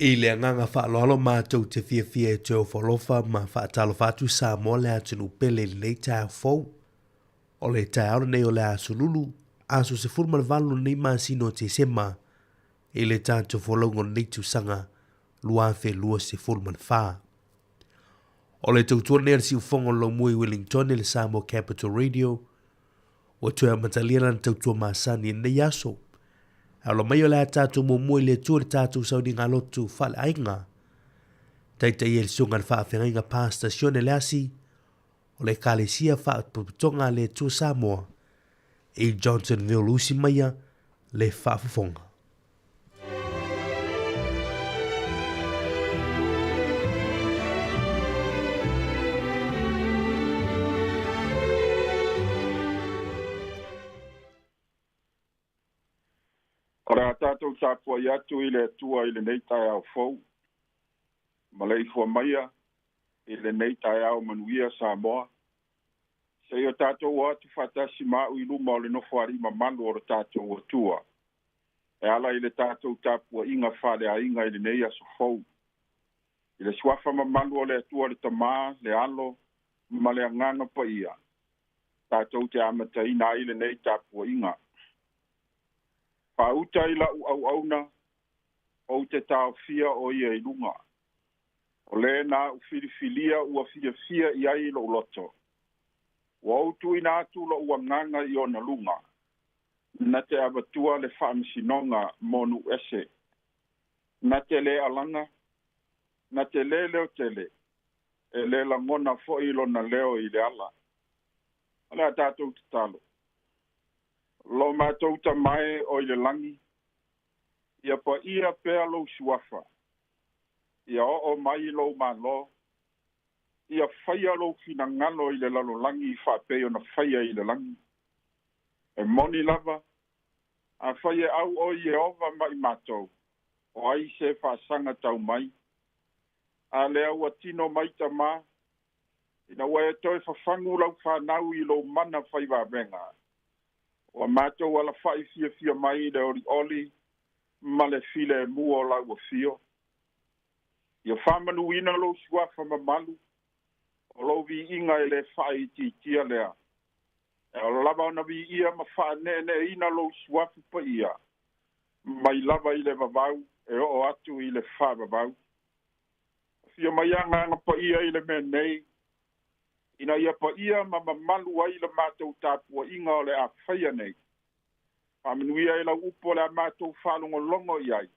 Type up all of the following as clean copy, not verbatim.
I le nganga whaalolo mātou te fia te o wholofa ma whaatalo whatu Sāmoa le atunu pele le tai fau. O le tai aura nei o le asunulu, aso se fulma le valu nei māsino te sema, i le tātou wholongo nei tu sanga, luafe lua se fulma le whaa. O le tautua nea si ufongo lo mui Wellington le Sāmoa Capital Radio, o tua mataliana tautua māsani nei aso. Alo mai o le tātou mo mui le tua le tātou sauni ngā lotu whale ainga. Taitai e le sunga le whaafenga inga pasta sione le asi, o le kālesia whaaputonga le tua Sāmoa, i Johnsonville usi maia le whaafafonga. Ora tātou tāpua i atu i le tua i le nei tai au fau. Ma le ifua maia i le nei tai au manuia Sāmoa. Se o tātou atu whatasi mau i luma o le nofo arima manu o le tātou atua. E ala i le tātou tāpua inga whale a inga i le nei aso fau. I le swafa ma manu o le atua le tamā, le alo, ma le anganga pa ia. Tātou te amata ina i le nei tāpua inga. Pauta i lau au auna, o te tau fia o ia i lunga. O le na u filifilia ua fia i ai lo loto. O autu i nātu lo ua nganga i ona lunga. Na te abatua le whaamisinonga monu ese. Na te le alanga, na te le leo tele. E le langona fo i lona leo i le ala. Ala tātou te talo. Lo mātou ta mai o i le langi, ia pa ia pēa lo suafa, ia o mai lo malo, ia whaia lo fina ngalo i le lalo langi i whapeo na whaia i le langi. E moni lava, a whaia au o i ova mai mātou, o ai se whaasanga tau mai, a lea ua tino mai ta mā, ina ua e toi whafangu lau whanau i lo mana whaiwa venga. O mātou ala whai fia mai le oli, ma le file mua o lau o fio. Ia whamanu ina lo suafa ma malu, o lo vi inga e le whai tia lea. E o lava ona vi ia ma wha ne ina lo suafa pa ia. Mai lava i le vavau, e o atu i le wha vavau. Fia mai anga pa ia i le menei, ina ia pa ia ma malu ai le mātou tāpua inga o le a whaia nei. Pamenuia e lau upo le a mātou whalongo longo i ai.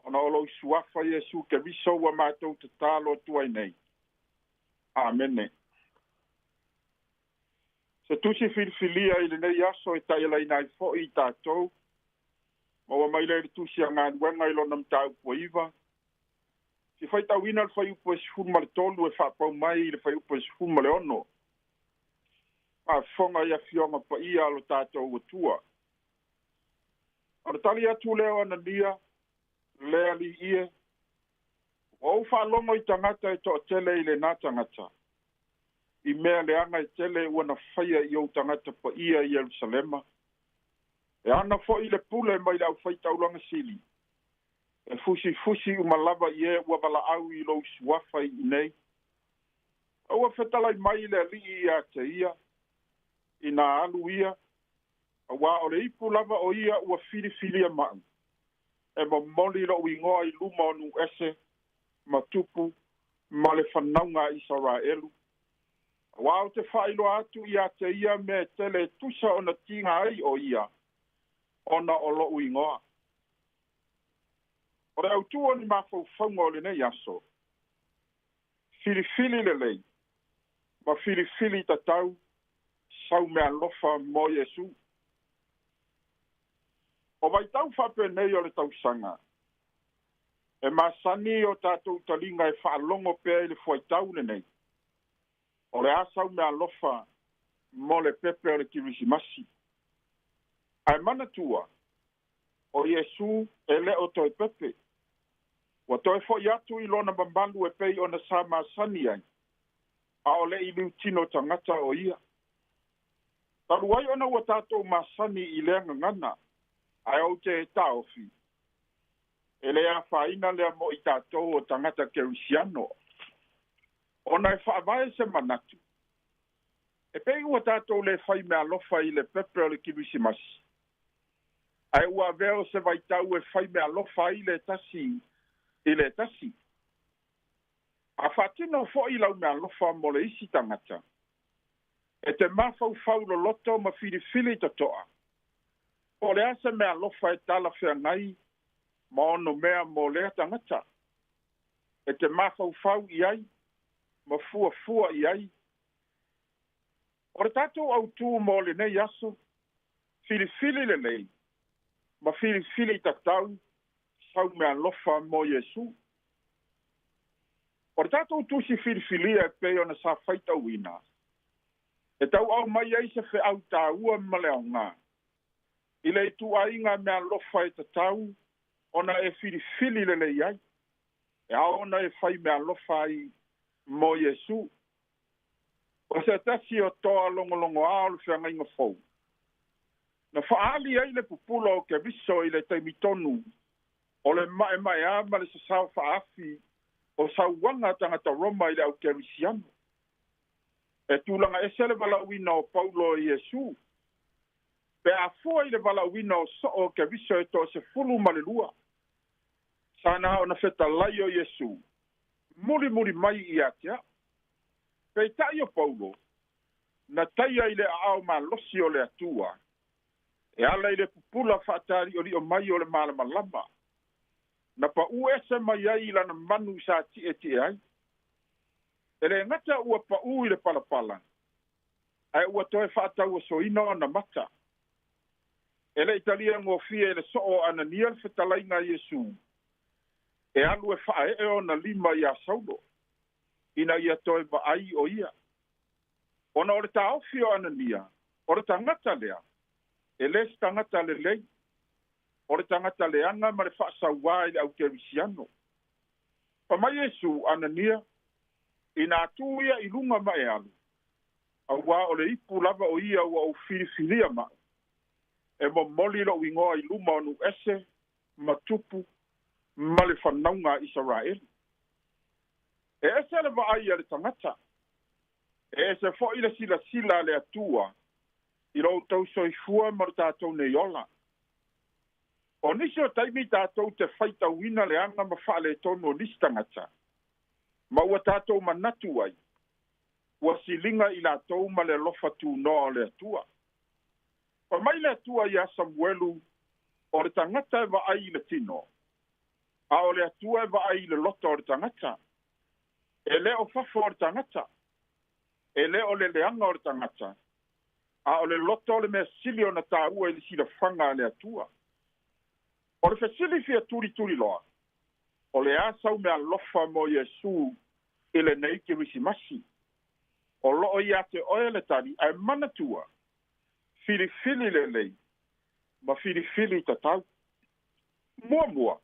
Ona o lau suafa i Jesu ke viso wa mātou te tālo tuai nei. Amene. Se tusi filfilia i le nei aso e tai lai nai fo i tātou. Ma wa mai le tusi a ngān wenga i lona mtau pua iwa. Si fai tau ina le fai upo e sifuma le tolu e whapau mai le fai upo e sifuma le ono. A fonga ia fionga pa ia alo tātou watua. Ana tali atu leo ana nia, lea li ie. O whalongo i tangata e toa tele i le nā tangata. I mea le anga i tele wana whaia i au tangata pa ia i Jerusalema. E ana fo i le pule mai le au whai taulanga sili. E fusi umalava i e ua wala au i lo suafa i nei. Aua whetalai mai le li i a te ia, i nā alu ia, awa o le ipu lava o ia ua filifilia maa. E ma moli lo ingoa i luma onu ese, ma tupu, ma le whanaunga Israelu. Awa o te whailo atu i a te ia me tele tusa o na tinga ai o ia, ona o lo ingoa. O re au tua ni mafau whaunga o le nei aso. Filifili le lei. Ma filifili tatau. Sau mea lofa mo Jesu. O vai tau whape nei o le tau sanga. E masani o tātou talinga e whaalongo pēa i le fuaitau le nei. O le asau mea lofa mo le pepe o le kirisimasi. Ai mana tua. O Jesu e le o toi pepe. Wa toi fo yatu i lona bambalu e pei o na sama sani ai. A o le ilu tino tangata o ia. Taru ai ona ua tātou masani i lea ngangana. Ai au te taofi. e le a whaina lea mo i tātou o tangata kerisiano. Ona e whaavae se manatu. E pei ua tātou le whai mea lofa i le pepe o le kirisimasi. Ai ua veo se vai tau e whai mea lofa i le tasi. A whatino fo i lau mea lofa mo le isi tangata. E te mawhau lo loto ma whiri toa. O le asa mea lofa e tala whea ngai ma ono mea mo lea tangata. E te mawhau i ai, ma fua i ai. O le tātou au tū mo le nei aso, whiri le lei, ma whiri tatau, sau mea lofa mo Yesu. O le tātou tūsi whiri e peo na sa whaita uina. E tau au mai ai se whe au tā ua maleo ngā. I le tu ainga mea lofa e tatau, ona e whiri le lei ai. E aona e whai mea lofa ai mo Yesu. O se tasi o toa longolongo ao le whianga inga fau. Na whaali ai le pupulo o ke viso i le taimitonu, o le mai ama le sasau whaafi, o sauwanga tangata Roma i le au kerisiano. E tūlanga e sele walauina o Paulo i Yesu. Pe a fua i le walauina o so o ke viso e to se fulu malelua. Sana o na feta lai o Yesu. Muri mai i atia. Pe tai o Paulo. Na taia i le ao ma losi o le atua. E ala i le pupula whaatari o li o mai o le malama lama. Na pa uese mai ai lana manu sa tie ai. E le ngata ua pa i le palapala. Ai ua toe whaatau o soina o na mata. E le italia ngofia e le soo anania le whetalainga Yesu. E alu e whae e o na lima i a saulo. Ina ia toe ba ai o ia. Ona o le ta ofi o anania. O le tangata lea. E le tangata le lei. O le tangata le anga ma le whaasawai le au kerisiano. Pa mai Yesu anania. Ina atuia i lunga ma e alu. Au wā o le ipu lava o ia ua o whiriwhiria ma. E mo moli lo wingoa i luma onu ese, matupu, ma le whanaunga Israel. E ese le vaai a le tangata. E ese fo i le sila le atua. I lo tau soifua ma le tātou ne yola. O nisi o taimi tātou te whaita wina le anga ma whaale tonu o nisi tangata. Ma ua tātou manatu ai. Ua silinga i la tau ma le lofa tu noa le atua. Pa mai le atua i a Samuelu, o le tangata e vaai le tino. A o le atua e vaai le loto o le tangata. E le o fafo o le tangata. E le o le leanga o le tangata. A o le loto o le mea sili o na tāua i le sila whanga le atua. O le fesili fia turi loa. O le asau mea lofa mo Yesu i le nei kirisimasi. O loo i ate oe le tani ai manatua. Whiri le lei. Ma whiri tatau. Mua.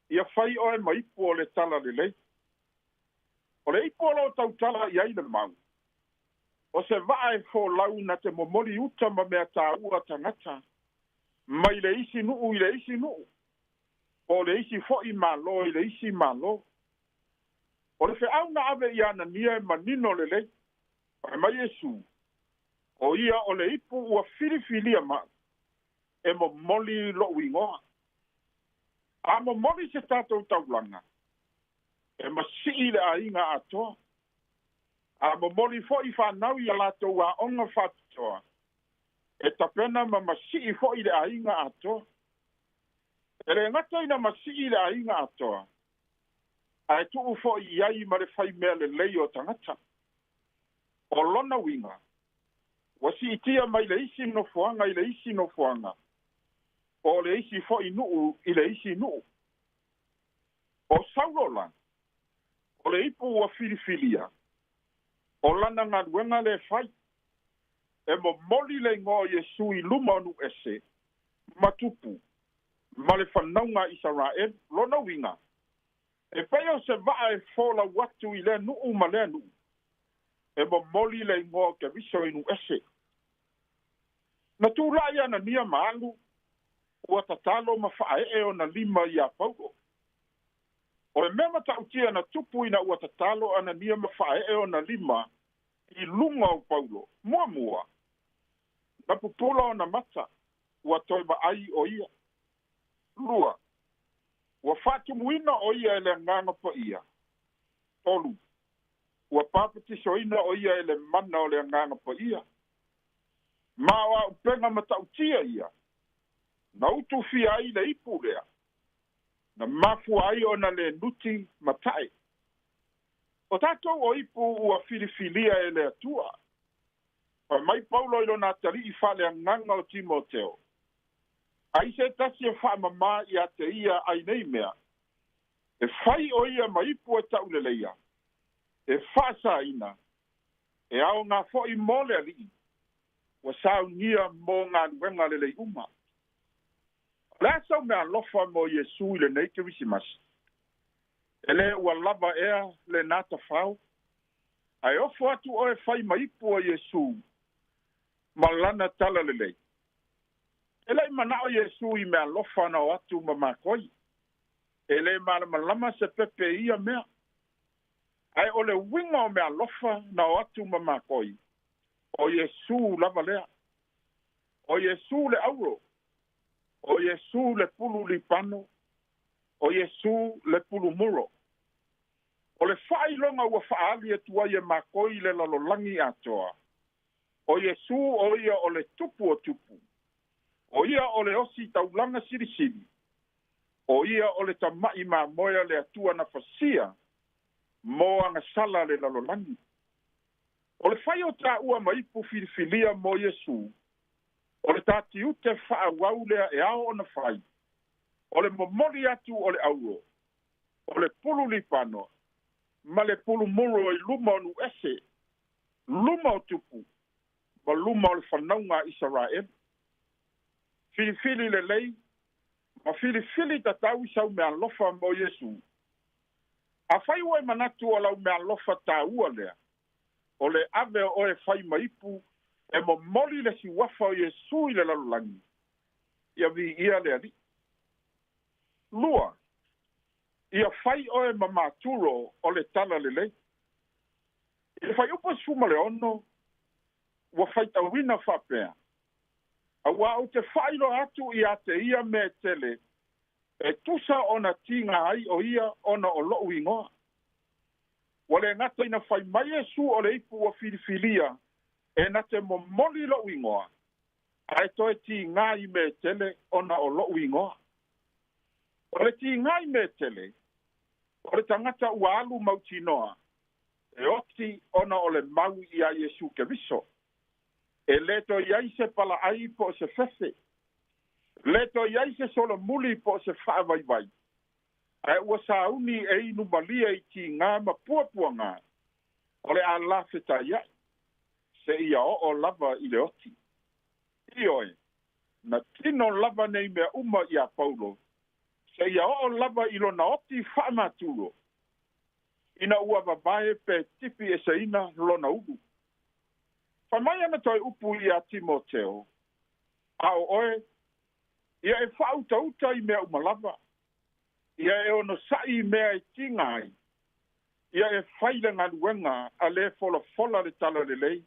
Ia whai oe ma ipu o le tala le lei. O le ipu o lo tau tala i aile mau. O se vae fo lau na te momoli uta ma mea tā ua tangata. Mai le isi nuu i le isi nuu. O le isi fo i malo i le isi malo. O le fe au na ave i anania e manino le lei. Ai mai Yesu. O ia o le ipu ua whiriwhiria ma. E mo moli lo uingoa. A mo moli se tātou taulanga. E masi i le ainga atoa. A mo moli fo i whanau i alatou a onga whatoa. E tapena ma masi i fo i le ainga atoa. E le ngata ina masi i le ainga atoa. A e tuu fo i ai ma le whai mea le lei o tangata. O lona winga. Wasi itia mai le isi no fuanga i le isi no fuanga. O le isi fo i nuu i le isi nuu. O saulola. O le ipu ua whiriwhiria. O lana ngaruenga le whai. E mo moli le ngō Yesu i lumanu ese. Matupu. Ma le whanaunga Israel. Lona winga. E peo se vaa e fola watu i le nuu ma le nuu. E mo moli le ngō ke viso inu ese. Na tū lai ana nia maalu. ua tatalo ma fa'ae'e ona lima ia paulo. O le mea matautia na tupu ina ua tatalo ana nia ma fa'ae'e ona lima i lunga o paulo. Mua. Na pupula ona mata ua toi ai o ia. Lua. Ua whātumuina o ia ele nganga pa ia. Tolu. Ua papatisoina o ia ele mana o le nganga pa ia. Mawa upenga matautia ia. Na utu fia ai le ipu lea. Na mafu ai ona le nuti matai. O tātou o ipu ua filifilia e le atua. Pa mai paulo ilo nā tari i whale a nganga o Timoteo. Ai se tasi e wha mama i a te ia ai nei mea. E whai o ia ma ipu e tau leleia. E whasa ina. E ao ngā fo i mole ali. Wa sao ngia mō ngā nuenga lelei uma. Lea sau mea lofa mo Yesu le nei ke wisimasi. Ele ua lava ea le nata whau. Ai ofo atu o e whai maipu o Yesu. Malana tala lelei. Ele mana o Yesu i mea lofa na o atu mamakoi. Ele malama se pepe ia mea. Ai ole winga o mea lofa na o atu mamakoi. O Yesu lava lea. O Yesu le auro. O Yesu le pulu lipano. O Yesu le pulu muro. O le whai longa ua whaali e tua ia makoi le lalolangi atoa. O Yesu o ia o le tupu o tupu. O ia o le osi taulanga sirisiri. O ia o le tamai ma moya le atua na fasia. Mo anga sala le lalolangi. O le whai o tā ua maipu filifilia mo Yesu. O le tāti ute wha wau lea e ao o na whai. O le momori atu o le auro. O le pulu lipano. Ma le pulu muro i luma onu ese. Luma o tupu. Ma luma o le whanaunga Israel. Filifili le lei. Ma filifili tatau sau mea lofa mo Yesu. A whai ua manatu o lau mea lofa tā ua lea. O le ave o e whai maipu. E mo moli le si wafa o Yesu i le lalulangi. Ia vi ia le ali. Lua. Ia whai o e mamaturo o le tala le lei. Ia whai upa suma le ono. Wa whai tawina whapea. A wa o te whailo atu i a te ia me tele. E tusa o na tinga ai o ia ona o loo ingoa. Wa le ngata ina whai mai Yesu o le ipu o filifilia. E na te momoli lo ingoa. Ai toe ti ngai me tele ona o lo ingoa. O le ti ngai me tele. O le tangata ua alu mauti noa. E oti ona o le mau i a Yesu ke viso. E leto iai se pala ai po se fefe. Leto iai se solo muli po se wha vai vai. Ai ua sauni e inu malia i ti ngā ma puapua ngā. O le a la feta iai. Se ia o lava i le oti. Ioe, na tino lava nei mea uma i a Paulo. Se ia o lava i lona oti whamaturo. Ina ua babae pe tipi e se ina lona ugu. Whamai ana toi upu i a Timoteo. Ao oe, ia e whautauta i mea uma lava. Ia e ono sai mea e tingai. Ia e whaile ngaluenga a le fola le tala le lei.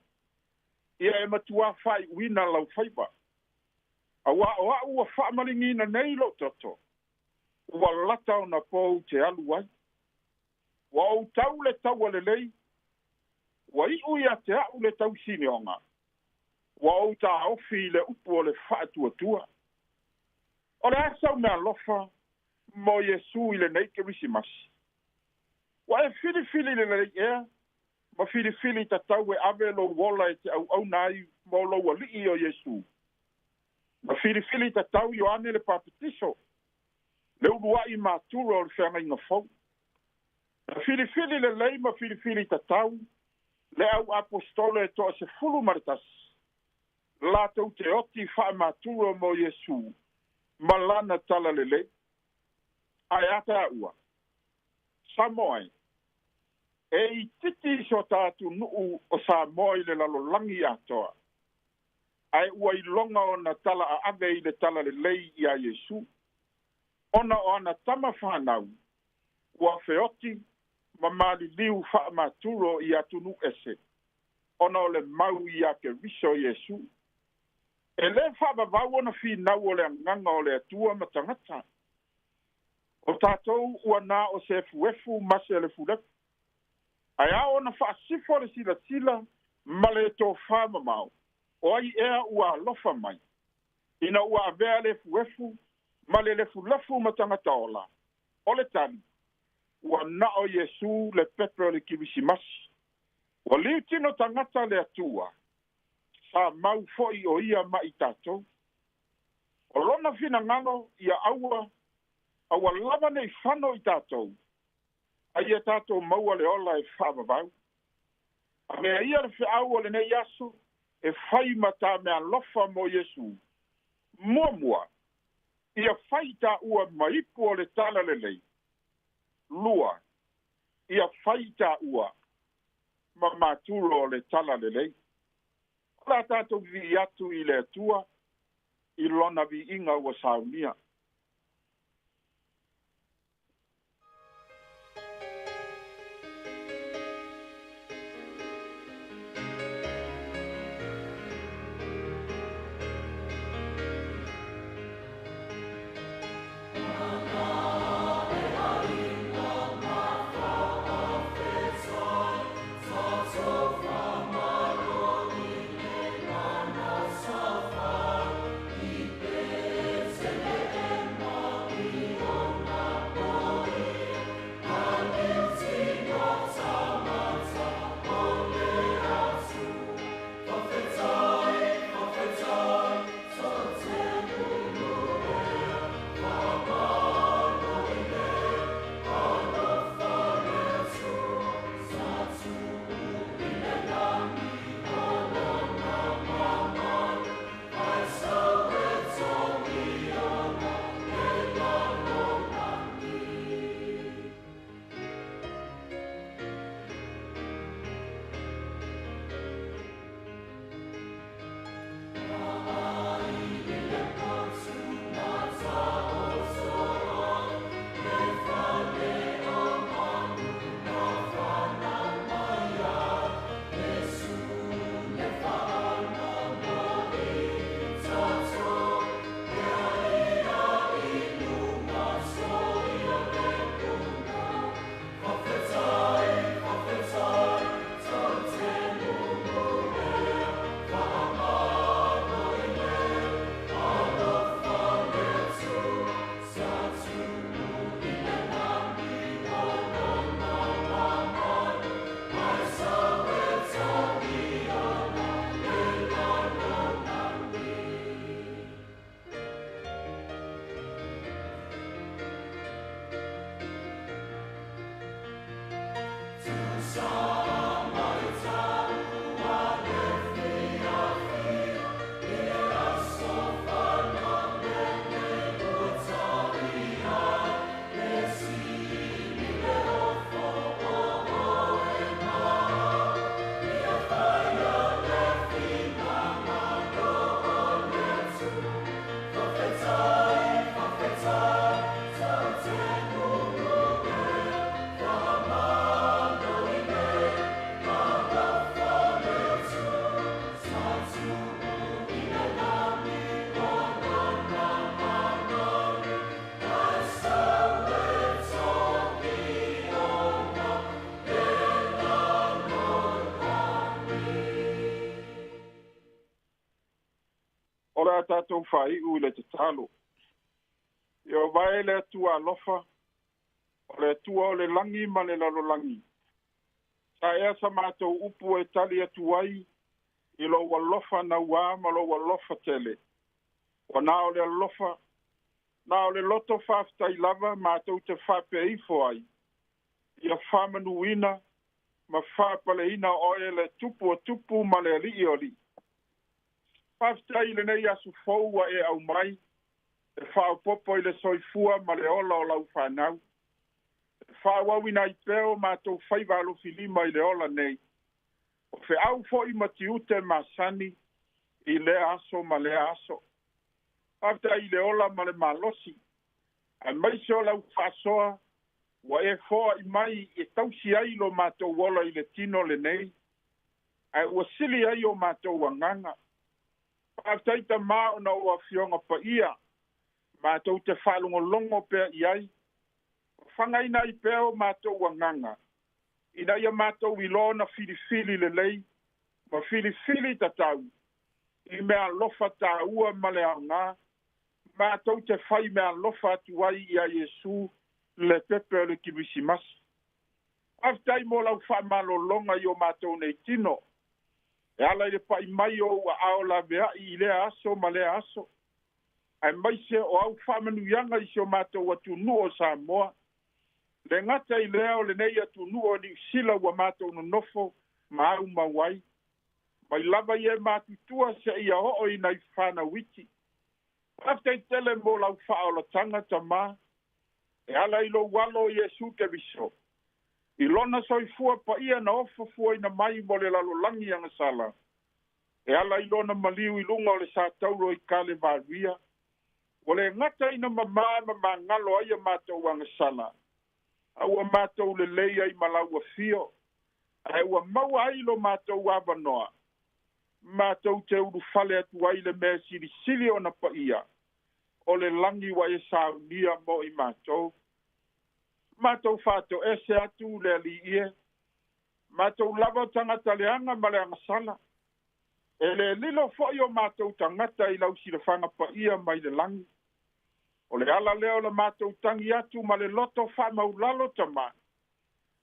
Ia e matua whai uina lau whaiba. A ua ua whaamaringi na nei lo toto. Ua lata o na pou te alu ai. Ua au tau le tau ale lei. Ua i ui a te au le tau sine onga. Ua au ta ofi le upu o le whaatua tua. O le asau mea lofa mo Yesu i le nei ke wisimasi. Ua e fili le lei ea. Ma fili tatau e ave lo wola e te au nai mo lo wali o Yesu. Ma fili tatau i o ane le papetiso. Le ulua i maturo o le whenga inga fau. Ma fili le lei ma fili tatau. Le au apostole e toa se fulu maritas. La tau te oti wha maturo mo Yesu. Ma lana tala le lei. Ai ata ua. Sāmoa. E i titi so tātu nuu o Sāmoa i le lalolangi atoa. ai ua ilonga o na tala a ave i le tala le lei i a Iesu. Ona o ana tama whanau, ua feoti, ma mali liu wha maturo i atunu ese. Ona o le mau i a ke riso Iesu. E le wha vavau ona whinau o le anganga o le atua matangata. O tātou ua nā o se fuefu mase le fulefu. Ai a ona wha sifo le sila sila, ma le tō whama mau. O ai ea ua lofa mai. Ina ua avea le fuefu, ma le fulafu matangata ola. O le tani, ua na o Iesu le pepe o le kiwisimasi. O liu tino tangata le atua, sa mau foi o ia ma i tātou. O lona fina ngano ia aua lava nei whano i tātou. A ia tātou maua le ola e whaavavau. A mea ia le whiau o le nei aso, e whai mata mea lofa mo Iesu. Mua, ia whai tā ua maipu o le tala le lei. Lua, ia whai tā ua ma maturo o le tala le lei. Ola tātou vi atu i le atua, i lona vi inga ua saunia. Ora tātou whai u le te talo. Ia vai le atua alofa, o le atua o le langi ma le lalo langi. Sa ea sa mātou upu e tali atu ai, i lo walofa na ua ma lo walofa tele. O nā o le alofa, nā o le loto whaftai lava mātou te whape ifo ai. Ia whamanuina, ma whapaleina oe le tupu o tupu ma le li o li. Whaftai le nei asu foua e au mai, e whaupopo i le soifua ma le ola o lau whanau. E whauawina i peo mātou whaivalo filima i le ola nei. O whe au fo i matiute ma sani, I le aso ma le aso. Afta I le ola ma le malosi. Ai mai se o lau whaasoa, wa e fōa I mai e tausi ai lo mātou wola I le tino le nei. Ai ua sili ai o mātou wanganga. Afta I ta mā o na ua fionga pa ia, mātou te whalongolongo pēr I ai. Whangaina I pēr o mātou wanganga. Ina ia mātou I lona filifili le lei, ma filifili tatau. I mea lofa tā ua ma le au ngā, mātou te whai mea lofa atu ai I a Yesu le pepe le kirisimasi. Aftai mo lau whaamalo longa I o mātou nei tino. E ala I le pai mai o ua ao la mea I le aso ma le aso. Ai mai se o au whaamanu yanga I se o mātou atu nu o Sāmoa. Le ngata I leo le nei atu nu o ni sila ua mātou no nofo ma au mawai. Mai lava I e mātutua se I a o I nai whana witi. After tele mo lau whaola tanga ta mā, e ala I lo walo Yesu ke viso. I lona soi fua pa ia na ofa fua ina mai mo le lalo langi anga sala. E ala I lona maliu I lunga o le sa tauro I kale varia. O le ngata ina ma ngalo ai a mātou anga sala. Aua mātou le lei ai malaua fio. Ai ua maua ai lo mātou wabanoa. Mātou te uru fale atu ai le mea sili o na pa ia. O le langi wa e saunia mo I mātou. Mātou whātou ese atu le ali ie. Mātou lava tangata leanga ma le angasala. E le lilo foi o mātou tangata I lau sila whanga pa ia mai le langi. O le ala leo le mātou tangi atu ma le loto wha maulalo tama.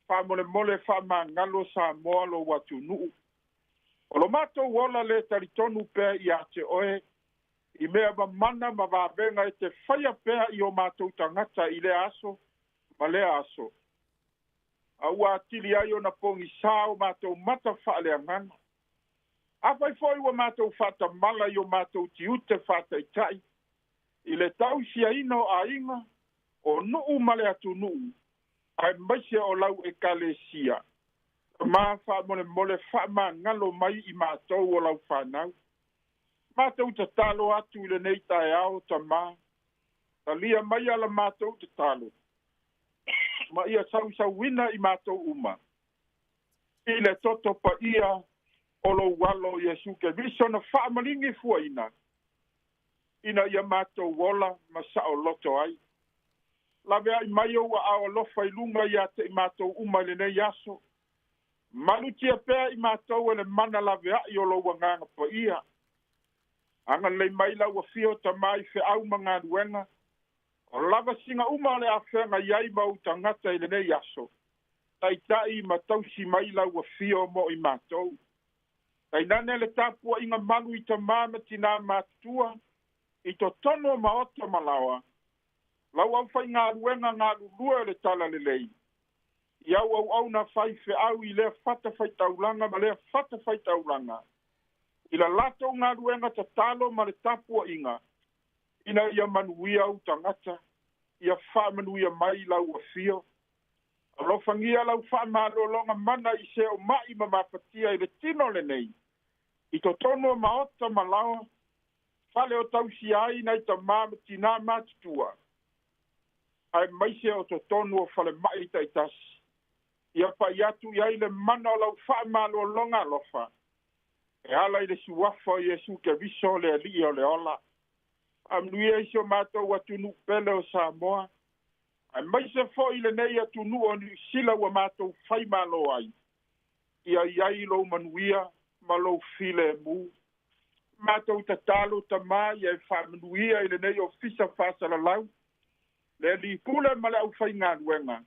Wha mole wha ngalo Sāmoa lo watu nuu. O lo mātou wola le taritonu pēr I ate oe, I mea mana ma wābenga e te whaia pēr I o mātou tangata I le aso, ma le aso. A ua atili ai o na pongi sāo mātou mata whaale anganga. A whai foi wa mātou whata mala I o mātou tiute whata I tai. I le tau sia ino a inga, o nuu ma le atu nuu, ai maise o lau e kale sia. Ma fa mole fa ma ngalo mai I mātou o lau whanau. Mātou te talo atu le nei tae ao ta mā. Ta lia mai ala mātou te talo. Ma ia sau wina I mātou uma. I le toto pa ia o lo walo Yesu ke viso na whaamalingi fuaina. Ina ia mātou wola ma sao loto ai. Lawe ai mai o a o lofa I lunga ia te I mātou uma le nei aso. Malutia pēr I mātou ele mana lawe ai o lo wanganga pa ia. Anga lei mai lau a fio ta mai fe au mga duenga. O lava singa uma le a whenga iai mau tangata I le nei aso. Tai ma tausi mai lau a fio mo I mātou. Tai nane le tapua inga malu I ta māma tina mātua. I to tono ma ota malawa. Lau au whai ngā ruenga ngā lulua le tala le lei. Iau au na whai fe au I le fata whai taulanga ma le fata whai taulanga. I la lato ngā ruenga ta talo ma le tapua inga. Ina ia manuia au tangata. Ia wha manuia mai lau a fio. Alofangia lau wha malo longa mana I se o mai ma mapatia I le tino le nei. I to tono ma ota malawa. Fale o tausi ai nei ta māma tina mātutua. Ai maise o to tonu o fale mai taitasi. Ia pa iatu iai le mana o lau wha malo longa lofa. E ala I le suwafa Yesu ke viso le ali o le ola. Amnuia I se o mātou atunu pele o Sāmoa. Ai maise fo I le nei atunu o ni sila wa mātou whai malo ai. Ia iai lo manuia ma lo file mu. Mātou ta talo ta mā ia e whamanuia I le nei o fisa whasala lau. Le li pule ma le au whai ngā nuenga.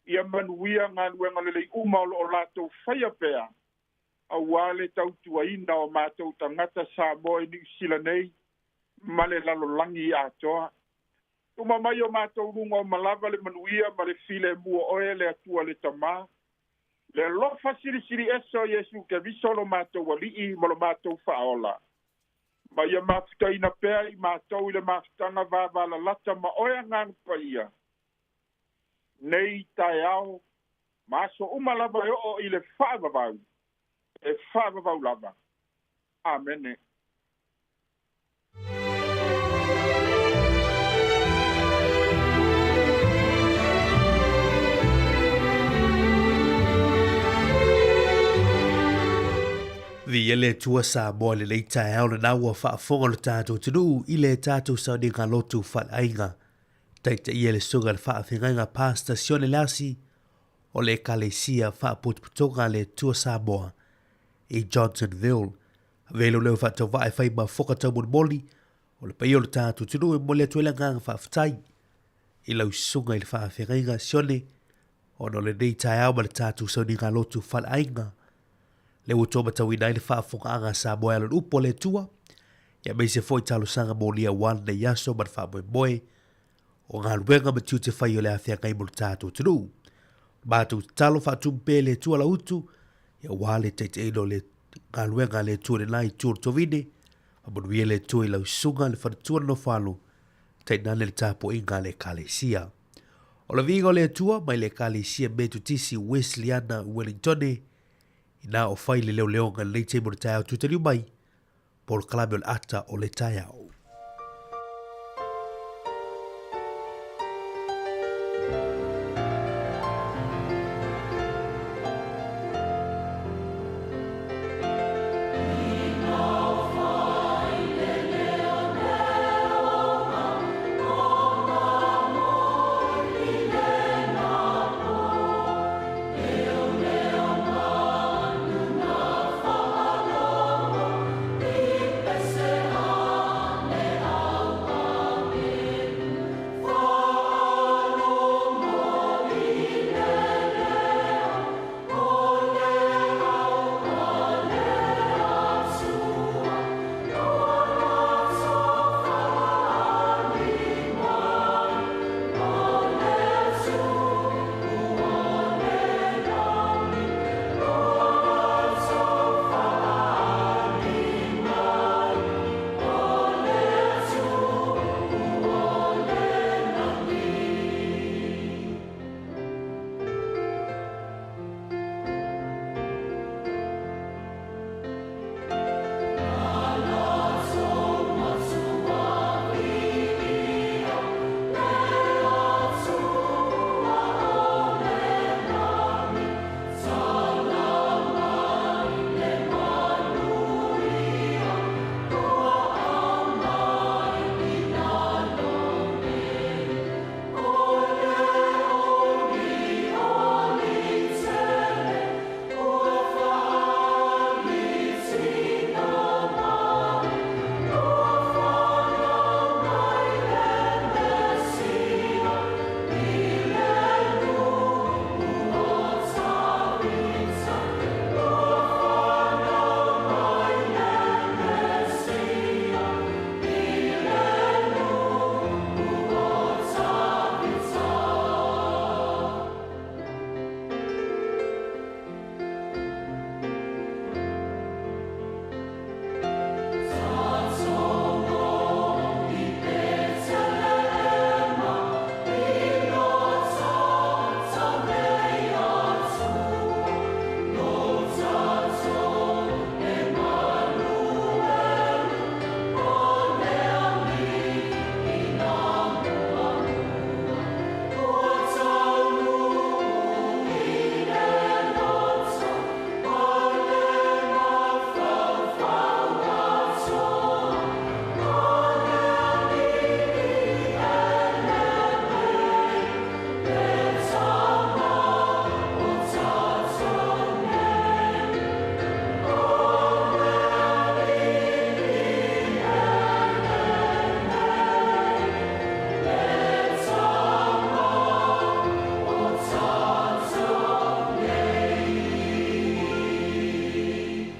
Ia manuia ngā nuenga le lei uma o lātou whaia pēa. A wale tau tuaina o mātou tangata Sāmoa I ni sila nei. Ma le lalo langi atoa. Tuma mai o mātou runga o malava le manuia ma le file mua oe le atua le tamā. Le lofa siri eso Yesu ke viso lo mātou walii ma lo mātou whaola. Ma ia mafutaina pēa I mātou I le mafutanga vāvala lata ma oea ngānu pa ia. Nei tae ao, maso umalava e o I le whaavavau. E whaavavau lava. Amene. ia le tua Sāmoa le leita e aona naua whaafonga le tātou tunu i le tātou saudi ngā lotu whalainga. Taita ia le sunga le whaafengainga pasta sione lasi o le kalesia whaaputputonga le tua Sāmoa i Johnsonville. Velo leo whaatau wae whai ma whokatau mon moli o le paio le tātou tunu e mole atuela nganga whaafatai i lau sunga i le whaafengainga sione o no le leita e aona le tātou saudi ngā lotu whalainga. Le uto matawina ile whaafonga Sāmoa alon upo le tua. Ia mei se foi talo sanga molia wan na yaso man whaamoe moe. O ngā ruenga matiu te whai o le awhia ngai mo le tātou tunu. Mātou talo whaatumpe le tua la utu. Ia wale teite ino le ngā ruenga le tua le nai tua tovine. Amonuia le tua i lau sunga le whanatua no whalo. Teinane le tāpo inga le kalesia. O la vinga o le tua mai le kalesia metu tisi Wesleyana Wellingtone. Ina o whai le leo leo ngā leite mo le tai au tutariu mai, por kalame o le ata o le tai au.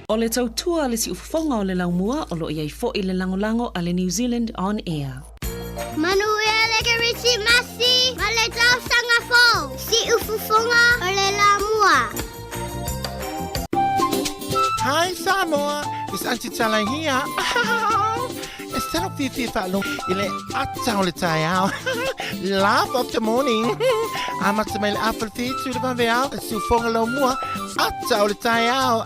O le tautua le si ufafonga o le laumua o lo iai fo i le langolango a le New Zealand On Air. Manuia le kerisi masi, ma le tau sanga fo, si ufafonga o le laumua. Hi Sāmoa, it's Auntie Tala here. Instead of fifi whaalong i le ata o le tai au. Laugh of the morning. Amata mai le apple feet to the vave au, si ufonga laumua, ata o le tai au.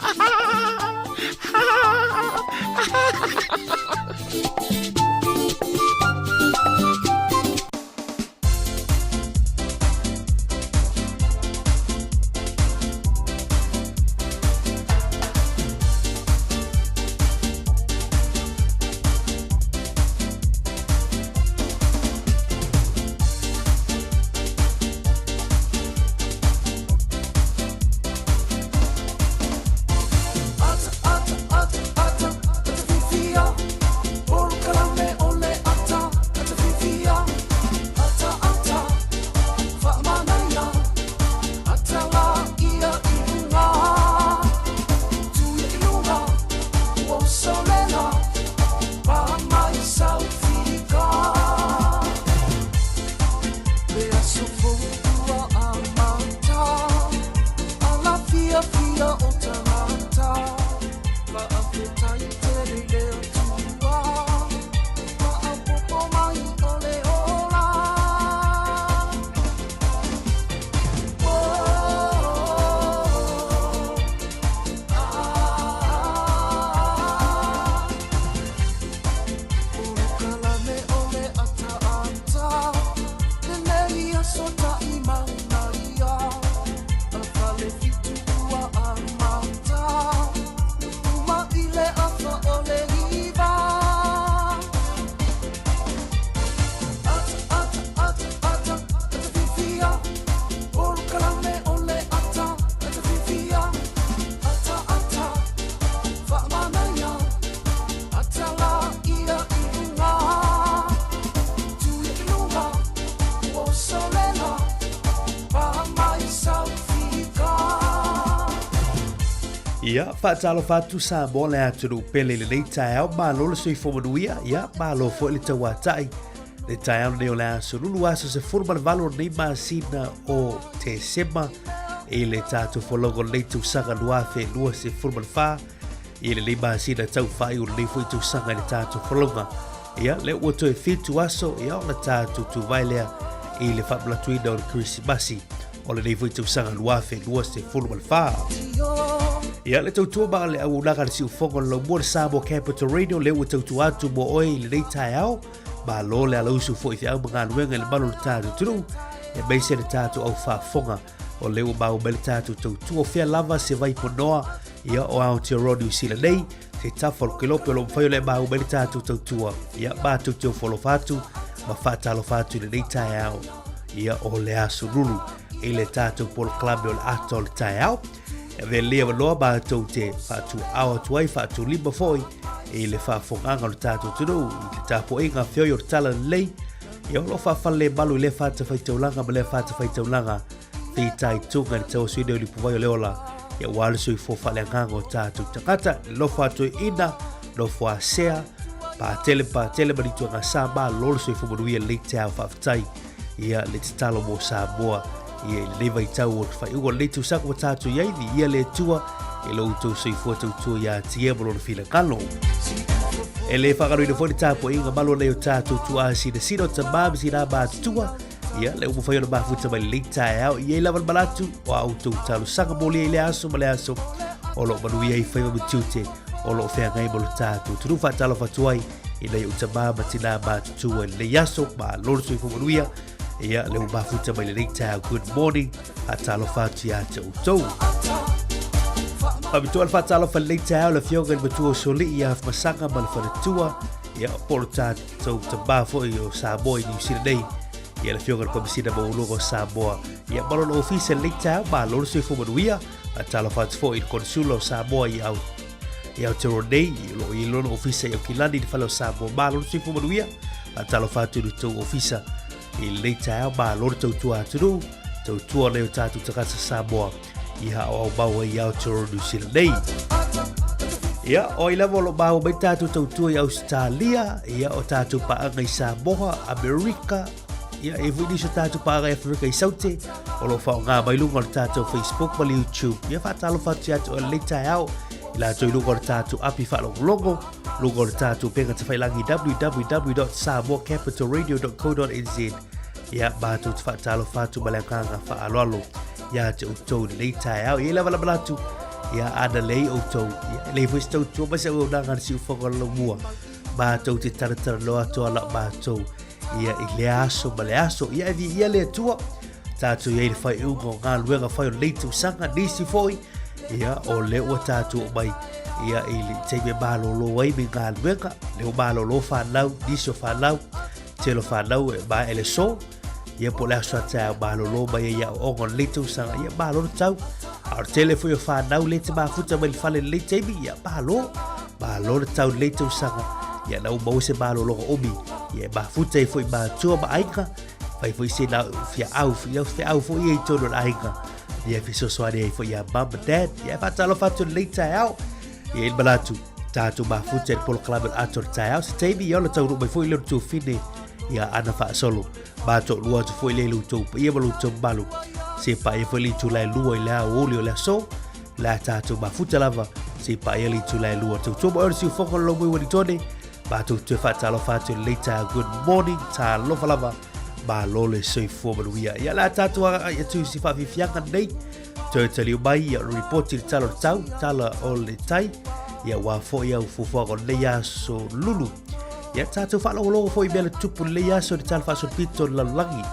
Ia, whaatalo whatu Sāmoa le atunu pele le nei tae au malo le sui fomanuia, ia malo fo le tauatai. Le tae au neo le aso lulu aso se furma le valo nei maasina o te sema, e le tātu wholongo nei tausanga nuafe lua se furma le wha, e le nei maasina tau whai o nei fui tausanga le tātu wholonga. Ia, le ua toe fitu aso, ia o le tātu tu vailea, e le whamlatuina o le Krismasi, o le nei fui tausanga nuafe lua se furma le wha. Ia le tautua maa le au naka le si ufonga le mua le Sāmoa Capital Radio le ua tautua atu mo oi le nei tae au ma lo le ala usu fo i te au mga nuenga le malo le tātu tunu e meise le tātu au whaafonga o le ua mau me le tātu tautua fea lava se vai ponoa ia o Aotearoa New Zealand nei se tafalo kilope o lo mwhaio le mau me le tātu tautua ia ma tautua folo fatu ma whaatalo fatu le nei tae au ia o le asu rulu i le tātu polo klame o le ato le tae au e ve lea waloa mātou te whātu awa tuai whātu lima foi e le whāwhonganga o le tātou tunu i le tāpo inga whioi o le tala lei e o lo whawhale malu i le whāta whaitaulanga ma le whāta whaitaulanga whitai tunga ni tau suine o li puwai o leola e wale sui fo whale nganga o tātou tangata lo whātu ina lo whāsea pātele manitua ngā sāma lolo sui fumanuia le te au whawhatai ia le te talo mo Sāmoa ia le vai tau o fai ugo le tu sako tatu yai ia le tua e lo tu sui fo tu ia tie bolo le fila kalo e le whakaru ina fo tapo inga malo leo tatu tu a si de sino ta mam si na ba tua ia le umo fai ona ba futa mai le tae au ia la balatu o auto talo saka boli le aso o lo manu ia i fai ma tute o lo fea ngai bolo tatu tu fa talo fa tuai ina i uta mama tina ba tua le yaso ba lo sui fo manuia ia le uba futa mai le leita good morning atalo fatu ya te utou abitua le fatalo fa leita le fionga le matua soli ia masanga ma le whanatua ia polo tātou tamba fo i o Sāmoa i New Zealand nei ia le fionga le komisina ma ulogo Sāmoa ia malo le ofisa leita ma lolo sui fumanuia atalo fatu fo i konsulo Sāmoa i Aotearoa nei i lolo ofisa i o kilani ni falo Sāmoa ma lolo sui fumanuia atalo fatu i tau ofisa i le tau ma lor tautua aturu tautua leo tātu takata Sāmoa i hao au maua i Aotearoa New Zealand nei ia o i lewa lo maua mai tātu tautua i Australia ia o tātu paanga i Sāmoa Amerika ia e vuiniso tātu paanga i Afrika i Saute o lo whao ngā mai lunga o tātu Facebook ma le YouTube ia whatalo whatu atu o le tau i la toi lunga o tātu api whalongolongo lunga o tātu penga te whailangi www.samoacapitalradio.co.nz ia mātou te whaatalo whātu malanganga whaaloalo ia te utou ni lei tae au ia lewa lamalatu ia ana lei utou ia lei fwis tau tua masa ua unanga ni si ufonga lo mua mātou te taratara loa toa la mātou ia i le aso ma le aso ia evi ia le tua tātou ia i le whai unga o ngā luenga whai o lei tu sanga nisi foi ia o le ua tātou o mai ia i le teime mālolo wai me ngā luenga leo mālolo whanau nisi o whanau telo whanau e mā ele so ia po le aso atea mālolo mai ia o ongon le tu sanga ia mālolo tau ar telefo ia whanau le te mafuta mai le whale le teime ia mālolo tau le tu sanga ia nau mau se mālolo o omi ia mafuta i fwoi mātua ma ainga fai fwoi se nau fia au fwoi i tono na ainga ia fi sosoane i fwoi ia mama dad ia whatalo fatu le tae au ia in malatu tātou mafuta i polo kalaman ato le tae au se teime ia ola tau rumai fwoi leo tu fine ia ana fa solo ba to lua tu foi le lu tu ia balu tu balu se pa ia foi li tu lai lua ia oli o le so la ta tu ba futa lava se pa ia li tu lai lua tu tu ba si fo lo mo woni tone ba tu tu fa ta lo fa tu later good morning ta lo fa lava ba lo le se fo ba ia la ta tu ia tu si fa fianga nei tu te li bai ia report il talo tau tala o le tai ia wa fo ia fu fo ko le ia so lulu ia tatu fa lo fo i bele tupu le ia so tal fa so pito la langi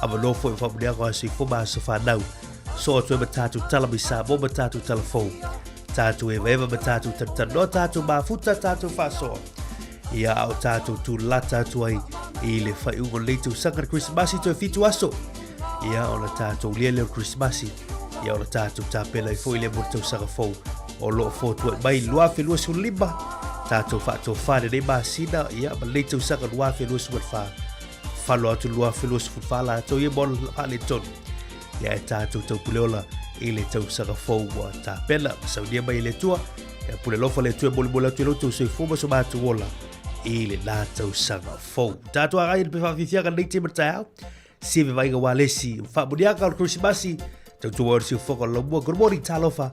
ava lo fo fa dia ko si fo ba so fa nau so tu be tatu tala bisa bo be tatu telefon tatu e veva be tatu tatu tatu ba futa tatu fa so ia au tatu tu la tatu ai i le fa u le tu sanga Christmas to fitu aso ia o la tatu le Christmas ia o la tatu tapela i fo i le mo tu sanga fo o lo fo tu bai lua fe lua su liba tato fa to fa de ba sida ia ba le tu sanga lua fe lua su fa lo tu lua fe lua su fa la to ia bol ale ton ia tato to pulola ile tu sanga fo wa tapela sa dia bai le tua e pule lo fa le tu bol bol tu lo tu se fo ba so ba tu wola ile la tu sanga fo tato ai pe fa fifia ka le te mata si ve vai ga walesi fa budia ka Christmas tu tu wor si fo ko lo bo gormori talofa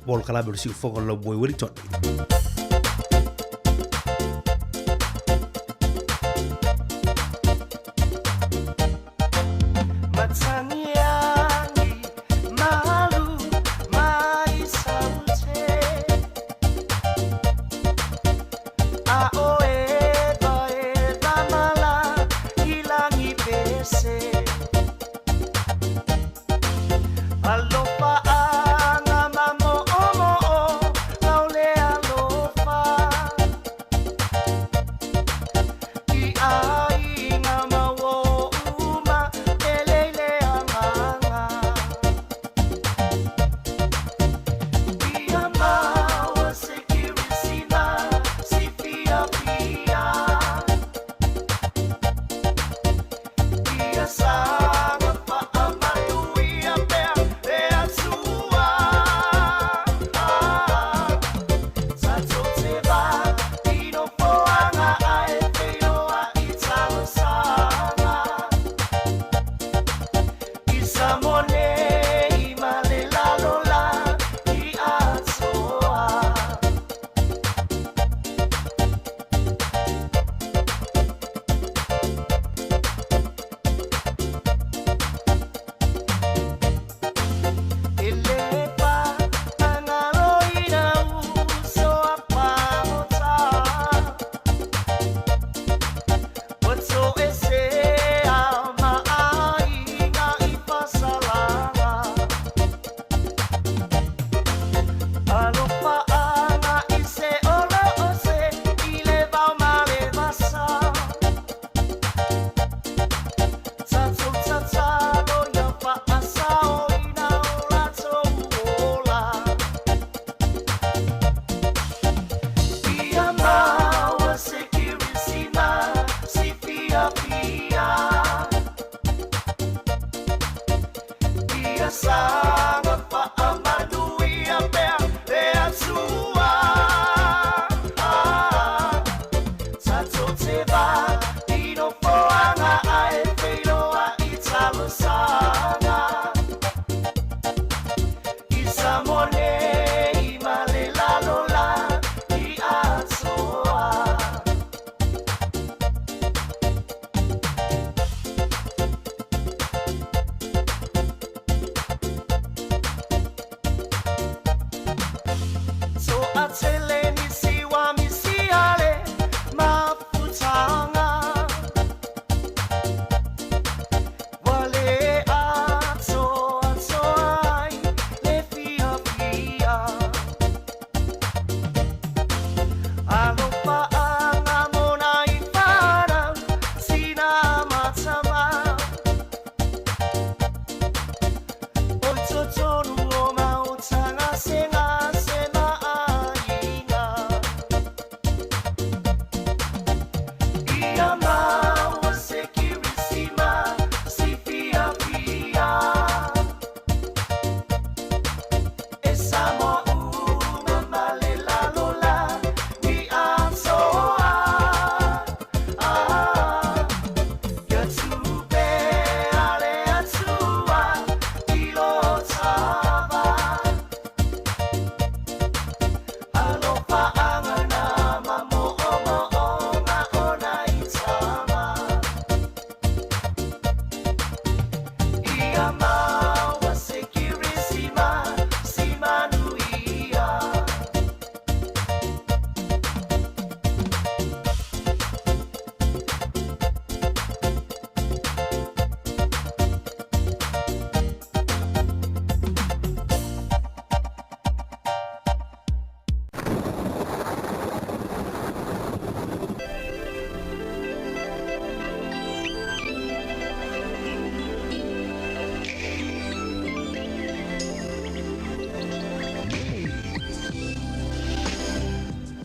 bol kala bersi fo lo boy wori ton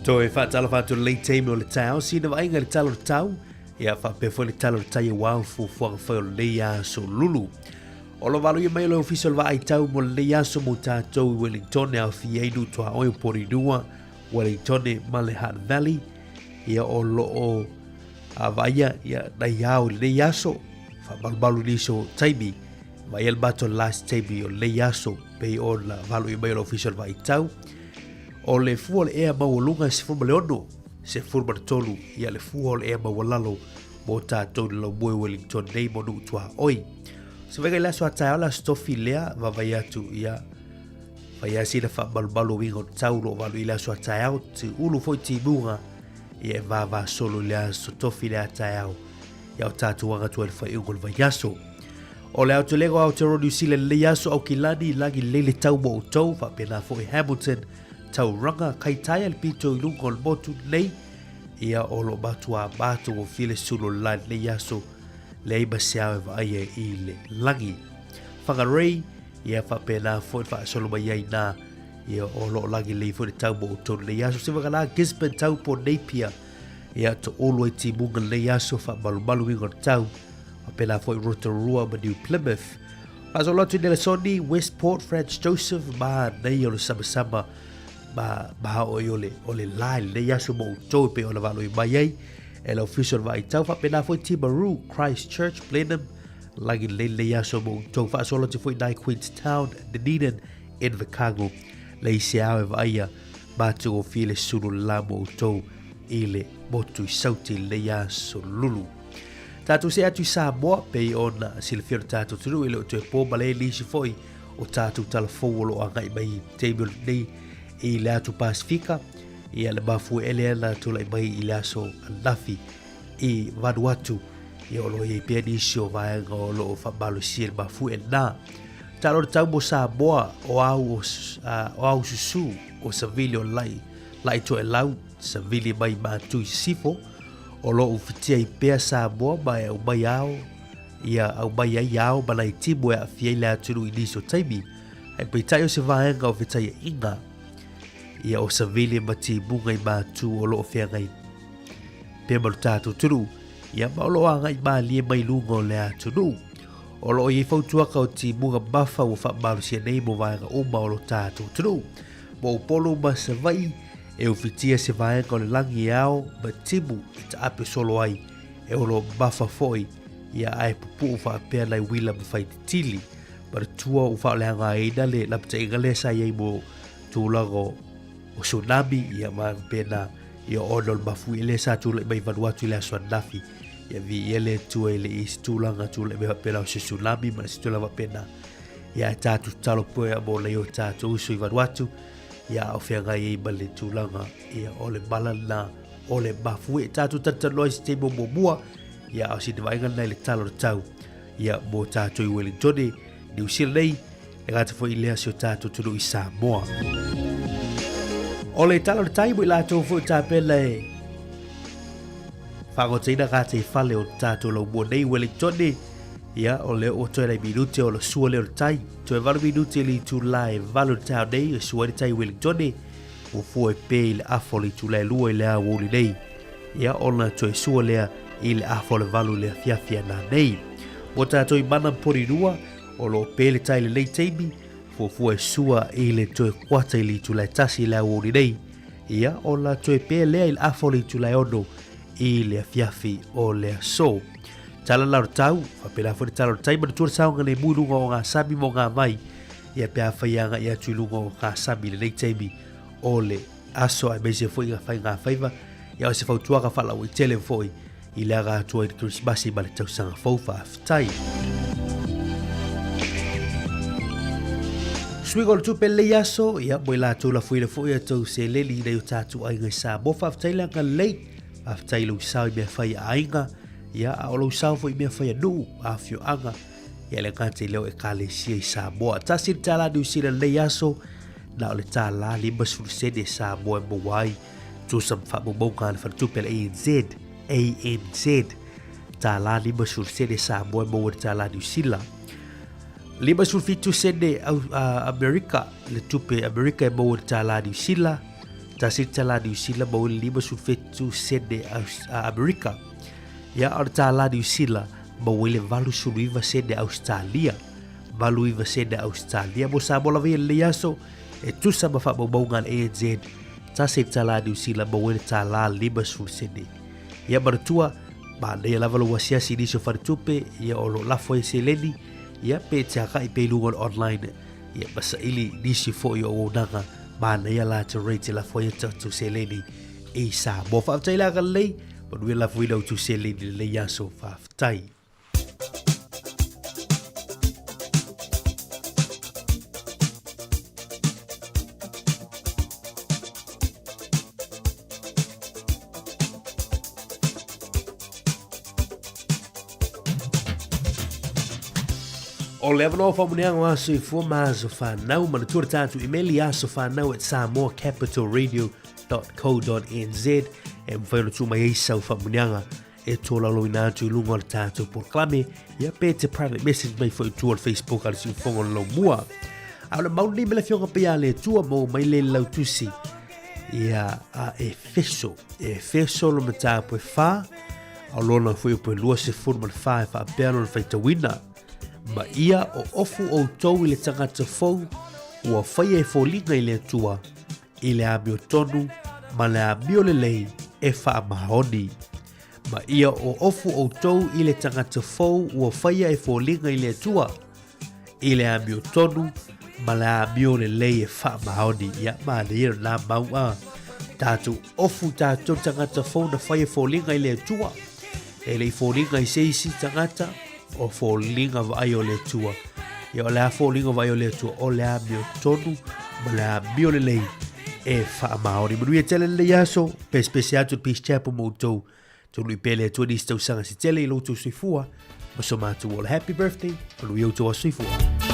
Toe whaatalo whātu lei teime o le tau, sina wainga le talo le tau, ia whapefo le talo le tai wau fufuanga whai o le aso lulu. O lo walu ia mai o le official wa ai tau mo le aso mo tātou i Wellington au fieidu toa oi porinua, Wellington ma le Hutt Valley, ia o lo o vaia ia dai au le aso, whabalu niso taimi, ma ia le bato last taimi o le aso, pei o la walu ia mai o le official wa ai tau, o le fua le ea mawalunga se fuma le ono, se fuma le tolu, ia le fua le ea mawalalo, mo tātou le lau mue Wellington nei mo nuu tua oi. Se vega ila soa tae ala stofi lea, va vai atu ia, vai asina wha malu wingo tau lo walu ila soa tae au, te ulu foi ti munga, ia va solo lea so tofi lea tae au, ia o tātou wanga tua le whai ungo le vai aso. O le auto lego au te New Zealand le aso au kilani lagi lele tau mo utou, va pena foi Hamilton, tau ranga kai taia le pito i lungo le motu nei, ia o lo batua batu o file sulo lai le yaso, le iba seawe va aia i le langi. Whangarei, ia whapena foi wha solo mai ai nā, ia o lo langi le foi tau mo utonu le yaso, se waka la Gisborne tau po Napier, ia to olo e ti munga le yaso wha malu ingon tau, whapena foi Rotorua ma New Plymouth. Aso lotu nele soni, Westport, Franz Joseph, ma nei o le sama ma o le lai le yaso mo to pe o la valo i mai ai e la official vai tau fa pena foi Timaru Christchurch Blenheim lagi le yaso mo to fa solo te foi nai Queenstown Dunedin Invercargill le se ave vai ma tu o file sulu la mo to ile motu sauti le yaso lulu tatu se atu Sāmoa pe ona silfir tatu tulu ile o te po bale li si foi o tatu talafolo angai mai table nei i le atu Pasifika, i le mafu ele ana tula i mai i le aso anafi i Vanuatu, i olo i pia nisio vaenga o lo whabalu si le mafu e nā. Talo le tau mo Sāmoa o au susu o savili o lai to e lau, savili mai mātu i sifo, o lo ufitia i pia Sāmoa mai au mai au, ia au mai ai au mana i timu e a fia i le atunu i niso taimi, e peitai o se vaenga o fitai e inga, ia o savili mati munga i mātu o loo whea ngai. Pea maru tātou tunu, ia maolo a ngai mā lia mai lunga o lea tunu. O loo i fautuaka o ti munga mafa o wha malu sia nei mo vaenga uma o lo tātou tunu. Mo upolo ma sa vai, e ufitia se vaenga o le langi ao, ma timu i ta ape solo ai, e o lo mafa foi, ia ai pupu o wha pea nai wila ma whai tili, ma tua o wha leanga aina le lapta inga le sa iei mo tūlango o tsunami ia ma pena ia ono le mafu ile sa tula mai Vanuatu ile aso nafi ia vi ele tua ile istulanga tula mai pena o tsunami ma stula va pena ia tatu talo poe mo le o tatu usu i Vanuatu ia o fea ngai i bale tulanga ia o le malana o le mafu e tatu tatalo i stebo mo mua ia o si vainga nei le talo le tau ia mo tatu i Wellington New Zealand e gata fo ile aso tatu tulu i Sāmoa. O le talo le taimu i lātou fo tāpele whangotina gata i whale o tātou lau mua nei Wellington ia o le o toi nei minute o le sua leo le tai toi valu minute li tu lai valu le tau nei o sua le tai Wellington o fua e pe i le afo li tu lai lua i le a wuli nei ia o na toi sua lea i le afo le valu le fiafia na nei mo tātou i mana pori rua o lo pe le tai le nei teimi fua e sua i le toe kwata i li tu lai tasi le awori nei, ia o la toe pea lea i le afo li tu lai ono i le fiafi o le so. Tala lau tau, whapena fwere tala lau taima na tua saunga le mui lunga o ngā sami mo ngā mai, ia pea whaianga ia tui lunga o ngā sami le nei teimi o le aso ai meise fwoi ngā whai ngā whaiva, ia o se whautuanga whalau i tele fwoi i le aga atua i Christmasi ma le tausanga faufa aftai. Swigo le tupe le yaso, ia mo i lātou la fuina fo ia tau se leli nei o tātou ainga i Sāmoa whaftai langa lei, whaftai lau sao i mea whai ainga, ia a o lau sao fo i mea whai anu, a fio anga, ia le ngante leo e kāle sia i Sāmoa. Tāsiri tāla New Zealand le yaso, na o le tāla lima surusene Sāmoa e mawai, tūsam whamumonga le whantupe le ANZ, tāla lima surusene Sāmoa e mawai tāla New Zealand. Lima sulfitu sene Amerika le tupe Amerika e mau tala New Zealand tasita la New Zealand ma wele lima sulfetu sene Amerika. Ia o ta la New Zealand ma wele valu suluiva sene Australia. Valu iva sene Australia mo Sāmoa la via le aso e tusa ma whaamaunga ANZ tasita la New Zealand ma wele ta la lima sulsene. Ia maratua ma nei lava lo wasiasi ni so faritupe ia o lo lafo e seleni ia pe te haka i peiluga online ia masaili nisi fo i o nanga ma nei la te rate lafo e tatu seleni e Sāmoa whaafitai laga lei manui lafo i lau tu seleni le yaso whaafitai. O le avano whamuniango aso I fua maaso whanau mana tua tātu emaili aso whanau at samoacapitalradio.co.nz e mwhaino tu mai eisau whamunianga e tōla lo ina atu lunga o tātu porklame ia pe te private message mai fo I tua on Facebook ala si ufongo lo mua. Aula mauni me le fionga pia le tua mo mai le lau tusi ia a efeso lo mata po fa au lona fo po lua se furman fa fa pelo fa tawina. Ma ia o ofu o tau I le tangata fau ua whaia e fōlinga I le atua I le amio tonu ma le amio le lei e wha mahoni. Ma ia o ofu o tau I le tangata fau ua whaia e fōlinga I le atua I le amio tonu ma le amio le lei e wha mahoni. Ia ma le ira nā mau a tātou ofu tātou tangata fau na whaia e fōlinga I le atua e le fōlinga I seisi tangata o fōlinga vai o le tua. Ia o le a fōlinga vai o le tua o le a mio tonu ma le a mio le lei e wha maori. Manui e tele le yaso pe speciato Peace Chapel moutou tonu I pele tua ni stau sanga si tele I loutou suifua ma so mātou o le happy birthday manui au tau a suifua.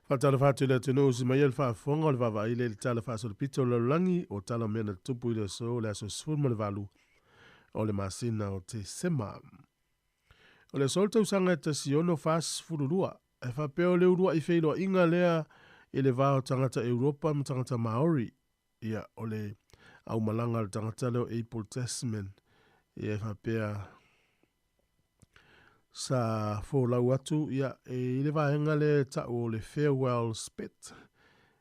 Whatala whatu le tunu usi mai el whaafonga le wawa ile le tala whaasole pito le langi o tala mena tupu ile so le aso sfurma le valu o le masina o te sema. O le solta usanga e tasiono whaas fururua e whapeo le urua i wheiloa inga lea i le vao tangata Europa ma tangata Maori ia o le au malanga le tangata leo April Testament ia e whapea sa fōlau atu ia e le vaenga le ta o le farewell spit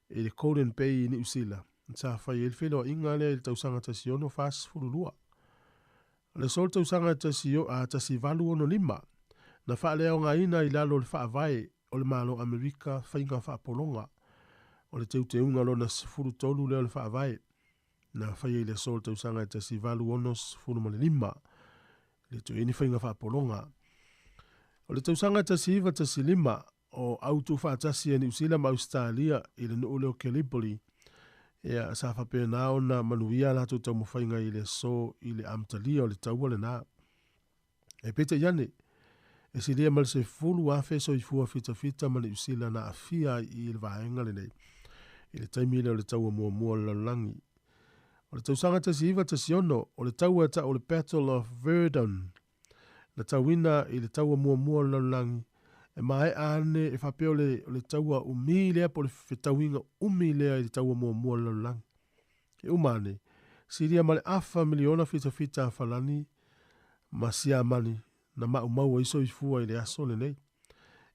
e le Golden Bay ni usila sa fai e le whelo inga le tausanga tasiono fast furulua le sol tausanga tasio a tasi valu ono lima na wha leo ngā ina i lalo le wha vai o le malo Amerika whainga wha polonga o le teuteunga lo na furu tolu leo le wha vai na whai e le sol tausanga tasi valu onos furu ma le lima le tu eni whainga wha polonga. O le tausanga tasiva tasilima o autu whaatasi e New Zealand ma Australia i le nuu leo Calipoli ea sa whapea nao na manuia la tu tau mawhainga i le so i le amtalia o le taua le nā. E pete iane, e si lia mal se fulu afe so i fua fita ma New Zealand na afia i le vaenga le nei i le taimi le o le taua mua le langi. O le tausanga tasiva tasiono o le taua ta o le Battle of Verdun na tauina i le taua mua langi e mai ane e whapeo le taua umilea po le whetauinga umilea i le taua mua langi. E umane, siria male afa miliona fita falani ma sia mani na mau iso i fua i le aso le nei.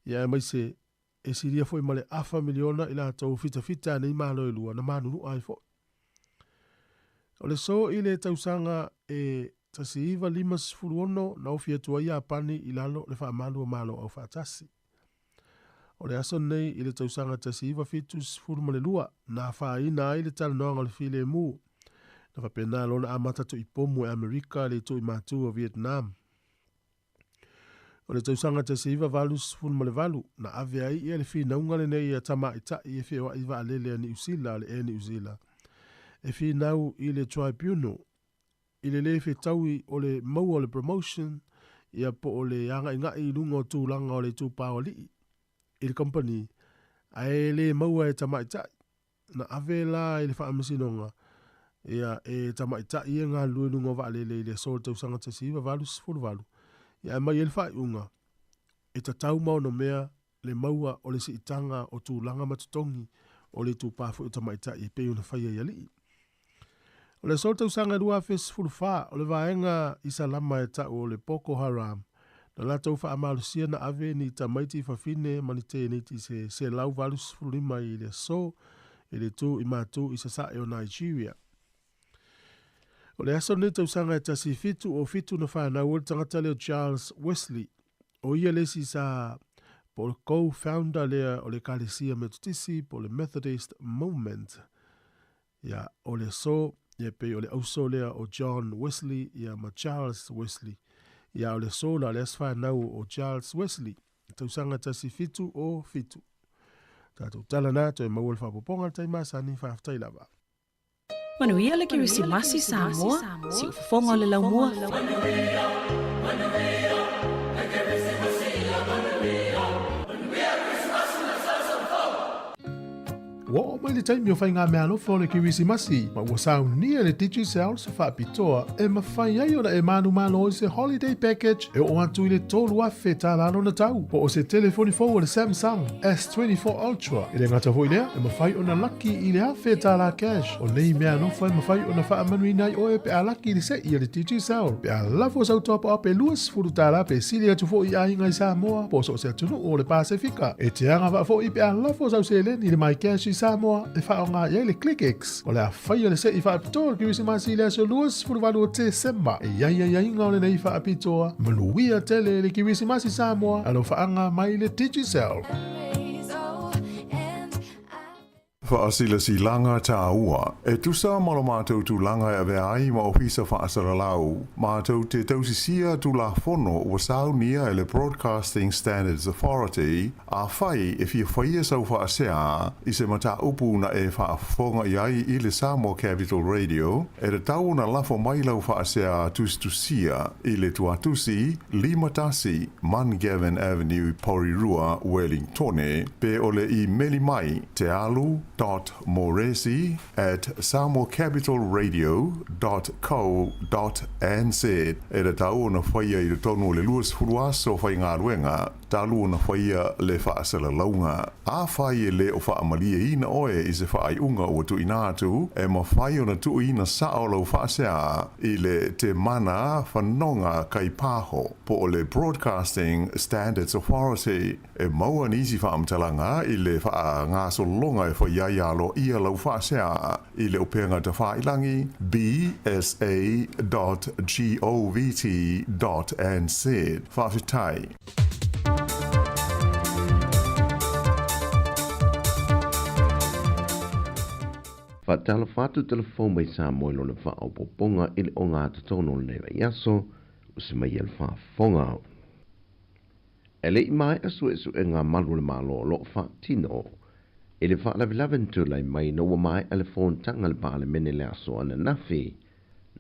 Ia e mai se e siria fo i male afa miliona i la tau fita nei malo e lua na manunu ai fo. O le so i le tausanga e tasi iwa lima sifuru ono na ofia tua ia apani i lalo le wha malo au whaatasi. O le aso nei i le tausanga tasi iwa fitu sifuru ma le lua na wha ina i le tala noanga le file mu. Na whapena lona amata tu i pomu e Amerika le tu i matu o Vietnam. O le tausanga tasi iwa valu sifuru ma le valu na ave ai i le fi naunga le nei a tama i ta i e fia wa iwa alele ni usila le e ni usila. E fi nau i le tribunal i le lefe taui o le mau o le promotion ia po o le anga inga i lunga o tūlanga o le tūpā o li i le company a e le maua e tamaitai na ave la i le whaamasinonga ia e tamaitai i ngā lue lunga wa le le sol tausanga tasiva valu sifuru valu ia e mai e le whaiunga e ta tau mau no mea le maua o le si itanga o tūlanga matutongi o le tūpā fu i tamaitai e pe una whaia i ali. O le sol tausanga rua fes fulfa o le vaenga i salama e ta o le Boko Haram. Na la tau wha amalusia na ave ni ta maiti whawhine manite ni ti se lau valus fulima i le so i le tu i matu i sasa e o Nigeria. O le aso ni tausanga e tasi fitu o fitu na whana ua tangata leo Charles Wesley. O ia lesi sa po le co-founder lea o le Kalesia Methodisi po le Methodist Movement. Ia o le so ia pe o le auso lea o John Wesley ia ma Charles Wesley. Ia o le sola le aswha nau o Charles Wesley. Tausanga tasi fitu o fitu. Tātou tala nā toi maua le whapoponga tai masani whaftai lava. Manuia le kirisi masi Sāmoa, si ufufonga le laumua. Wa mai le taimi o whai ngā mea alofa o le Kirisimasi, ma ua saunia le DigiCell se whaapitoa e mawhai ai ona e manu malo i se holiday package e o atu i le tolu afe tā lano na tau. Po o se telefoni fau o le Samsung S24 Ultra i le ngata hoi lea e mawhai ona laki i le afe tā la cash. O nei mea alofa e mawhai ona wha amanui nai o e pe a laki i se i le DigiCell. Pe a lafo sau topa ape luas furu tā la pe sili atu fo i ainga i Sāmoa po so se atunu o le Pasifika. E te anga wa fo i pe a lafo sau se len i le mai cash i Sāmoa e whaonga i le ClickX. O le a whaia le se i whaapitoa Kirisimasi le aso luas furuwalu o te semba. E ia inga o le nei whaapitoa. Manuia tele le Kirisimasi Sāmoa alo whaanga mai le DigiCell. Whaasila si langa tā ua. E tusa malo mātou tu langa e vea ai ma ofisa whaasara lau. Mātou te tausisia tu la fono o sau nia e le Broadcasting Standards Authority a whai e fia whaia sau whaasea i se mata upu na e whaafonga iai i le Sāmoa Capital Radio e re tau na lafo mai lau whaasea tustusia i le tuatusi Limatasi Mangavin Avenue Porirua Wellingtone pe ole i meli mai te alu.moresi@samoacapitalradio.co.nz e re tau na whaia i le tonu le luas furuaso whai ngā ruenga talu na whaia le whaasala launga. A whai e le o whaamalia ina oe i se whaai unga o tu inatu e ma whai o na tu ina sao lau whaasea i le te mana whanonga kai pāho po o le Broadcasting Standards Authority e maua nisi whaamtalanga i le wha ngā solonga e whaiaialo ia lau whaasea i le openga te whailangi bsa.govt.nz whawhitai. Whatala whatu telefon mai Sāmoa lona whaopoponga ili o ngā tatono nei wa iaso o se mai ele whaafonga. Ele I mai asu esu e ngā malu le malo lo whaatino. Ele whaalavilaventu lai mai no wa mai elefon tanga le paale mene le aso ana nafi.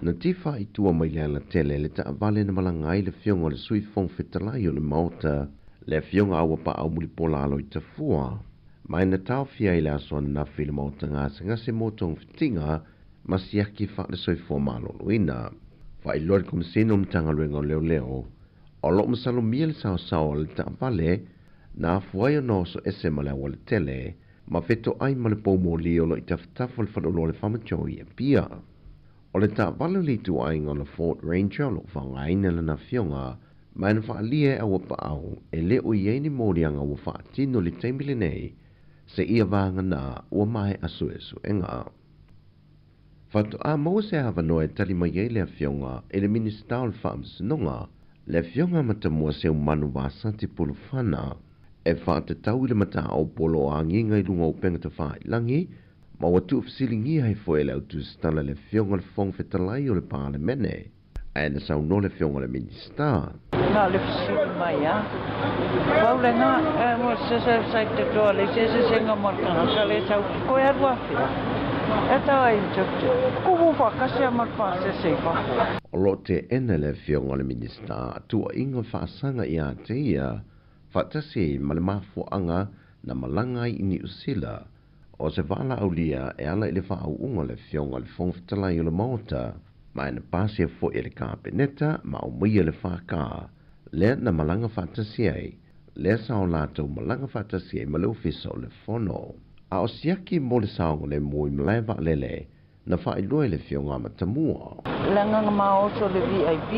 Na tifa I tua mai le ala tele le ta avale na malangai le fionga le sui fong fetalai o le maota le fionga awa pa au muli pola alo I tafua. Mai na tau fia I le aso ana nafi le maota ngase motong fitinga masiaki wha le sui fo malo luina. Wha I lori komisino mtanga luenga leo leo. O lo masalo mia le sao le ta avale na afuai o no so ese ma le awa le tele ma feto ai ma le pomo li o lo I taftafa le whanolo le whamachoi e pia. O le ta avale li tu ai ngona Fort Ranger lo whangaina le na fionga mai na whaalia awa pa au e le o iei ni morianga wa whaatino le teimile nei se ia vanga na ua mai asu esu enga. Whatu a mau se hawa noe tali mai ei le fionga e le minister o whaamsinonga le fionga matamua se umanu wa santi pulu whana e whaate tau le mata o polo a nginga I lunga o penga te whaailangi ma watu fsilingi hai foe le autu stala le fionga le fong fetalai o le paale mene e na sau no le fionga le minister. Nga le fsili mai a Paule nga mo se te toa le se nga markana ka le sau koe arua fia e tau ai njokte kuhu whakasi a markana se whako. O lo te ene le fionga le minister tua inga whaasanga I a te ia whaatasi ma le mafuanga na malangai I New Zealand o se wala aulia e ala I le whaau unga le fionga le fongfitalai o le maota ma ina pasi e fo I le kāpeneta ma o mui le whaka le na malanga whaatasi ai le sao lātou malanga whaatasi ai ma le ofisa o le fono a o siaki mo le saonga le mui mlaiva lele na whailua le fionga matamua Langa maoso le VIP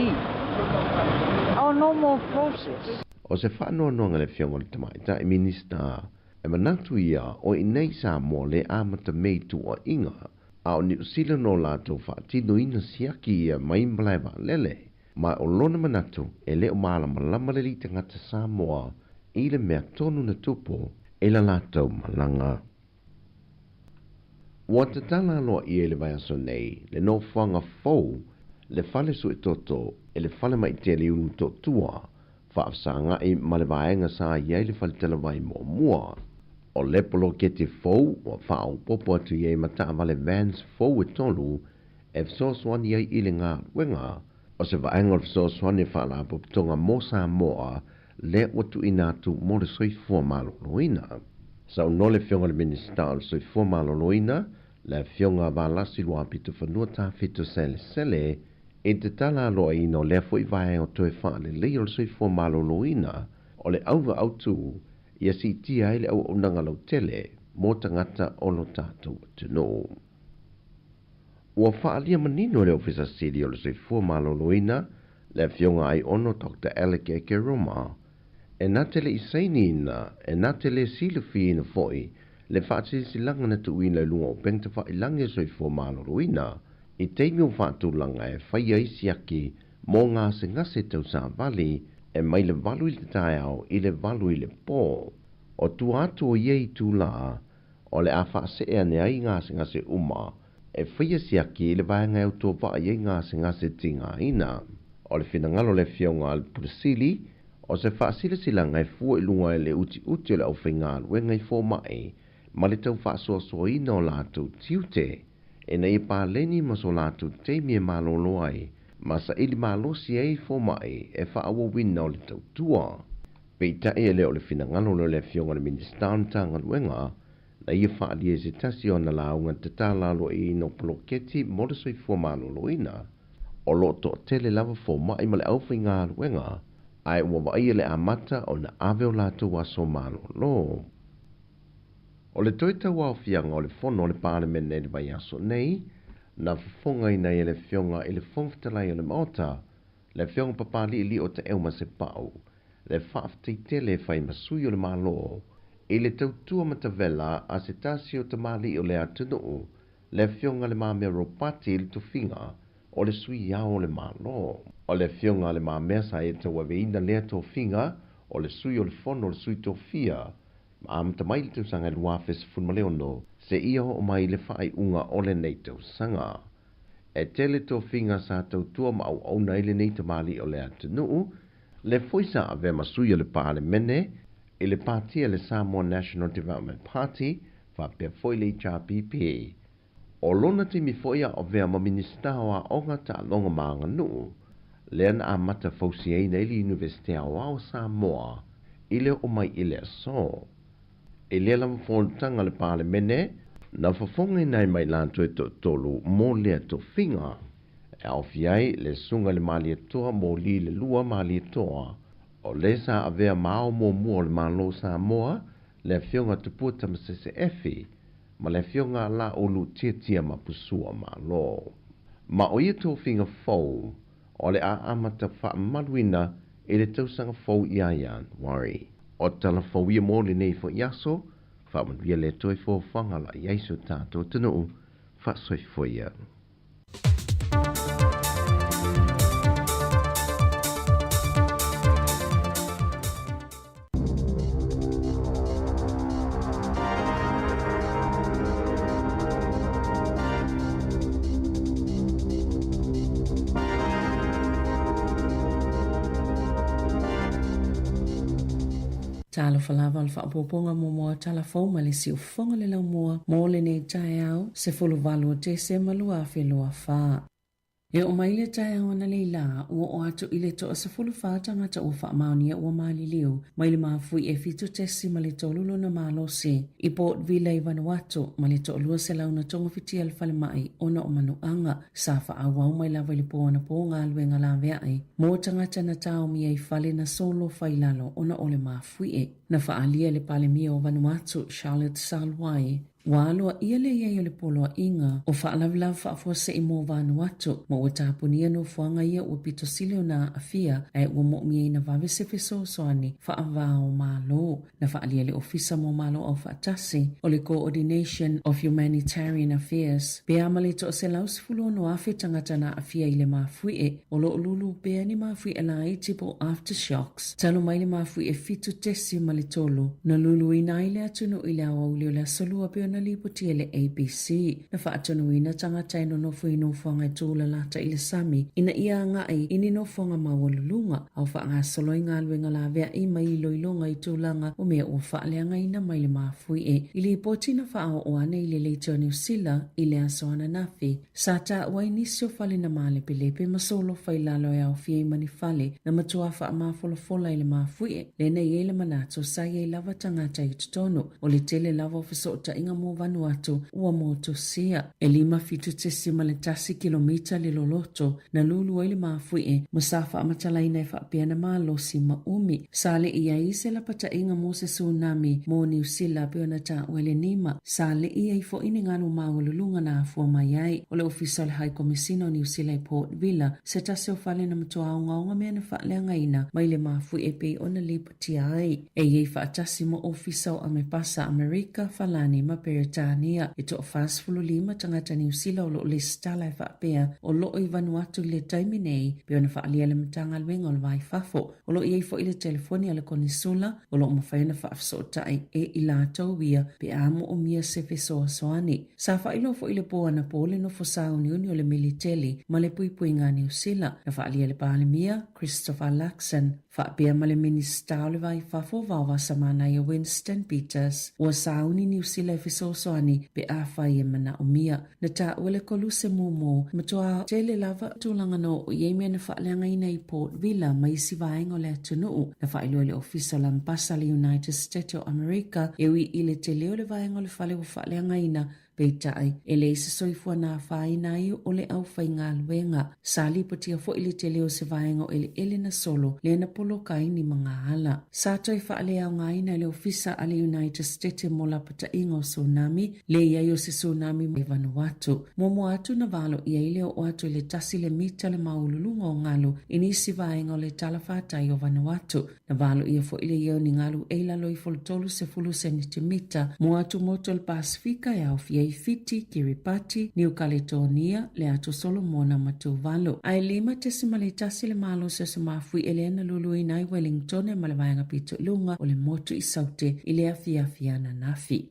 our normal process o se whaanoa le fionga le tamaita I minister e manatu ia o inei Sāmoa le amata mei tu o inga a o New Zealand no lātou whaatino ina siaki ia mai mlaiva lele ma o lona manatu e leo malama lama le li tangata Sāmoa I le mea tonu na tupo e la lātou malanga. Wa te tala loa I le vai aso nei le no whanga fau le whale su e toto e le whale mai te li unu totua whaafsanga I ma le vaenga sa iei le whale tala vai mo mua. O le polo ke te fau o whao popo atu iei mata vale vans fau e tolu e fsoswani iei I le ngā wenga o se vaenga o fsoswani whala popitonga mo Sāmoa le watu inatu mo le soifua malo loina. Sa no le fionga le minister le soifua malo loina le fionga valasi lua pitu whanua tā fitu sele e te tala loa ino le fo I vae o toe whaale le o le soifua malo loina o le auwa autu ia si tia ele au unanga lau tele mo tangata o lo tātou tuno. Ua whaalia manino le ofisa siri o le soifua malo loina le fionga ai ono Dr. Alec Eke Roma e nā tele I saini ina e nā tele silufi ina foi le whaatisilanga na tuina I lunga o pengta whailangi soifua malo loina I teimi o whaatulanga e whaia I siaki mo ngā se ngase tau sa vali e mai le valu I le tae au I le valu I le pō. O tu atu o iei tu la o le a whaase ea ne ai ngase uma, e whia siaki le vai ngai uto wa i ngase tinga ina. O le finangalo le fionga al Pursili, o se whaasile sila ngai fua ilunga le uti o le au whainga alue ngai fō mai, ma le tau whaasoa ina o lātou tiute, e nei pā leni ma so lātou teimie malolo ai, ma sa ili malosi ei fō mai e whaawa wina o le tau tua. Peita e leo le finangalo le fionga le ministan tanga luenga, na ia whaalia se tasi o na launga te tālalo i no poloketi mo le soi fua malolo ina. O loto tele lava fō mai ma le au whainga luenga, ai ua waia le amata o na ave o lātou aso malolo. O le toita wau fianga o le fono o le parliament le vai aso nei, na whafonga ina i le fionga i le whongfitalai o le maota, le fionga papali li o te euma se pau, le whaaftai tele whai masui o le malo, i le tautua matavela a se tasi o te mali o le atunuu, le fionga le mamea ropati i le tufinga, o le sui iao o le malo. O le fionga le mamea sa e tawaweina lea tofinga, o le sui o le fono o le sui tofia, ma amta mai le tausanga le wafes funmaleono, se ia o mai le whai unga o le nei tausanga. E tele tofinga sa tautua ma au na ile nei tamali o le atunuu, le foisa ave masui o le parlemene, i le partia le Sāmoa National Development Party, fa pe foi le HRPP. O lona timi foia o vea ma minister wa onga ta longa maanga nuu, le na amata fausi ei nei li Universite o Sāmoa, ile o mai ile so. E le la mfonutanga le parlemene, na fafonga nai mai lanto e tolu mo lea to finga. E au fiai le sunga le mali toa mo li le lua mali toa. O le sa avea mao mo mua le malo Sāmoa, le fionga tupua tamasese efi, ma le fionga la olu tia ma pusua malo. Ma o ia to finga fau, o le a amata wha maluina e le tausanga fau iaian, wari. O tala fau ia mo le nei fo iaso, wha manuia le toi fo whangala iaiso tātou tanu, wha soi fo ia. Talo falava al whaapoponga mo moa tala fau ma le si ufonga le lau moa mo le nei tae au se fulu valu o te se malua a whelua wha. E o mai le tae au ana leila ua o atu i le toa se fulu wha tangata ua wha maonia ua maali liu mai le maafui e fitu tesi ma le tolulu na maalosi i Port Vila i Vanuatu ma le toa se launa tonga fiti al fale mai ona o manuanga sa wha awau mai lava li poana po ngā luenga la veai mo tangata na tau mi ai fale na solo failalo ona o le maafui e. Na whaalia le pale mia o Vanuatu, Charlotte Salwai. Wāloa ia le iai o le poloa inga o whaalavlav whaafua se i mō Vanuatu ma ua tāpunia no whuanga ia ua pito silio na awhia ai ua mo'mia ina vavese feso soani whaavao malo. Na whaalia le ofisa mō malo au whaatasi o le Coordination of Humanitarian Affairs. Pea male to se lausifulu no awhi tangata na awhia i le mafui e o lo lulu pea ni mafui e la itipo aftershocks. Talo mai le mafui e fitu tesi male tolu na lulu ina ile atunu ile awauli o le asolua peo na liputia le ABC. Na whaatunu ina tangata ino nofu ino whanga tūla lata i le sami ina ia ngai ini no whanga mawalulunga au whaanga soloi ngā luenga la vea i mai loilonga i tūlanga o mea o whaaleanga ina mai le mafui e. I li poti na whaao o ane i le leitio New Zealand i le asoana nafi. Sa ta wai nisio fale na male pelepe masolo whailalo e au fie mani fale na matua wha mafolo fola i le mafui e. Le nei e le manato sa i lava tangata i tutono o le tele lava o fisota inga mo Vanuatu ua moto sia. E lima fitu tesi ma le tasi kilomita le loloto na lulu ai le mafui e musafa amatalaina e whaapiana malo si maumi. Sale ia i se lapata inga mo se tsunami mo New Zealand peo na ta wele nima. Sale ia i fo ini nganu mawalulunga na afua mai ai. O le ofisa le High Commissioner New Zealand Port Vila se tase o fale na matua aunga mea na whaaleanga ina mai le mafui e pe ona liputi ai. E iei whaatasi mo ofisa o Amepasa Amerika falani ma pe Peretania e to fasfulu lima tangata New Zealand o lo le stala e whaapea o lo i Vanuatu le taimi nei pe ona whaalia le matanga alwenga o le vai fafo o lo i eifo i le telefoni ala konisula o lo mawhaina whaafso o tai e i la tauia pe amo o mia se fesoa soani. Sa whailo fo i le poa na pole no fo sauni uni o le militeli ma le pui ngā New Zealand na whaalia le palemia Christopher Luxon whaapea ma le minista o le vai fafo vawa samana i Winston Peters o sauni New Zealand fesoa soani pe a whai e mana o mia na ta ule kolu se momo matua tele lava tulanga no o yeme na whaaleanga ina i Port Villa mai si vaenga o le atunuu na whailo le ofisa lampasa le United States of America ewi ile te leo le vaenga o le whale o whaaleanga ina peitai e le se soifua na whaina i o le au whai ngā luenga sali patia fo ile te leo se vaenga o ele na solo le na polo kai ni mga hala sa toi whaale au ngā ina le ofisa ale United States mo la pata ingo tsunami le iaio se tsunami mai Vanuatu momo atu na valo ia ile o atu le tasi le mita le maululunga o ngalu inisi vaenga o le talafata i o Vanuatu na valo ia fo ile iau ni ngalu eila loi foltolu se fulu centimeter mo atu moto le Pasifika ya ofia Fiti, Kiribati, New Caledonia, le ato Solomona matuvalo. Ai lima tesimale tasi le malo se samafui Elena Lulu inai Wellington e malavaanga pito lunga o le motu i saute i le afia na nafi.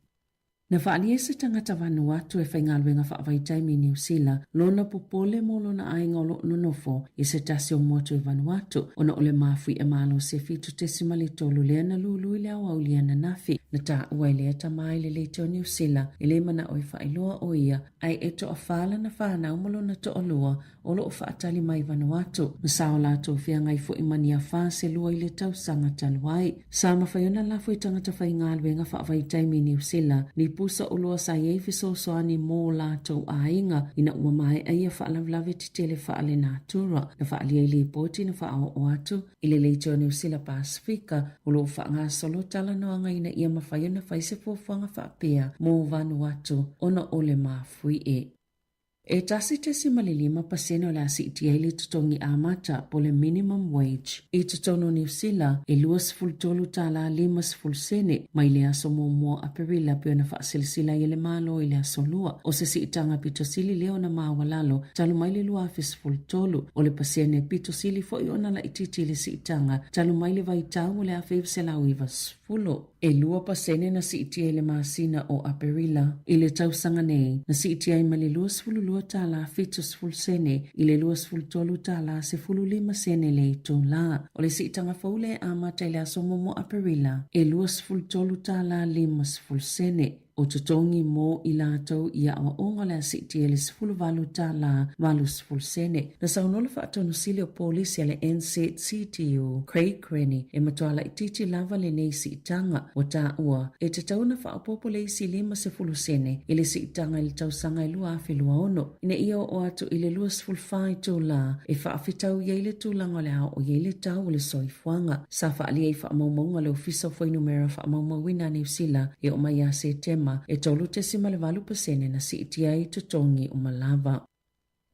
Na whaalia se tangata Vanuatu e whaingaluenga whaavaitai New Zealand, lona popole mo lona ainga o lo nonofo i se tasi o motu i Vanuatu, ona ole mafui e malo se fitu tesimale tolu lea na lulu i le au lia na nafi, na ta ua lea tamai le leite o New Zealand, i le mana oi whailoa o ia, ai e to a whala na whanau mo lona to a lua, o lo o whaatali mai Vanuatu, na sao lato fia ngai fo i mania wha se lua i le tau sanga taluai. Sa mawhaiona lafo i tangata whaingaluenga whaavaitai New Zealand, ni pusa o loa sa iei fisosoani mō lātou ainga ina ua mai aia whaalavlawe ti tele whaale nātura na whaalia ili poti na whaao o atu ile leite o New Zealand Pasifika o lo whaanga solo tala noanga ina ia mawhaiona whaise fōwhanga whaapea mō Vanuatu ona ole mafui e. E tasi tesi malilima pasene o le asiti ai le tutongi amata po le minimum wage. I tutono New Zealand e luas fultolu tala limas fulsene mai le aso momo a perila pio na whaasilsila i le malo i le aso lua. O se si itanga pitosili leo na mawalalo talu mai le lua afis fultolu. O le pasene pitosili fo i ona la ititi le si itanga talu mai le vaitau o le afev se la uivas fulo. E lua pasene na si itia le maasina o aperila i le tausanga nei na si itia i mali luas fululu tala fitus fulsene i le luas fultolu tala se fululima sene le ito la. O le si itanga faule amata i le aso momo aperila e luas fultolu tala limas fulsene. O tutongi mo i lātou ia awa onga le asiti e le sifulu valu tala valu sifulu sene. Na saunola whaatonu sili o polisi le NZCTU Craig Crenny e matuala ititi lava le nei si itanga o tā ua e te tauna whaapopo le isi lima sifulu sene i le si itanga i le tausanga i lua afe lua ono. Ina ia o atu i le lua sifulu whai tō la e whaafitau iei le tūlanga le ao o iei le tau le soifuanga. Sa whaalia i whaamaumaunga le ofisa o whainumera whaamaumawina New Zealand e o mai a se tema e tolu te simale pasene na si itiai tutongi o malava.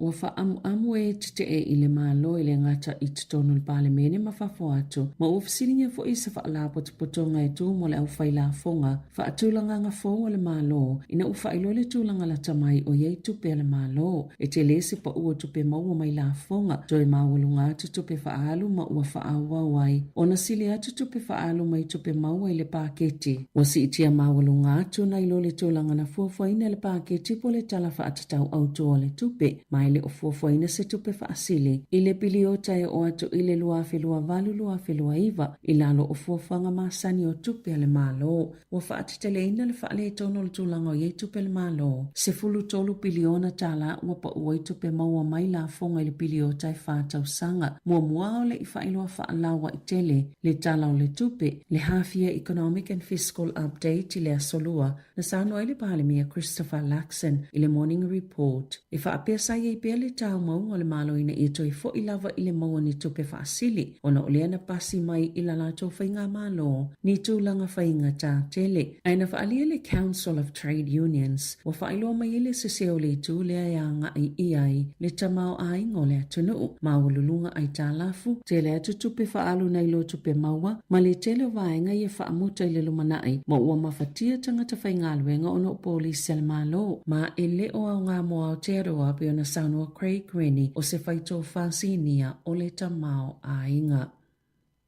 Ua whaamu e te i le malo i le ngata i tutono le pale mene mawhafo atu. Ma ufisilinga fo isa whaalapo te potonga e tū mo le au whaila fonga. Whaatulanga nga fonga le malo. Ina uwhailo le tūlanga la tamai o iei tupe le malo. E te lese pa ua tupe maua mai la fonga. Joe mawalunga atu tupe whaalu ma ua whaawa wai. Ona sili atu tupe whaalu mai tupe maua i le paketi. Wa si itia mawalunga atu na ilo le tūlanga na fuafuaina le paketi po le tala whaatatau auto o le tupe. Mai le o fuafuaina se tupe whaasili. I le piliota e o atu i le lua whelua valu lua whelua iwa. I lalo o fuafuanga masani o tupe ale malo. Wa whaatitele ina le whaale e tono le tūlanga o iei tupe le malo. Se fulu tolu piliona tala ua pa ua i tupe maua mai la fonga i le piliota e whaatau sanga. Mua mua o le i whailua whaalawa i tele. Le tala o le tupe. Le half-year economic and fiscal update i le asolua. Na sano e le pahalemia Christopher Luxon i le morning report. I whaapea sa iei pea le tau maunga le malo ina i toi fo i lava i le maua ni tupe whaasili. Ona o lea na pasi mai i la lato whainga malo ni tūlanga whainga tā tele. Aina whaalia le Council of Trade Unions wa whaailoa mai ile se seo le tū lea ia ngai i ai le tamau ai ngo lea tunu. Maululunga ai tā lafu te lea tutupe whaalu nei lo tupe maua ma le tele vaenga i whaamuta i le lumanai ma ua mawhatia tangata whainga luenga ono polisi al malo ma ele o au ngā moa o te aroa pe ona Sāmoa Craig Rennie o se whaito whasinia o le tamau a inga.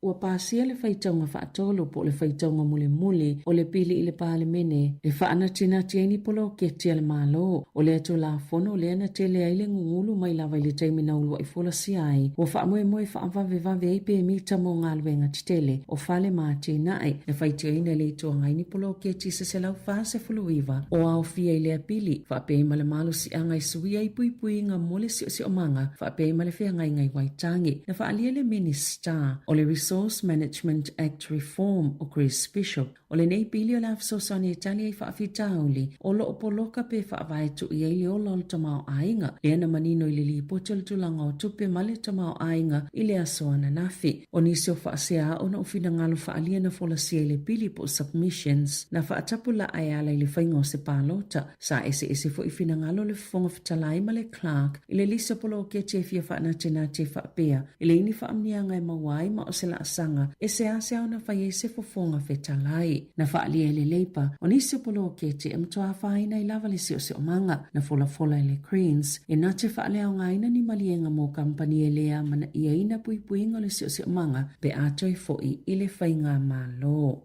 Ua pāsia le whaitaunga whaatolo po le whaitaunga mule o le pili i le pālemene le whaanatina tieni polo ke tia le malo o le ato la fono le ana te le aile ngungulu mai lawa i le taimina ulua i fola si ai ua whaamoe whaavave ai pe mita mo ngā luenga titele o whale māti nae le whaitia ina le ito ngaini polo ke tisa se lau whaase fuluiva o au fia i le apili whaape ma le malo si angai suia i pui ngā mole si o manga whaape ma le whea ngai waitangi na whaalia le minister o le Resource Management Act Reform o Chris Bishop o le nei pili o la afsosani Italia i whaafitauli o lo opoloka pe whaavaitu i eili o lol tamau ainga le ana manino i le li potel tulanga o tupe male tamau ainga i le asoana nafi o nisi o whaasea o na ufina ngalo whaalia na fola sia i le pili po submissions na whaatapula ai ala i le whainga o se pālota sa ese fo i fina ngalo le fonga fitalai ma le Clark i le lisa polo ke te fia whaanatina te whaapea i le ini whaamnia ngai mawai ma o se la sanga e se ase au na whai e se fofonga fetalai. Na whaalia e le leipa, o nisi polo ke te mtoa whaina i lava le si o se o manga na fola e le Creens, e na te whaalea o ngaina ni malienga mō kampani e lea mana ia ina puipuinga le si o se o manga pe atoi foi i le whainga malo.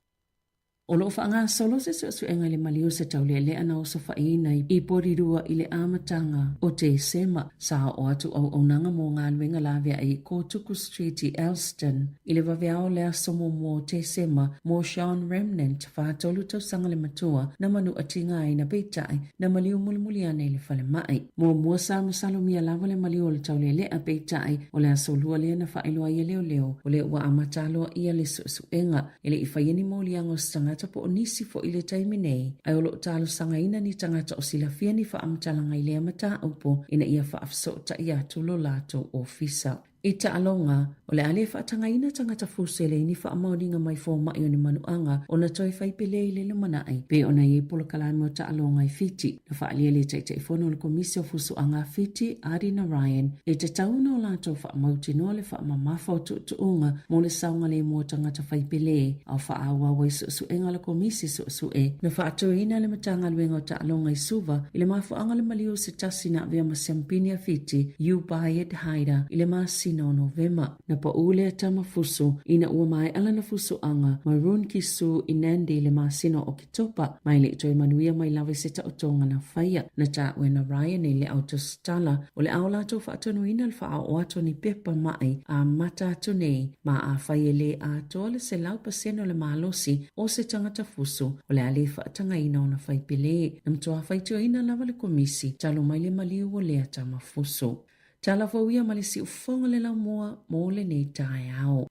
O loo whaanga solo se enga le maliu se tau le ana o sa whaina i porirua i le amatanga o te sema sa o atu au nanga mō ngā luenga lawea i Kotuku Street i Elston i le waweao lea somo mō te sema mō Sean Remnant whaatolu tau sanga le matua na manu atinga ai na peitai na maliu mulimuli ane le whale mai. Mō mua sa masalumia lawa le maliu o le tau le a peitai o le asolua lea na whaeloa i leo o le ua amataloa ia le enga i le i whaieni mō liango stanga po o nisi fo i le taimi nei, ai o loo talo sanga ina ni tangata o sila fia ni wha amtalanga i lea mata upo ina ia wha afsota i atu lo lato ofisa. I alonga, o le ale whaatanga ina tangata fusele ni wha amauringa mai fō mai o ni manuanga o na toi whaipele i le lumanai, pe o na i polo kalame o alonga i fiti. Na wha alia le taita i whono le komisi o fusu anga fiti, Arina Ryan, e te tauna o lato wha amauti noa le wha amamafa o tuunga mo le saunga le mo tangata whaipele, au wha awawa i su enga le komisi su na wha atoina le matanga luenga o alonga i suva, i le mafu anga le maliu se tasina vea masiampini a fiti, you buy it haida, i le masi no Novema na pa ule tama fusu ina ua mai ala na fusu anga marun kisu inandi le masino o kitopa mai le toi manuia mai lawe seta o tonga na whaia na ta wena Ryan le autostala o le au lato whaatonu ina le wha o ato ni pepa mai a mata atu nei ma a whaia le a toa se lau paseno le malosi o se tangata fusu o le ale whaatanga ina o na whaipele na mtoa whaitio ina lawa le komisi talo mai le maliu o le atama fusu. Tala fawia malisi ufonga le lau moa mo le nei tae ao.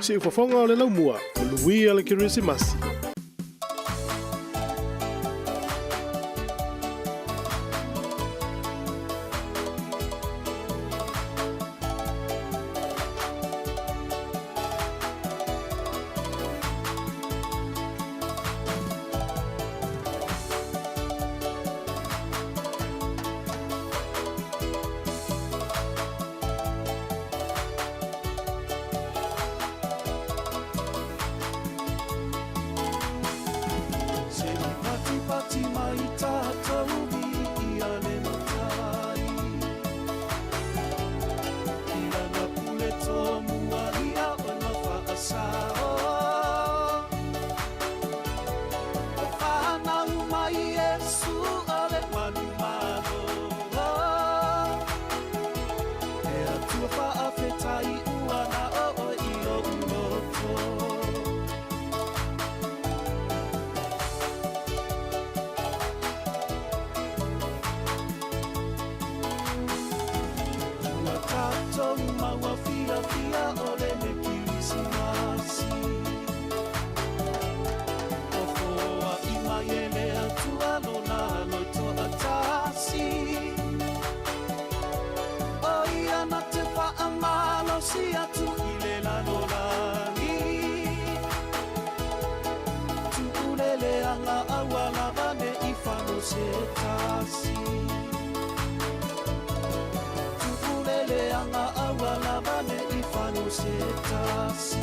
Si ufonga le lau moa, luia le kirisimasi. se tasi.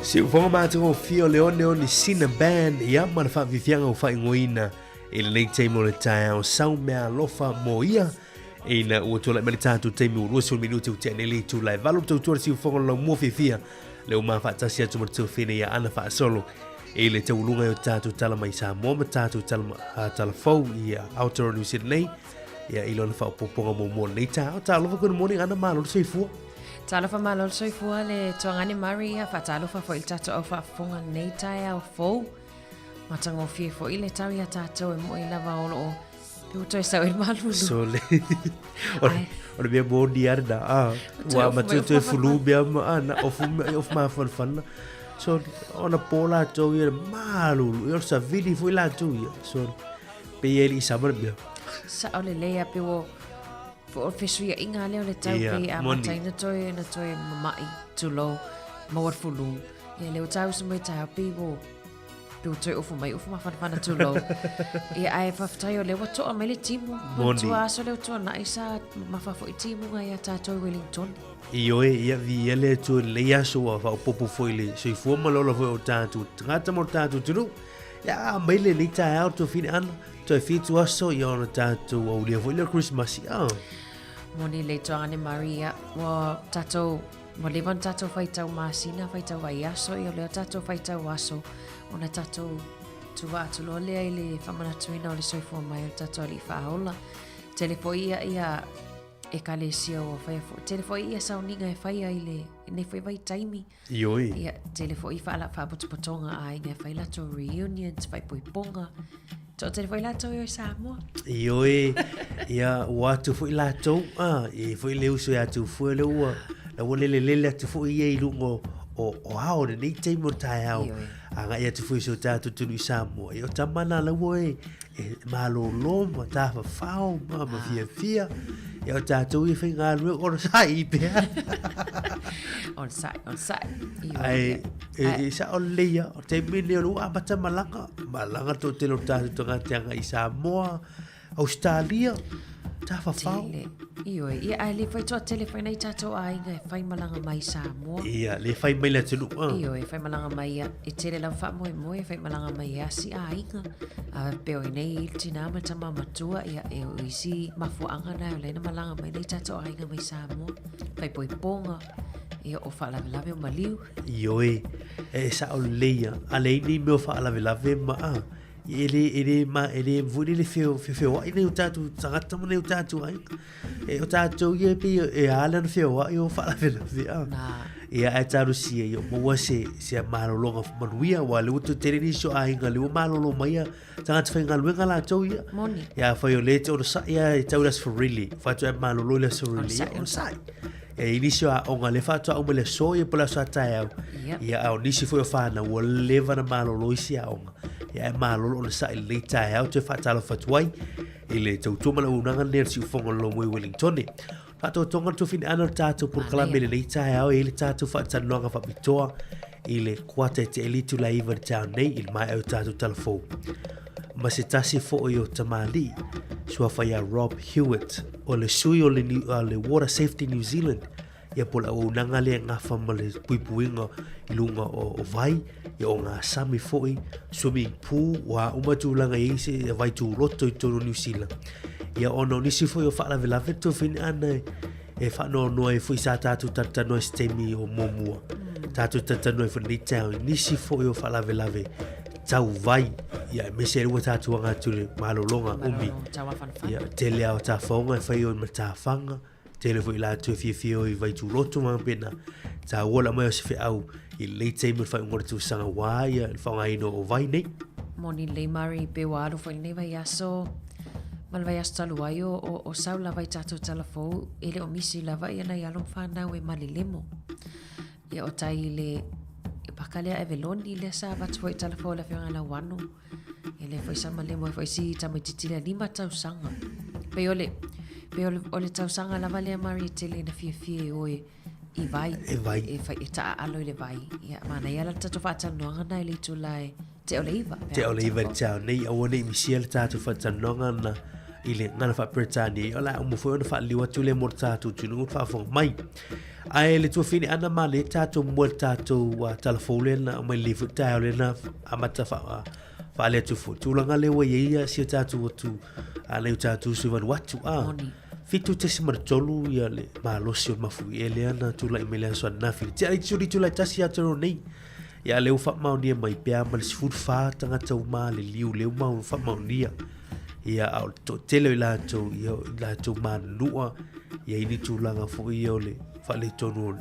Si ufonga mātungo fio leone o ni sina band ia mana whaawiwhianga o whaingoina e le nei teimo le tae o sau mea lofa mo ia e na ua tōlai mani tātou teimo urua sul minuti o te aneli tu lai valu tau tuara si ufonga lau mua whiwhia le o maa whaatasi atu mara tau whine ia ana whaasolo e le tau lunga o tātou tala mai Sāmoa ma tātou tala fau ia Aotearoa New Sydney ia ilona whaapoponga mo mua nei tā o tā lofa kuna morning ana maa lolo soifua. Talofa malol soifua le toangani Maria fa talofa fo il tato au fa fonga nei tai au fo matango fie fo ile tawi a tato e mo ila va olo pe uto sa il malu so le ora bia bodi arda wa matuto e fulu bia ana of ma fan so ona pola to ye malu yo sa vidi fo ila tu so pe ele sabar bia sa ole le pe wo o fesuia inga leo le tau pe a matai na toi mamai tulo mawar fulu ia leo tau se mai tau pe wo pe toi ofu mawhana tulo ia ai whaftai o leo watoa mai le timu tua aso leo tua na isa mawhafo i timu ngai a tātou Wellington Ioe ia vi ele tu le aso wa popo foi le so fo malolo foi o tātou ngata mo tātou tunu ia mai le ni tai au to fine an to fitu aso ia o tātou o le foi le Christmas Moni le toangane Maria wa tato mo le van tato faitau masina faitau vai aso i le tato faitau aso ona tato tu va tu lo le ile famana tuina o le soifo mai o tato li faola telefoia ia e kalesio o fai fo telefoia sauninga e fai ile ne foi vai taimi Ioi ia telefoi fa la fa potonga ai ne fai la to reunions fai poiponga to telefoi la to yo Sāmoa Ioi ia watu foi la to e foi le uso ya tu foi le ua la wole le tu foi e lungo o hao de nei te mo tai hao anga ia tu foi so tatu tu ni Sāmoa io tamana la woe e malo lo ma ta fa fao ma fia io tatu i finga lu o sai pe on sai ai e sa o leia o te mini o lua mata malanga to te lo tatu to ngatianga i Sāmoa Australia ta fa fao ia ai le fai to telefone i tato ai ngai fai malanga mai Sāmoa ia le fai mai la tunu e fai malanga mai e tele la fa mo fai malanga mai asi ai nga a peo nei il tina ma tama matua ia e o isi mafuanga na le na malanga mai nei tato ai nga mai Sāmoa fai poiponga ia o fa la o maliu Ioi e sa o leia a le ni me o fa la ma ele vuri le feo ai nei tatu tangata mo nei tatu ai e o tatu ye pe e ala no feo ai o fa la ia e taru si e mo se malo longa manuia wa le utu tere ni so ai nga le malo lo mai tangata fa nga luenga la tau ia fa yo le o sa ia e tauru as for really fa tu e malo lo le so really on sai e inisio a onga le fatu a umele so e pola so atai au ia au nisi foi o whana ua leva na malo lo isi a onga ia e malo lo sa i le tai au te whatalo fatuai i le tautuma na unanga nere si ufonga lo mui Wellington fato tonga tu fin ana tātou por kalame le tai au e le tātou whatanoanga whapitoa i le kuata te elitu la iwa tau nei i mai au tātou telefou ma se tasi fo yo tamali sua faya Rob Hewitt o le sui o le Water Safety New Zealand ia pola o nanga le ngafa ma le puipuinga ilunga o vai ia o ngā sami foi swimming pool wa umatulanga i se vai tu roto i toro New Zealand ia ono nisi foi o whaala velave to fini ana e whano noe foi sa tatu tatano stemi o momua tatu tatano e fini tau nisi foi o whaala velave tau vai ia mese rua tatu anga tule malolonga umi ia tele au ta whaunga e whai o matawhanga tele foi la tu fio i vai tu roto ma pena ta wola mai o se fe au i le teimi fai ngore tu sanga wa ia il whaunga ino o vai nei moni le mari pe waro foi nei vai aso mal vai aso talu ai o sau la vai tatu talafou ele o misi la vai ana ia long whanau e mali lemo ia o tai le pakalea eveloni le sa vatu foi talafou la whianga la wano ele foi sama lemo foi si tamititila 5 tausanga pe ole tausanga la vale mari tele na fie oi i vai e fai ta alo le vai ia mana ia la tatu fata no na ile tu lai te ole iva tau nei o nei misiel tatu fata no na ile ngana fa pretani ola mo foi ona fa liwa tu le mortatu tu no fa fo mai ai le tu fini ana male tatu mo tatu wa telefone na mai live ta le na amata fa le tu fu tu langa le we ia si tatu tu ale tatu su van watu fitu te simar tolu ia le malosio mafu ele ana tu la imele so na fi ti ai tu la tasi atoro nei ia le ufa mauni mai pea mal sifur fa tanga tau ma le liu le ma ufa maunia ia au to tele la to ma lua ia ini tu langa fo ia le fa le tonu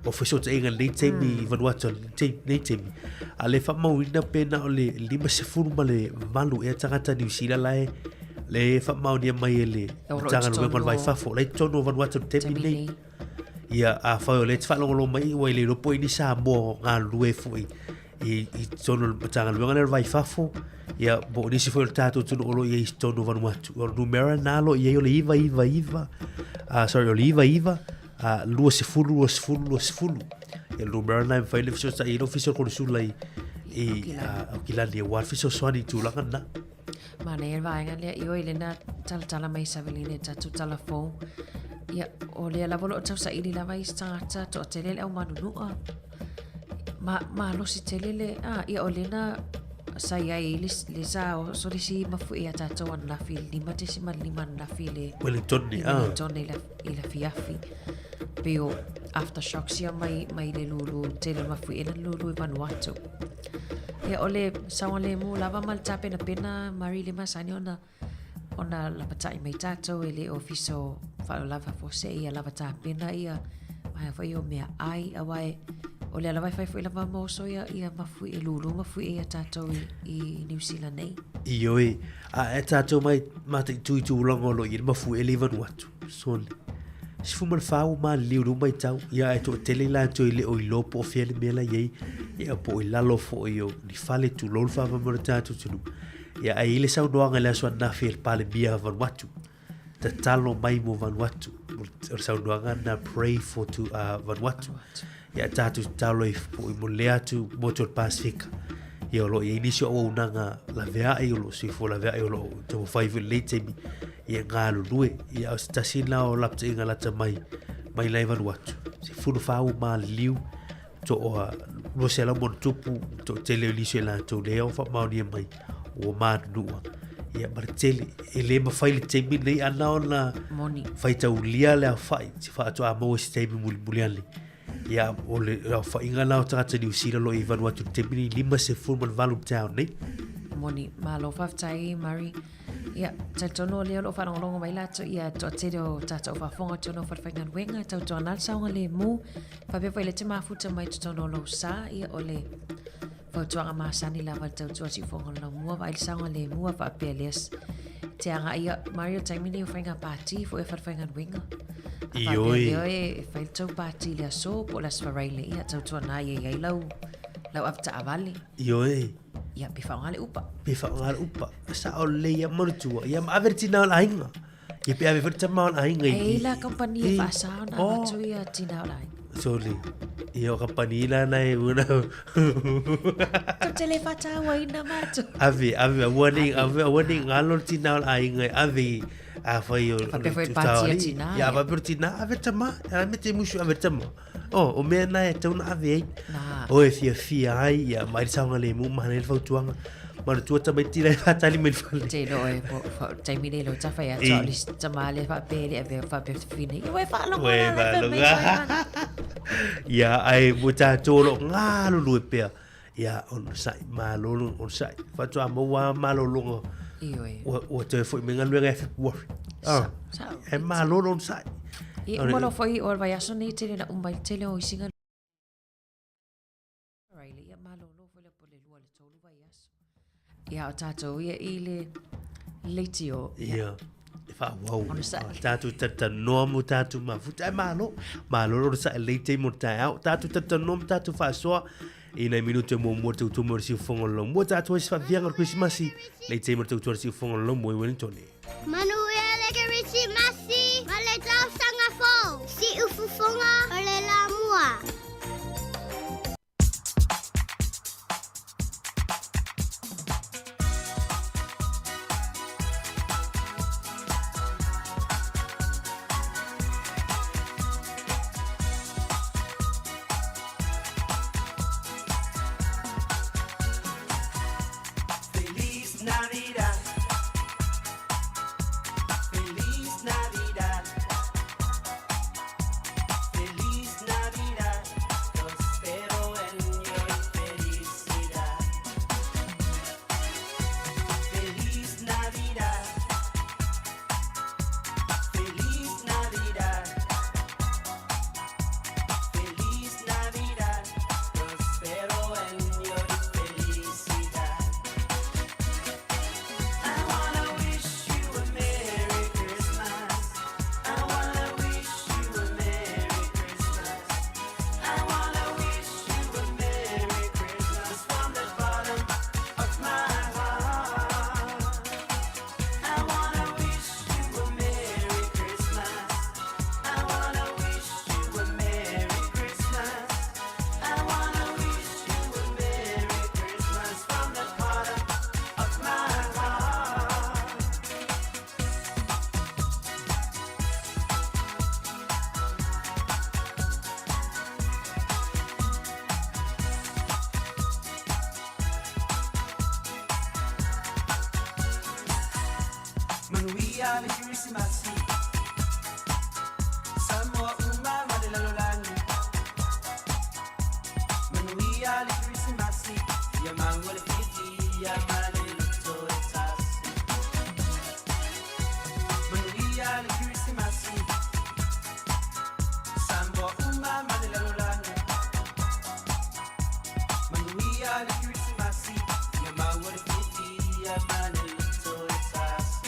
o fo te inga le temi van watu le temi ale fa mauni pena o le lima sifur ma le malu e tanga ta New Zealand lai le fa mauni mai le tanga no con vai fa fo le tonu van watu temi nei ia a fa le fa lo mai o le ropo ini Sāmoa nga lue fo i tonu tanga no ngana vai fa fo ia bo ni si foi tato tu no ia tonu van watu o numero nalo ia le iva sorry o iva lua se fulu ia numero na fa le fiso sa ino fiso con su lai o kila le wa fiso swani tu la kana mana ia vai ngale io ile na tala mai saveline tatu tala fo ia o le la volo tau sa ili la vai sta to tele au manunu ma lo si tele ia o le na saya le sa o so si mafu ia tato an la fil ni mate si mal ni man la file Wellington ni ila fiafi pero aftershocks ia mai le lulu tele mafu ina lulu van watu ia ole sa ole mo lava mal tape na pena mari le masani ona la patai mai tato ele ofiso fa lava fo se ia lava tape na ia mai fa yo me ai awai o le ala vai fai foi lava mo so ia mafu e lulu mafu e tato i New Zealand nei ioi e tato mai mate tu longo lo i mafu e livan watu sole si fu mal fau ma liu mai tau ia e to tele la to ile o lopo o fiele mela ye ia po i lalo fo io di fale tu lol fa mo tato tu ia ai le sau doanga le so na fiel pale bia van watu te talo mai mo van watu o sau doanga na pray for to van watu ia tatu talo i mo le atu motor Pacifica ia lo ia inisio o unanga la vea e lo si fo la vea e lo to 5 late mi ia ngalo lue ia stasina o lapte inga la mai lai van watu si fu fa u ma liu to lo se la mon tupu to tele lisio la to le o fa mauni mai o ma nua ia martele ele ma fai le temi nei ana ona moni fai tau lia le fai si fa to a mo si temi muliali ia o le fa inga na o tata New Zealand lo i van watu temi 5 se full man valu town nei moni ma lo fa tai mari ia tatono le lo fa longo mai la to ia to te do tata fa fonga to no fa fangan wenga to anal saunga le mu fa be fa le te mafuta mai to no lo sa ia ole fa to nga masani la va to si fonga lo mu va il saunga le mu fa peles te anga ia Mario taimini o fanga party fo e fa fangan wenga ioi fa il to party le so po las faraile ia to na ia lau afta avali ioi ia pifangale upa sa ole ia mortua ia avertina la inga ia pe avertina ma la inga ei la compagnia fa sa na tu ia tina la Soli. Iyo kapanila na una. Tele fata wai na mato. Ave warning alor tinal ai ngai ave foi o ya va pertina ave tama era mete musu ave tama o me na e tau na ave o e fia ai ya mai sanga le mu manel fautuanga ma tu tama tira fata li men fale te no e te mine lo ta fa ya chali tamale fa pele ave fa pe fine e fa lo ya ai buta tolo ngalo lu pe ya on sai malo on sai fa tu amo wa malo lo o te foi me ngalu e wo e malo on sai e mo lo foi or vai aso ni tele na umbai tele o singa right ya malo lo foi le pole lu le tolu vai aso ya tato ya ile letio ya fa wow tatu tata nomu tatu ma futa malo lo sa lete mo tatu tata nom tatu fa so ina minuto mo mo tu mo si fongolo mo tatu fa bien al Christmas lete mo tu si fongolo mo Wellington Manuel Gerici Masi, male tau sanga fo, si ufufonga ole la mua. Sāmoa uma madela lolani. Manuia le Christmasi. Ya mangole fiti ya mane lutoetasi. Manuia le Christmasi. Sāmoa uma madela lolani. Manuia le Christmasi. Ya mangole fiti ya mane lutoetasi.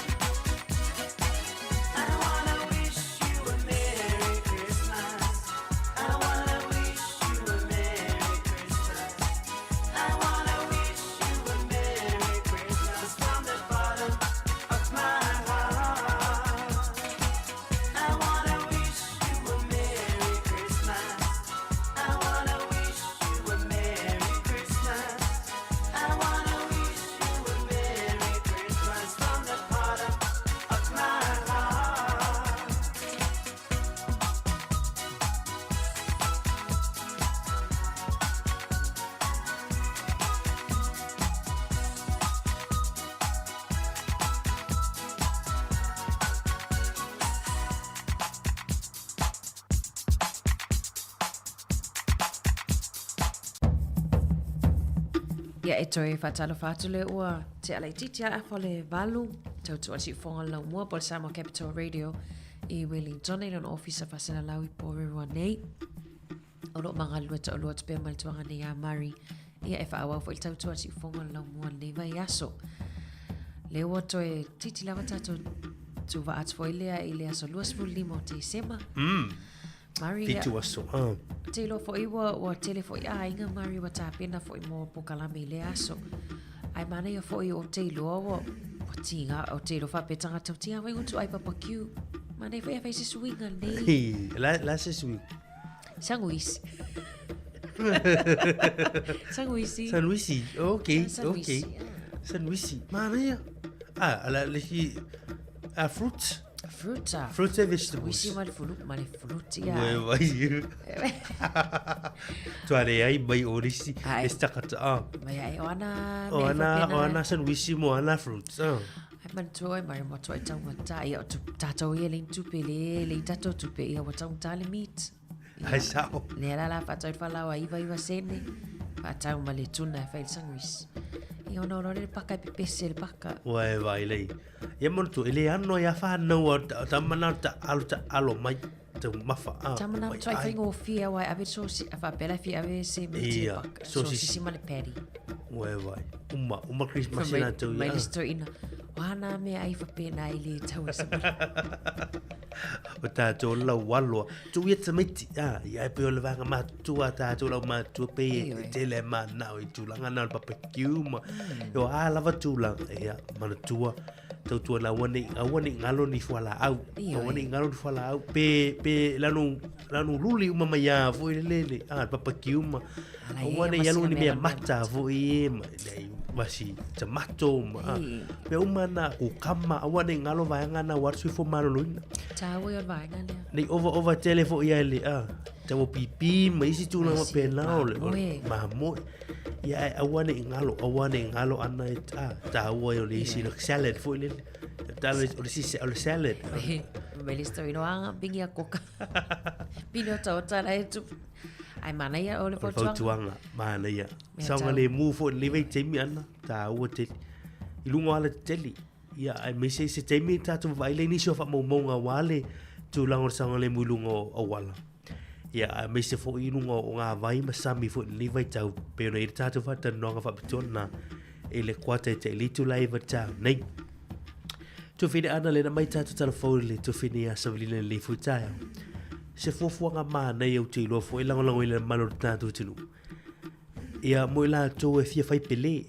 Ia e toi whatalo whatule ua te alai titia a whale valu tautua si whonga lau mua po le Sāmoa Capital Radio i Wellington i lona ofisa whasana lau i pōrerua nei o lo manga lua ta o lua te pēr mai tuanga nei a Mari ia e whaawau fo i tautua si whonga lau mua nei vai aso le ua toi titi lawa tato tu wa atu fo i lea i lea so lua sifu limo te sema Mari Fitu aso te lo fo i wa tele fo i a inga Mari wa ta pena fo i mo po kalame le aso ai mana ia fo i o te lo wa tinga o te lo fa petanga tau tinga wai utu ai papa kiu mana fo ia fa se swinga nei la se swing Sanguisi. Sanguisi. Sanguisi. Okay. Sanguisi, Sanguisi. Mana ia? Ala leki fruits. Fruits. Fruits and vegetables. Sanguisi male fruit ya. Vai. Tuare ai mai orisi. Estakata. Mai ai ona sanguisi mo ana fruits. Man toi mai mo toi tau mata ia tato ia le tupe le tato tupe ia wa tau tale meat. Ai sao. Le la fa toi fa la iva sene. Fa tau ma le tuna fa il sanguis. Ia no le paka pepese le paka. Vai lei. Ia mo tu ele anno ia fa no tamana ta alo mai te mafa. Tamana toi fa ngo fia wa ave so si fa pela fia ave se meat paka. So si male peri. Vai. Uma Christmas na tu. Mai listo ina. Wana me ai fa pena ile tau sa. O tātou lau waloa. Tu ia tamiti. Ia pe o le vanga matua tātou lau matua pe te le manao i tūlanga nā papakiu ma. Io lava tūlanga. Ia manatua. Tau tua na wane ngalo ni fuala au. Wane ngalo ni fuala au. Pe lanu luli uma mai a fo lele. Papakiu ma. Wane yalu ni mea mata fo i ma. Masi tomato ma. Pe uma na kukama. Wane ngalo vayanga na warsu fo maruluina. Tahu ya vaina le. Nei over telefo ia le tawo pipi ma isi tu na pena ole. Ma mo ia awane ngalo ana tawo yo le isi salad fo le. Tawo o isi o salad. Me listo ino anga bingia koka. Pino tau e tu. Ai mana ia ole fo tuanga. Mana ia. Sanga le mu fo le vai temi ana tawo te. Ilunga ala teli. Ia ai me se temi tatu vai le ni so fa monga wale tu langor sanga le mulungo o wala. Ia me se fo ilunga o nga vai masami fo ni vai tau pe no tatu fa tanonga fa betona ele kwata te litu live ta nei. Tu fine ana le na mai tatu telefone le tu fine a savelina le futai. Se fo nga ma nei o te lo fo ilango ile malo tatu tinu. Ia mo la to e fia fai pele.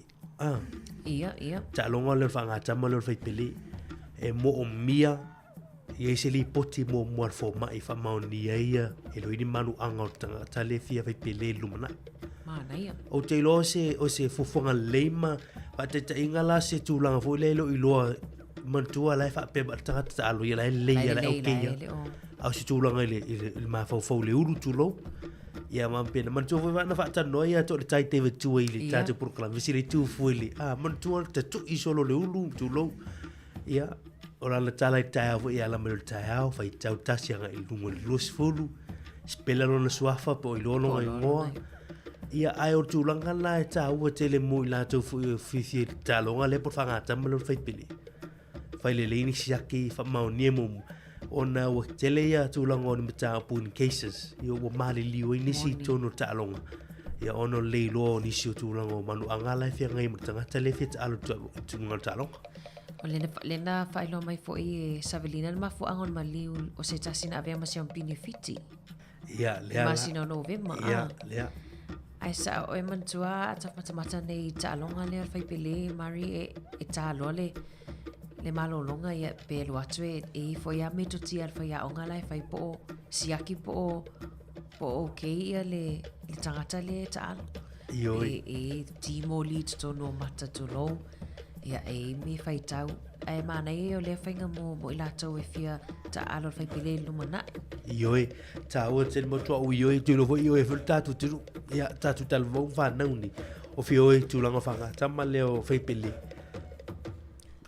Ia. Ta longa le fanga tama le fai pele. E mo o mia. Ia se li poti mo mo fo mai fa mauni ia. E lo ini manu anga o tanga ta le fia fai pele lumana. Mana ia. O te lo se fofonga leima. Pa te ingala se tūlanga fo le lo iloa. Mantua lai fa pe tanga ta alo ia lai leia lai o keia. Au se tūlanga ile ma fo le uru tūlo. Ia mampena mantua vai na fata noia to le tai teve tu ile tatu proclam visire tu fuili mantua te tu isolo le ulu tu lo ia ora la tala tai vo ia la mel tai fai tau tasianga il lungo los fulu spela no suafa po ilono ai mo ia ai o tu langa la ta o tele mo la to fi talonga le por fanga tamelo fai pili fai le lini siaki fa mau niemo ona o tele ia tu langa on mata pun cases yo o mali liu ni si tono talonga ia ono le lo ni si tu langa manu angala fi ngai mata tele fit alu tu ngal talonga le na fa ilo mai fo i savelina ma fo angon maliu o se tasina ave ma se un benefiti ia le ma sino november ia ai sa o mantua mata nei talonga le fai pele mari e talo le malolonga ia pe lo atwe e fo ia metoti al fai onga lai fai po siaki po ke ia le tangata le tal e timo lit to no mata to lo ia e me fai tau ai mana e o le fai mo ila to e fia ta alo fai pele lumana ioi ta o te mo to ioi tu lo vo ioi volta tu tu ia ta tu tal vo va nauni o fioi tu langa fanga tama le o fai pele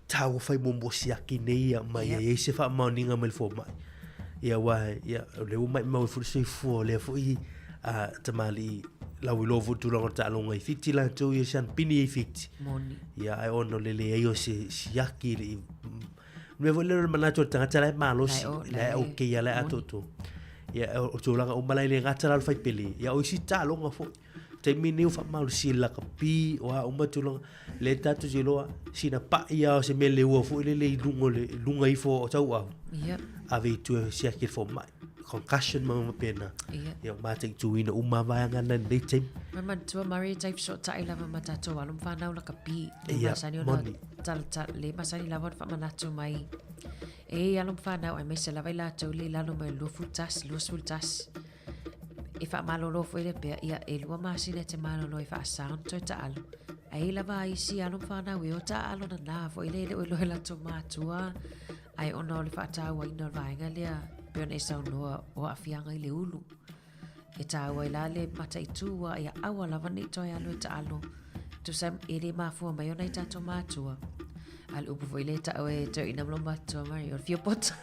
tau fai mo siaki nei mai e se fa maninga mel fo mai ia wa ia le mai mau fu se fo le fo i tamali la we love tu longa ta longa i fiti la tu i san pini i fiti moni ia ai ono le io se siaki le me vole mana to tanga la malo si la ok ia la atoto ia o tu longa o malai le ngata la fai peli ia o si ta longa fo te mini fa malo si la kapi o o matulong le tatu jelo sina pa ia se mele o fo le lunga i fo o tau ia ave tu siaki fo mai concussion mo pena ia mate tu ina uma vanga na nei tem man tu mari type shot ta ila mata to walum fa na la kapi ia masani ona tal le masani la fa mana tu mai e alum fa na ai mese la vai la tu le la no mai lo futas I wha malolo fo ile pea ia e lua masina te malolo I wha sound toi ta alo. Ai lava isi alo whanau e o ta alo na nā fo ile o ilohe la to mātua. Ai ona o le wha tāua ina vaenga lea peo nei sau noa o awhianga I le ulu. E tāua I la le mata I tūua ia awa lava ni toi alo e ta alo. Tu sam e le mafua mai ona I tato mātua. Al upu fo ile ta o e tau ina mlo mātua mari o fio pota.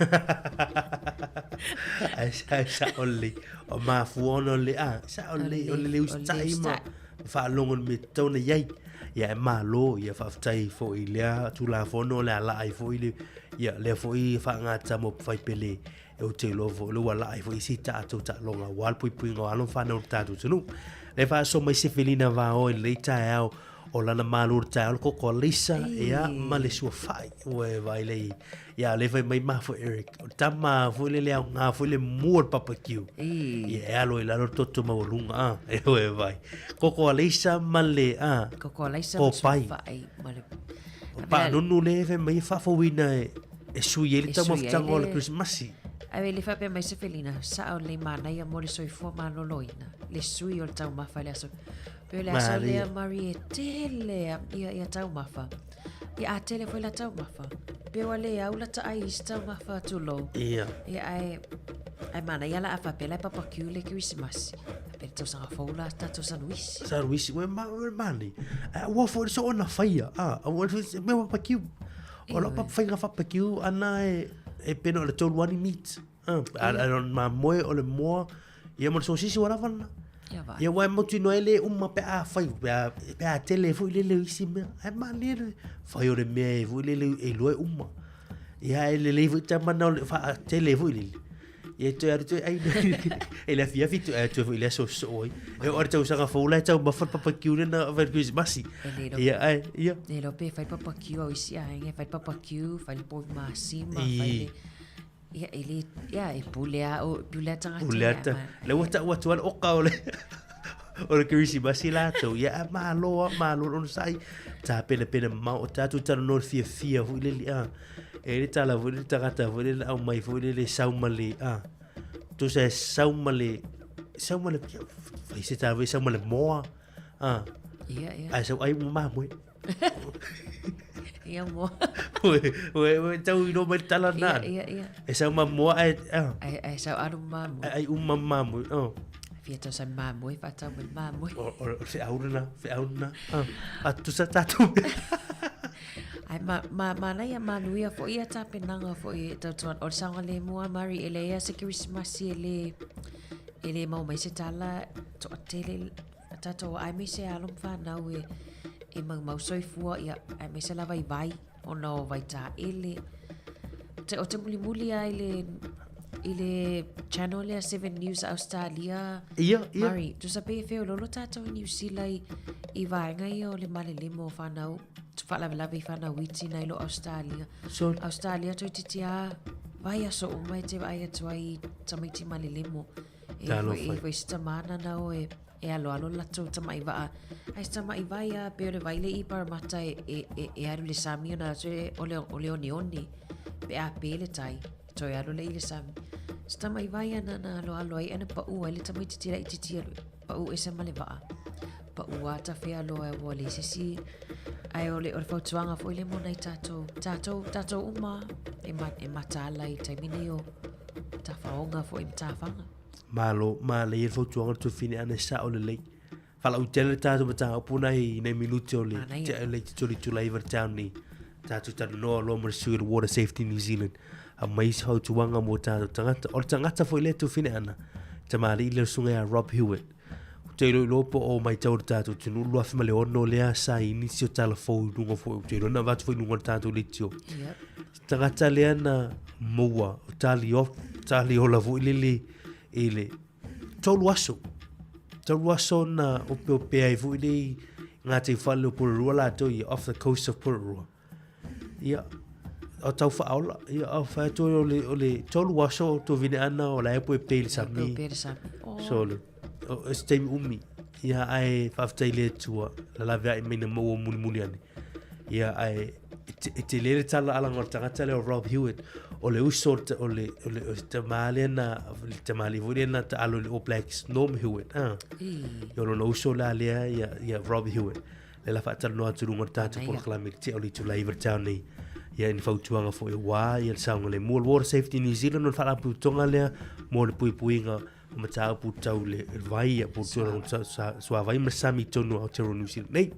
Ai sa ole o mafua ona le sa ole le ustai ma fa longon me tona yai ya malo ya fa tai fo ile tu la fo no la ai fo ile ya le fo I fa ngata mo fai pele e o te lo fo lo la ai fo I si ta to ta longa wal pui ngo alo fa no ta tu nu le fa so mai se felina va o le ta ao o lana malur ta o ko lisa ya male su fai we vai le ya le vai mai ma fo Eric ta ma fo le nga fo le mur barbecue ya lo la lo toto ma lunga e we vai ko lisa male ko lisa ko pai male pa no le ve mai fa fo wina e su yele ta mo tango le Christmas Ai le fa pe mai se felina sa o le mana ia mo le soifua maloloina le sui o le tau mafa le aso pe le aso le Marie tele ia tau mafa ia a tele foi la tau mafa pe o le au la ta ai tau mafa tu lo ia ai mana ia la afa pe la papa kiu le Christmas pe to sa fola ta to sa Luis we mani wo fo so ona faia wo me papa kiu o la papa faia papa kiu ana e peno le tolu ani meat don't ma moe o le moa ia mo so sisi wala fana ia wa mo tino ele uma pe a fai pe a tele fo ile le isi me ai ma le fai o le me fo ile le e loe uma ia ele le fo ta mana le fa tele fo ile ia to ai ele fia fitu to fo ile so e o te usanga fo la tau ma fa papa kiu na ver kuis masi ia ne lo pe fai papa kiu o isi ai fai papa kiu fai po masima fai ia ele ia e pulea tanga le wata watu o kaole o le kirisi basila to ia malo on sai ta pele ma o tatu ta no fia fu le e le tala fu le tata fu le au mai fu le saumale tu se saumale fai se ta ve saumale moa ia ai so ai ma mo ia mo we tau no mai tala na ia e sa mo ai sa aru mamu ai mamu fia to sa mamu e fata mo mamu o se aurna tu sa tatu ai ma na ia manuia fo ia ta penanga fo ia tautuan o sanga le mua mari ele ia se Christmas ele mau mai se tala to atele tato ai me se alum fa na we e mau soifua ia ai me se la vai o no vai ta ele te o te muli ai le channel le 7 News Australia mari tu sape fe o lo tato New Zealand I vai ngai o le male le mo fa na tu fa la fa na witi na lo Australia to titia vai so mai te vai to ai tamiti male le mo e foi stamana na o e alo la to tamai va ai tamai vai a pe le vai le I parmata e aru le sami na se o le onioni pe a pe le tai to aru le sami tamai vai na alo ai ana pa u le tamai titira pa u ese male va pa u ata fe alo e wo le sisi ai o le fautuanga fo le mo nai tato uma e matala I taimini o tafaonga fo I tafanga ma le fo tuanga tu fine ana sa o le fala u tele ta to bata puna I nei minuti o le tu live town ni ta tu ta no lo mo sur water safety New Zealand a mai ho tuanga mo ta tangata fo le tu fine ana te mari le sunga Rob Hewitt te lo po o mai tau ta tu nu lo afima le ono le sa inicio telefone lungo fo te lo na va fo lungo ta tu litio tangata le ana moa tali o la vo ile tolu aso na ope ai fu ile ngate falo Pururua la to off the coast of Pururua ia o tau fa aula ia o fa to ole tolu aso to vine ana o la e pe sami solo o stay umi ia ai fa le tua la vai mina mo muni ani ia ai te le tala ala ngor tanga tele Rob Hewitt o le uso o le tamale na le tamale vuri na ta alo le All Blacks Norm Hewitt yo lo uso la le ya Rob Hewitt le la fa no atu ngor ta te por klami te o le tu liver town ni ya in fautuanga fo e wa ya saunga le More Water Safety New Zealand no fa pu tonga le mo le puipuinga o mata pu tau le vai ya pu so vai masami tonu o te New Zealand nei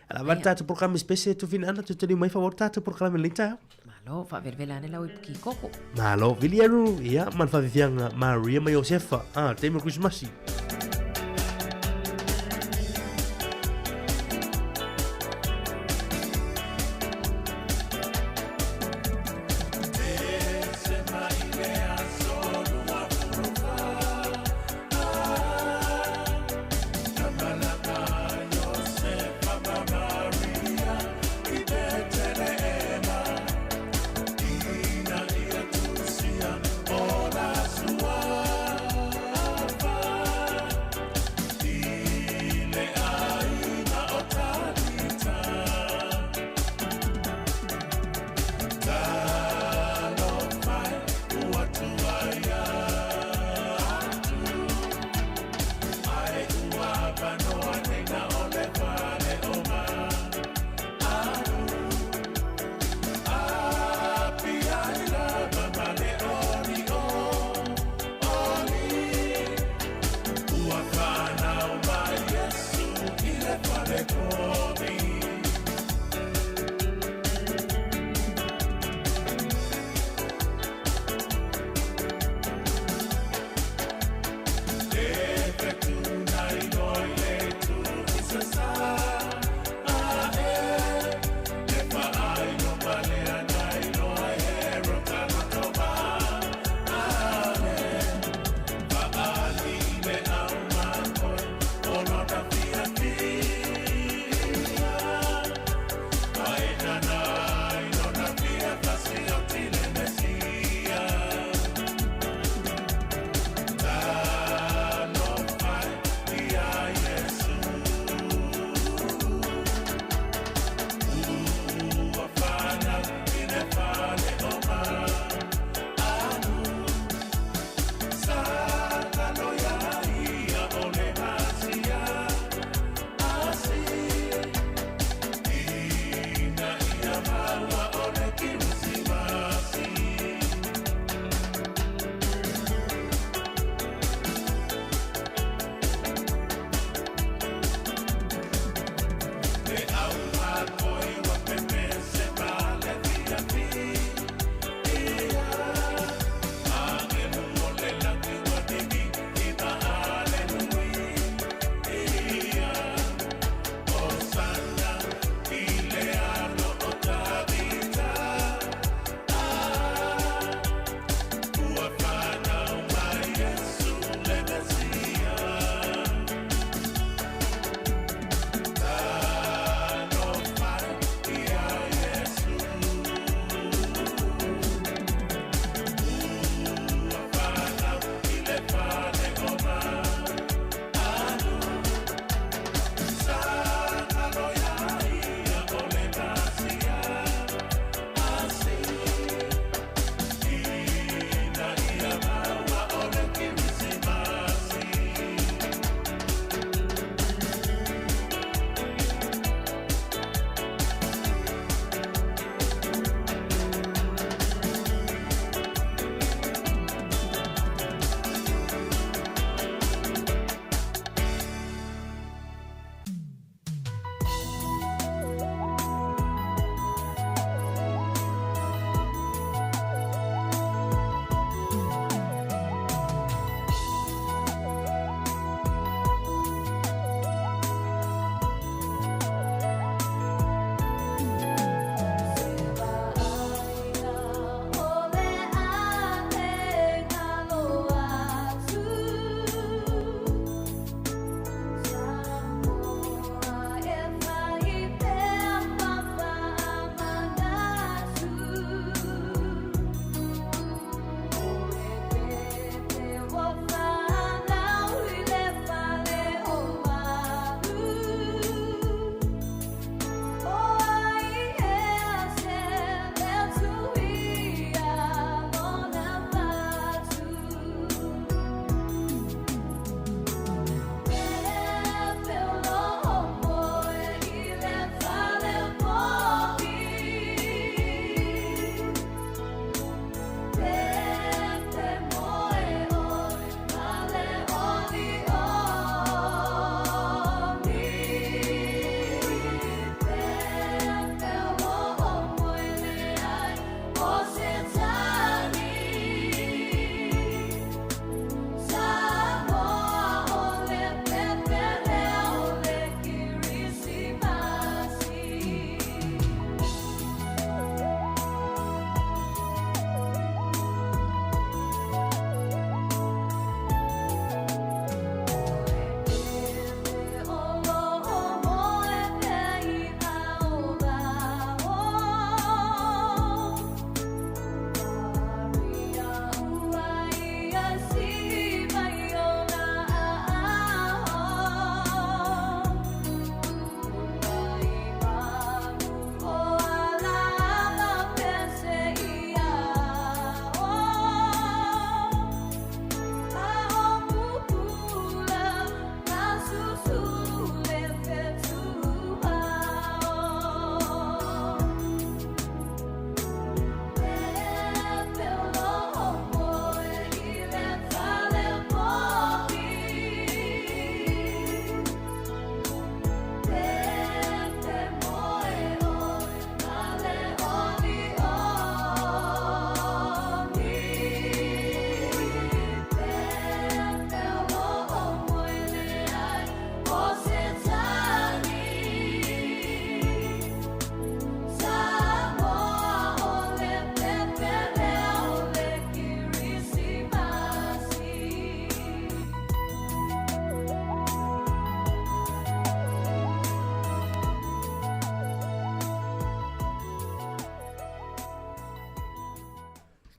ala vanta te programa spesial tu fin ana tu te mai favor ta te programa lenta malo fa vervela ne la ki koko malo viliaru ya man fa vianga Maria ma Josefa te mo Christmasi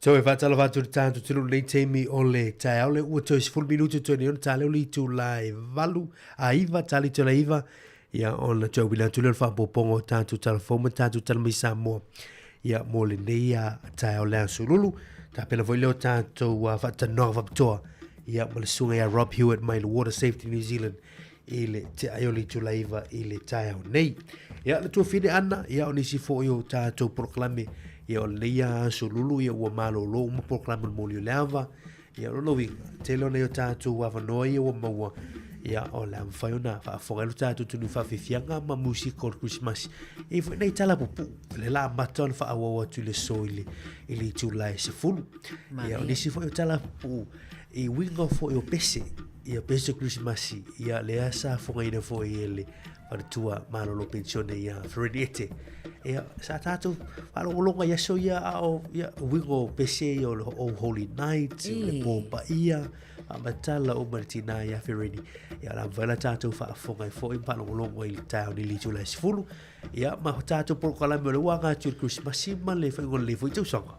So e fatala fatu tanto tulu nei temi o le tae ole ua toi se full minuto toi neon tale o li tu lai valu a iwa tali tu la iwa ia ona tau bina tulu fa popongo tanto telefoma tanto telemi Sāmoa ia mo le nei a tae ole a sululu ta pena foi leo tanto fata nova patoa ia ma le sunga ia Rob Hewitt mai le Water Safety New Zealand i le te aioli tu la iwa i le tae o nei ia le tua fine ana ia o nisi fo i o tanto proklame ia o leia sululu ia ua malolo uma proklama mo le lava ia lo lowi te lo nei o tatu wa vanoi ia ua maua ia o la mfaiona fa fogelo tatu tunu fa fifianga ma musical Christmas e foi nei tala pupu le la maton fa awa tu le soile ili tu la se fulu ia o nisi foi o tala pu e wingo fo o pese ia pese Christmas ia le asa fogaina fo ele para tua malolo pensione ia Frediete ia sa tatu alonga ia so ia o ia wingo pese o Holy Night le pompa ia amatala o Martina ia Fredi ia la vela tatu fa fonga fo in palonga il town li tu la sfulu ia ma tatu por kala me le wanga tu Christmas ma le fa ngol le fo tu songa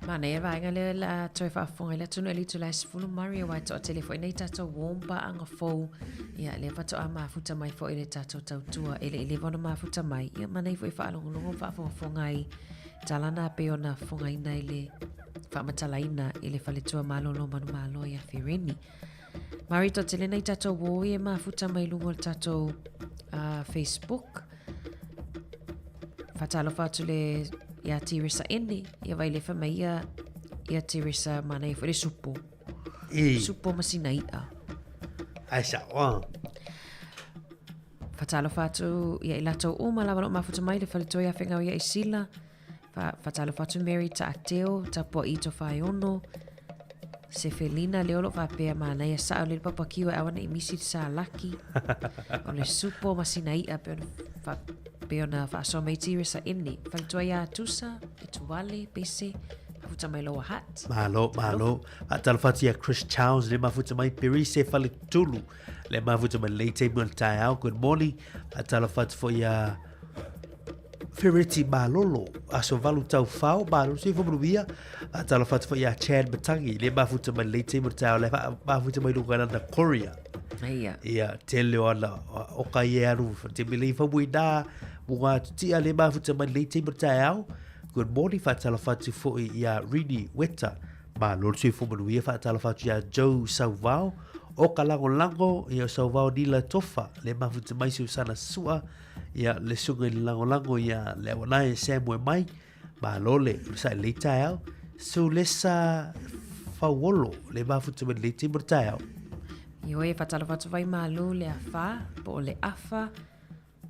mana ia vaenga le la toi fa fonga le tunu li tu la sfulu Mario wa to telefone nei tatu womba anga fo ia le pato ama futa mai fo ile tatu tautua ile vona ma futa mai ia mana fo fa longo fa fonga i talana pe ona fonga ina ile fa matalaina ile fa le tua malo lo manu malo ia Firini Mari to tele nei tatu wo ia ma futa mai lungo tatu Facebook fatalo fatule ia tirisa ini ia vai le fa mai ia tirisa mana fo le supo masina ia Aisha wa fatalo fatu ia ilato uma lava ma futa mai le falito ia fenga ia isila fatalo fatu Mary ta ateo ta po ito faiono se felina leolo fa pe mana ia sa le papa kiwa awana imisi sa laki o le supo masina ia pe fa peona fa so mai tirisa inni falito ia tusa ituale pese futa mai loa hat malo atal fatia Chris Charles le mafuta mai perise fale tulu le mafuta mai late mon tao good morning atal fat for ya Ferretti malolo aso valu tau fao malo se fo brubia atal fat for ya Chad Batangi le mafuta mai late mon tao le mafuta mai lugar na Korea ia tele ona o kai aru te mili fa buida buga tia le mafuta mai late mon tao Good morning fatala fatu fo ia Rini Weta ma lor sui fo manuia fatala fatu ia Joe Sauvao o kalango ia Sauvao di la tofa le mafuta mai su sana sua ia le sunga lango ia le wanai Samuel mai ma lole sa le tao su lesa fawolo le mafuta mai le timur tao Io e fatala fatu vai malu le afa po le afa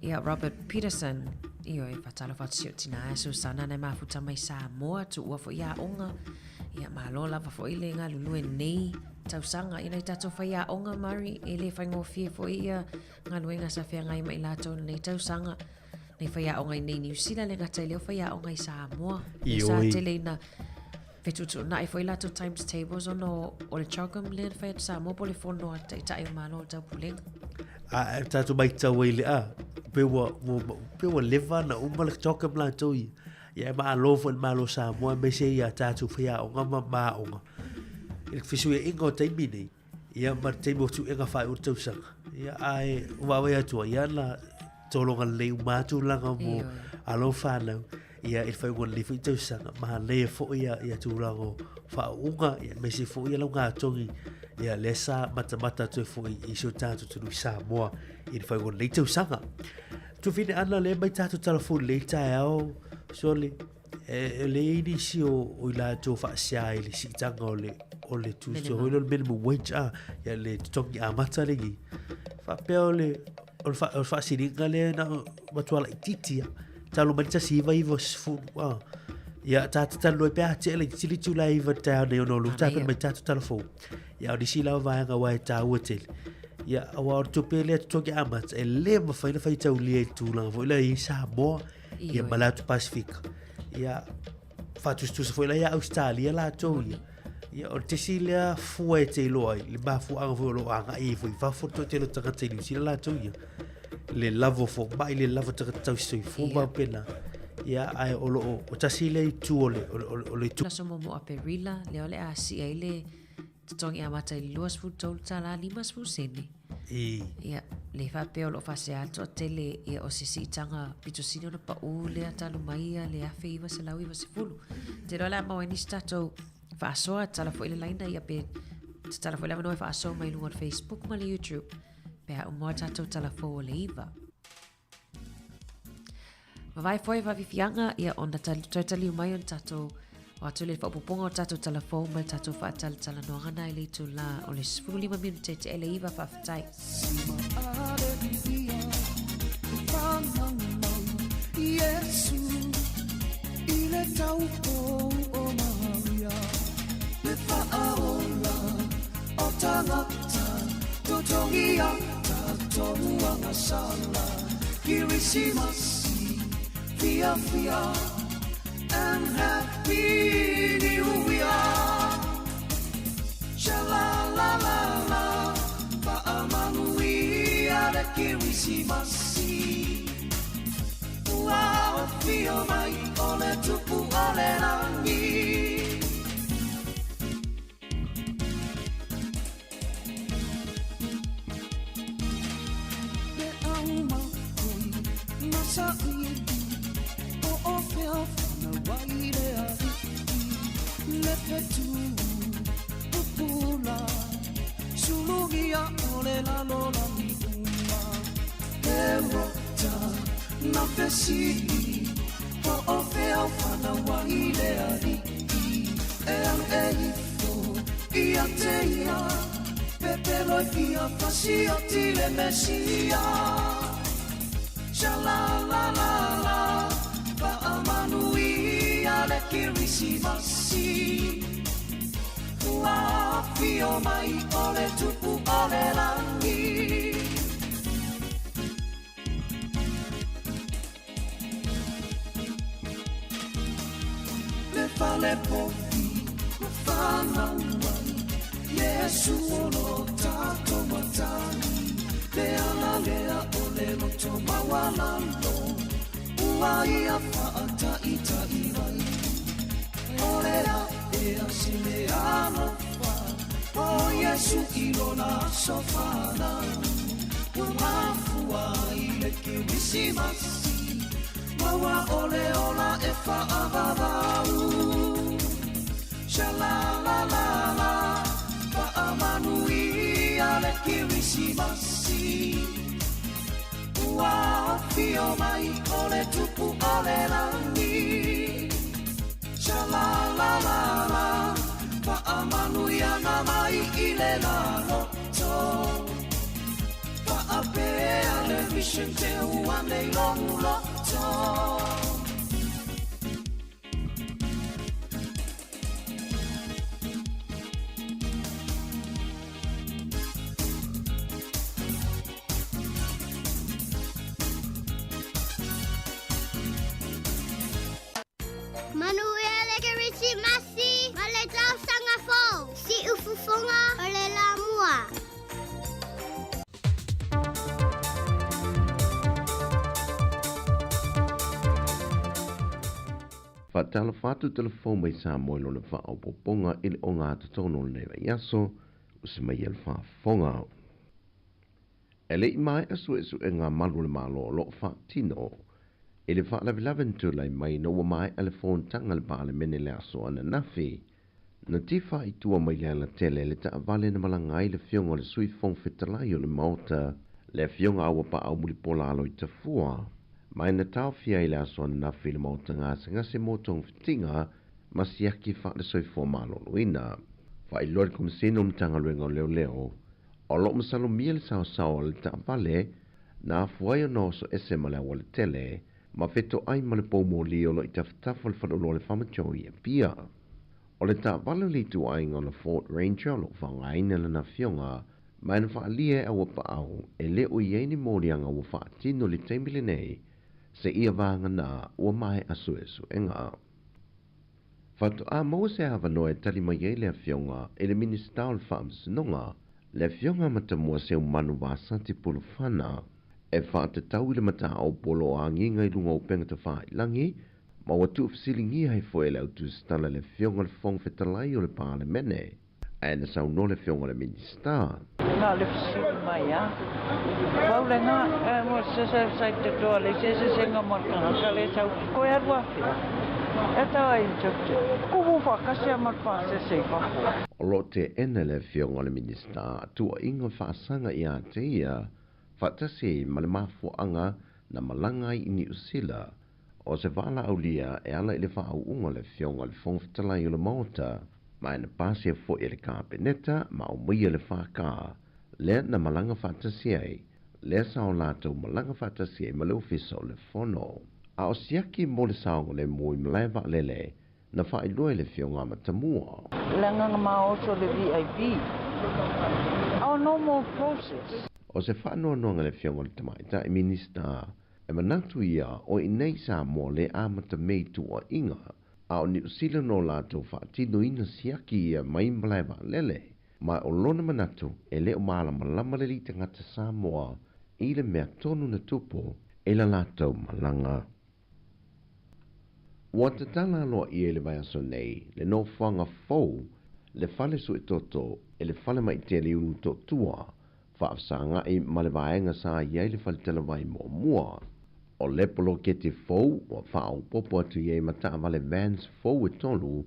ia Robert Peterson io e fatalo fatu tina Susana na mafuta mai Sāmoa tu ua fo ia onga ia malola fa fo ile nga lulu nei tausanga ina tato fa ia onga mari ele fa ngofie fo ia nga luenga sa fia ngai mai lato nei tausanga nei fa ia onga nei New Zealand le ngata leo fa ia onga i Sāmoa sa tele na fetutu na fo ila to times tables ono o le chogam le fa Sāmoa pole fono ata ita e malo ta pulenga tatu mai tau ile pewa leva na umala toka bla toi ya ma lofo malo Sāmoa me se ya tatu fia o ngama ma onga il fisu e ingo te mini ya ma te mo tu enga fa urtu sang ya ai wa wa tu ya na tolonga le ma tu langa mo alo fa na ya il fa gon le fitu sang ma le fo ya tu lango fa unga ya me se fo ya longa tongi ya lesa mata tu fo i so tatu tu Sāmoa il fa gon le tu sanga tu fine ana le mai tatu telefon le tao so le ini si o la to fa sia ile si tanga o le tu so o le minimum wage ya le tongi amata le fa pe o fa si ngale na matwala titia talo manita si va ivo fu ya talo pe ate le si tu la iva ta ne no lu ta mai tatu telefon ya di si la va nga wa ta hotel ya awa to pele to ke amat ele ma fa fa ta uli tu la vo la i Sāmoa ya malatu Pacific ya fa tu foi la ya Australia la to ya o te sila fu te loi le ba fu ang vo lo anga i fu fa fu to te lo ta te ni sila la to ya le lavo fo ba le lavo ta ta so fu ba pena ia ai o tasi le tu o le tu. La so mo a perila le ole a si ai le tongi a mata i luas fu tolu tala 5 sene. Ia le fa pe o lo fa se alto tele ia o sisi tanga pito sino na pa u le atalu mai le afe iwa se lau iwa se fulu. Te rola mau ni stato fa soa tala fo ile laina ia pe tala fo ile mano fa so mai lunga Facebook ma le YouTube. Pe a mo tato tala fo le iwa. Ma vai foi va vifianga ia on tali mai on tato o atu le whapuponga o tato telefon mai tato whaatala tala no ngana i le tu la o le 15 minute te ele iwa whawhatai. Yesu, ile taupo o Maria, le whaaola o tangata, totongia tatonua ngasala, kirisimasi, fia fia, and happy new year. Shala la la la, pa'amanuia le kirisimasi. Wow, feel my ole tupu ole rangi. Be auma koi masa ibi o feel na waire ari. Le petu pupula sulugia ole la lola mi uma. Erota na pesi o feo fana waile ari ia teia pepelo ia fasio tile mesia shala la la la pa amanui ale kirisimasi wa fio mai ole tupu ole rangi. Fale popi, fana wai, Yesu ono tato matani, leala lea ole loto mawalalo, uai a faata ita iwai, olea ea sile alofa, o Yesu ilona sofana, umafua ile kirisimasi, mawa ole ola e whaavavau. Shala la la la, whaamanui ale kirisimasi. Ua fio mai ole tupu ole rangi. Shala la la la, whaamanui ana mai ile la loto. Whaapea le vision te uane long loto. Manuel Egerisi Masi, Male Tau Sangafo, Si Ufufunga, Ole Lamua. Whatala whatu telefon mai Sāmoa lo le wha o poponga ili o ngā tatono le wa yaso usimai el wha fonga. Ele I mai asu e ngā malu le malo o lo wha tino. Ele wha lavilaven tu lai mai no wa mai elefon tanga le pāle mene le aso ana nafi. Na tifa I tua mai le tele le ta avale na malangai le fionga le sui fong fitalai o le maota le fionga awa pa au mulipola alo I tafua. Mai na tau fia I le aso ana nafi le maota ngase motong fitinga masiaki wha le soi fo malo luina. Wha I lori komisino mtanga luenga o leo. O lo masalo mia le sao le ta avale na afuai o no so ese ma le awa le tele ma feto ai ma le pomo li o lo I taftafa le whanolo le whamachoi e pia. O le ta avale li tu ai ngā le Fort Ranger lo whangaina le na fionga mai na whaalie awa pa au e le o ieni morianga wa whaatino li teimile nei se ia vanga na ua mai asu enga. Whatu a mau se hawa noe tali mai ei le fionga e le minister le whaamsinonga le fionga matamua se umanu wasanti pulu whana e whaate tau le mata au polo a nginga I lunga upenga te whailangi ma watu fsilingi hai foi le autu stala le fionga le fong fetalai o le parlemene. Ai na sau no le fionga le minister. Nga le fsili mai a. Pau le nga, mo se sai te toa le se nga markana ka le sau koe arua whia. E tau ai tokte. Kuhu whakasia marpa se whako. O lo te ene le fionga le minister, tua inga whaasanga i a te ia, whatase ma le mafuanga na malanga i New Zealand. O se wala au lia e ala i le whaau unga le fionga le fongfitalai o le maota, ma ena pāsia fo e le kāpeneta, ma o mia le whaka, le na malanga whatase ai, le sao lātou malanga whatase ai ma le ofisa o le fono. A o siaki mo le saonga le mui mlewa lele, na whailoi le fionga matamua. Langa ma oso le VIP. Our normal process. O se whanonga le fionga le tamaita e minister, e manatu ia o inei Sāmoa le amata mei tua inga, a o New Zealand no lātou whaatino ina siaki ia mai mlewa lele, mai o lona manatu e leo malama lama le li tangata Sāmoa i le mea tonu na tupo e la lātou malanga. Wa te tala loa i e le vai aso nei, le no whanga fau, le fale su e toto, e le fale mai te le unu totua, whaafsanga i ma le vaenga sa iei le fale tala vai mua. O le polo ke te fau, o whao popo atu iei mata vale vans fau e tolu,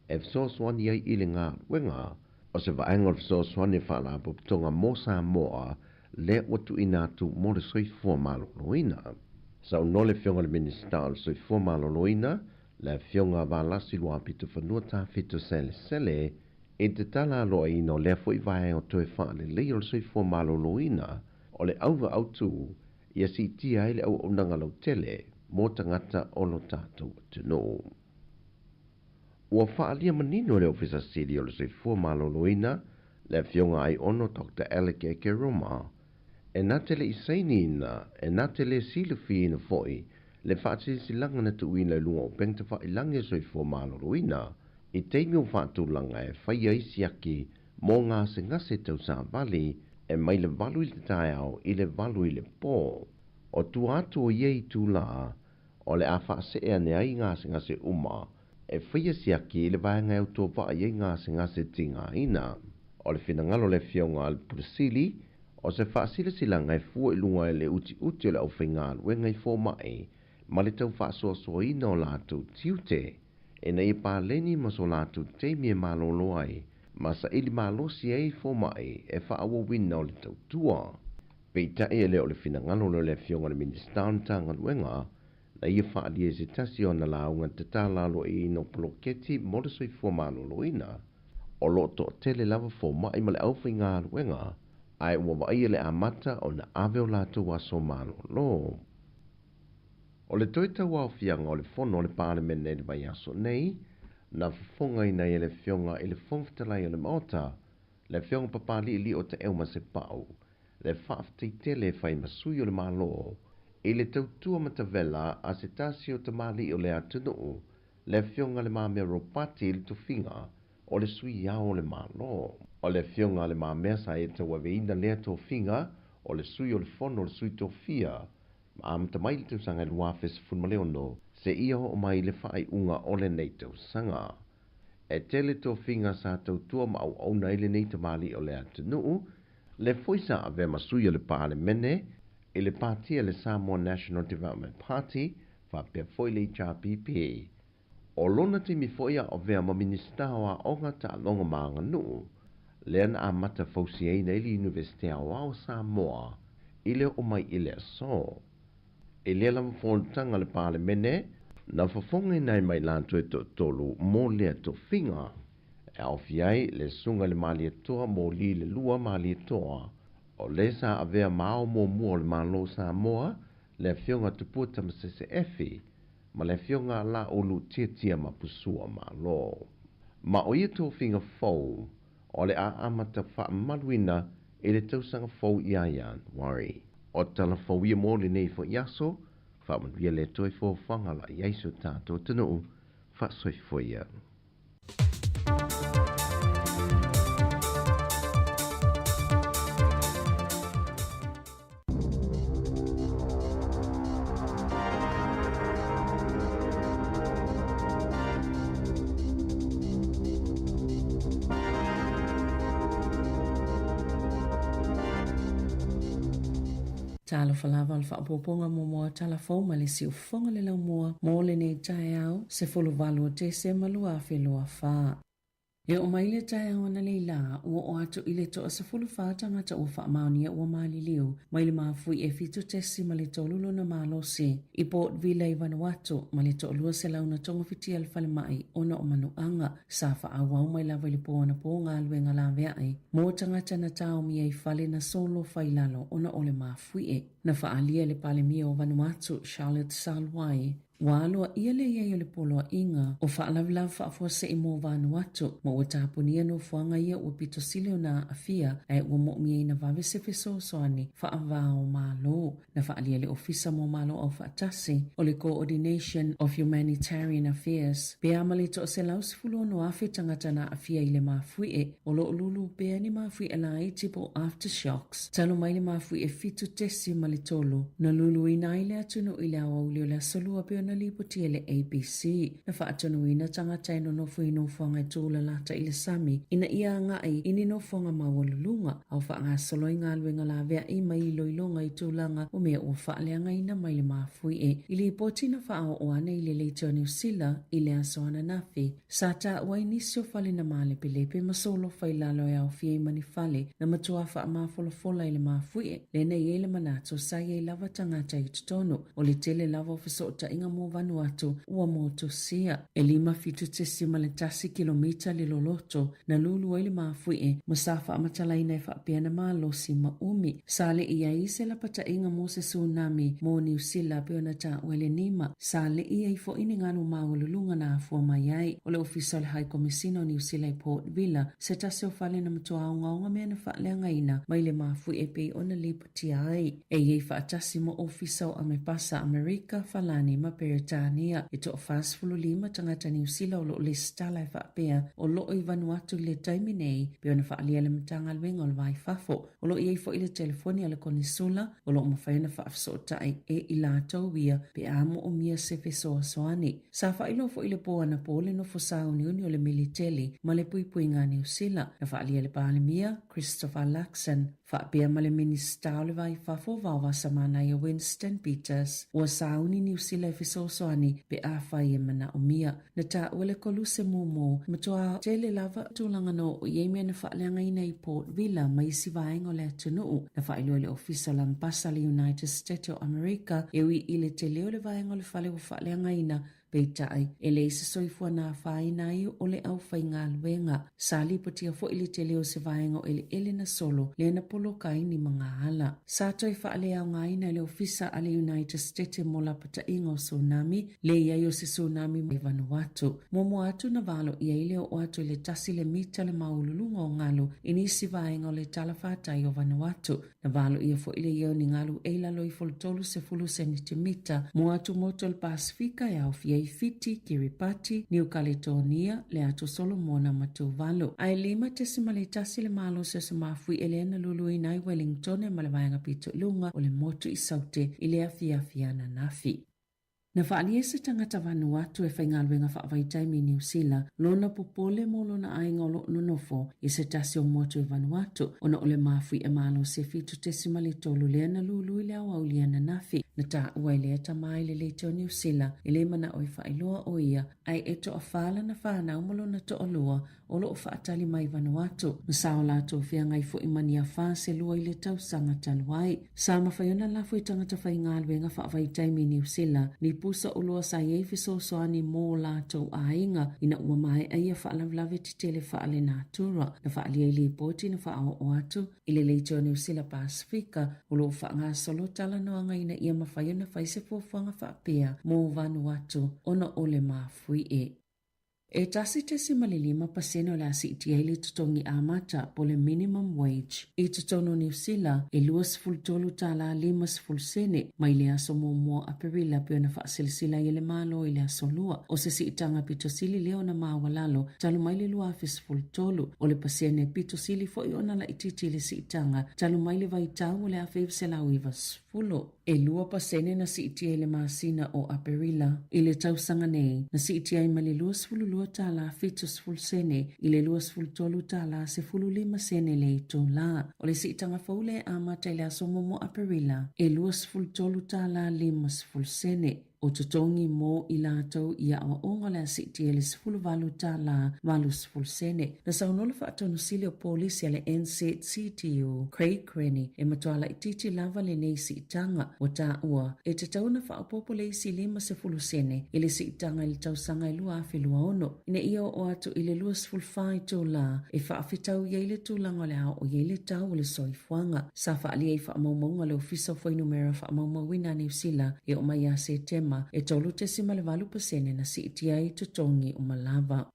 e fsoswani iei i le ngā wenga, o se vaenga o fsoswani whala popitonga mo Sāmoa, le watu inatu mo le soifua malo loina. Sau no le fionga le minister so i forma loloina, le fionga valasi lua pito whanua tā fito sele, e te tala loa ino le fo i vai o toe whaale leo so i forma loloina, o le auwa autu, ia si tia ele au unanga lau tele, mō tangata o lo tātou tino. Ua whaalia manino le ofisa sili o le so i forma loloina, le fionga ai ono Dr. Alec Roma, e nā tele i sainina, e nā tele silufi ina foi, le whaatisi langa na tuina i lunga o pengta wha i lange so i fo maloroina, i teimi o whaatu langa e whaia i siaki mō ngā se ngase tau sa vali, e mai le valu i le tae au i le valu i le pō. O tu atu o iei tu la, o le a whaase ea ne ai ngā se ngase uma, e whaia siaki i le vaenga au tō wha iei ngā se ngase tinga ina. O le whina le fionga al Purasili, o se whaasila silanga e fua i lunga e le uti o le au whainga wenga i fō mai, ma le tau whaasoa ina o lātou tiute, e nei pā leni ma so lātou teimi e malolo ai, ma sa ili malosi e i fō mai e whaawa wina o le tau tua. Peita e leo le whina le fionga le minister tanga wenga, na ia whaali e se tasi o na launga te tālalo i no poloketi modeso i fō malolo ina, o loto tele lava fō mai ma le au whainga wenga, ai ua waia le amata o na ave o lātou aso malolo. O le toita wau fianga o le fono o le parlemene le vai aso nei, na whafonga ina i le fionga i le fongfitalai o le maota, le fionga papali ili o te euma se pau, le whaafti tele whai masui o le malo, i le tautua matavela a se tasi o te mali o le atunu, le fionga le mamea ropati i le tufinga, o le sui au o le malo. O le fionga le mamea sa e te waveina lea tofinga, o le sui o le fono o le sui tofia, ma amta mai le tausanga le wafes funmaleono, se ia o mai le whaai unga o le nei tausanga. E tele tofinga sa tautua ma au au nei le nei tamali o le atunu, le foisa ave masui o le parlemene, e le partia le Sāmoa National Development Party, fa pe foi le HRPP. O lona te mi foia o vea ma ministawa o ngata longa maanga nuu, lean a mata fausiei nei li Universitea o Sāmoa, ile o mai ile so. E lea lama whonutanga le parlemene, na whafonga nei mai lanto e tolu mō lea to whinga. E au fiai le sunga le mali atoa mō li le lua mali atoa, o le sa avea mao mō mua le malo Sāmoa, le fionga tupua tamasese efi, ma le fionga la o lu tia mapusua malo. Ma o ia to whinga fau, o le a amata wha maluina e le tausanga fau iaian, wari. O tala fau ia mō le nei fo iaso, wha manuia le toi fo whanga la iaiso tātou tanu, wha soi fo ia. Talo falava al whaapoponga momoa talafou ma le si ufonga le lau mua mo le nei tae au se fuluvalu o te se malua a whelua wha. E o mai le tae au ana leila ua o atu i le toa se fulu wha tangata ua wha maonia ua maali liu mai le maafui e fitu tesi ma le tolulo na maalosi i Port Vila i Vanuatu ma le toa se launa tonga fiti al fale mai ona o manuanga sa wha awau mai lava i le poana po ngā luenga la veai mo tangata na tau mia i fale na solo failalo ona o le maafui e na wha alia le pale mia o Vanuatu Charlotte Salwai. Waloa ia le ia le poloa inga o whaalavlav whaafua se i mō Vanuatu ma ua tāpunia no fuanga ia ua pito sile o nā awhia e ua mo'mia ina vave se feso soani whaavao malo na whaalia le ofisa mō malo au whaatasi o le Coordination of Humanitarian Affairs. Pea mali to se lau sifulo no awhi tangata na awhia i le mafui e o lo lulu pea ni mafui e la i tipo aftershocks. Talo mai le mafui e fitu tesi mali tolu na lulu ina i le atunu i le awauli o le asolua pea na liputi le ABC na whaatonuina tangata ino no fui no whanga tūla lata i le sami ina ia ngai ini no whanga mawalulunga au whanga soloi ngā luenga la vea i mai loilonga i tūlanga o mea ua whaaleanga ina mai le mafui e i li poti na whao o ana i le leitio New Sila i le asoana nafi sa ta ua inisio fale na male pelepe masolo whailalo e au fie mani fale na matua wha mafolofola i le mafui e le nei e le manato sa i lava tangata i tutono o le tele lava ofisota inga mo Vanuatu ua moto sia e 5 kilomita le loloto na lulu ai le mafui e masafa amatalaina e whaapea na malosi maumi sale ia i se lapata inga mo se tsunami mo New Sila peo na ta uele nima sale ia i fo ini nganu maululunga na afua mayai o le official high commissioner New Sila i Port Vila se tase o fale na matua aunga mea na whaaleanga ina mai le mafui e pei ona lipati ai e iei whaatasi mo official amepasa Amerika falani ma Peritania i to fast fulu 5 tangata New Sila o lo le stala e whaapea o lo i Vanuatu le taimi nei peo na whaalia le mtanga alwenga o le vai fafo o lo iei fo i le telefoni ala konisula o lo mawhaina whaafso tai e i la tauia pe amo o mia se fesoa soani sa whailo fo i le poa na pole no fo sa unioni o le militeli ma le pui ngā New Sila na whaalia le pāle mia Christopher Luxon whaapea ma le minista o le vai fafo vawa samana i Winston Peters o sa uni New Sila e fesoa soani pe a whai e mana o mia na ta uele kolu se momo matua tele lava tūlanga no o iei na whaaleanga ina i Port Vila mai si vaenga o le atunuu na whailo le ofisa lampasa le United States of America ewi i le te leo le vaenga o le whale o whaaleanga ina peitai e le isa soifua na whaina i o le au whai ngā luenga sa lipotia fo ili te leo se vaenga o ele na solo le na polo kai ni mga hala sa toi whaale au ngā ina le ofisa ale United States mo la pata ingo tsunami le ia yo se tsunami mai Vanuatu momo atu na valo ia ile o atu le tasi le mita le maululunga o ngalo inisi vaenga o le talafata i o Vanuatu na valo ia fo ile ia ni ngalu eila loi foltolu se fulu sentimeter mo atu moto le Pasifika ya ofia Fiti, Kiribati, New Caledonia, le ato Solomona Matuvalo. Ai 5 le malo se mafui Elena Lulu inai Wellington e malavaanga pito lunga o le motu i saute i le afia na nafi. Na whaalia se tangata Vanuatu e whaingaluenga whaavaitai mi New Sila, lona popole mo lona ainga o no nofo i se tasi o motu i Vanuatu, ona ole mafui e malo se fitu tesimali tolu lea na lulu i le awaulia na nafi, na ta ua ilea tamai le leite o New Sila, ile mana oi whailoa o ia, ai eto a whala na whana umalo na to olua, o lo whaatali mai Vanuatu, na sao lato fia ngai fo imani a wha se lua i le tau sanga taluai. Sa mawhaiona lafu i tangata whaingaluenga whaavaitai mi New Sila, ni pusa ulua sa iei fiso soani mō lātou ainga ina ua mai aia whaalavlave ti tele whaale nātura na whaalia i li poti na whaao o atu i le leite o New Sila Pasifika o lo whaanga solo tala noanga ina ia mawhaiona whaise fuafuanga whaapea mō Vanuatu ona ole mafui e. E tasi tesi malilima paseno la si itiaili tutongi amata po le minimum wage. I tutono New Sila e 2 tala 5 sene mai le aso mo aperila pio na whaasilsila i le malo i le aso lua. O se si itanga pitosili leo na mawalalo talu mai le 2 o le pasene pitosili fo i ona la ititi le si itanga talu mai le vaitau le afeivsela uivas fulo. E lua pasene na siitia le masina o Aperila. I le tausanga nei, na siitia ima le lua sfulu lua tala fitu sfulu sene, i le lua sfulu tolu tala se fulu lima sene le ito la. O le siitanga faule ama taile asomo mo Aperila. E lua sfulu tolu tala lima sfulu sene. O tutongi mo i lātou ia o onga le asitia le sifulu valu tala valu sifulu sene. Na saunola wha atonu sili o polisi ale NCTU, Craig Crenny, e matuala i titi lava le nei si itanga o ta ua. E te tauna wha apopo le isi lima sifulu sene, ile si itanga ili tausanga ilua afe lua ono. Ine ia o atu ile lua sifulu fai tō la, e wha awhitau yeile tūlanga le ao o yeile tau le soifuanga. Sa wha alia i wha amaumaunga le ofisa o whainumera wha amaumawina New Zealand, e o mai a se tema e tolu te sima le valu pasene na si iti ai tutongi o malava.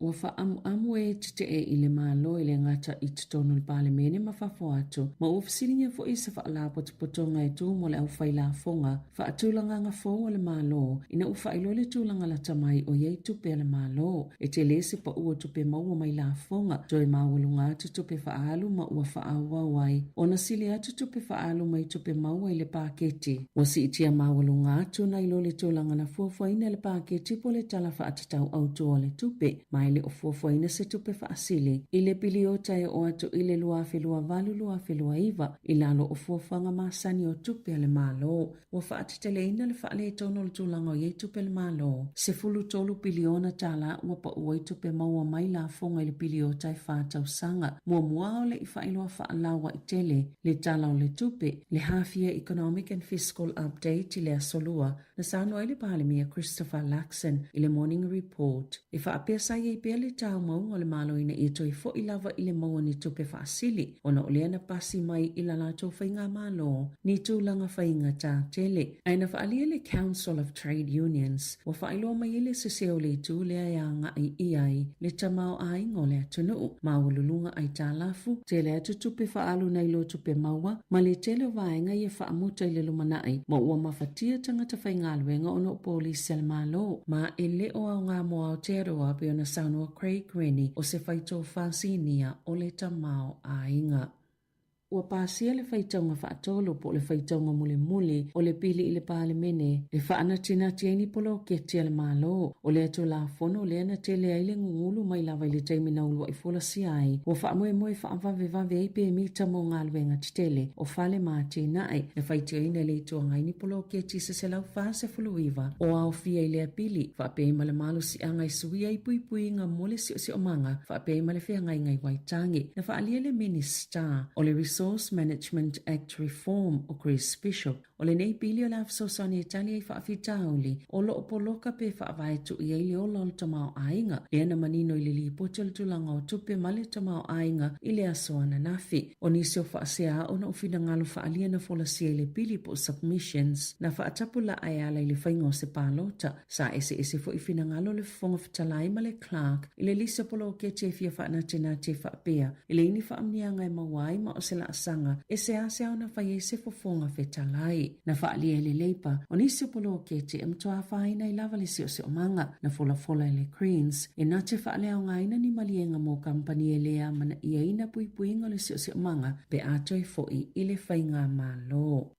Ua wha amu e te i le malo i le ngata i tutonu le pale mene ma whafo atu. Ma ua fasilinga fo isa wha ala potonga e tū mo le au whai la fonga. Wha atūlanga ngā fōa le malo. Ina u wha ilo le tūlanga la tamai o yei tupe le malo. E te lese pa ua tupe maua mai la fonga. Joe mawalunga atu tupe wha alu ma ua wha awa wai. Ona sili atu tupe wha alu mai tupe maua i le paketi. Wa si itia mawalunga atu na ilo le tūlanga na fuafuaina le paketi po le tala wha atatau autua le tupe. Mai le o fuafuaina se tupe whaasili. I le pili o tae o atu i le lua whelua valu lua whelua iwa. I lalo o fuafuanga masani o tupe ale malo. Wa whaatitele ina le whaale e tono le tūlanga o yei tupe le malo. Se fulu tolu piliona tala ua pa ua i tupe maua mai la fonga i le pili o tae whaatau sanga. Mua mua o le i whaeloa whaalawa i tele. Le tala o le tupe. Le half-year economic and fiscal update i le asolua. Na sānoa i le pahalimia Christopher Laxon i le morning report. I whaapea sa i pia le tau maunga le malo ina i toi fo i lava i le maua ni tupe whaasili. Ona o leana pasi mai i la lato whainga malo. Ni tūlanga whainga tā tele. Aina whaalia le Council of Trade Unions. Wa whaeloa mai le seseo le tū lea ia nga i iai. Le tamau ai ngo le atunu. Mawalulunga ai tā lafu. Tele atu tupe whaalu nei lo tupe maua. Ma le tele vaenga i whaamuta i le lumanai. Ma ua mawhatia tangata whainga luenga ono polisi al malo. Ma e le o au ngā moa o te aroa pe ona Sāmoa Craig Crenny o se whaito whasinia o le tamau a inga. Ua pāsia le whaitonga whaatolo po le whaitonga mule mule o le pili i le pāle mene. Le whaana tina tieni polo ke tia le malo. O le ato la fono le ana te le aile ngulu mai lawa i le taimina ulua i fola si ai. O wha moe moe wha vave vave ei pe mita mo ngā luenga titele. O whale maa te nae. Le whaitia ina le ito ngaini polo ke tisa se lau whaase fuluiva. O au fia i le apili. Wha pe ma le malo si angai suia i pui pui ngā mole si o manga. Wha pe ma le whea ngai waitangi. Na wha alia le minister. O le Resource Management Act Reform o Chris Bishop. O le nei pili o la fsosani Italia i whaafitauli. O lo opoloka pe whaavaitu i eili o lol tamau ainga. Le ana manino i le li potel tulanga o tupe male tamau ainga i le asoana nafi. O nisi o whaasea o na ufina ngalo whaalia na fola si le pili po submissions. Na whaatapula ai ala i le whaingo se palota. Sa ese fo i fina ngalo le fonga fitalai ma le Clark. I le lisa polo ke te fia whaana tena te whaapea. I le ini whaamnia ngai mawai ma o se la asanga. E se ase au na whai se fofonga fitalai. Na whaalia le leipa. O nisi polo ke te mtoa whaina i lava le si o manga. Na fola i le Greens. E na te whaalea o ngaina ni malienga mo kampani e lea mana ia ina pui puinga le si o manga. Pe atoi foi i le whainga malo.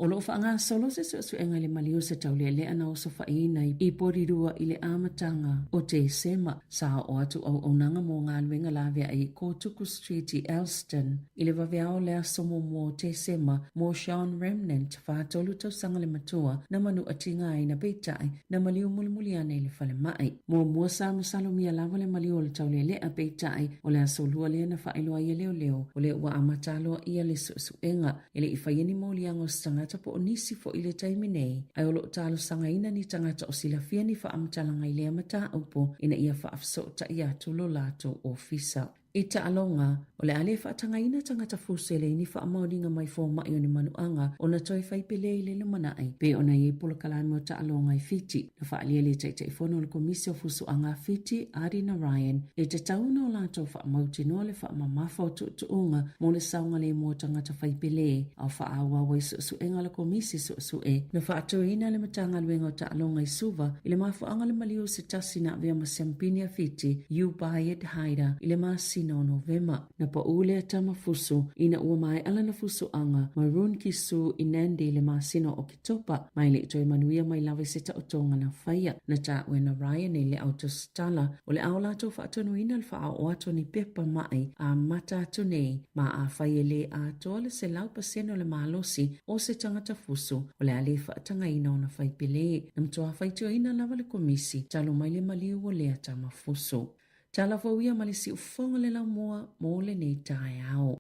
O lo whaanga solo se enga le malio se taule le ana o so whaina i porirua i le amatanga o te sema sa o atu au onanga mo ngā luenga lawe ai Kotuku Street i Elston i le waweao lea somo mo te sema mo Sean Remnant whaatolu tau sanga le matua na manu atinga ai na peitai na malio mulimuli ane le whale mai. Mo mua sa masalomia lawa le malio le taule le a peitai o le asolua le na whaeloa i leo o le ua amataloa ia le enga i le i whaieni mo liango stanga po o nisi fo i le taimi nei. Ai o lo talo sanga ina ni tangata o sila fia ni wha amtalanga i lea mata upo ina ia wha afso ta ia tulo lato o fisa. I ta alonga, o le ale whaatanga ina tangata fusele ni wha amauringa mai fō mai o ni manuanga o na toi whaipele i le lumanai. Pe o na i pula kalami o ta alonga i Fiti. Na wha alia le taitai whono le komisi o fusu anga Fiti, Ari na Ryan, e te tauna o lato wha amauti no le wha mamafa o tuunga mo le saunga le mo tangata whaipele. Au wha awa wai su enga le komisi su e. Na wha ato ina le matanga luenga o ta alonga i suva, i le mafu anga le malio se tasina vea ma Sempinia Fiti, you buy it haida, i le masi masina o Novema. Na pa ule tama fusu ina ua mai ala na fusu anga Maroon Kisu inandi le masina o Kitopa mai le toi manuia mai lawe seta o tonga na whaia na ta wena Ryan le autostala o le aula to whaatonu ina le wha o ato ni pepa mai a mata atu nei ma a whaia le a toa le se lau paseno le malosi o se tangata fusu o le ale whaatanga ina o na whaipele na mtoa whaitio ina lawa le komisi talo mai le maliu o le atama fusu. Tala fawia malisi ufonga le lau moa mo le nei tae ao.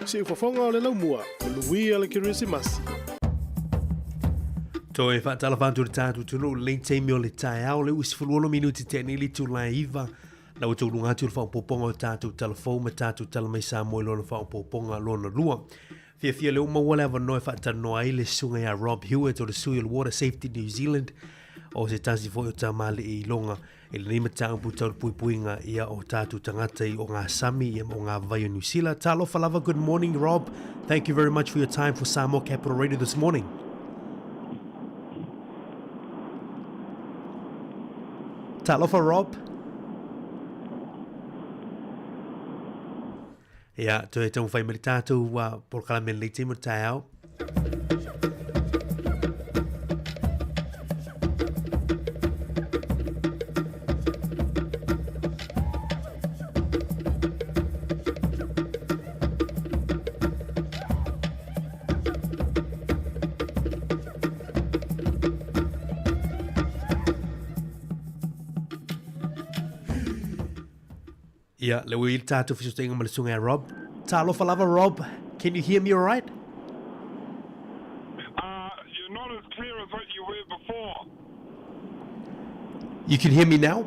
Si ufafonga o le lau mua, o luia le Kirisimasi. To e whaatala whantu le tātu tunu le teimi o le tae ao le usifuluolo minuti tēni li tu lai iwa na o tō runga atu le whaopoponga o tātu talafou ma tātu talamai Sāmoa lona whaopoponga lona lua. Fia le uma wale awa noe whaatana noa ai le sunga ya Rob Hewitt o le Sui o le Water Safety New Zealand o se tasi fo o tā male i longa e le nima tāng putau le puipuinga ia o tātu tangata i o ngā sami i o ngā vai o New Zealand. Talofa lava, good morning Rob. Thank you very much for your time for Sāmoa Capital Radio this morning. Talofa Rob. Ia, to e tau whai meri tātou por kala men leite mo tae au. Yeah, le wil tātou fisotenga ma le sunga e Rob. Talofa lava, Rob. Can you hear me all right? You're not as clear as what you were before. You can hear me now?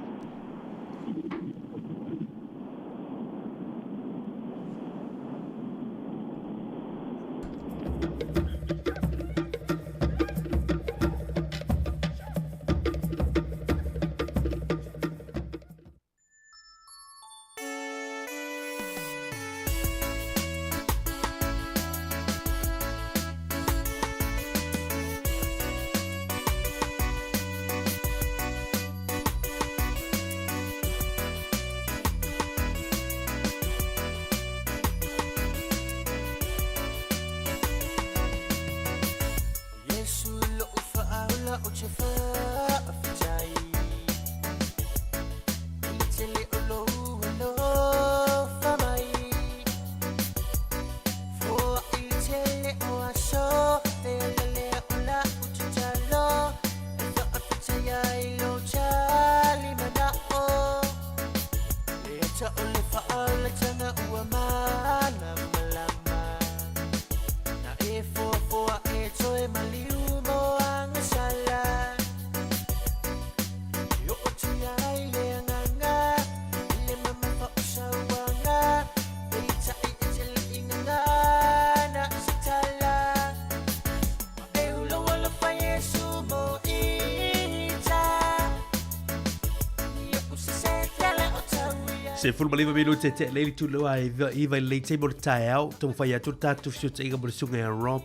Se fulma lima minuti te leili tu loa iwa lei teimo le tae au. Tomu whai atu tātu fisio te inga mo le sunga e Rob.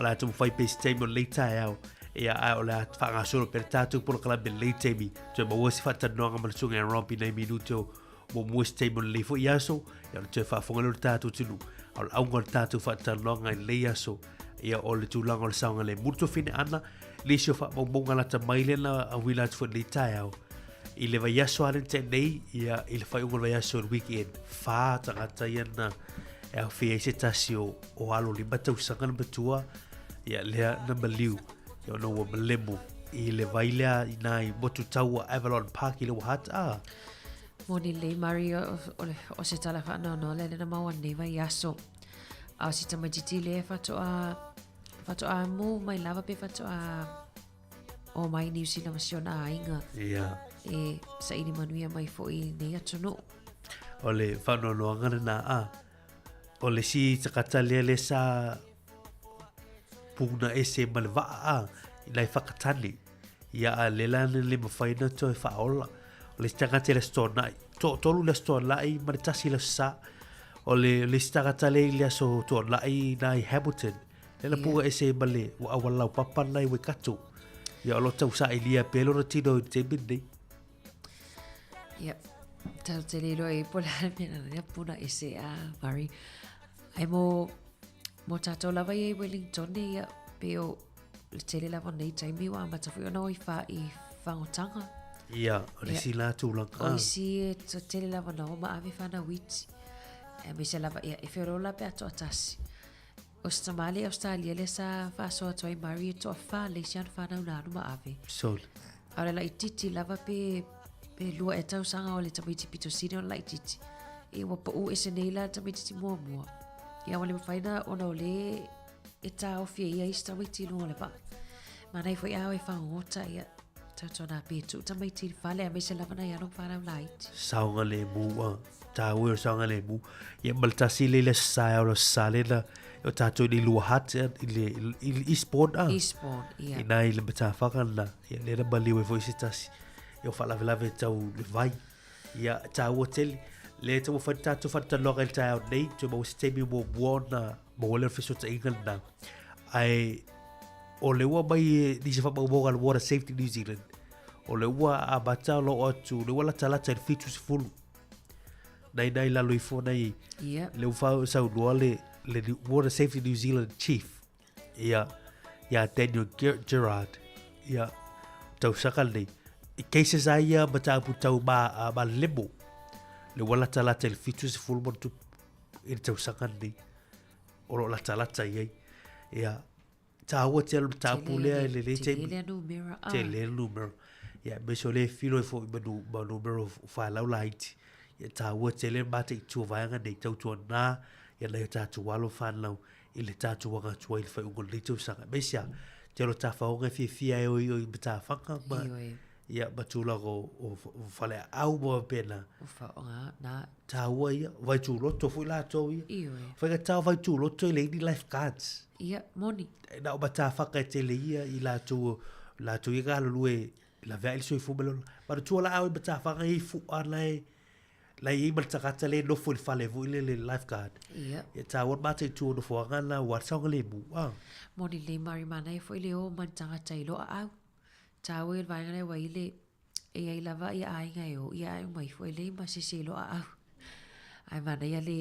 Ala tomu whai pesi teimo le tae au. Ia ai o le whangasoro per tātu pula kala me lei teimi. Tue ma wasi whatanoanga mo le sunga e Rob i nei minuti o mo muasi teimo le leifo i aso. Ia le tue whaafonga le tātu tunu. Au le aunga le tātu whatanoanga i lei aso. Ia o le tūlanga o le saunga le muruto fine ana. Lisio whaamaunga la ta mailena a wila atu le tae au. I le vai aso aren te nei, ia i le whai unga vai aso le weekend, wha tangata iana e au whia i se tasi o alo li matau sanga na matua, ia lea na maliu, ia no wa malemu, i le vai lea i nai motu taua Avalon Park i le wahata. Moni le Mario o se tala whanau no le na maua nei vai aso. A si tamatiti le whatoa mu mai lava pe whatoa o mai New Zealand masiona a inga. Ia. E sa ini manuia mai fo i nei atono. O le whanau ngana na a. O le si takata le sa puna ese malwa a. I lai whakatani. Ia a le lana le mawhaina to e whaola. O le takata le stona tolu le sto lai ma tasi le sa o le stara tale le so to lai nai Hamilton le puga ese bale wa wala papa nai we katu ya lo tau sa ilia pelo no tino te bindi Yep. Tau te lilo e pola mena na puna ese a Mari. Ai mo tato lava e Wellington ia peo le tele lava nei taimi wa matafu ona i fa i whangotanga. ia le sila tu lang O si e tele lava na o ma ave whana witi. E me se lava ia e whirola pe ato atasi. O Stamali Australia le sa whaso ato ai Mari e toa wha le sian whana unanu ma ave. Sol. Aure la i titi lava pe lua e tau sanga o le tamiti pito sini o la i titi. E wa pa u e se neila tamiti mua mua. Ia wale mawhaina ona o le e tā ofia ia i tamiti lua le pa. Ma nei fwoi au e whangota ia tautona petu tamiti whale a me se lava na ia nong whanau la iti. Saunga le mua ta ue saunga le mu ia maltasi le sa o sale na o tato ni lua hat i e-sport E-sport, ia. Ina i le bata whakana ia le na bali we voice tasi ia whalawelawe tau le vai ia ta ua teli le tau whantato whantalonga il tau nei tu mau se temi mua buona mau le fiso ta inga na ai o le ua mai ni se whamau monga le Water Safety New Zealand o le ua a bata lo atu le ua la talata il fitu se fulu nai lalo i fona i le ufau sau noa le Water Safety New Zealand Chief ia Daniel Gerard ia tau sakal nei i cases aia bata putau ma lemo le wala talata il fitu se fulu montu i tau sakal nei o lo la talata iei ia taua te alu tapu lea le le numero ia me so le filo e fo ma numero whalau laiti ia taua te le mate i tua vaianga nei tau tua nā ia nei tatu walo whanau i le tatu wanga tua i le whai ungo le tau sanga me sia te alo ta whaonga fia e oi i bata whanga ma ia matula o whale au mua pena taua ia vai tu loto fui la tau ia whai ka tau vai tu loto i le ini lifeguards ia moni na o bata whaka e te le ia i la tu i ka halulue la vea ili soi fumelo ma tu la au i bata whaka i fu anai la i mal takata le no fu fale fu le lifeguard ia ta won mate tu no fu ngana wa song le bu moni le mari mana e foi le o man takata i lo au ta we vai ngale wa ile e ai lava ia ai ngai o ia ai mai foi le ma se lo au ai mana ia le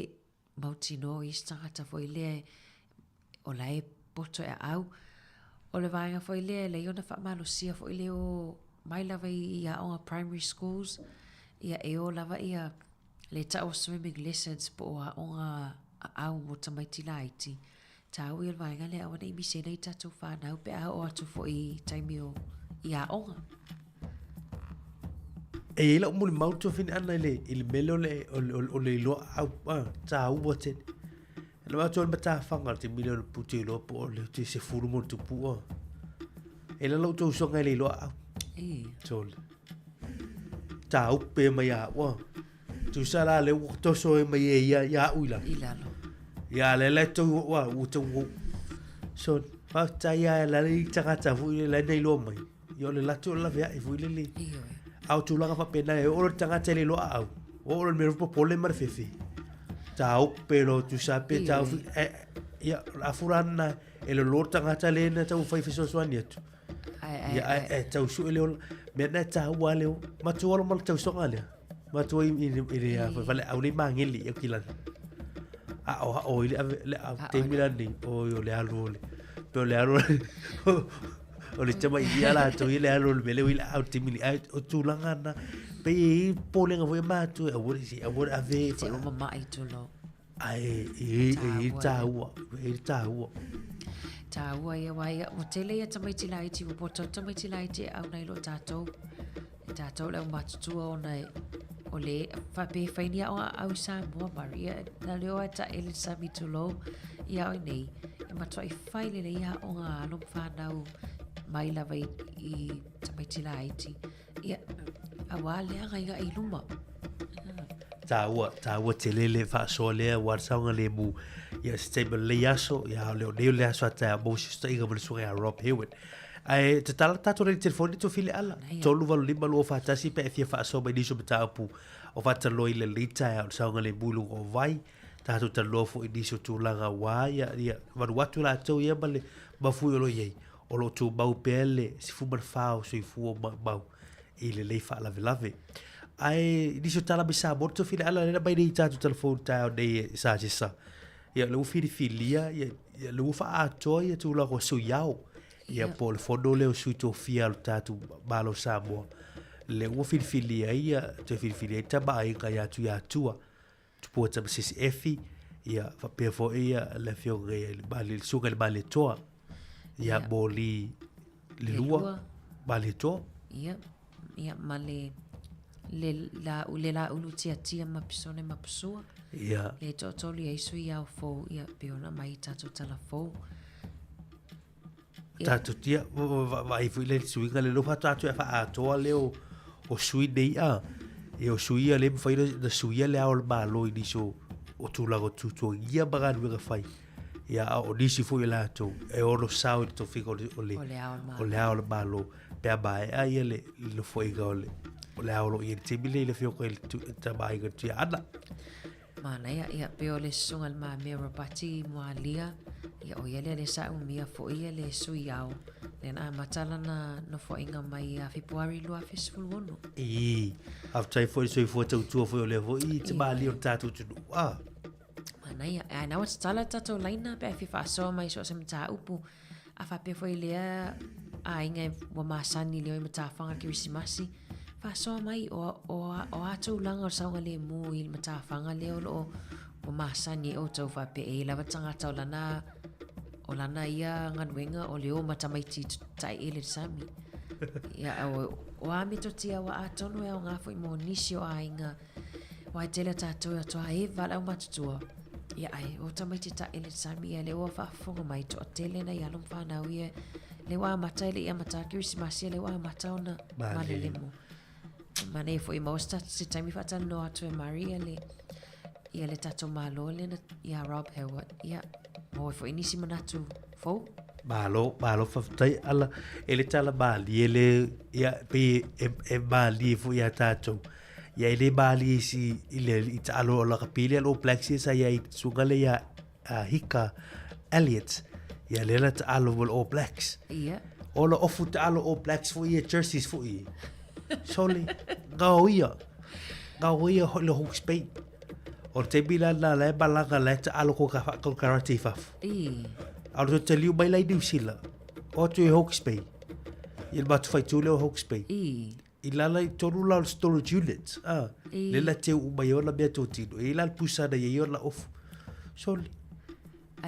mautino i takata foi le o la e poto e au o le vaenga foi le le ona fa malo sia foi le o mai lava ia o primary schools ia e o lava ia le ta o swimming lessons po o au mo tamaiti laiti ta o le vaenga le o nei mi se nei tatu fa na pe a o atu foi taimio ia onga e la mo le mauto fin ana le il melo le o le lo au ta o wote le mauto le bata fanga te milio puti lo po le te se furu mo tu pu e la lo to so ngai le lo au tol ta o pe mai a wa tu sala le to so e mai ya uila ilalo ya le to wa u to so fa ta ya la le ta fu le nei lo mai yo le la to la vea e fu le le au tu la fa pena e o tanga tele lo au o le me po pole mar fefi tau pero tu sape tau ya la furana e lo lor tanga tele na tau fai fiso soani tu ya tau su ele me na tau wale ma tu wala mal tau so ngale ma tu i ya fa le au ni mangili e kilan o ile le te milani o yo le alu pero le alu o le tama ia la to ile alu le le ile au timili o tu langana pe pole nga foi ma tu a wo ave fa o ma ai tu lo ai taua ia wai o tele ia tamaiti laiti o poto tamaiti laiti au nei lo tatou le matutua o nei o le whape whainia o au Sāmoa Maria na leo a ta ele sami tu lo ia o nei e matua i whaile le ia o ngā alum whanau mai lawa i tamaiti laiti ia a wale a ngai i luma taua te lele whaasoa lea warsaunga le mu ia stable le aso ia leo neo le aso ata mo sista inga mo le sunga a Rob Hewitt Ai te tala tato re telefoni to fili ala. Tolu valu lima lu o fatasi pe fia fa so mai diso mata apu. O fata lo ile lita ya saunga le bulu o vai. Tato ta lo fo diso tu langa wa ya varu watu la tau ia bale bafu lo ye. O lo tu bau pele si fu barfao so i fu o bau. Ile le fa lave lave. Ai diso tala bisa borto fili ala le bai dei tato telefoni ta de sa jesa. Ya lu fili filia ya lu fa ato ya tu la ko so yao. Ia po le fono leo sui to fia lo tatu malo Sāmoa. Le ua filfilia ia, te filfilia ta bai ka ia tu ia tua. Tu po ta sisi efi, ia whapea fo ia le fio ngai le bali, suga le bali toa. Ia mo li lua, bali toa. Ia ma le la ulu tia mapisone mapusua. Ia. Le totoli ai sui au fo, ia peona mai tato tala fo. Tato tia vai fu le sui nga le lo fa tato fa ato le o sui dei a e o sui le fa le sui le au ba lo di so o tu la go tu ia ba ga ga fai ia o di si fu la to e o lo sao to fico o le au ba lo pe ba a ia le lo foi ga o le au lo i te bile le fio ko il ta ba ga tia ada mana ia peo le sunga ma me rapati mo alia ia o ia le sa mia fo ia le sui au le na matala na no fo inga mai a February lo a festival wono after foi sui fo tu fo le fo i te ba li o tatu tu mana ia na what's tala tato laina pe fa so mai so sem ta upu a fa pe foi le a inga wa masani le o mata fanga Christmasi fa so mai o atu langa saunga le mu il mata fanga le o masani o tau fa pe e lava tanga tau lana ia nganwenga o leo mata mai ti tai ele sami ia o ami to tia wa atono e o nga foi mo nisi o ainga wa tele tato ya to ai vala o matutua ia ai o tamai ti tai ele sami ia le o fa fonga mai to tele na ia lom fa na wie le wa mata ile ia mata Christmas le wa mata ona malelemo mana foi mosta se time fata no atu e Maria le ia le tato malo le na ia Rob Howard ia mo foi inisi manatu fo malo fa tai ala ele tala bali ele ia pe e bali fu ia tato ia ele bali si ile italo la kapile lo plexi sa ia sugale ia hika Elliot ia le la talo vol all blacks ia ola ofu talo all blacks fu ia jerseys fu ia soli gauia le Hawke's Bay o te bila la balanga le ta alo ko karate faf ao te liu mai lai diusila o tu Hawke's Bay il bat fai tu le Hawke's Bay i la lai toru la storage units le la te u mai ona bea to tino i la pusa da ye la off soli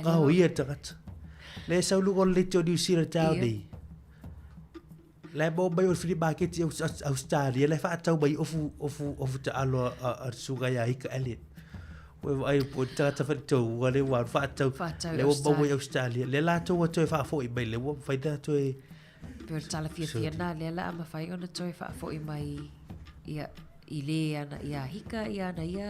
gauia tagat le saulu ko le to diusila tau dei le bo bai o fili market Australia le fa tau bai ofu ta alo a suga ya hika Elliot we ai po ta fa to wale wa fa tau le bo bai Australia le la to to fa fo i bai le wo fa da to per tala fia na le la ma fai ona to fa fo i mai ia ile ana ia hika ia na ia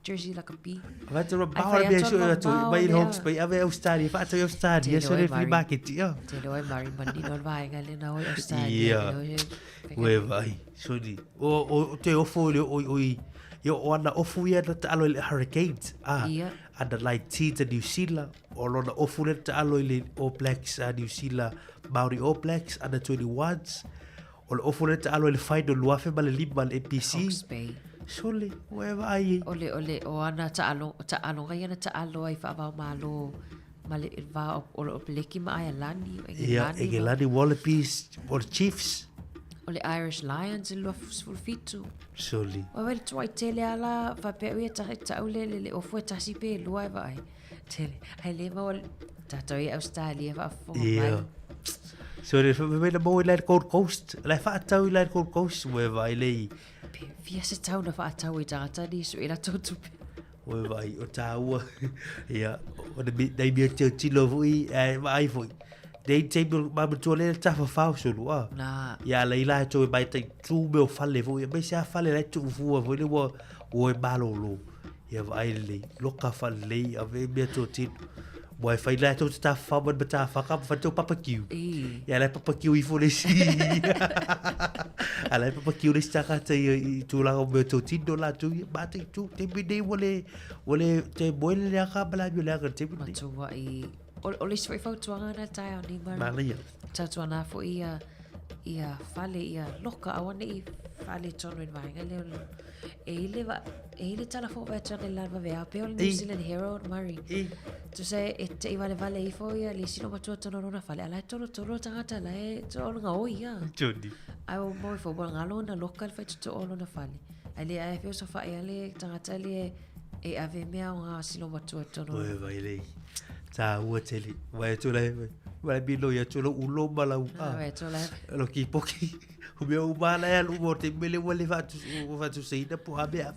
jersey la kapi va to ba be so to bai Hawke's Bay ave Australia fa to Australia so le fili market ya te lo mari mandi non vai ngale na o Australia we vai so di o te ofo le o yo ona ofu ia ta alo le Hurricanes and like teams New Zealand o lona ofu le ta alo le All Blacks New Zealand Maori All Blacks under 21s o le ofu le ta alo le final luafe ma le lima le APC sole we vai ole o ana ta alo ngai ana ta alo ai fa va malo male va o leki ma ai lani e lani Wallabies or Chiefs ole Irish Lions in lof fitu soli o wel toi tele ala fa pe we ta ole le o fu ta si pe lo vai tele ai le vol ta toi Australia va fo mai so le fa me mo le Gold Coast le fa ta le Gold Coast we vai le via se tau na fa tau i ta di so ila totu we vai o tau ia o de dai bi te lo vui vai foi dei table ma to le ta fa fa so lo na ia le ila to bai te tu me o fale vui be sa fale le tu fu vo le o ba lo ia vai le lo ka fa le ave bi to ti Boy fai la to ta fa bon bata fa ka fa to papa kiu. Ya la papa kiu I fo le si. Ala papa kiu le sta ka te tu la o to tindo la tu ba te tu te bi de wole te boy le ka bala bi la ka te bi. Tu wa I o le soi fo tuanga na tai ni mar. Malia. Ta tuana fo ia fale ia loka awane I fale tonu in vai ngale e le tala fo ba tanga la va vea pe o New Zealand Hero Murray to say it I vale I fo ia le sino matua tono na fale ala tolo tanga tala e to nga o ia Jodi ai o mo fo ba ngalo na local fa to olo na fale ale ai fe so fa ale tanga tali e ave mea nga sino matua tono o vai le ta ua tele vai to le vai bilo ia to lo ulo mala u vai to le lo ki poki o meu umana e lu morte mele wale fatu seina po abea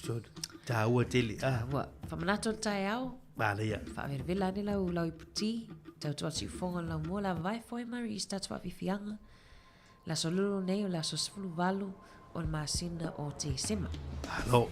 so ta ua tele wa fa manato tai au Malia fa ver vela ni la u puti ta si fonga la mo la vai foi mari sta twa fianga la solo nei la so sfulu valu o masina o te sema allo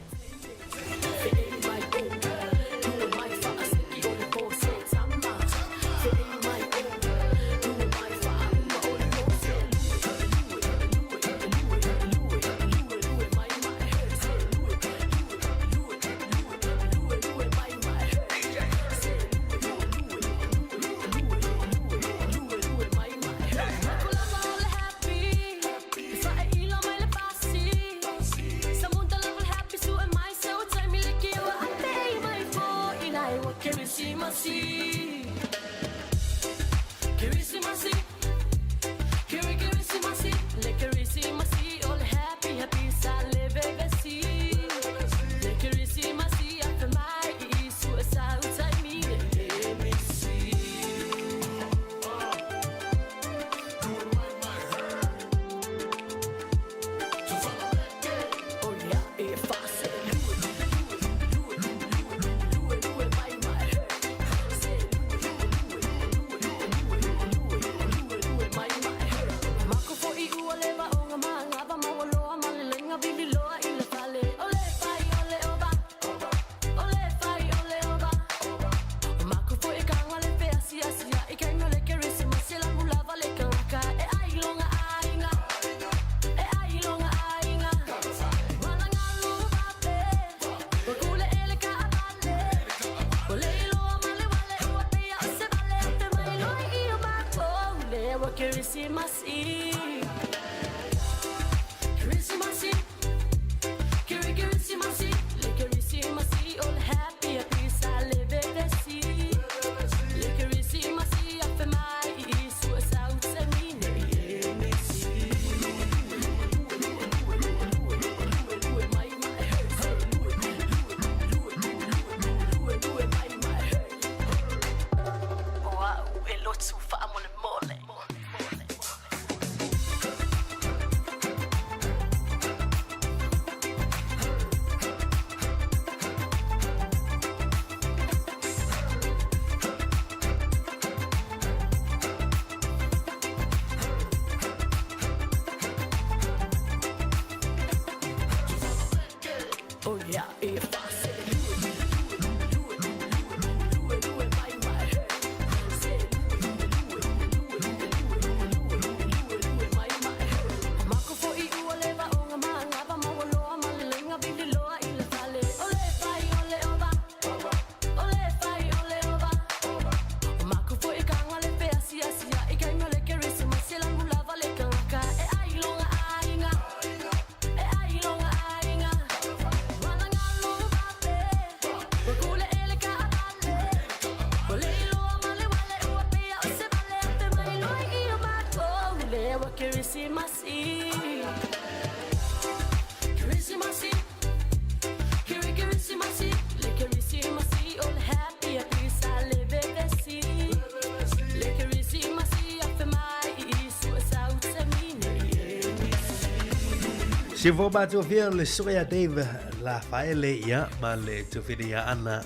Se vou bater o velo, soia Dave la faele ia, ma le tu finia ana.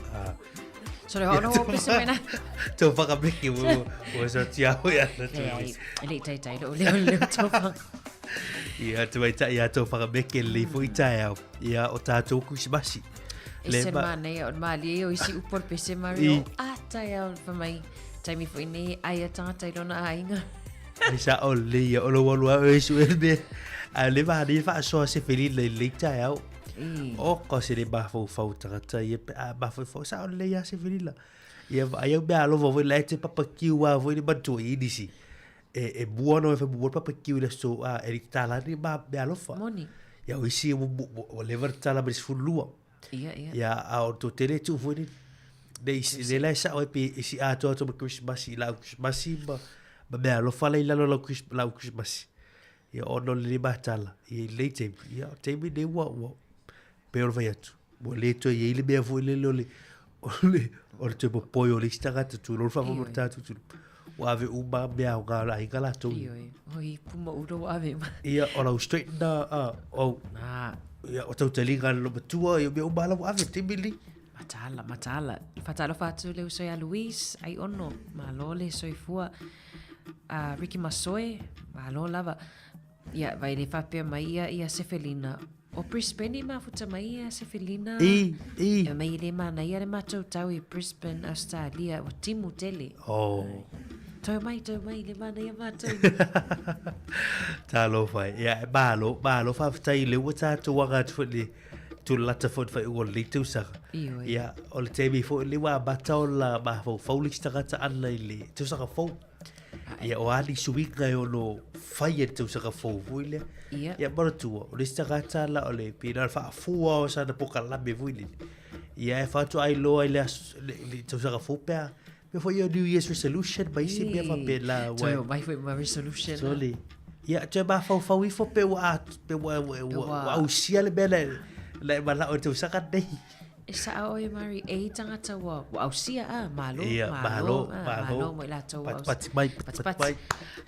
So le hono o pese mena. Tu whakabiki o so tiau ia. Ele tai do le tofa. Ia tu ai tai ia tu whakabiki le fui tai au. Ia o tātou kusimasi. E se mana ia o mali e o isi upor pese mari o tai au fa mai taimi fo ini ai ata tai lona ainga. Ai sa o le o lo wa e su be. A le va di fa so se feliz le tai au. O ko se le ba fo tanga tai ba fo sa o le ya se feliz la. Ia ai be alo vo le te papa kiwa vo ni ba to i disi. E buono e fa buono papa kiwa le so a e tala ni ba be alo fa. Moni. Ya o si o lever tala bris fulua. Ia. Ya a o to tele tu vo ni. De la sa o pe si a to Christmas la Christmas ba be alo fa le la Christmas. Ya o no le ba tala. E le te ya te mi de wa pe o vai atu. Mo le to ye le be vo le o te poi o le stanga tu lo fa mo tatu tu. Wa ave uba be au ga la ingala tu. Oi puma udo wa ave. Ia o la straight da o ia o tau te linga lo tua ia be uba la ave te mili. Matala. Fatalo fatu le usoi a Luis ai ono malole soi fua a Ricky Masoe malo lava. Ia vai le fape mai ia Sefelina. O Brisbane ma futa mai ia Sefelina. E mai le mana ia le matou tau i Brisbane Australia o timu tele. Toi mai le mana ia matou. Talo fai. Ia balo fa tai le wata tu wanga tu le tu lata fo fa o le tu sa. Ia o le tebi fo le wa batao la ba fo li sta ta alla le tu sa fo. Ia o ali suinga o no fai tu sa fo vuile. Ia bara tu o le sta ta la o le pina fa fu o sa na poka la be vuile. Ia fa tu ai lo ai le tu sa fo pe. Before your New Year's resolution, ba isi be fa pe la wa. Toi mai foi ma resolution. Soli. Ia te ba fa i fo pe wa o sia le bele. Le mala o tu sa ka dei. Sa o e mari e tangata wa au sia malo mo la to pat mai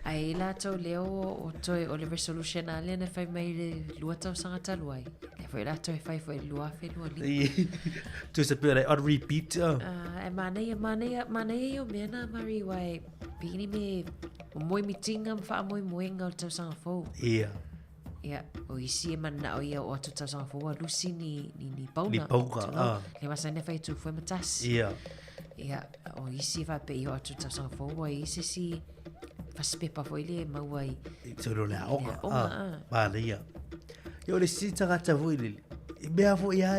ai la to leo o toi o le resolution ale na fai mai le lua tau sangata luai e foi la to e fai foi lua fe lua li tu se pere on repeat e mana yo mena mari wai pini me moi mitinga fa moi moenga tau sanga fo ia o isi mana o ia o tu tasa fo lusi ni pauna ni pauka le masane fai tu foi matas ia o isi fa pe o tu tasa fo wa isi si fa spepa foi le mawai tu lo la ba le ia yo le si tanga ta foi le be a fo ia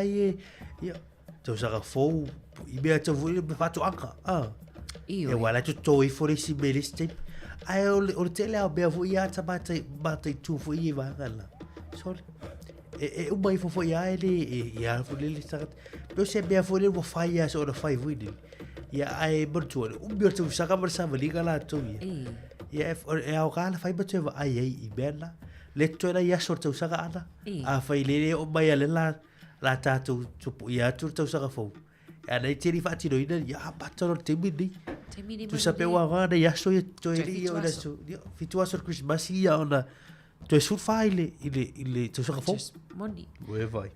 tu sa fo i be a tu foi fa tu aka e wala tu toi fo le si beliste ai o le tele au be vo ia ta bate tu fo i va gala sorry o mai fo ia ele ia fo le sta pe se be fo le vo fai ia so da fai vidi ia ai bortu o be tu sa ka versa vali gala tu ia au gala fai be tu ai i bella le tu la ia sorta sa ana a fai le o mai le la ta tu ia tu sa ka fo ana tiri fa ti do ina ia patro te bidi tu sape wa va ya so to ri o adesso fitua sur Christmas ia ona to sul file ile to so fo mondi we vai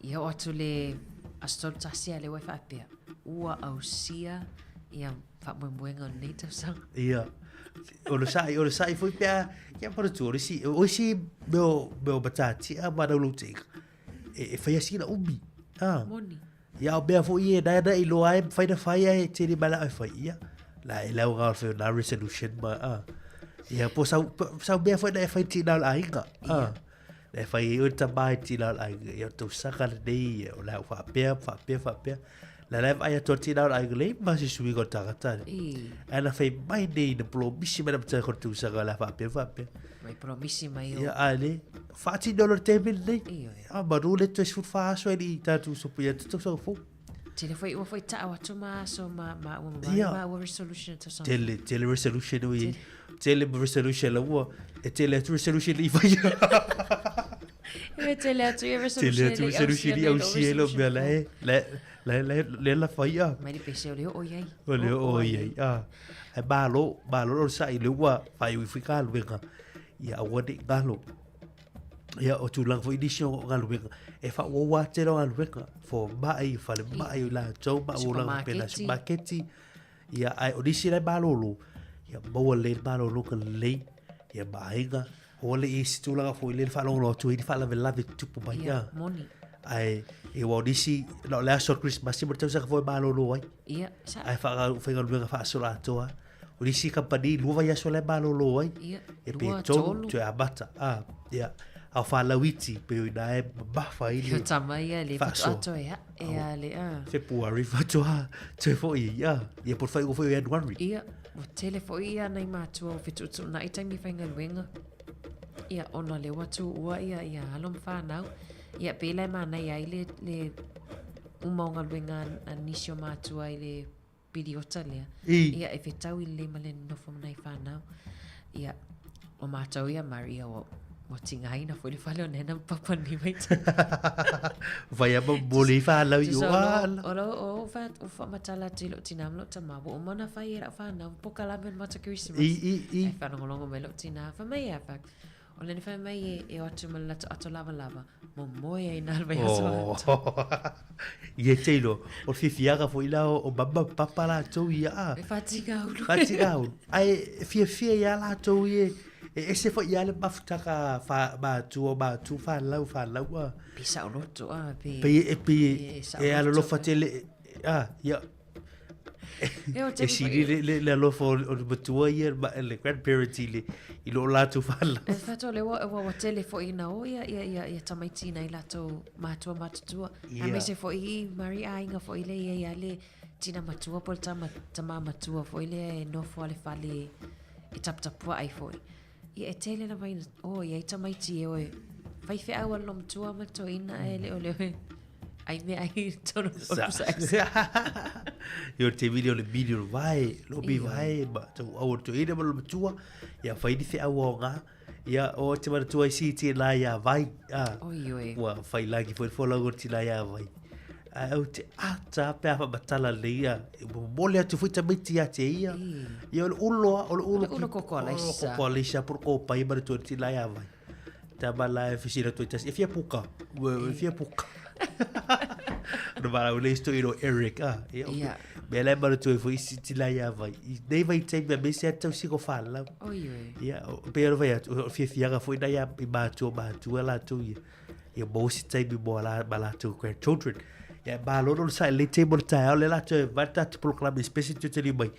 ia o tu le astol tasia le we fa pe ua ausia ia fa moenga nei to sang ia o lo sai foi pe ia por tu o si beo batati a ba lo te e fa ia sina ubi mondi ia o bea fo ia da i lo ai fai da fai ai te di bala ai fai ia la e lau ga fe na resolution ba ia po sau bea fai da fai ti na ai ga le fai o ta bai ti na ai ia to saka dei o la fa pe la live ai to ti na ai le ma si sui go ta ta ana fai bai dei de pro bisi ma ta ko tu saka la fa pe mai promisi mai ia ale fati dollar table dei ma rule to su fa so di ta tu so pia to so fo tele foi ta wa to ma so ma resolution to so tele resolution we tele resolution la wo e tele resolution i vai e tele resolution i au cielo bela la faia mai di pese o yai e balo lo sai le wa fai wi fika luenga ia wadi galo ia o tu lang fo edition galo e fa wo wa te ro galo fo mai fa le mai la to ba wo lang pe la spaghetti ia ai odisi le balolo ia bo le balolo kan le ia bainga o le is tu lang fo le fa lo tu i fa la vela tu po ba ia moni ai e wa disi no le aso Christmas si bertau sa foi malolo ai Ia, sa. ai fa nga fa so la toa o disi company luva ya so le malolo ai Ia. e pe Lua tolu tu abata ia au fa la witi pe na e bafa Ia ile tama ia le fatu ato ea. Ea le February fa toa te foi ia por fai go foi January Ia, o tele fo ia nei mātua o whitutu na i taimi whainga luenga. Ia, ona le watu ua ia alom whanau. Ia, pēlai mānei ai le umaunga luenga a nisio mātua i le piriota lea. Ia, e whetau i le male nofo nei whanau. Ia, o mātou ia Maria o tinga haina fo le whale o nena papa ni weita. vai ama boli fa la yo Ora o fa matala tilo tinam lo tama bo mana fa ira fa na poka la men mata Christmas. I fa no longo melo tina fa mai fa. O le fa mai e o atu mala ato lava mo moe e na vai so. Ye telo o fifiaga fo ila o baba papa la to ia. Fatiga. Ai fia ya la to ye. E se fo ia le bafutaka fa ba tu fa lau Pisa o roto pe e ala lo fatele ia e si le lo fo o batua ia le grandparents i lo la tu fa lau e fato le wa tele fo ina o ia tamaitina i lato matua matutua a me se fo i mari ainga fo ile ia le tina matua pol tama matua fo ile no fo le fale e tapua ai fo ia e tele na mai ia i tamaiti e oe fai fe awa lom tua ma to ina e le ole ai me ai tono yo te video vai lobi vai ba to au to ina ma lom tua ia fai di fe awa nga ia o te mara tua i si te la ia vai wa fai lagi fo la go ti la ia vai au te ata pe afa batala leia mole atu foi tamiti ate ia ia o ulo ko alisa por ko pai bar tu ti la ia vai tabala fisira tu tas fia puka no bara o lesto iro Eric ia bela bar tu foi ti la ia vai dei vai te be se atu si ko fala ia pero vai fia ga foi da ia ba tu la tu ia bo si te bi bo la bala tu children ya balolo sa le table ta le la te vata tu proclame spesi tu te mai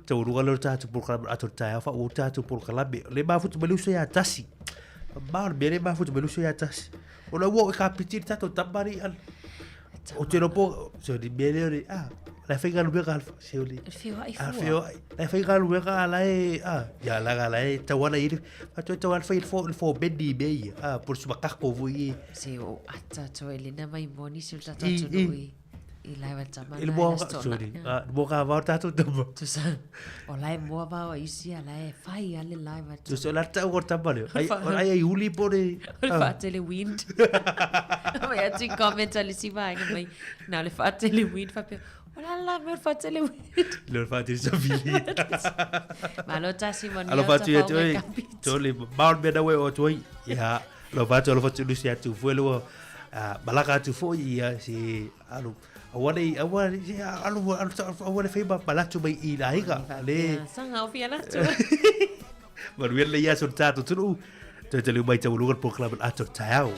te urua le ta tu proclame ato ta fa o ta tu proclame le ba futu beluso ya tasi ba bere ba futu beluso ya tasi o la wo kapitir ta to tabari al o te ropo so di bere la fega lu bega se oli la fega lu bega la ya la gala ta wana ir to to al fail for bedi be por su bakako voi se o ata to elina mai boni sul ta to lui i la va tama il bo sorry bo ga va ta to tu sa o la mo va o isi ala e fai ale live tu so la ta o ta bale ai uli pore fa tele wind o ya ti comment ali si vai mai na le fa tele wind fa la me fa tele wind le fa ti so fili ma lo ta si mon alo fa tu to le ba be da we o to ya lo fa tu lu sia tu fu lo balaka tu fo ia si alo awale fai ba tu mai i la higa le sanga o fiana tu mar le ya so tato tu te le mai te lugar proclame ato tao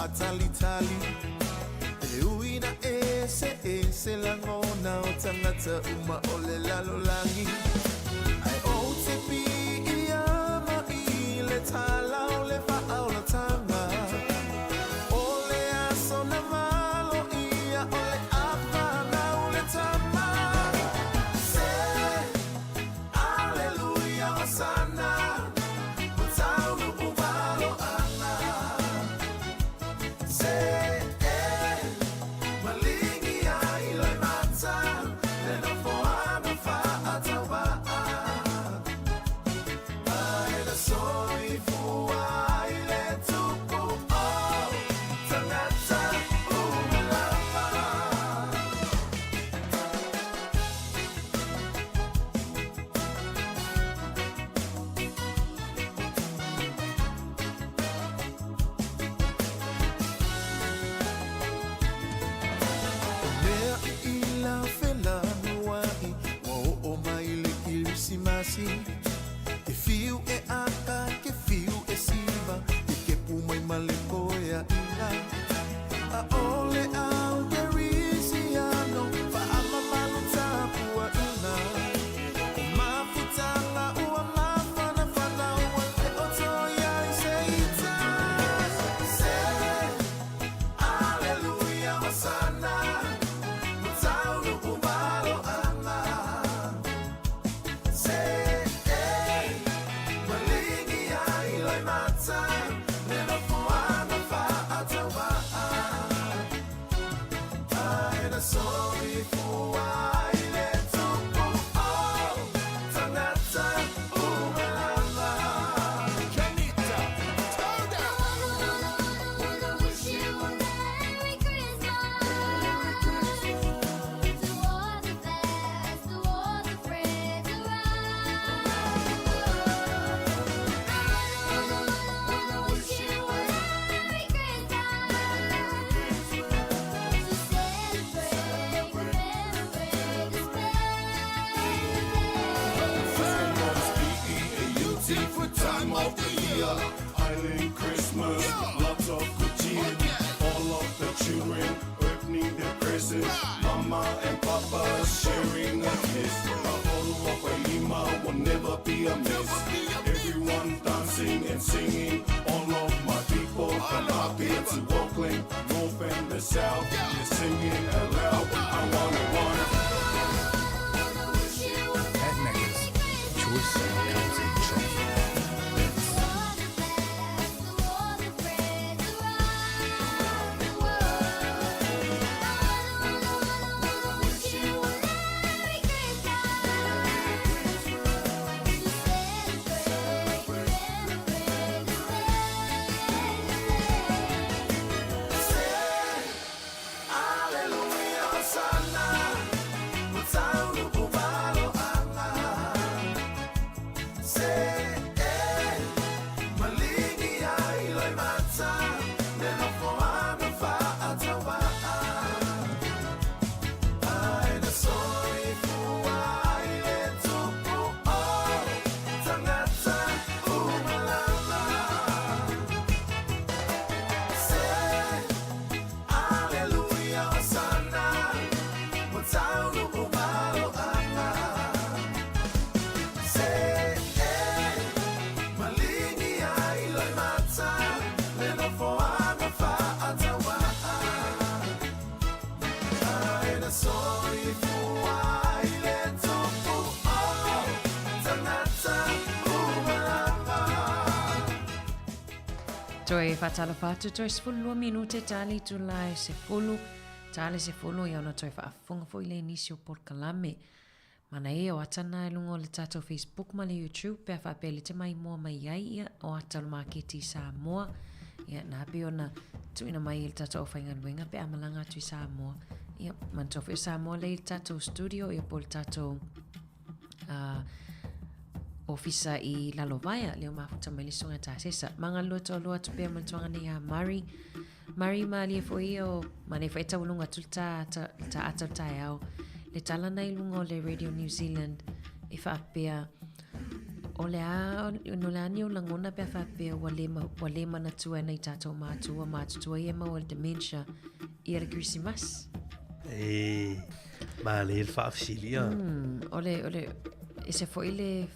Atali uina ese la ngona o tangata uma ole lalo langi ai o te pi ia ma i le tala o le fa o la tanga ole aso na malo ia ole apa na o le tama se aleluia osana o tau no ubalo ana se malingi ai le mata le no foa no fa atawa ole au Gerisiano Fa'ama maluta pua ina O mafutanga ua mafana fana ua le otoya iseita Alleluia Hosanna Mutaunu umalo anga Malingi ai lai mata Nena fuana fa'atawa Aina sori fuai le tupu o Tangata umalama Janita, turn down Wanna wish you a Merry Christmas To all the best, to all the friends around Wanna wish you a Merry Christmas To celebrate, commemorate this for time of the year, Island Christmas, lots of good cheer. All of the children opening their presents, Mama and Papa sharing a kiss. A photo of a lima will never be amiss. Everyone dancing and singing. All of my people from up here to Oakland, North and the South, they're singing aloud. I wanna At Macca's, choice comes in chocolate. Alleluia, Hosanna, Mutaunu umalo anga. Malingi ai lai mata, nena foana fa'atawa. Aina sori fuai le tupu o tangata umalama. Alleluia, Hosanna, Mutaunu umalo anga. Malingi ai lai mata, nena foana fa'atawa. Aina sori fuai le tupu o tangata umalama. Toi fatala fatu toi sefulu minute tali tulai sefulu tali sefulu ia ona toi faafunga fo ile inisio por kalame mana e o atana e lungo le tato Facebook ma le YouTube pe fa pele te mai mo mai ai ia o atalo maketi Sāmoa ia na pe ona tuina mai le tato fainga luenga pe amalanga tu Sāmoa ia man tofu Sāmoa le tato studio ia por tato ofisa i Lalovaya leo mafuta melisonga tasesa manga loto loa tupea mantuanga ni ya Mari mali fo io mane fa eta ulunga tulta ta ata yao le tala na ilunga le Radio New Zealand e fa pea ole a no la ni ulangona pe fa pea walema na tua na tato matua ye ma wal dementia ia Christmas male fa afsilia ole e se foi le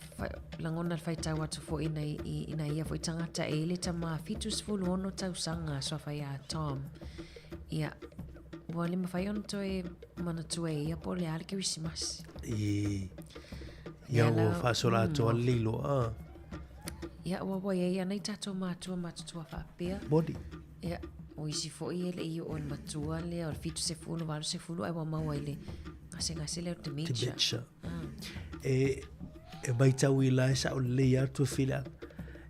langona fai tau atu foi ina ia foi tangata e le tama fitus fulu ono tau sanga so fai a Tom ia wale mawhai ono toi mana tue ia po le ale Christmas ia o fasola atoa lilo ia ua ia nei tato matutua whapea body ia o isi foi ele i o matua le o fitus se fulu walu se fulu ai wa maua ile ngase le o dementia e mai tau I la sa o le ia tu fila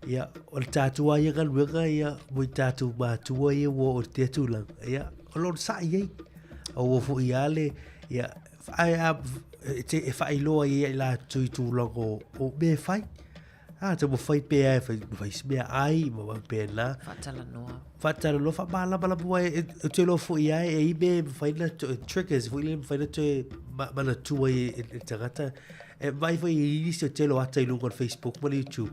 ia o tatua ia galuega ia mo tatu matua ia wo o te tulang ia o lo sa ia o fu ia le ia ai te fai lo ia la tu tulang o be fai te mo fai pe ai fai be ai mo pe la fatala no fa bala boy te lo fu ia e be fai la triggers fu le fai la te bala tu ai te gata e vai foi inisio te lo ata ilungo Facebook mo YouTube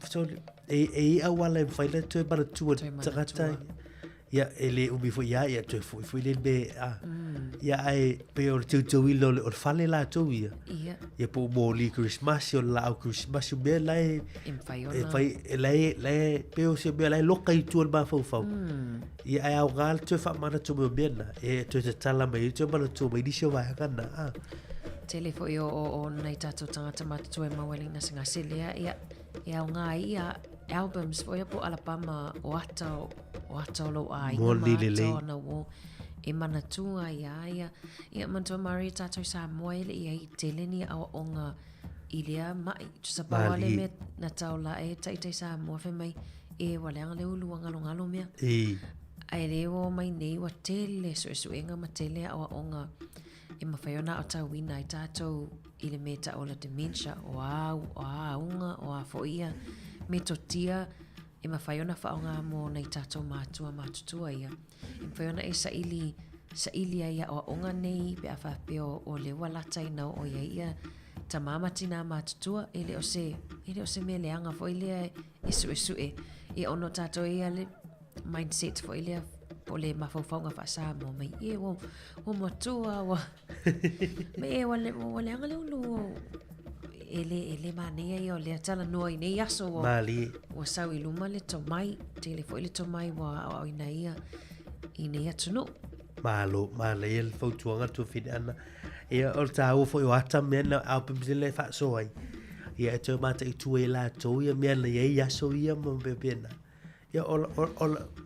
so e awala fai la te bala tu te gata ia ele umi fo ia ia te fo ile be ia ai pe o tu ilo o fale la tu ia po mo li Christmas o la Christmas be la e fai le pe o se be la loka i tu ba fo ia ai au gal tu fa mana tu me bena e tu te tala mai tu mana tu mai disho vai kana tele fo o nei tato tangata matu e maweli na singa silia ia o ngā ia albums fo ia po Alabama o ata lo ai na wo e mana tua ia mantua mari tato Sāmoa ia i teleni au onga ilia mai tu sa pawale me na taula e tai Sāmoa fe mai e wale anga le ulu ngalo mea ai leo mai nei wa tele so enga ma tele au onga e mawhaiona o tau wina i tātou i le meta o la dementia o aunga o a foia me totia e mawhaiona whaonga mo nei tātou mātutua ia. E mawhaiona e sa ili ia o onga nei pe a whapeo o le walata i nau o ia ta mamatina mātutua e le o se me leanga fo ile e sue e ono tātou ia le mindset fo ile o le mawhauwhaunga whaasa mo mai e o matua wa me e wale anga le ulu ele manea i o le atala noa i nei aso o sau i luma le tomai te le fo ile tomai wa o ina ia i nei atunu malo le el fautuanga tu fine ana e o tau fo o ata mena au pimsile fa so ai ia e te mata i tu e la to ia mena ia aso ia mo bebena ia o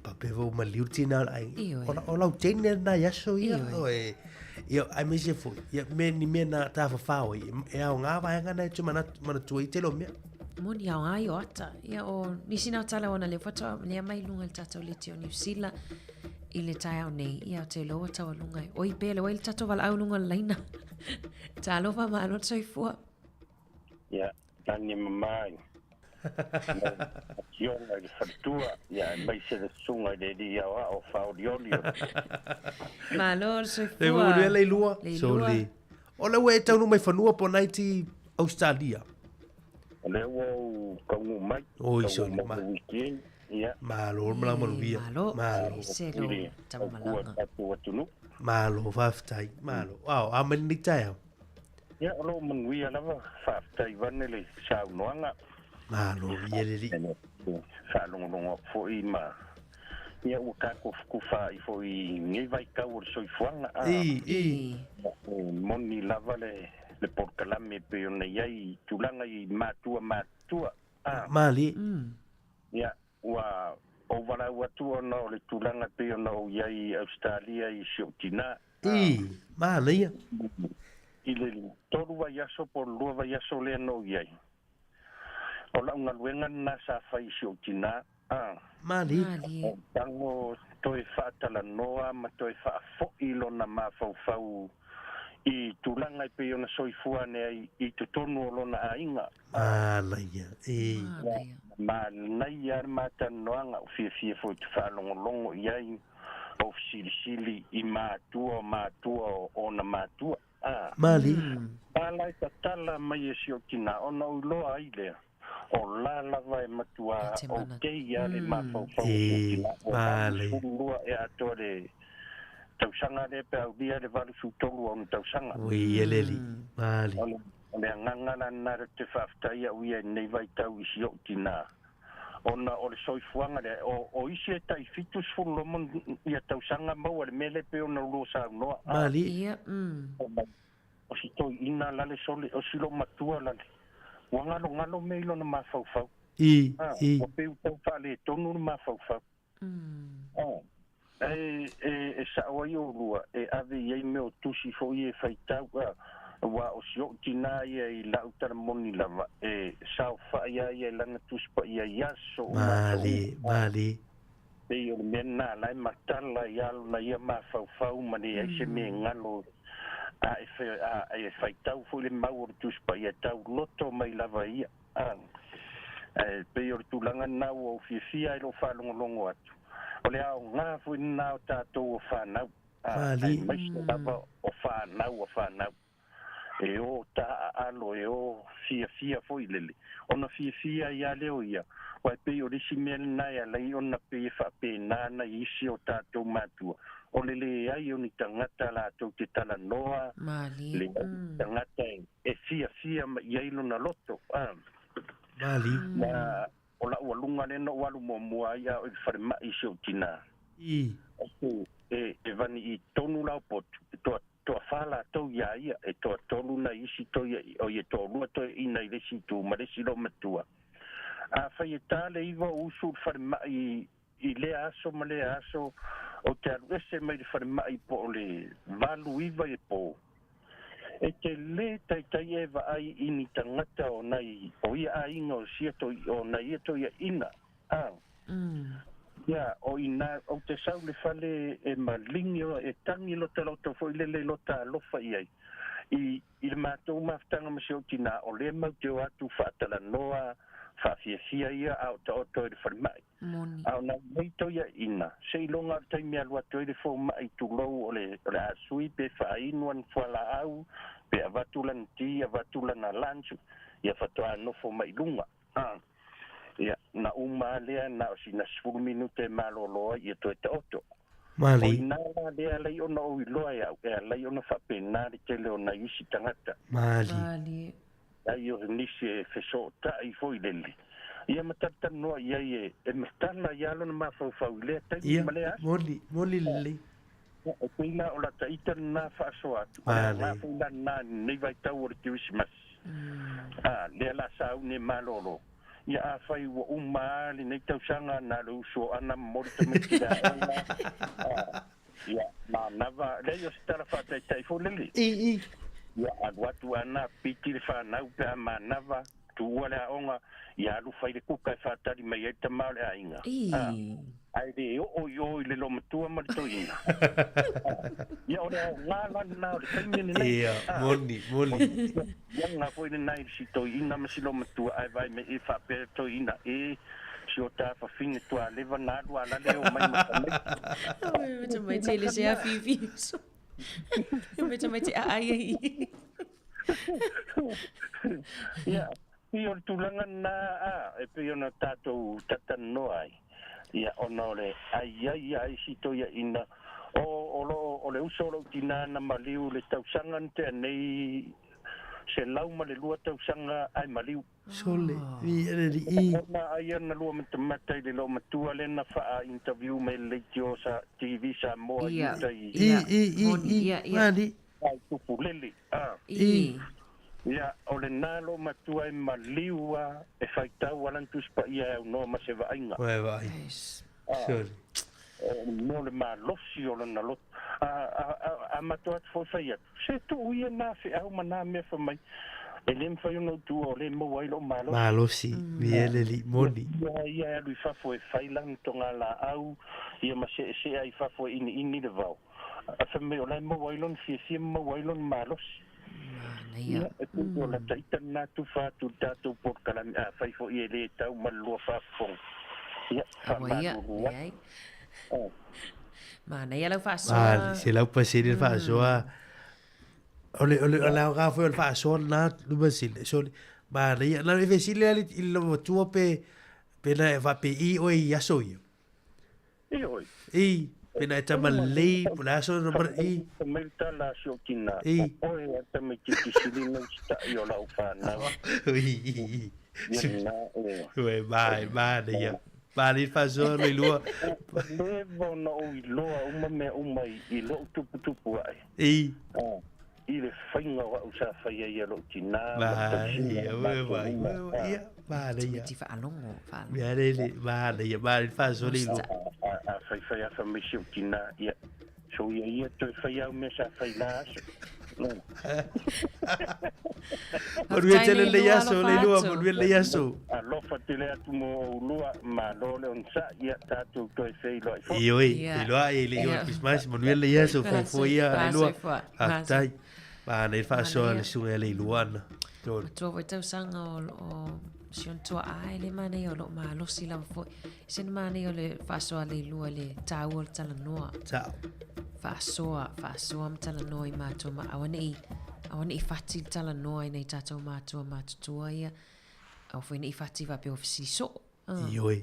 pape vo maliuti na ai o tene na ia so ia ia ai me se fo ia mena ta fa e au nga va nga na tu mana tu i te lo me moni au ai o ata ia o nisina tala ona le foto le mai lunga le tato le tio New Zealand i le tai au nei ia te loa tawa lunga o i pele o il tato val au lunga laina ta lova ma no soifua ia tani mamai Yonga i fatua ia mai se le sunga de dia o faudionio malo soifua le vo le lua soli o le we tau no mai fanua po naiti Australia le wo kaungu mai o soli ma ia malo mala malvia malo selo tamalanga malo faftai malo wow amen ni tai ia lo manwia lava faftai vanele sau noanga malo yeleli sa longo foi ma ia o ka ku fa i foi ngai vai ka o so fuanga moni lava le porkalame pe ona ia tulanga i matua mali ia wa ovara watu no le tulanga pe ona o ia i Australia i Siotina mali ile todo vai aso por lo vai aso le no ia ola nga luenga na sa fai Siotina mali tango toi fatala noa ma toi fa fo ilo na ma fau i tulanga pe ona soifua ne i tutonu lo na ainga laia ma nei ar mata noanga fi fo tu fa longo iai o sili i matua ona matua mali ala tala mai Siotina ona lo aile o la vai matua o ke ia le mafau lua e atore tausanga le pe au dia le valu sutolu on tausanga eleli mali le nganga na te faftai au ia nei vai tau i Siotina ona o le soifuanga le o isi e tai fitus fulo mon ia tausanga mau le mele pe ona lo sa no mali ia o si toi ina la le sole o silo matua la ngalo meilo na mafau o pe o fale tonu na mafau e sa o yo lua e ave ye me o tusi fo ye faitau wa o sio tina ye la utar moni lava e sa fa ya lana tus pa ya so mali pe yo mena la matala ya na ya mafau mani e se me ngalo e faitau fo le mau tus pa ia tau loto mai lava ia pe o tulanga na o fifia lo fa longo atu o le au nga fo na ta to fa na ali mai lava o fa na E o ta alo e o fia foi lele. Ona fia ia leo ia. Wai pe o risi mel na ia lei ona pe fa pe na isi o tātou matua. O lele ai o ni tangata la tau te tala noa. Mali. Le tangata e fia ma iailo na loto. Mali. Na o la ua lunga le no walu mua ia o i whare mai si o tina. E vani i tonu lau potu. Toa whala tau ia ia e toa tolu na isi to ia o ia toa lua to ina i lesi tu ma lesi lo matua. A whai e tāle iwa usu whare mai i le aso ma le aso o te alu ese mai le whare mai po o le valu iwa e po. E te le tai e wa ai ini tangata o nai o ia a inga o sia to o nai e to ia ina. Ia, o ina, o te sau le fale e malingi o e tangi lo te loto fo i le lota lofa iai. I le mātou maftanga masi o tina o le mau te o atu whaatala noa, whawhiawhia ia au ta oto i le wharimai. Au na meito ia ina. Se i longa o taimi alua to i le fo mai tu lou o le asui pe whainuan whala au, pe avatulan ti, avatulan a lanchu, ia whatoa nofo mai lunga. Ia, na lea na o sina 10 minute maloloa ia to te oto. Mali. O ina lea lei ona o iloa ia, ea lei ona whapena le tele o na isi tangata. Mali. Ai o nisi e wheso ta i foi lele. Ia matata noa ia e matala ia lona mawhau lea taimi malea. Moli lele. O kuina o la taita na whaaso atu. Mali. Nga fuila na nei vai tau o le tiwisimas. Lea la sau ne malolo. Ia a whai ua umali nei tausanga na reuso ana mori te mekira. Ia, ma nawa, lei o stara whātai taifo lele. Ia, aguatu ana piti le whanau pe a ma nawa, tu ua le aonga, ia alu whai le kuka e whātari mai e tamau le ainga. Ai le o le lo matua ma le toina. Ia, o le ngala na o le taimene nei. Ia, moni. Ia ngā fo ina nai si toina ma si lo matua ai vai me e whapere toina e si o tā whawhine tua lewa nā rua la leo mai matamai. Meta mai te le se a fifi. Meta mai te a ai. Ia, i o le tūlanga nā e pe ona tātou tatanoa ai. Ia ona o le ai si toia ina o le uso o tina na maliu le tausanga te anei se lauma le lua tausanga ai maliu. Sole, i. Ona ai ana lua matamata i le lo matua le na wha interview me le tio sa TV Sāmoa Ia. Mali. Ai tupu lele. Ia, o le nalo matua e maliua e whaitau alantus pa ia au noa ma se vainga. Vai. Sole. No le malosi o lana lot. A matua te fwoi atu. Se tu uia nā whi au mana mea whamai. E le mwhai unau tu o le mawai lo malosi. Malosi, mieleli, moni. Ia alui whafo e whailang tonga la au. Ia ma se ai whafo ini le vau. A whamai o lai mawai lon fia mawai lon malosi. Ia, e kuto la taita nā tu whātu tātou porkalami a whaifo i e le tau malua whafong. Ia, whamatu rua. Mana ia lau whaasoa. Mali, se lau pasiri whaasoa. Ole lau ngā whai o whaasoa nā luma sile. Sole, mana ia, nā e whesile ali i lo matua pe na e whape i oi i aso ia. I oi. I, pe na e tama lei, pula aso na mara i. Melta la sio kina. Oi, ata me tiki sili no sta io la ufana. Ui. Ue, mana ia. Mali whaasoa no i lua. Levo na o i loa uma i lo tupu ai. I. I le whainga wa usa whaia i alo tina. Ia, mana ia. Ti whaalongo. Mana ia, mali whaasoa no i lua. A whai a whamisi o tina. Ia. So ia toi whaia o mea sa whai la aso. Manuia tele le yaso, le lua, manuia le yaso. Alofa te lea tu mo lua, ma lo le on sa, ia tātou toi whai loa i fo. I loa, i le iwa Christmas, manuia le yaso, fo ia, le lua. Aftai, ma nei whaasoa le sunga le lua ana. Tua vai tau sanga o Sion tua ai le mane o lo ma losi la fo. Sen mane o le whaasoa le lua le tāu o le tala noa. Tāu. Whaasoa am tala noa i mātua ma awane i o ni fati tala noa nei tatou mātua ia. Au fwoi ni fati va pe ofisi so. Ioi.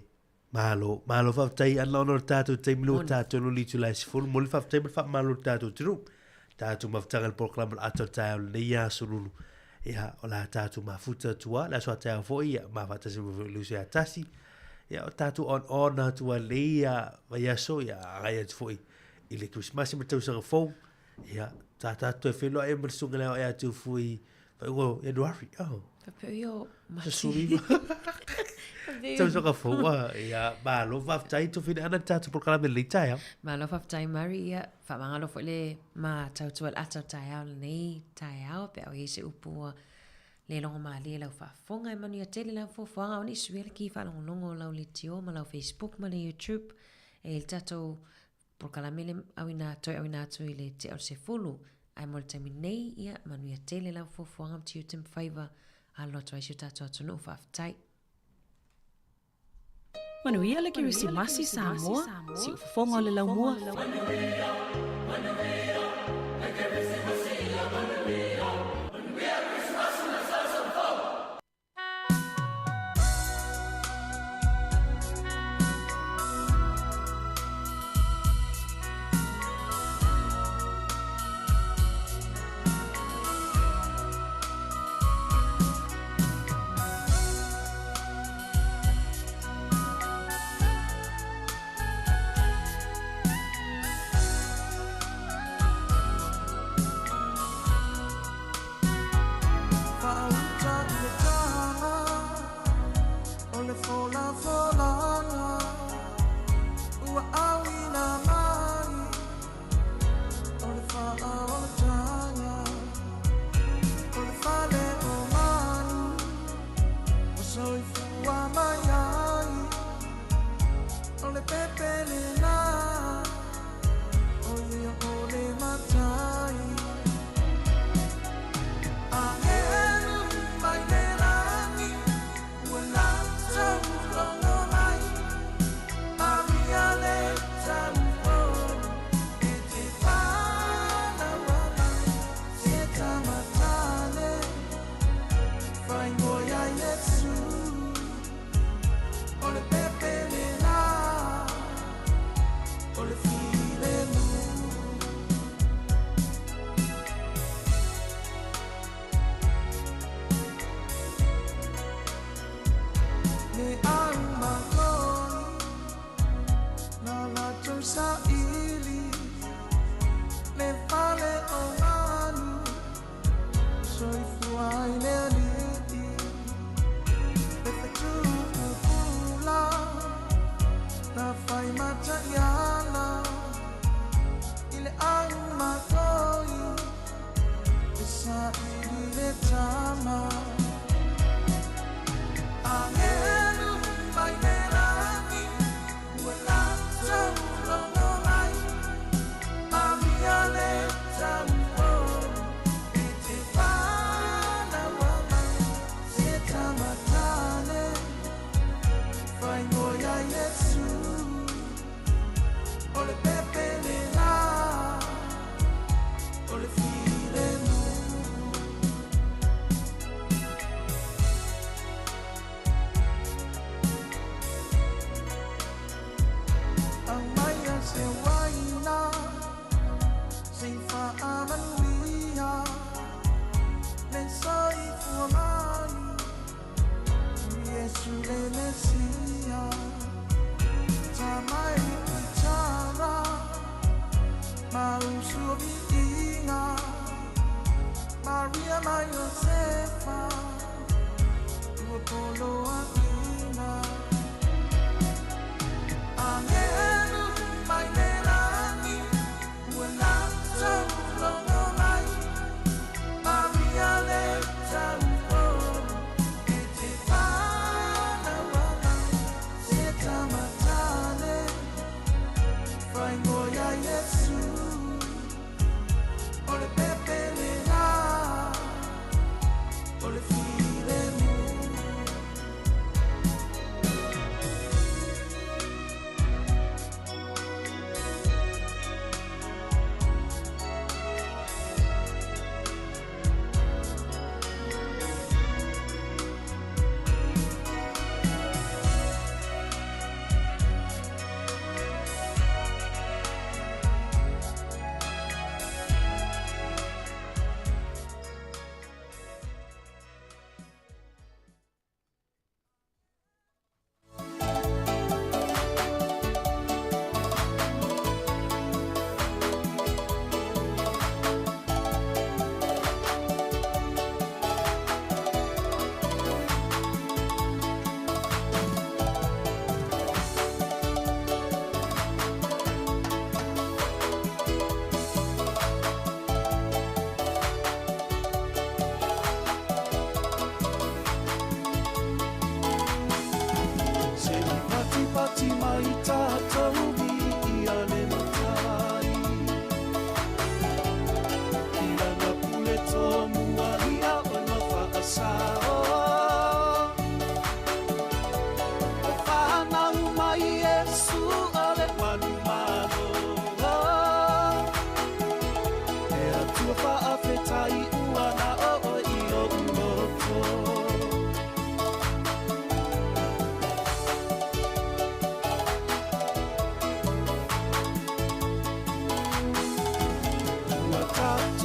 Malo whaftai ana ono tātou teimilu tātou no litu lai sifuru. Moli whaftai ma whamalo tātou tiru. Tātou mawhtanga le proklama le ato tāo le nei a surulu. Ia o la tātou mafuta tua. La soa tāo fwoi ia ma whatasi mo lusi a tasi. Ia o tātou on tua leia vai aso ia agai atu fwoi. I le Christmas ma tau sanga fwou. Ia tātou e whenua e marasunga leo e atu fwoi. Vai ua Januari. Papeo yo mati. Sasuri. Tau sanga fwou. Ia malo whaftai tu whina ana tātou proklama le tai au. Malo whaftai mari ia. Whamangalo fo le ma tau tual atau tai au le nei tai au. Pe au hese upua le longa maa le lau whafonga e manu ia tele lau fwofanga. Oni suela ki whalongonongo lau le tio ma lau Facebook ma le YouTube. E il tatou proklama le awina toi le te au se fulu. Ai mo le taimi nei ia manu ia tele lau fwofanga am tiu tim whaiva. A loto ai siu tatou atunu whaftai. Manuia le kirisi masi Sāmoa, si ufafonga le lau mua.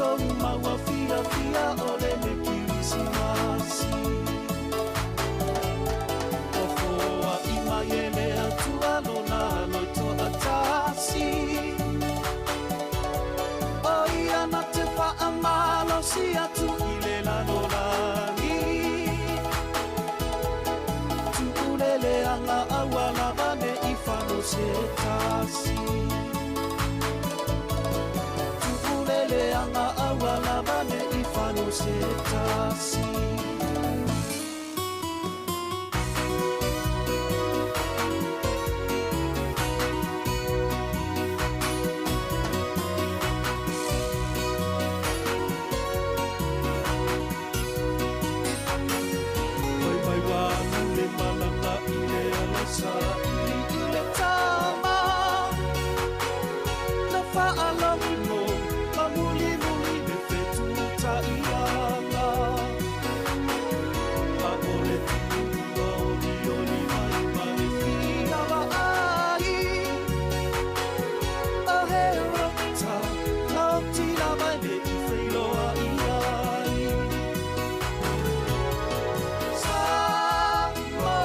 so maua fia fia o le me Kirisimasi. O foa I mai e le atua no na noi to atasi. O ia na te wha amalo si atu I le lano lani. Tu ulele anga awa lavane I whano se tasi. Anga awa lavane I whano se tasi. Mai mai wānu le mananga I le alasa I le tama. Na whaalami mo muli muli me fetu ta ianga. Agore tua oli mai mai fina wa ai. A he rata na tira mai me I whailoa I ai. Sāmoa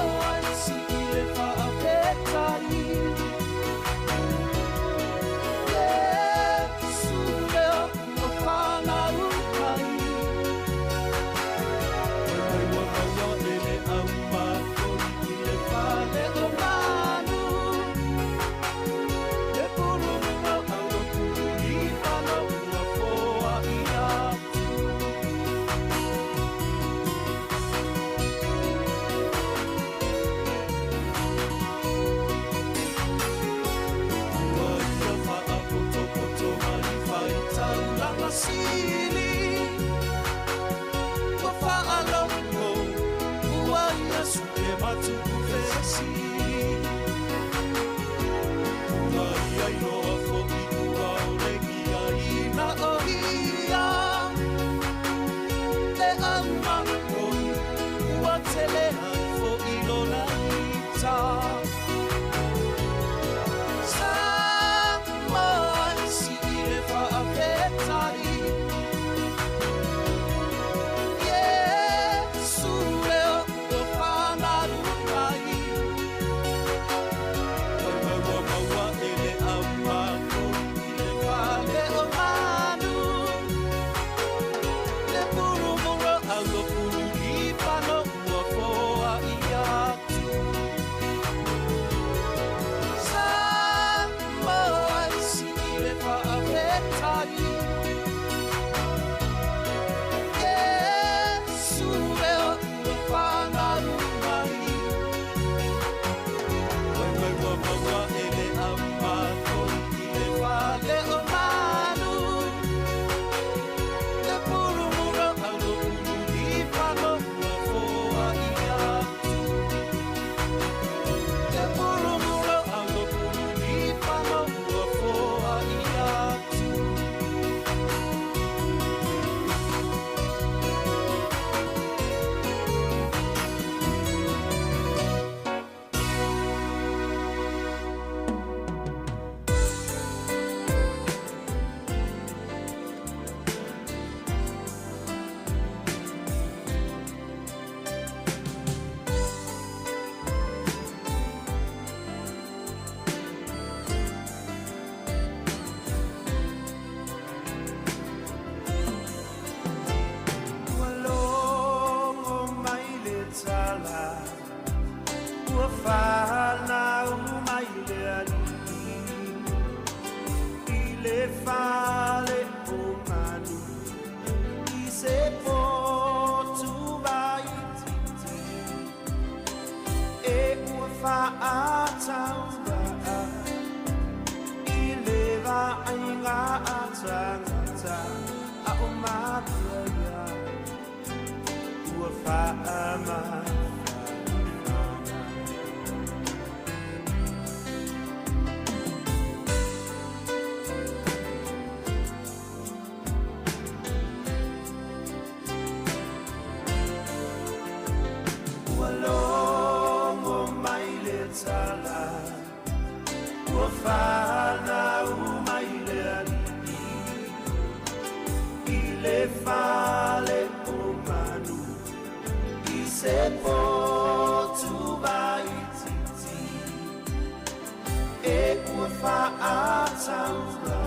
si I le whaapetai. Sili, kwa alongo, uaya suke matu kufesi. Uaya iloa foki ua oregia ina ohia. Le amango, ua teleha fo ilola ita. Sāmoa si I le whaapetai. se po tu vai titi e ua whaatanga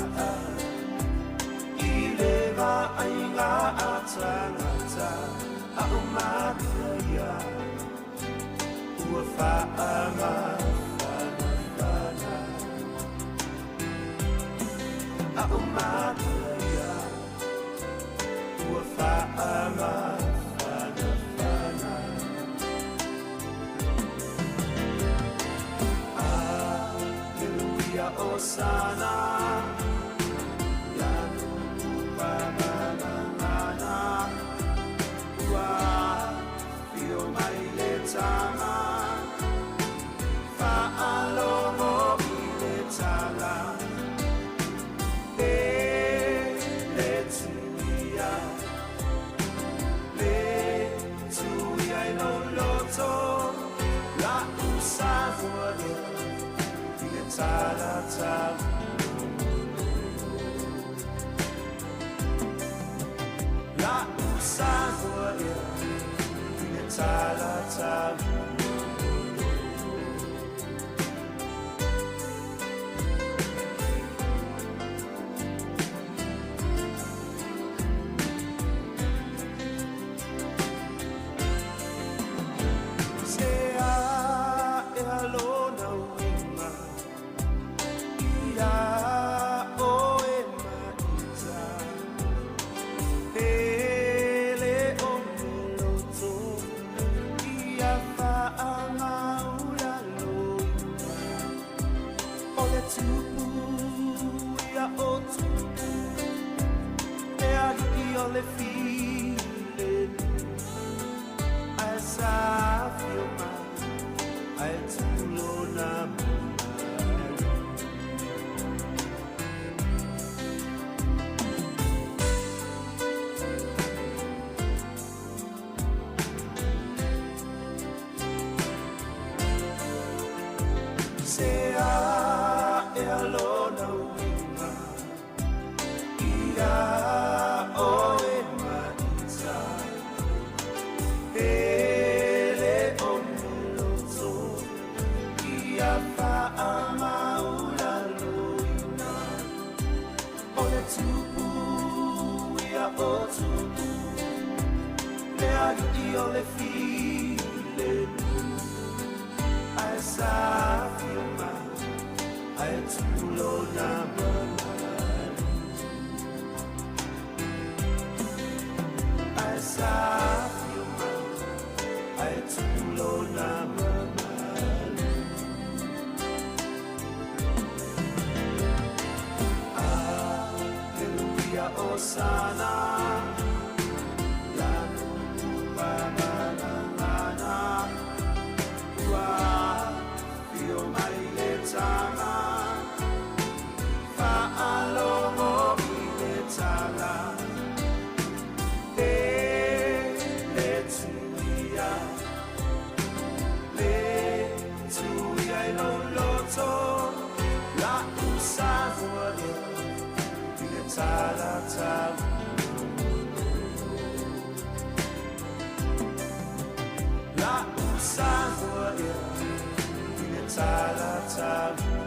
I lewa ai ngā atangata a o mātua ia ua whaama whana a o mātua ia ua whaama Osana Yanu Banana Wa Fio Mai Le Tama Fa Alomo Le Tala Le Tuia Le Tuia no Loto La Usavoa Ta-da-ta La Usavoa Ta-da-ta le feeling as I feel my eyes full on say I alone Io le file as I feel my eyes full on as I feel my eyes full on Hallelujah, Hosanna La Sāmoa Ina Tālata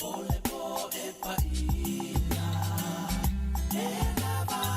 Ole po e pa ia, e na va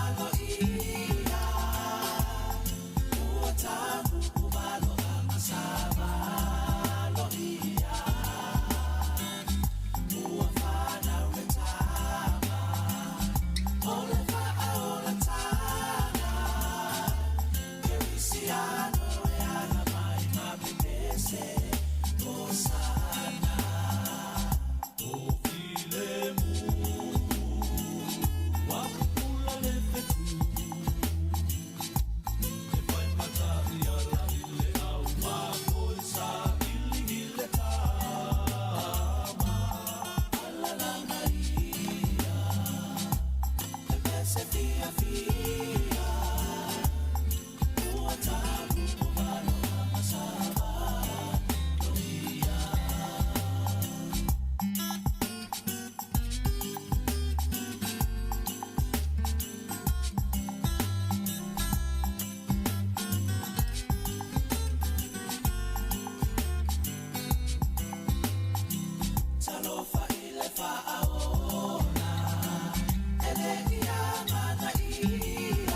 Ele ia mana ia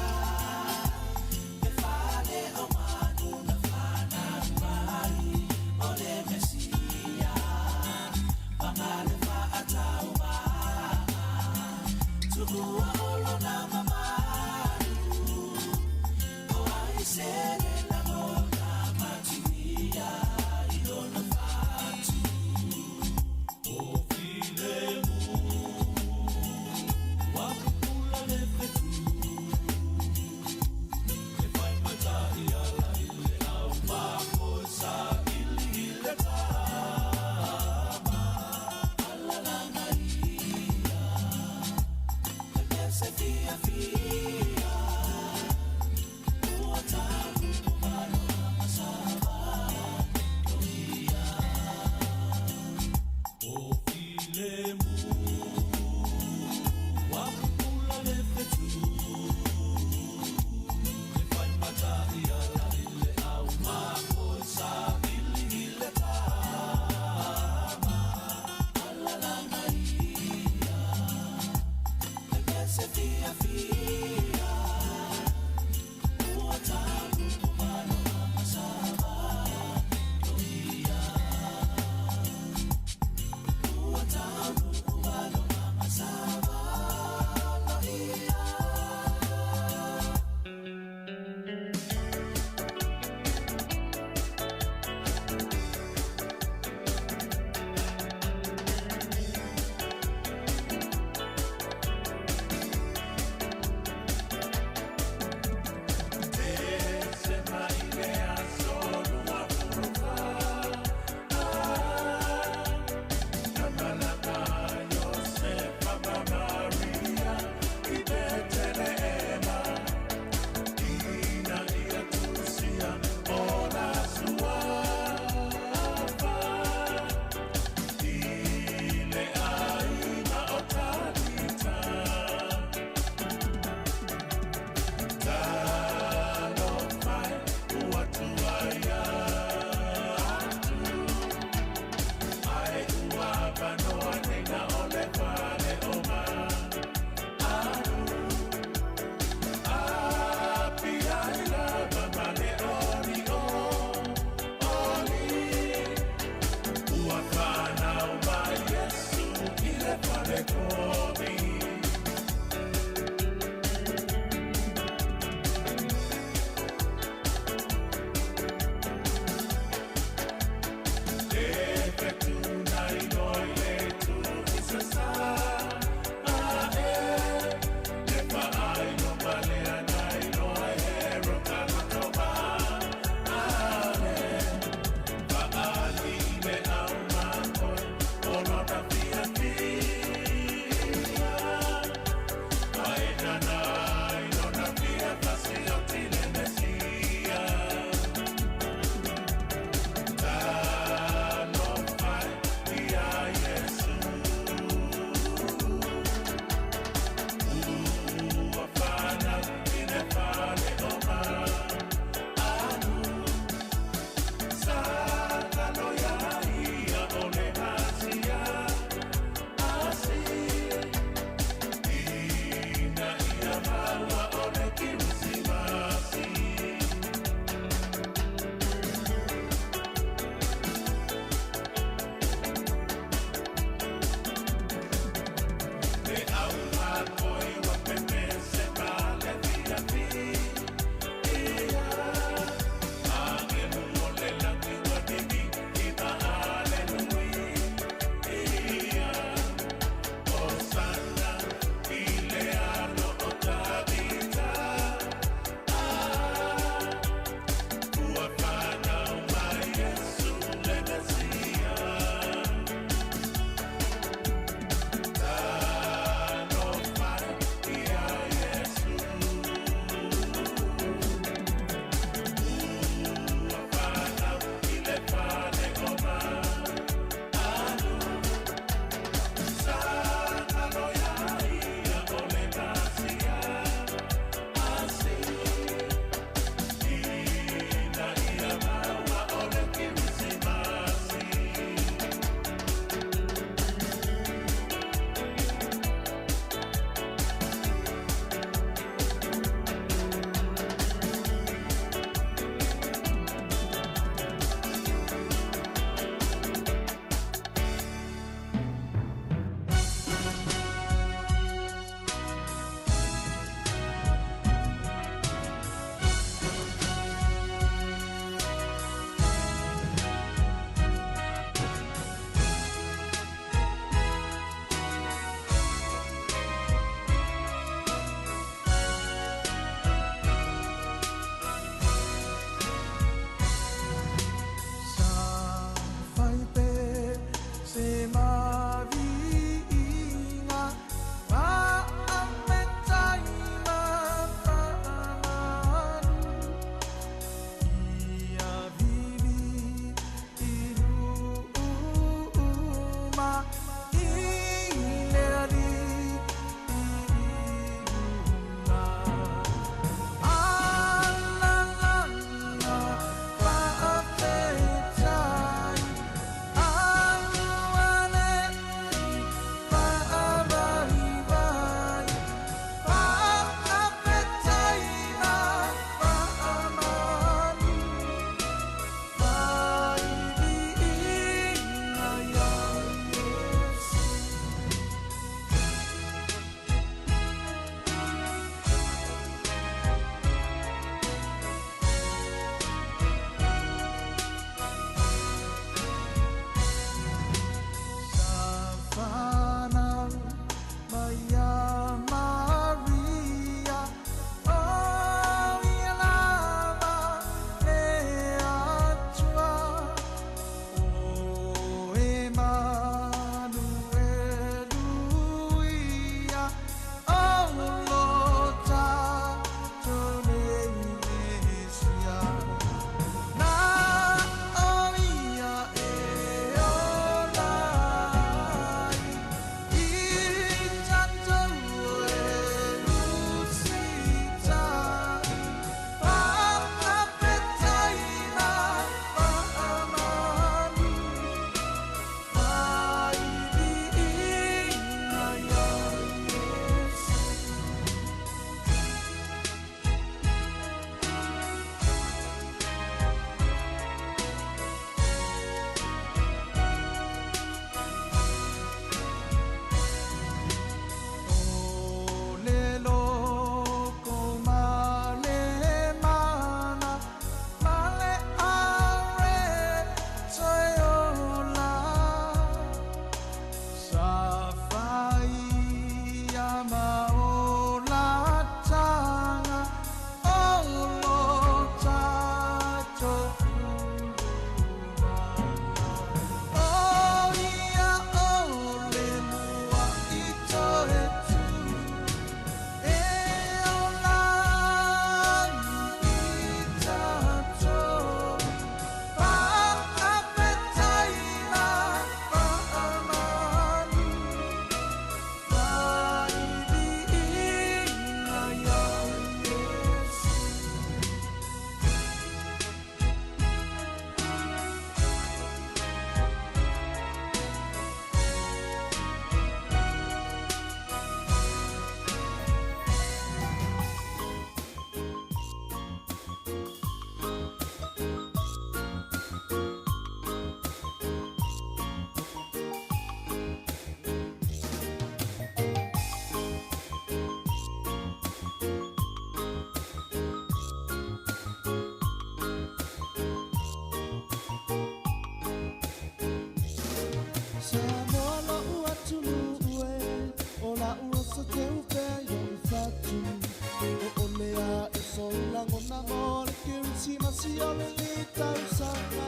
ngona mo le kirisi masi ole li tau sanga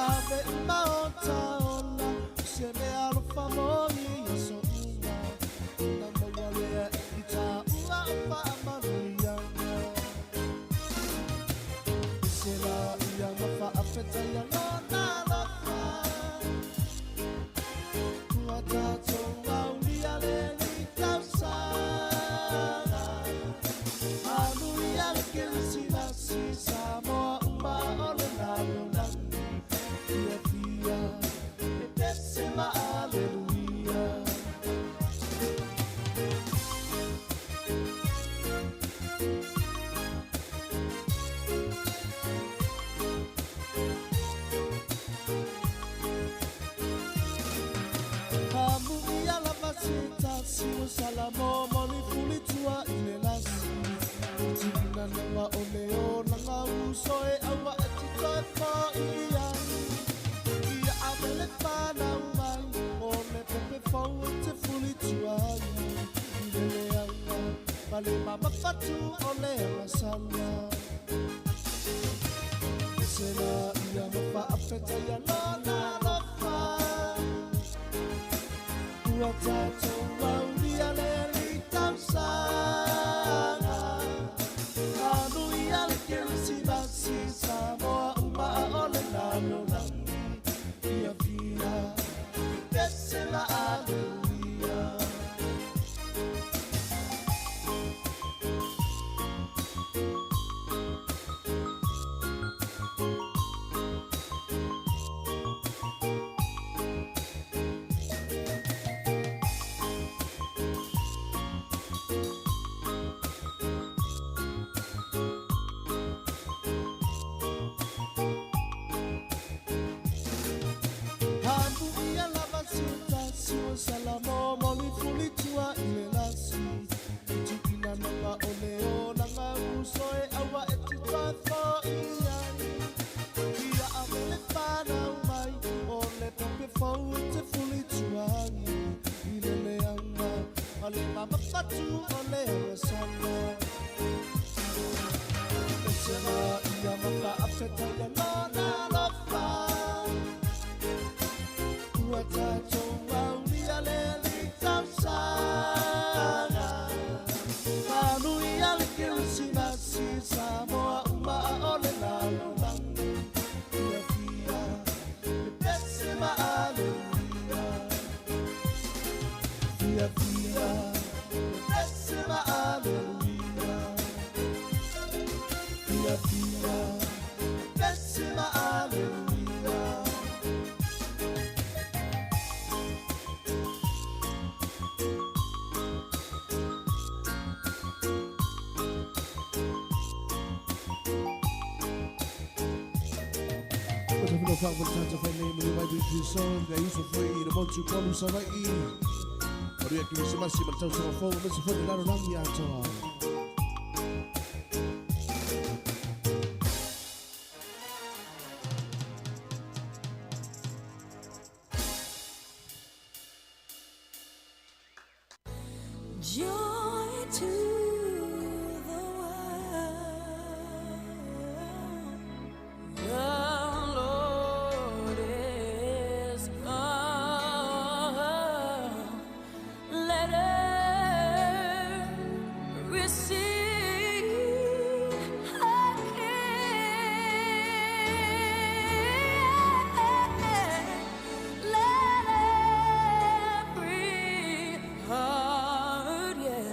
ave maota ona se me alo famoni so una na mo wale ita ua pa amanuia se la ia ma fa afeta ya nona la fa tua tato au lia le li tau sanga anuia le kirisi masi Sāmoa uma ole nalo nani Fia fia e pessima alleluia Hamu ia la vasita sio salamo moni fuli tua ile lasi Tina nama ole o nanga uso e awa e tito e fo ia Ia avele whana umai o me pepe fau e te fuli tua Ile leanga Pale mama fatu o le masana Sena ia mafa apeta ia lona lofa Ua tato waulia le li tausanga Anu ia le kirisi basi Sāmoa uma ole nalo nani Fia fia Pessima alleluia Salamo moni fuli tua ile lasi Tikina nanga ole o nanga uso e awa e tita fo ia Ia avele whana umai o le pepe fau e te fuli tua Ile leanga a le mama fatu o le masana E tera ia maka apeta ia lona lofa Ua tato le li tausanga Anu ia le kirisi masi Sāmoa uma ole nalo nani Fia fia e pessima alleluia Fia fia e pessima alleluia Fia fia e pessima alleluia No fact when times of name and my beauty song I used to free the one to call us right Ori aki se masi ma tau sa fo me se fo la rangi ato Joy to the world heart, yeah.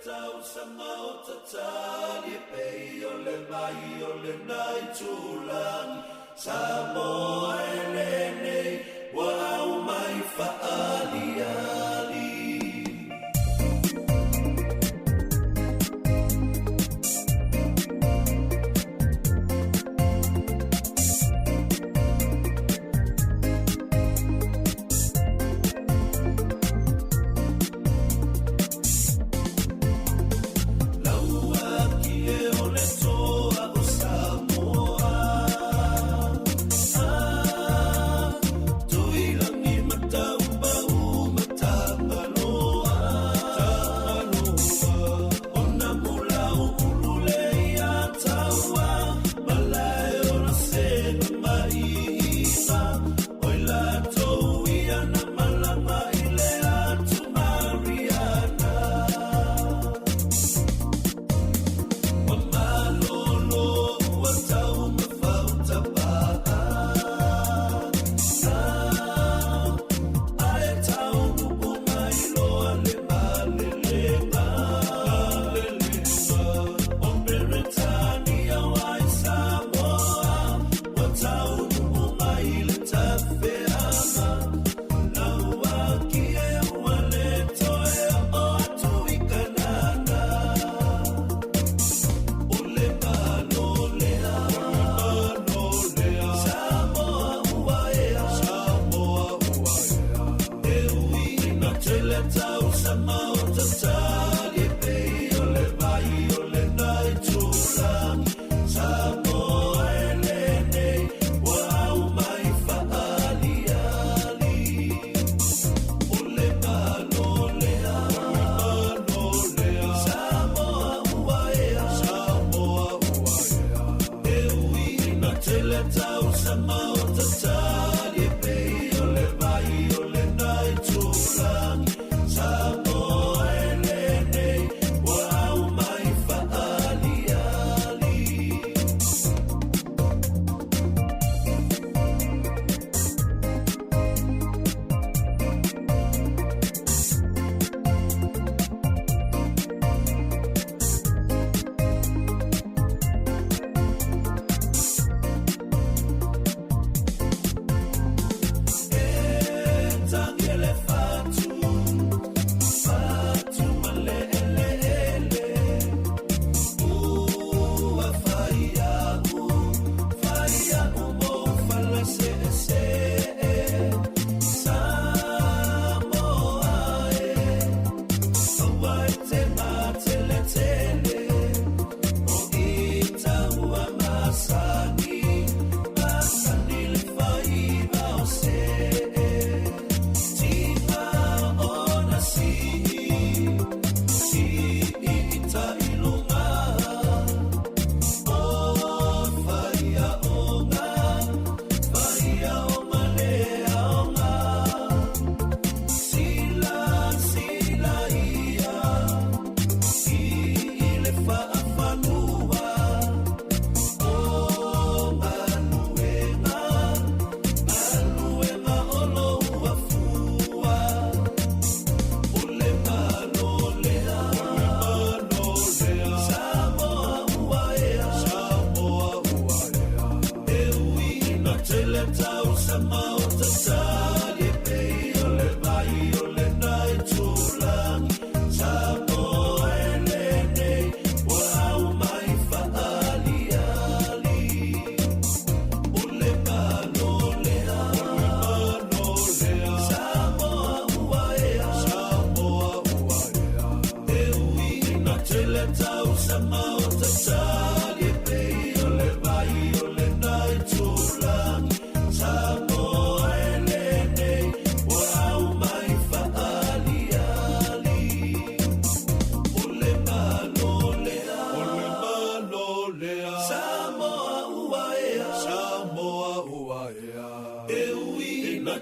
tau sama o tatali pei o le mai o le nai tulang Sāmoa ele nei wa au mai faali ali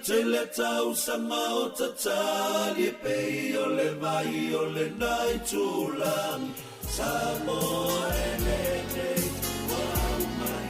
Tele tau sama o tatali pei o le vai o le nai tulang Sāmoa ele nei wau mai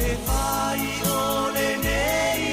E fai o le nei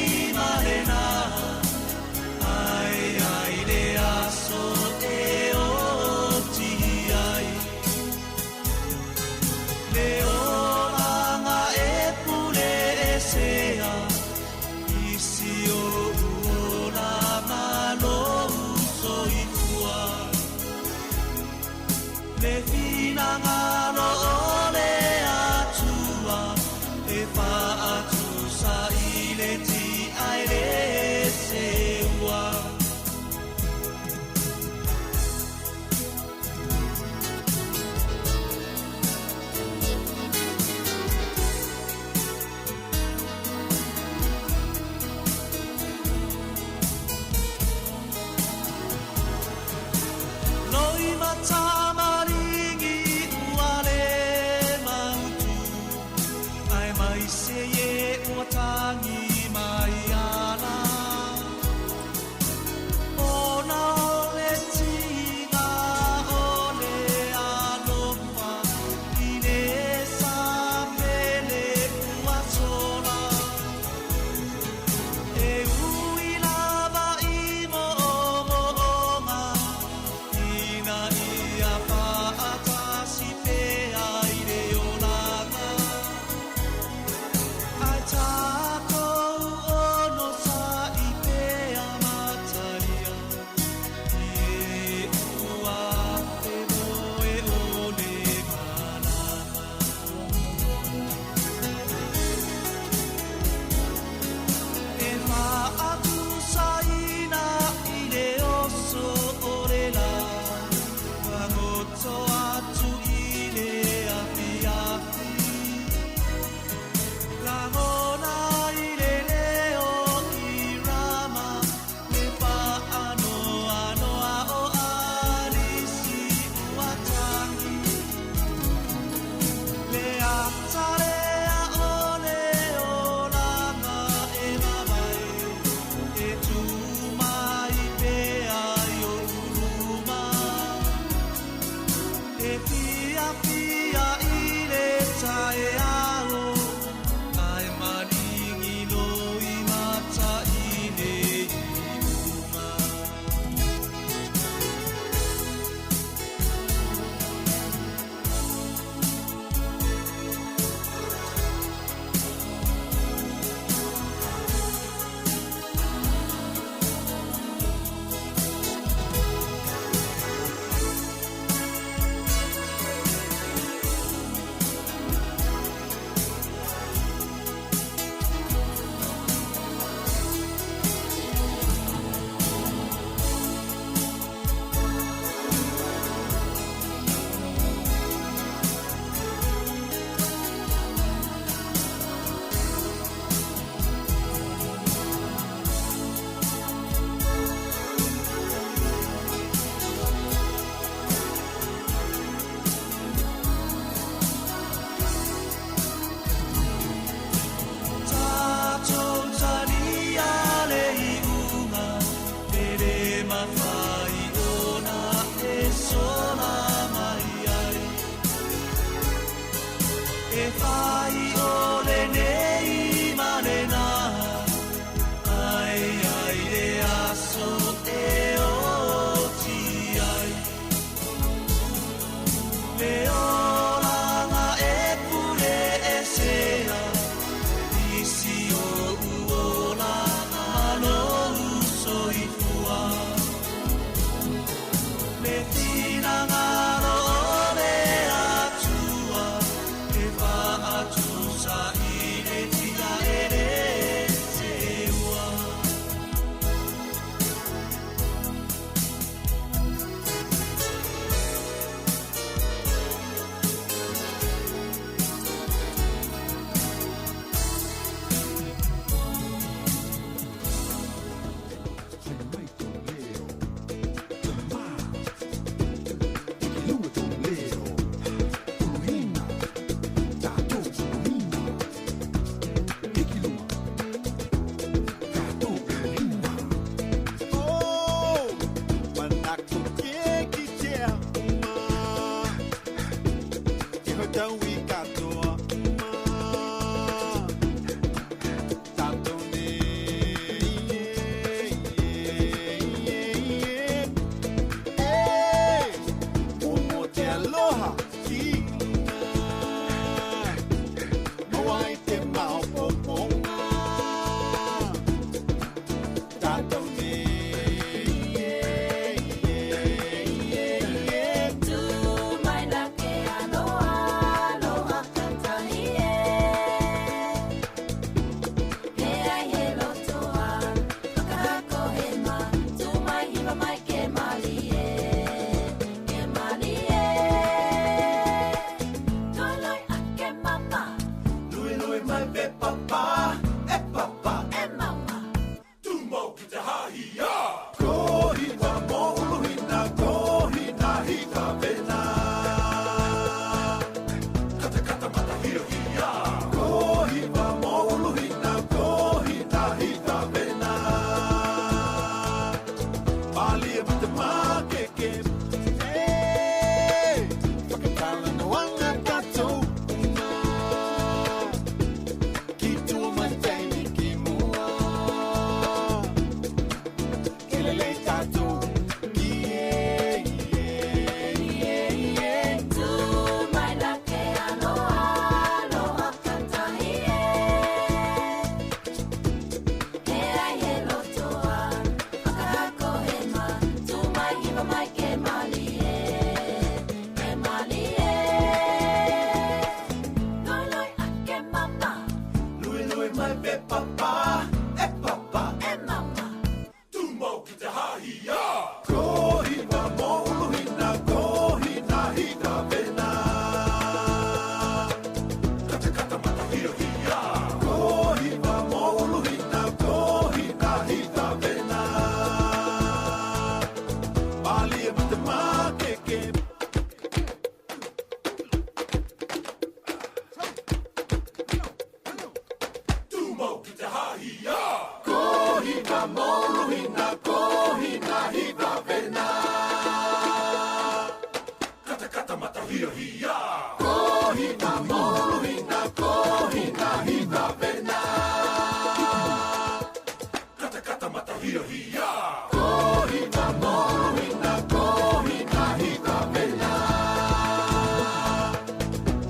hia hia. Kohina mohina, kohina hika vela.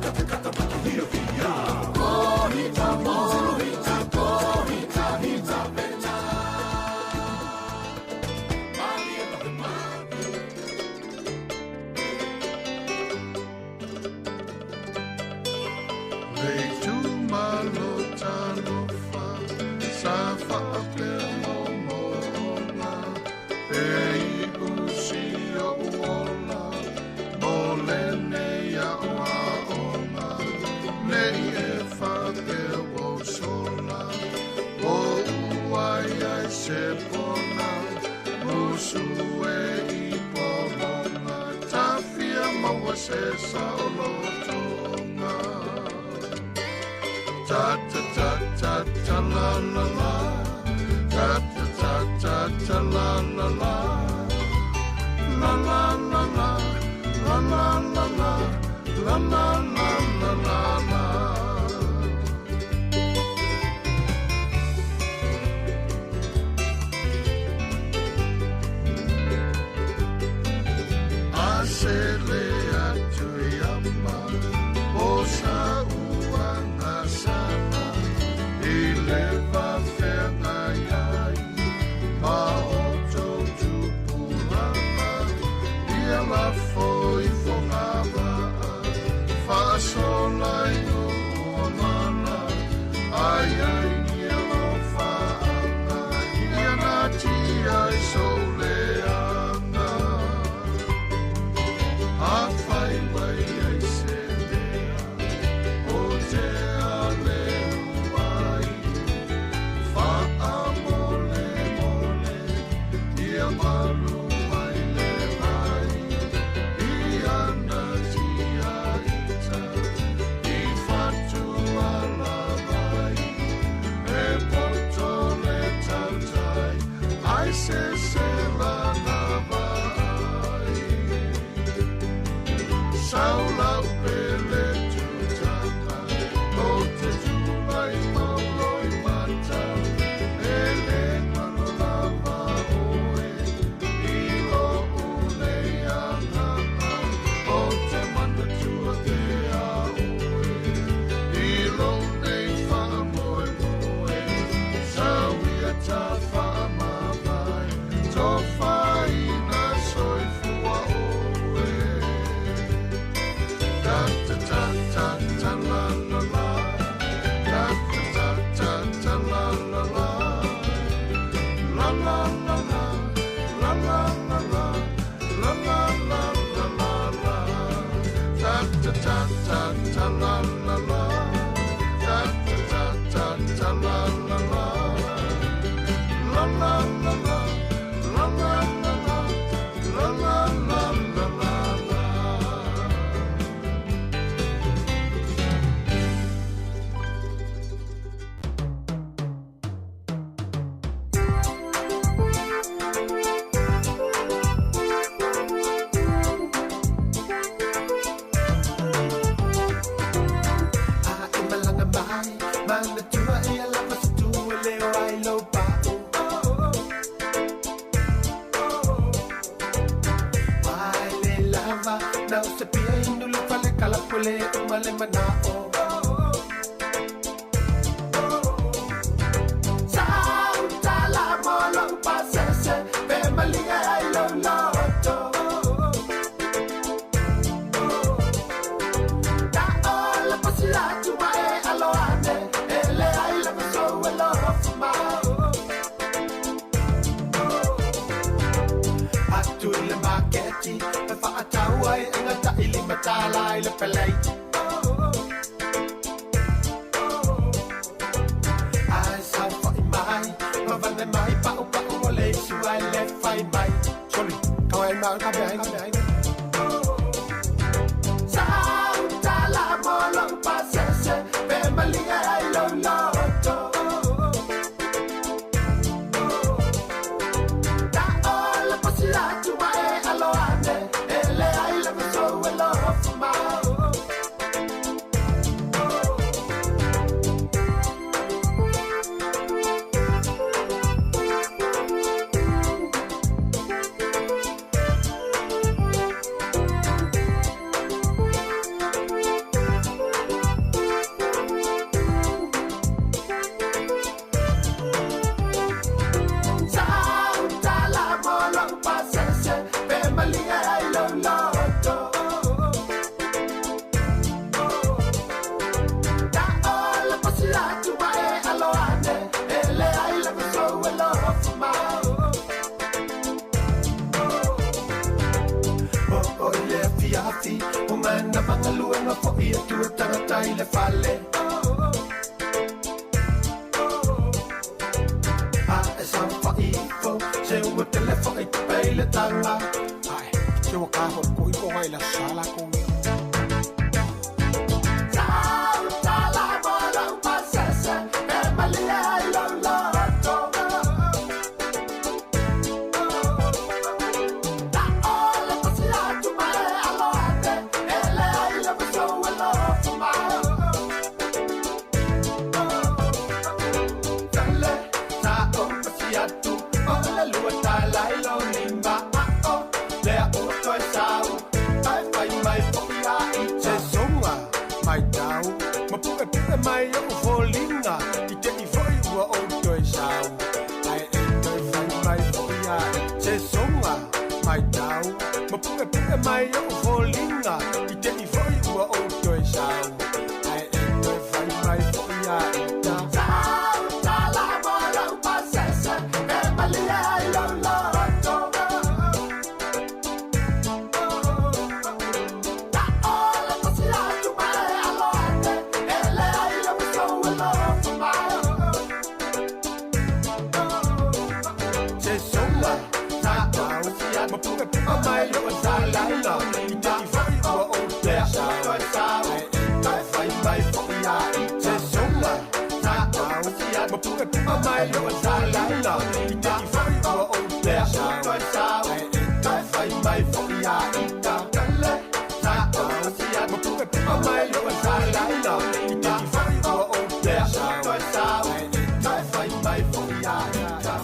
Kata kata paki hia hia. Kohina mohina, kohina hika vela. Mali ela the mali. Lei tu malo tano fa, sa fa pe mo mo na, e usi o ola, mole ne ya wa ona, ne e fa pe o sola, o uai ai se pona, musu e I pona, tafia maua se sa o lotonga. Ta ta ta ta ta la la la, ta ta ta ta ta la la la, la la la la, la la la la, la la la la la. Asele atu yama, osa uanga sana, ileva fenga yai, ma oto tupurana, ia la foi fongava, fasola ino onana, ai ai ia lo faanga, ia na tia I soleanga. A fai wai ai se dea, o te ale uai, fa a mole mole, ia malu mai le mai, I ana tia ita, I fatu ala vai, e poto le tautai, ai se lana vai. Saula upele tutaka, o te tulai mauloi mata, ele ngano lava oe, ilo unei angana, o te mana tua te a oe, ilo nei wha moe moe, sauia ta wha mawai, to whai na soifua oe. Ta ta ta ta ta la la la, ta ta ta ta ta la la la, la la la la, la la la la, la la la la la la, ta ta ta ta ta la la la, ta ta ta ta ta la la la, la la la la, la la la la, la la la la la. Imalanga mai, mana tua ia lava se tu leo ai lo pao. Vai le lava, não se pia indo lo fale kala pole umale manao. Sauta la molo pasese, be malia ai lo loto. Da ola pasila tu mai aloane, ele ai la so elo fuma. Atu le maketi, fa atau ai ngata ili matala ile pelai. Ai sa fa mai, ma vale mai pa o le su ai le fai mai. Sorry, kau ai mau ka bai. Sauta la molo pasese, be malia ai lo loto. Da ola pasila tu mai aloane, ele ai la so elo fuma. ua telefon i pei le tanga. Ai, ke wa kaho ko i ko ngai la sala ko ia. Mai o folinga I te I foi ua o toi sau Ai e toi fai mai foia Se songa mai tau Ma punga punga mai o folinga I te I foi ua o toi sau Ai e toi fai mai foia Ita Tau tala mola upa sesa E malia I lau loto Mai lo sa la la I te I foi ua o te sau Ai e tai fai mai foia I te songa Ta au Ma punga punga mai lo sa la la I te I foi ua o te sau Ai e tai fai mai foia I ta kale Ta au Ma punga punga mai lo sa la la I te I foi ua o te sau Ai e tai fai mai foia I ta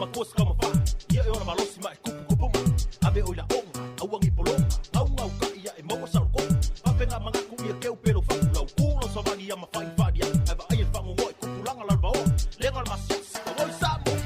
makosi kama fa ia e ona malosi mai kupu kupu ave oila onga awangi polonga ngaunga uka ia e maua sarko apenga mangaku ia keu pelo fa lau kulo savangi ia mafai fadia ava ai fango ngoi kupu langa larva o lengal masias ngoi Sāmoa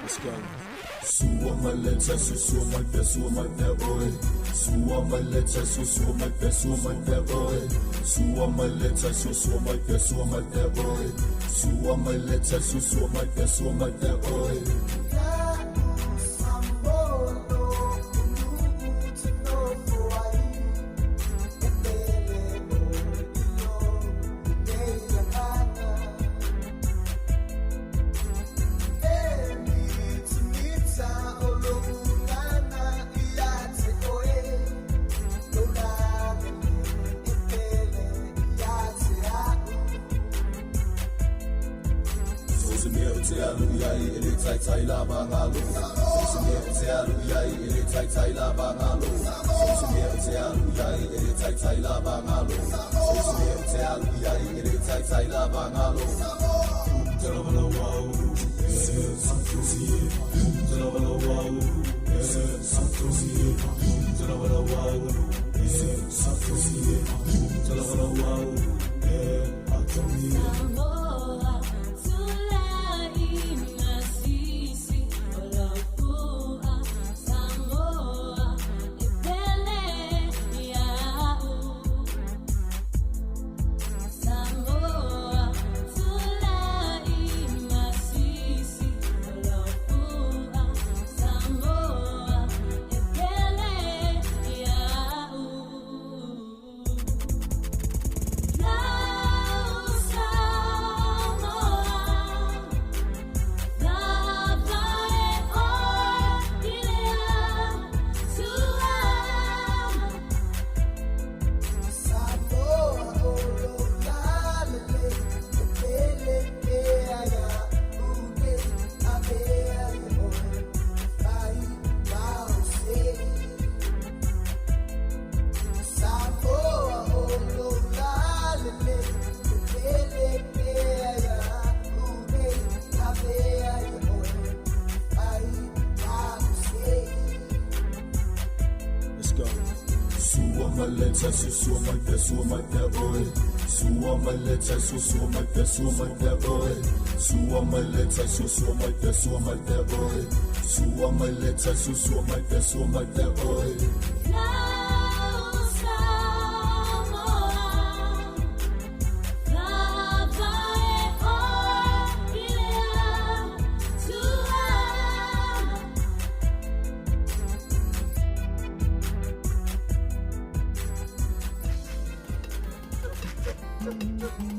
Let's go. Sua maleta, sua maleta, sua maleta, boy. Sua maleta, sua maleta, sua maleta, boy. Sua maleta, sua maleta, sua maleta, boy. Sua maleta, sua maleta, sua maleta, boy. Sua maleta, sua maleta, boy. Sua maleta, sua maleta, sua maleta, boy. Sua maleta, sua maleta, sua maleta, boy. Sua maleta, sua maleta, sua maleta, boy. No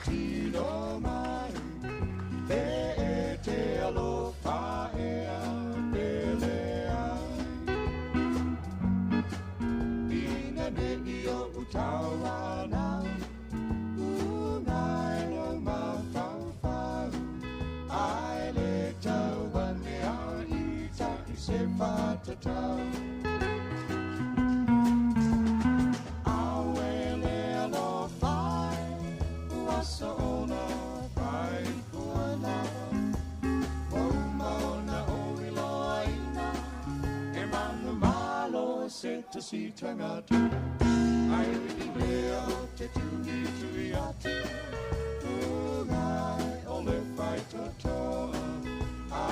tino mai e te alofa e a pele ai ina ne io utawana unai no mafau ai le tau wane a ita I se fatatau to see tangata ai leo te tui tui atu ngai ole fai toto a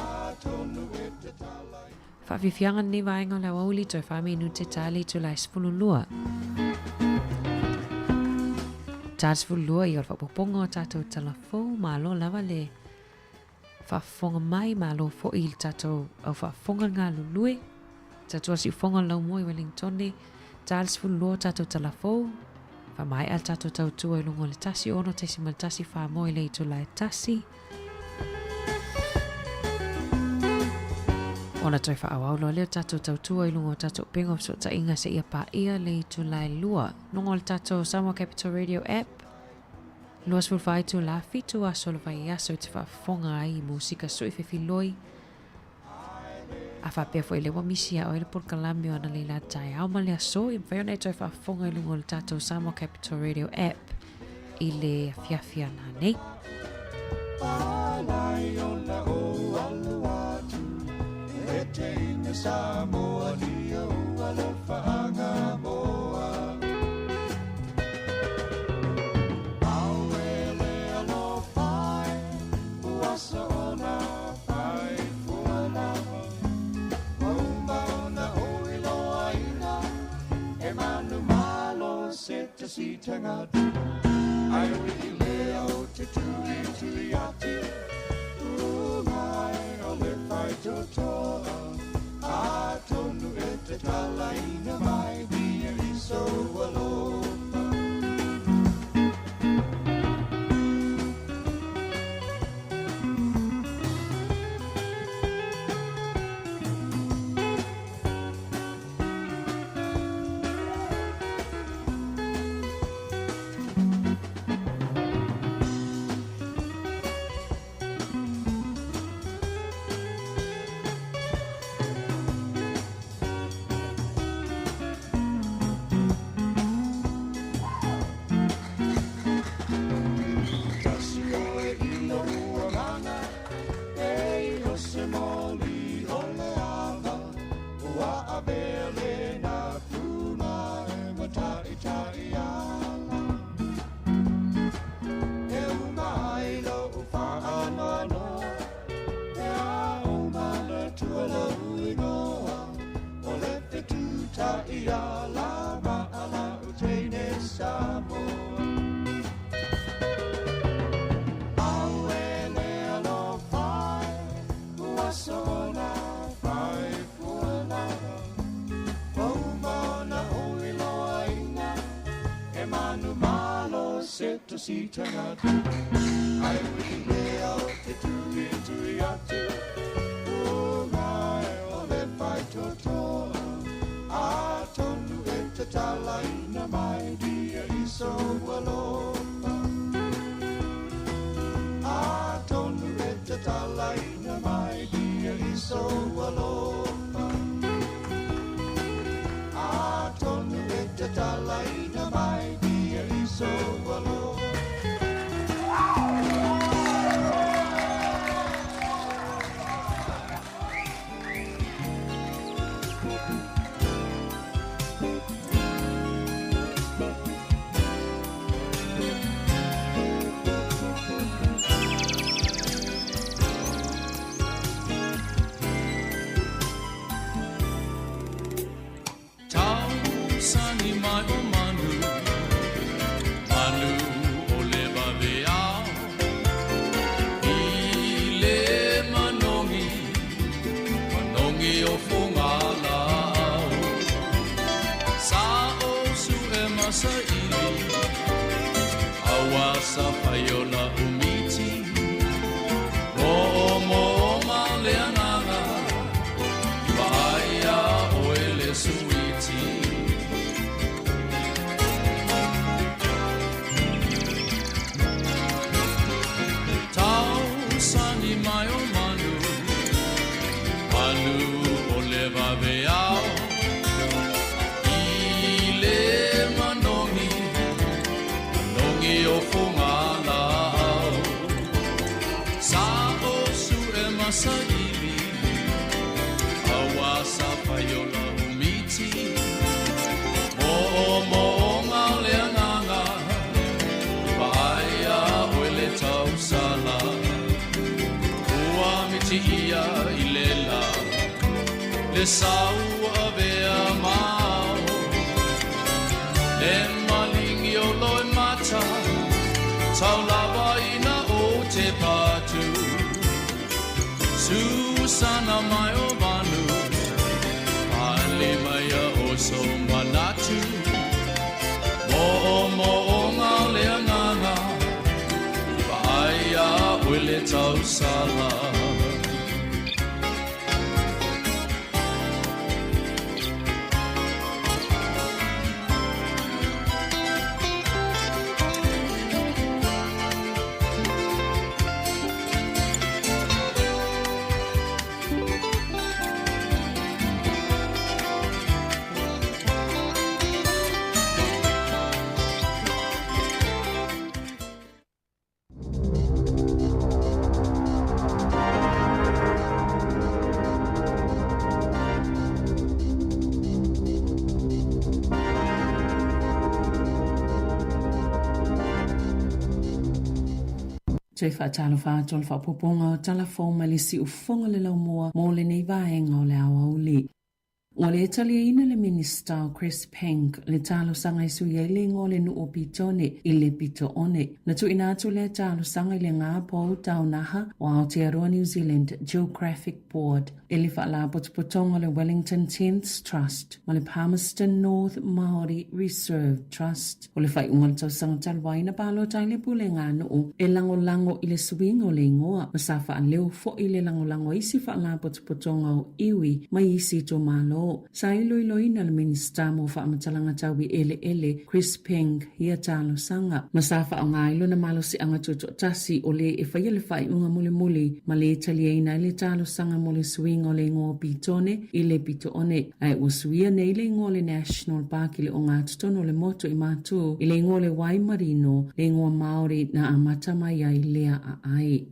tonu e te talai Whawhiwhianga ni waenga la wauli toi whaminu te tali tu lai spululua. Tā spululua I ol whapoponga o tātou talafou malo lava le whafonga mai malo fo I tātou au whafonga ngā lulue. Tātua si whonga lau moi Wellingtone, tāls fulua tātou talafou, whamai al tātou tautua I lungo le tasi ono tesi mal tasi wha moi le itu lai tasi. Ona toi wha awaulo leo tātou tautua I lungo tātou pengo so ta inga se ia pa ia le itu lai lua. Nongo le tātou Sāmoa Capital Radio app, luas fulwhai tu la fitu a solo vai aso te wha whonga ai musika sui whiwhiloi, a whapea fo I lewa misi a oile por kalami o ana leila tai au male a so I mwhaiona e toi whafonga I lungo le tātou Sāmoa Capital Radio app I le fiafia nā nei. Palai ona o alu atu e te ina Samoa ni o alofa anga moa Auele alofai uasa ona fai fuana to see tangata ai wi leo te tui tui atu ngai ole fai toto a tonu e te talaina mai dia I so alofa to see tangata ai wi leo te tui tui atu ngai ole fai toto a tonu e te talaina mai dia I so alofa a tonu e te talaina mai dia I so alofa a tonu e te talaina mai dia I so alofa sapayola umiti mo maleanga Baia oele suiti Tau sani mai o manu Manu o leva veao Ile manongi Manongi o fungala Sa o su e masaili Awasa payola umiti Mo ngau leanganga Baia oele tau sala Ua miti ia ilela Le sau avea mau Le malingi o loe mata Tau lava ina o te patu Susana mai o manu Ale mai o so manatu Mo ngau leanganga Baia oele tau sala Te whaatalo whaatolo whaapoponga o talafo malisi u whonga le lau mua mō le nei vaenga o le awa uli. O le etalia ina le minister Chris Pink le talo sanga isu ia le ngō le nu o pitone i le pito one. Na tu ina atu le talo sanga i le ngā pō tau naha o Aotearoa New Zealand Geographic Board. E le whaala potopotonga le Wellington 10th Trust ma le Palmerston North Maori Reserve Trust. O le whai ungal tau sanga talwaina palo tai le pule ngā nuu e lango i le suinga o le ingoa. Masafa an leo fo i le lango isi whaala potopotonga o iwi mai isi to malo. Sa iloiloina le minister mo whaamatalaga taui ele Chris Pink hia talo sanga. Masafa o ngā ilo na malo si anga tuto tasi o le e whaia le whai unga muli ma le italiaina i le talo sanga mo le suinga o le ngō pitone i le pito one. Ai o suia nei le ngō le National Park i le o ngā tutono le moto i mātu i le ngō le Waimarino le ngō Māori na amata mai ai lea a ai.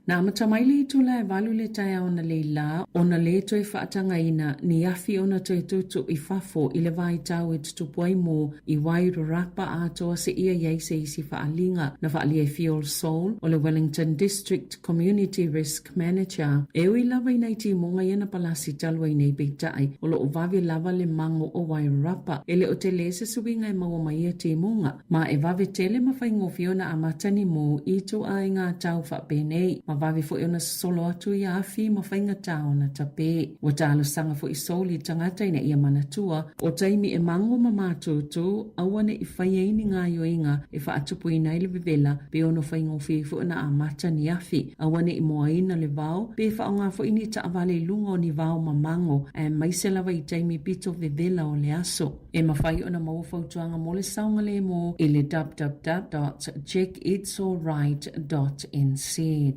Na matamaili i tula e valu le tae ona le la, ona le toi whaatanga ina ni afi ona toi tutu i fafo i le vai tau e tutupuai mō i wairu rapa atoa se ia iei se isi whaalinga na whaalia Fiol Soul o le Wellington District Community Risk Manager. E ui lava i nei ti monga iana palasi talua i nei beitai o lo uvavi lava le mango o wairu rapa e le o te le se suinga e maua mai ti monga ma e vave tele mawhai ngofiona a matani mō i tu ai ngā tau whapenei. Vavi fo e ona solo atu i afi ma whainga tau na tape. O talo sanga fo i soli tangata ina ia manatua o taimi e mango ma mātutu awane i whaiaini ngā yoinga e whaatupu ina ili vivela pe ono whaingo fi fo na amata ni afi. Awane i moa ina le vau pe whaonga fo ini ta avale lungo ni vau ma mango e maiselawa i taimi pito vivela o le aso. E mawhai ona mawafautuanga mo le saunga le mo i le www.checkitsallright.nz.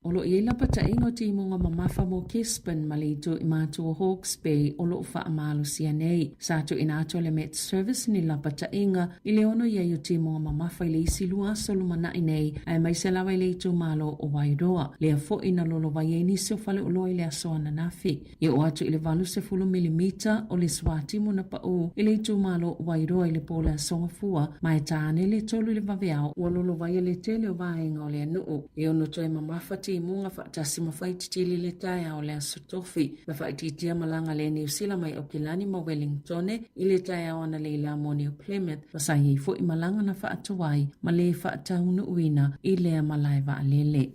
Olo i la pata ingo ti monga mamafa mo Kispen malito i mātua Hawke's Bay o lo wha amalo sia nei. Sato inato le Met Service ni la pata inga i le ono ia yu ti monga mamafa i le isi lua solo mana i nei ai mai se lawa i le tu malo o Wairoa. Lea fo ina lolo vai e nisi o fale ulo i le asoa na nafi. I o atu i le valu se fulu milimita o le swati mo na pa u i le tu malo o Wairoa i le pola songa fua mai taane le tolu le vaveao o lolo vai e le tele o vaenga o le anuu. I ono toi mamafa ti munga whaatasi mawhaititili le tae au le asotofi. Ma whaititia malanga le New Zealand mai o Kilani ma Wellington i le tae au ana le ila mo New Plymouth. Wasai fo i malanga na whaatuwai ma le whaataunu uina i lea malai wa alele.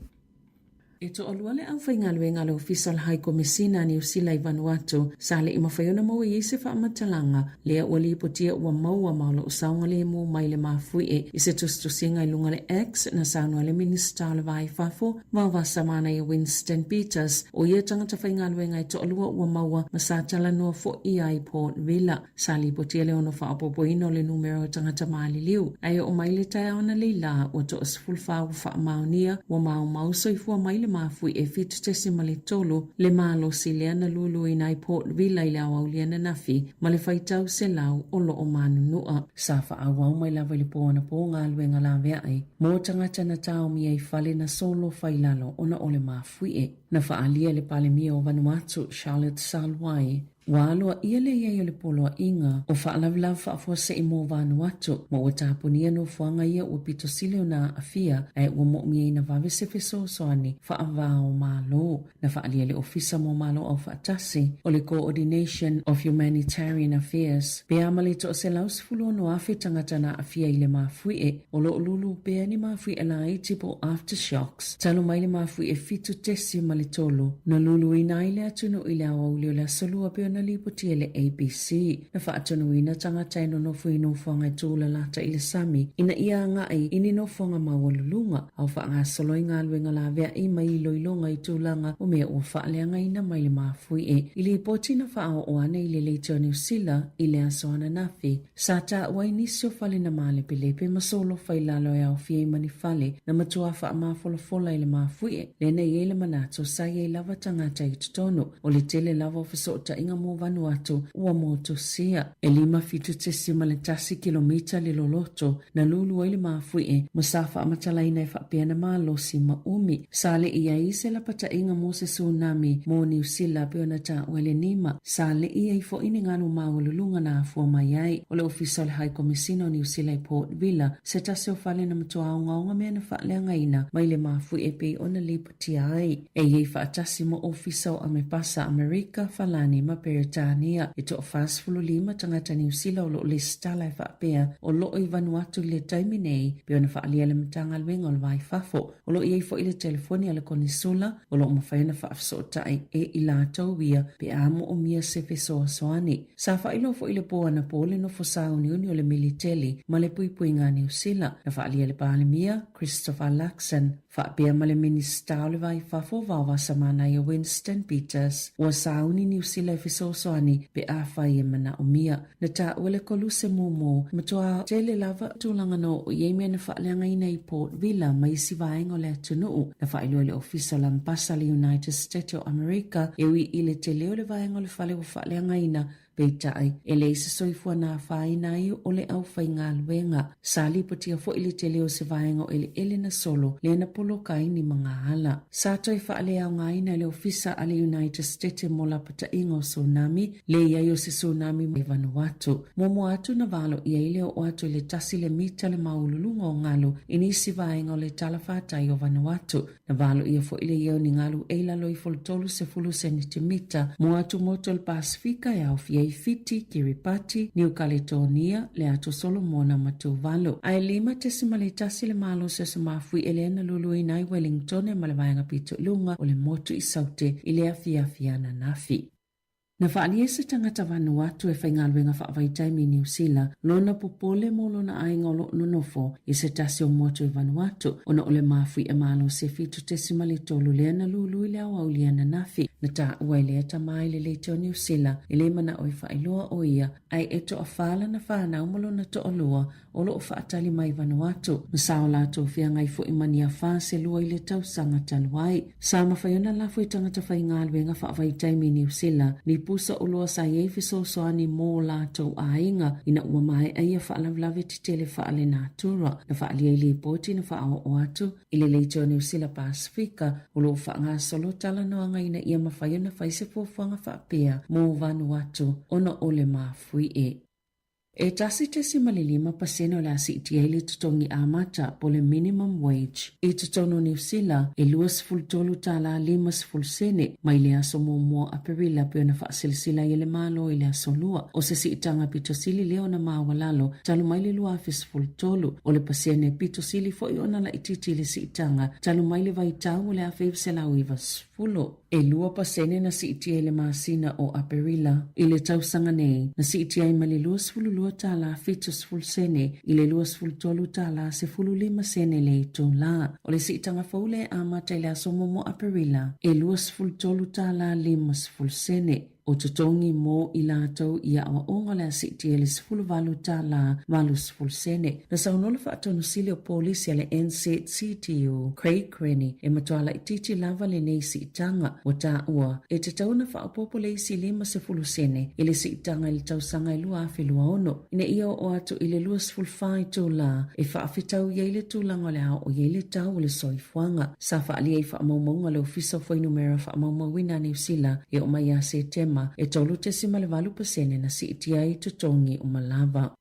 E to olua le au whaingaluenga le official high commissioner ni usila i Vanuatu sa le ima whaiona mau i se whaamatalanga lea ua li potia ua maua maula o saunga le mo mai le mafui i se tustusinga i lunga le X na saunua le minister le vai fafo vava samana i Winston Peters o ia tangata whaingaluenga i to olua ua maua masatala noa fo i ai Port Villa sa li potia le ono whaapopoino le numero tangata maali liu ai o mai le tai ona le la o to asfulfa u whaamaunia ua mau soifua mai le mafui e fitu tesima le tolu le malo si leana lulu i nai Port Villa i le awauliana nafi ma le whaitau se lau o lo o manunua. Sa whaawau mai lawa le pōna pō ngā luenga la vea ai. Mō tangata na tau mi ai whale na solo whailalo ona o le mafui e. Na whaalia le pale mia o Vanuatu Charlotte Salwai. Wālua ia le iai o le poloa inga o whaalavlav whaafua se i mō Vanuatu ma ua tāpunia no whanga ia ua pito sile o nā awhia ai ua mo'mia ina vave se feso soani whaavao mālo na whaalia le ofisa mō mālo au whaatasi o le Coordination of Humanitarian Affairs pe amale to se laus fulu no awhi tangata nā awhia i le mafui e o lo lulu pea ni mafui e la itipo aftershocks talo mai le mafui e fitu tesi ma le tolu na lulu ina i le atunu i le awauli o le asolua pea na lipotia le ABC na whaatanuina tangata ino no fui no whanga tūla lata i le sami ina ia ngai ini no whanga mawalulunga au whaanga soloi ngā luenga la vea i mai loilonga i tūlanga o mea ua whaaleanga ina mai le mafui e i li poti na whaao o ane i le leitio New Sila i le asoana nafi sa ta ua inisio fale na male pelepe masolo whailalo e au fie mani fale na matua wha mafolafola i le mafui e le nei e le manato sa i lava tangata i tutonu o le tele lava o fasota inga mo Vanuatu ua moto sia e 5 kilomita le loloto na lulu ai le mafui e masafa amatalaina e whapeana malo si maumi sale ia i se lapata inga mo se tsunami mo New Sila peona ta wele nima sale ia i fo ini nganu mawalulunga na afua mayai o le official high commissioner New Sila i Port Villa se tase o fale na matua aunga mea na whaaleanga ina mai le mafui e pe ona liputia ai e iei whaatasi mo official amepasa Amerika falani ma Peritania e to fast fulu 5 tangata New Sila o lo le stala e whaapea o lo i Vanuatu le taimi nei pe ona whaalia le matanga luenga o le vai fafo o lo iei fo i le telefoni ala konisula o lo mawhaiana whaafsootai e i la tauia pe amo o mia se fesoa soani sa whailo fo i le poana pole no fo sauni uni o le militeli ma le puipui ngā New Sila na whaalia le pāle mia Christopher Luxon whaapea ma le minister o le vai fafo vawa samana i Winston Peters o sauni New Sila e fesoa soani pe a whai e mana o mia na ta uele kolu se momo matua tele lava tūlanga no o iei na whaaleanga ina i Port Villa mai si vaenga o le atunuu na whailo le ofisa lampasa le United States of America e ui i le te leo le vaenga o le whale o whaaleanga ina peitai e le se soifua na whaina i o le au whai ngā luenga sa lipotia fo ili te leo se vaenga o ele na solo le na polo kai ni mga hala sa toi whaale au ngā ina le ofisa ale United States mo la pata ingo tsunami le ia yo se tsunami mai Vanuatu momo atu na valo ia ile o atu le tasi le mita le maululunga o ngalo inisi vaenga o le talafata i o Vanuatu na valo ia fo ile iau ni ngalu eila loi foltolu se fulu sentimeter mo atu moto le Pasifika ya ofia Fiti, Kiribati, New Caledonia, le ato Solomona matuvalo. Ai 5 le malo se samafui elena lulu inai Wellington e malavaenga pito lunga o le motu i saute i le afia nafi. Na whaalia se tangata Vanuatu e whaingaluenga whaavaitai mi New Sila, lona popole mo lona ainga o lo nonofo i se tasi o motu i Vanuatu, ona ole mafui e malo se fitu tesimali tolu lea na lulu i le awaulia na nafi, na ta ua lea tamai le leite o New Sila, i le mana oi whailoa o ia, ai e to a whala na whanau mo lona to olua, o lo o whaatali mai Vanuatu, na sao lato whiangai fo imani a wha se lua i le tausanga taluai. Sa mawhaiona lafo i tangata whaingaluenga whaavaitai mi New Sila, ni pusa uloa sa iei fisosoani mō lātou ainga ina ua mai aia whaalavlawe ti tele whaale nātura na whaalia i li poti na whaao o atu i le leite o New Sila Pasifika ulo whaanga solo tala noanga ina ia mawhaiona whaise fuafuanga whaapea mō Vanuatu ona ole mafui e. E tasi tesi malilima paseno la si itiaili tutongi amata pole minimum wage. I tutono New Zealand e luas fultolu tala limas fulsene ma ile aso mo aperila pio na faasilsila ile malo ile aso lua. O se si itanga pitosili leo na mawalalo talu maile lua afis fultolu o le pasene pitosili fo iona la ititili si itanga talu maile vaitau le afeivsela uivas fulo. E lua pasene na si itiaile maasina o aperila ile tausanga nei na si itiai mali luas fululu tala fitus fulsene ile luas fultolu tala se fululima sene le tola o le sitanga faule amata ile asomo aperila e luas fultolu tala limas fulsene o tutongi mo ilato ia o onga la sitiele sfulu valu tala valus fulsene na saunolo fa atonu sili o polisi ale NCTU Craig Crenny e matuala ititi lava le nei sitanga o ta ua e te tauna fa apopo le isi lima se fulusene ile sitanga ili tausanga ilua afilua ono ine ia o atu ile luas fulfai tula e fa afitau yeile tula ngolea o yeile tau le soifuanga sa fa alia i fa amaumaunga le ofisa fo inumera fa amaumawina New Zealand e o maya se e tolu te simalevalu pasene na si itiai tutongi o malava.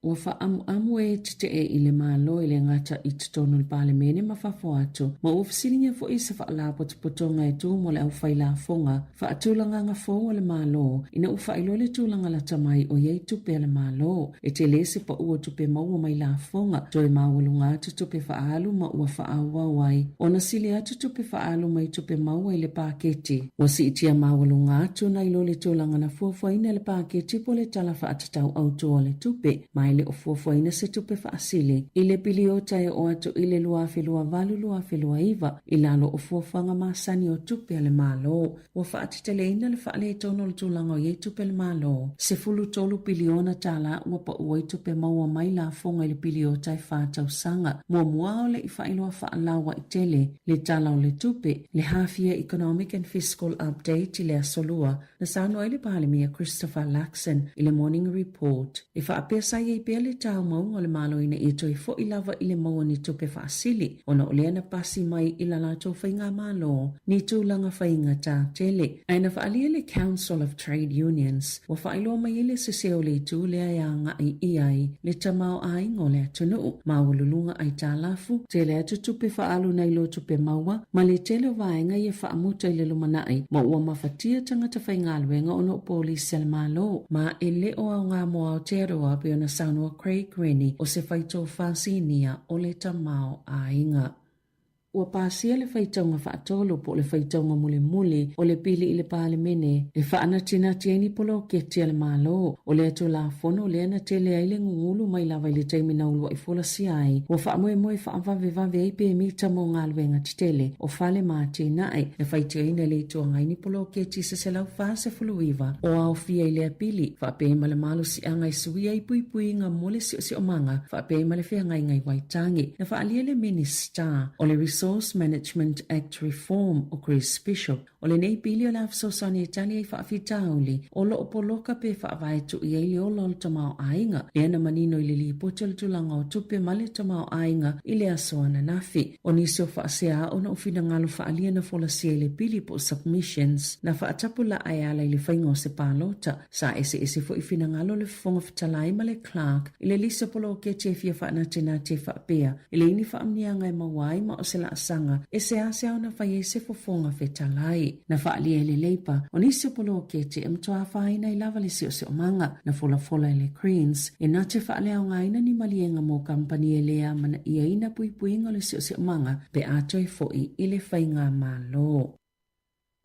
Ua wha e te ile malo ile ngata i tutono le pale mene mawhafo atu. Ma ufisilinga fo isa wha alapo te potonga e tu mo le au whaila fonga. Wha atulanga nga fo le malo. Ina ufa ilo le tulanga la tamai o yei tupe le malo. E te lese pa ua tupe maua mai la fonga. Toe mawalunga atu tupe wha alu ma ua wha awa wai. Ona sili atu tupe wha alu mai tupe maua ile paketi. Wa si itia mawalunga atu na ilo le tulanga na fuafua ina le paketi po le tala wha atatau autua le tupe. Mai le ofofo ina se tupe faasili ile piliota e o atu ile luafilua valu luafilua iva ilalo ofofanga masani o tupe ale malo wa faatitele ina le faale tono le tulanga o ye tupe le malo se fulu tolu piliona tala ua pa ua i tupe maua mai la fonga ile piliota e faatau sanga mua muao le ifailua faalawa itele le tala o le tupe le hafia Economic and Fiscal Update ile asolua na sano ile pahalimia Christopher Laxon ile Morning Report ifa apesa ye pele tau maunga le malo ina i toi fo ilava ile maua ni tupe faasili ona oleana pasi mai ila la tau whainga malo ni tūlanga whainga tā tele. Aina whaalia le Council of Trade Unions wa whailua mai ile se seo le tū lea ia ngai iai le tamau ai ngole atunu maululunga ai tā lafu tele atu tupe whaalu nei lo tupe maua ma le tele vaenga ia whaamuta ile lumanai ma ua mawhatia tangata whainga luenga ono polisi al malo ma ele o au ngā moa o te aroa pe ona Sāmoa Craig Rennie o se whaito whasinia o le tamau a inga. Ua pasia le whaitonga whaatolo po le whaitonga mule mule o le pili i le pāle mene le whaana tina tieni polo ke tia le malo o le ato la fono le ana tele ai le ngulu mai lawa i le taimina ulua i fola si ai ua wha moe moe wha vave vave ai pe mita mo ngā luenga titele o whale maa tina ai le whaitia ina le tua ngai ni polo ke tisa se lau whaase fuluiva o au fia i le apili wha pe ma le malo si angai sui ai pui pui nga mole si o manga wha pe ma le whea ngai waitangi na wha alia le minister o le Resource Management Act Reform o Chris Bishop o le nei pili o la afsosani Italia i whaafitauli o lo opoloka pe whaavaitu i eili o lol tamau ainga le ana manino i le li potel tulanga o tupe male tamau ainga i le asoana nafi o nisi o whaasea o na ufina ngalo whaalia na fola sia le pili po submissions na whaatapula ai ala i le whainga o se pālota sa ese fo i fina ngalo le fonga fitalai ma le Clark i le lisa polo ke te fia whaanatina te whaapea i le ini whaamnia ngai mawai ma o se la asanga e se ase au na whai e se fofonga fetalai. Na whaalia ele leipa, o nisi polo ke te mtoa whaina i lava le sio sio manga na fola ele Greens, e na te whaalea o ngaina ni malienga mo kampani e lea mana ia ina pui puinga le sio sio manga pe atoi foi i le whainga malo.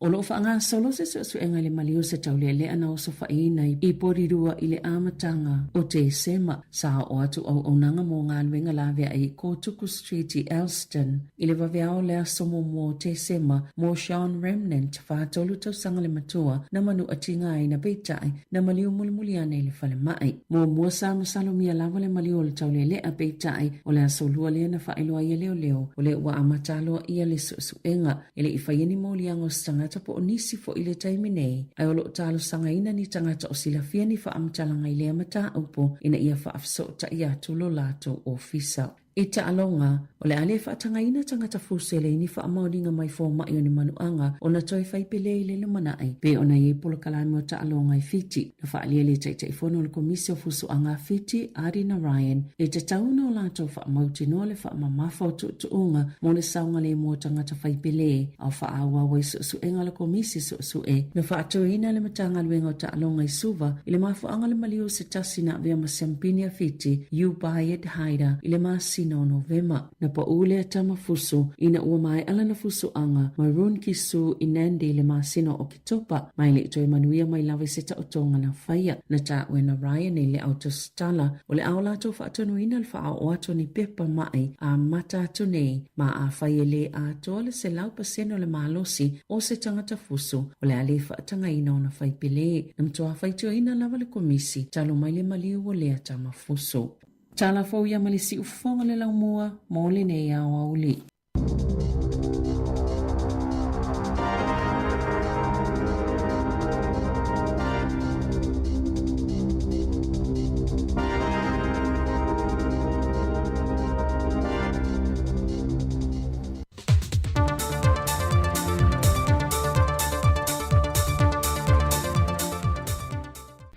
O lo whaanga solo se suenga le malio se taule le ana o so whaina i porirua i le amatanga o te sema sa o atu au onanga mo ngā luenga lawe ai ko Tuku Street i Elston i le waweao le asomo mo te sema mo Sean Remnant whaatolu tau sanga le matua na manu atinga ai na peitai na malio mulimuliana i le whale mai. Mo mua sa masalomia lawa le malio le taule le a peitai o le asolua le na whaeloa i leo o le ua amataloa ia le suenga i le iwhaieni mo liango stanga po o nisi fo i le taimi nei, ai o loo talo sanga ina ni tangata o sila fia ni wha amtalanga i lea mata upo ina ia wha afso ta ia tulo lato o fisa. E ta alonga, o le ale whaatangaina tangata fusele ni whaamauringa mai fō mai o ni manuanga o na toi whaipele i le manai. Pe o na ye pula kalami o ta alonga i Fiti. Na whaalia le tai whono le komisi o fusuanga Fiti, Arina Ryan, e te tauna o lato whaamauti no le whaamamafa o tuunga mo le saunga le mo tangata whaipele au whaawa wai su enga le komisi su e. Na whaatuina le matanga luenga o ta alonga i Suva, i le mafuanga le maliu se tasina vea masempini a Fiti, you buy it haida, i le masina o Novema. Na pa ule a tama fusu, ina ua mai ala na fusu anga, maroon ki su inande le masina o kitopa, mai le toi manuia mai lawe seta o tonga na whaia, na ta wena Ryan e le autostala, o le au lato whaatonuina le wha o ato ni pepa mai, a mata atu nei, ma a whaia le a toa le se lau paseno le malosi, o se tangata fusu, o le ale whaatanga ina o na whaipele, na mtoa whaitio ina lawa le komisi, talo mai le maliu o le a tama fusu. Tala fau ia malisi ufonga le lau mua, mole nei au au li.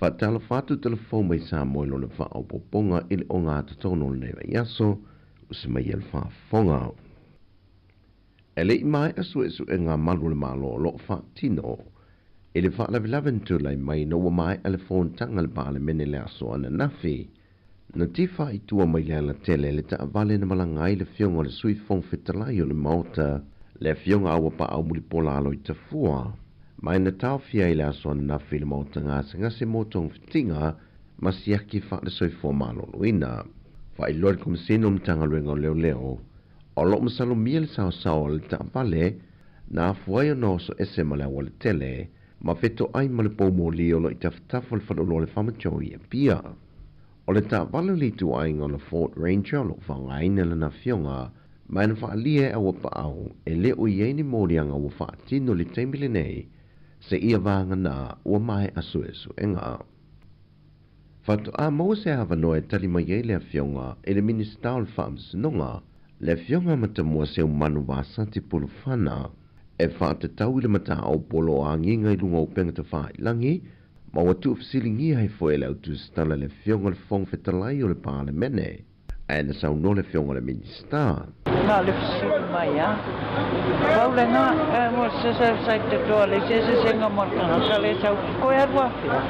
Whaatala whātu telefon mai Sāmoa lo le whao poponga ili o ngā tatono le wa yaso o se mai el whaafonga. Ele I mai asu e ngā malu le malo lo whaatino ili whaalavilaventu lai mai no wa mai elefon tanga le pāle mene le aso ana nafi. Na tifa I tua mai le ala tele le ta avale na malangai le fionga le sui fong fitalai o le maota le fionga awa pa au mulipola alo I tafua. Mai na tau fia I le aso na fili mauta ngase motong fitinga masiaki wha le soifo malo luina. Wha I lor komisino mtanga luenga leo o lo masalo mia le sao le ta vale na afuai o no so ese male awa le tele ma feto ai male pomo li o lo I taftafa le whanolo le whamachoi e pia. O le ta vale li tu ai ngona Fort Ranger lo whangaina le na fionga mai na wha lie awa pa au e le o ieni morianga wa wha tino li teimile nei se ia vanga na ua mai asu enga. Fatu a mau se hawa noe tali mai e le fionga e le minister farms nonga le fionga mata mua se umanu wasati pulu whana e whaate tau le mata au polo a nginga I lunga o penga te wha langi ma watu fsilingi hai foe le autu stala le fionga le fong fetalai o le pāle mene e na sau no le fionga le minister. Nga le fsili mai a. Paule nga, mo se te toa le se nga markana ka le sau koe arwa whia.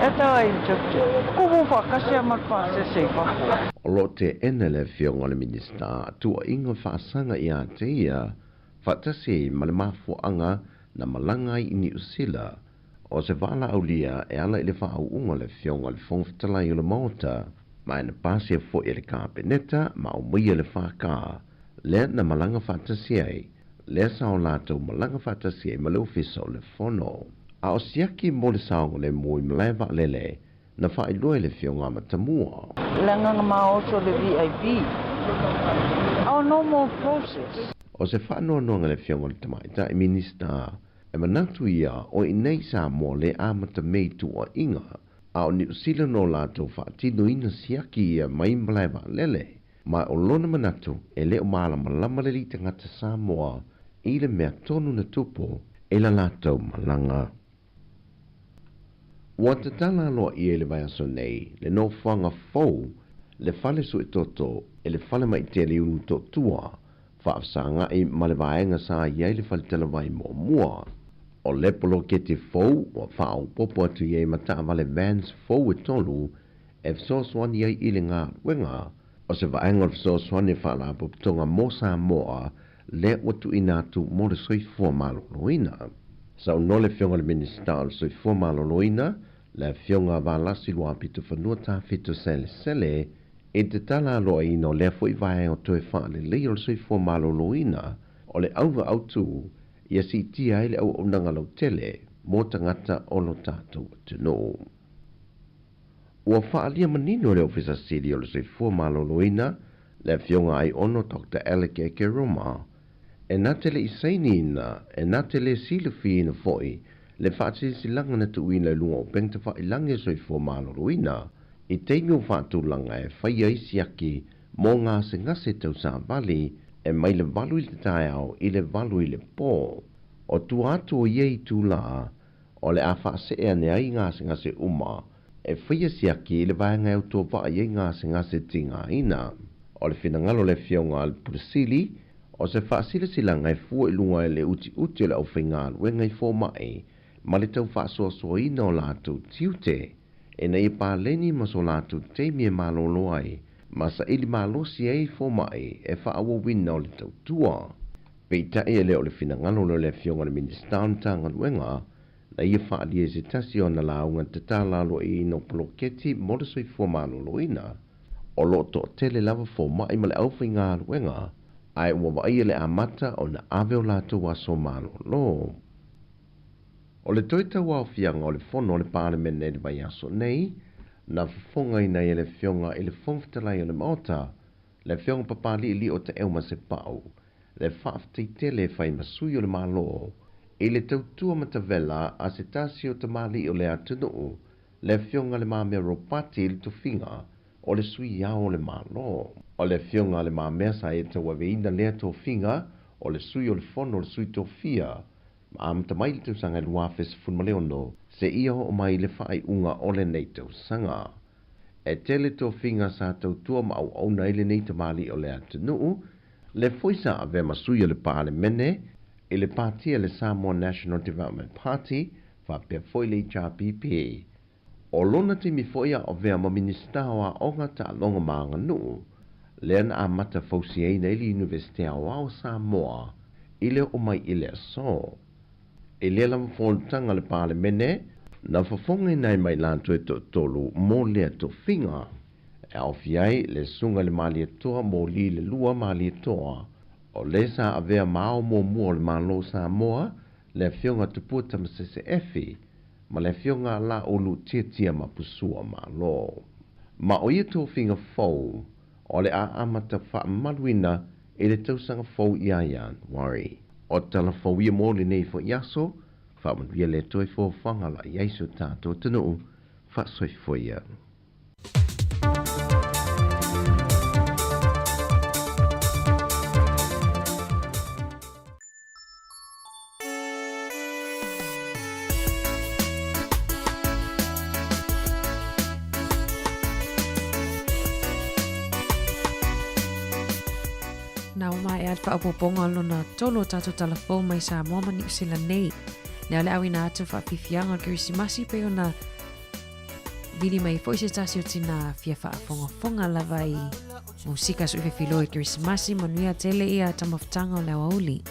E tawa I tukte. Kuhu whakasi a markana se wha. O lo te ene le fionga le minister tua inga whaasanga I a te ia whaatasi ma le mafuanga na malangai I New Zealand o se wala aulia e ala I le wha au unga le fionga le fongfitalai o le maota ma ina pasi e fo I le kāpeneta ma o muia le whaka le na malanga whaatasi ai le sao lato malanga whaatasi ai ma le ofisa o le fono a o siaki mo le sao le mui mlewa lele na whailua le fionga matamua langa nga maoso le VIP our normal process o se whaanoa noa le fionga le tamaita e minister e manatu ia o inei Sāmoa le amata mei tua inga a o New Zealand no lato whaatino ina siaki ia mai mlewa lele ma o lona manatu e leo malama lama le li tangata Sāmoa I le mea tonu na tupo e la lato malanga. Wa te tala aloa I le vai aso nei le no whanga fau le fale su e toto e le fale mai te li unu totua whaafsanga I ma le vaenga sa iei le fale tala vai mua. O le polo ke te fau wa whao popo atu iei mata vale vans fau e tolu e fsoswani iei I le ngā wenga o se vaenga o fsoswani whala popitonga mo Sāmoa le watu inatu mo le soifua malo loina. Sa no le fionga le minister le soifua malo loina le fionga valasi lua pitu whanua ta fitu sele e te tala loa ino le fo I vae o toe wha le leo le soifua malo loina o le auwa autu ia si tia ele au unanga lau tele mo tangata o lo tātou tuno. Ua whaalia manino le ofisa siri o le soifua malo loina le fionga ai ono Dr. Alec Roma e nā tele I sainina e nā tele silufi ina foi le whaatisilanga na tuina lunga o pengta whailangi soifua malo loina I teimi o whaatulanga e whaia I siaki Mō ngā se ngase tau sa vali, e mai le valu i le tae au i le valu i le pō. O tu atu o iei tū la, o le a whaase e ane ai ngā se ngase uma, e whia siaki i le vaenga au tō wha iei ngā se ngase tinga ina. O le whina le fionga al purasili, o se whaasila silanga e fua i lunga e le uti o le au whainga wenga i fō mai, ma le tau whaasoa soa ina o lātou tiute, e nei e pāleni ma so lātou teimi e malolo ai, ma sa ili malosi e fō mai e whaawa wina o le tau tua. Peita e le o le whina le fionga le ministan tanga wenga, na ia whaali e se tasi o na launga te tālalo i no poloketi mo le soi fua malolo ina. O loto tele lava fō mai ma le au whainga wenga, ai ua waia le amata o na ave o lātou aso malolo. O le toita wau fianga o le fono le parliament e le vai aso nei, na whafonga ina i le fionga i le whongwhitalai o le maota, le fionga papali li o te euma se pau, le whaafti tele whai masui o le malo, i le tautua matavela a se tasi o te mali o le atunuu, le fionga le mamea ropati i le tufinga, o le sui au o le malo. O le fionga le mamea sa e te waweina lea tofinga, o le sui o le fono o le sui tofia, am tamai le tausanga le wafes funmaleono, se ia o mai le whai unga o le nei tausanga. E tele tofinga sa tautua ma au auna i le nei tamali o le atunuu, le foisa ave masui o le parlemene, i le partia le Sāmoa National Development Party, fa pe foi le HRPP. O lona te mi foia o vea ma minista o a onga ta longa maanga nuu, leana a mata fausi e nei li Universite o Sāmoa, ile o mai ile so. E le lam fontanga le parlemene, na fafonga nei mai lanto e tolu mo le to finga. E au fiai le sunga le mali toa mo li le lua mali toa. O le sa avea mao mo mua le malo Sāmoa, le fionga tuputa ma CCF, ma le fionga la o lu tia ma pusua malo. Ma o ia tō finga fau, o le a amata wha maluina e le tausanga fau iaian, wari. O tala fau ia mo le nei fo iaso, wha manuia le toi fo whanga la iaiso tātou tanu, wha soi fo ia. Na mai at fa poponga lona tolo tato telefon mai Sāmoa ma New Zealand nei. Na le awina atu fa fifianga Kirisimasi pe ona vili mai foi se tasi o tina fia fa fonga lava i musika su fe filo Kirisimasi manuia tele ia tamaftanga o le auli.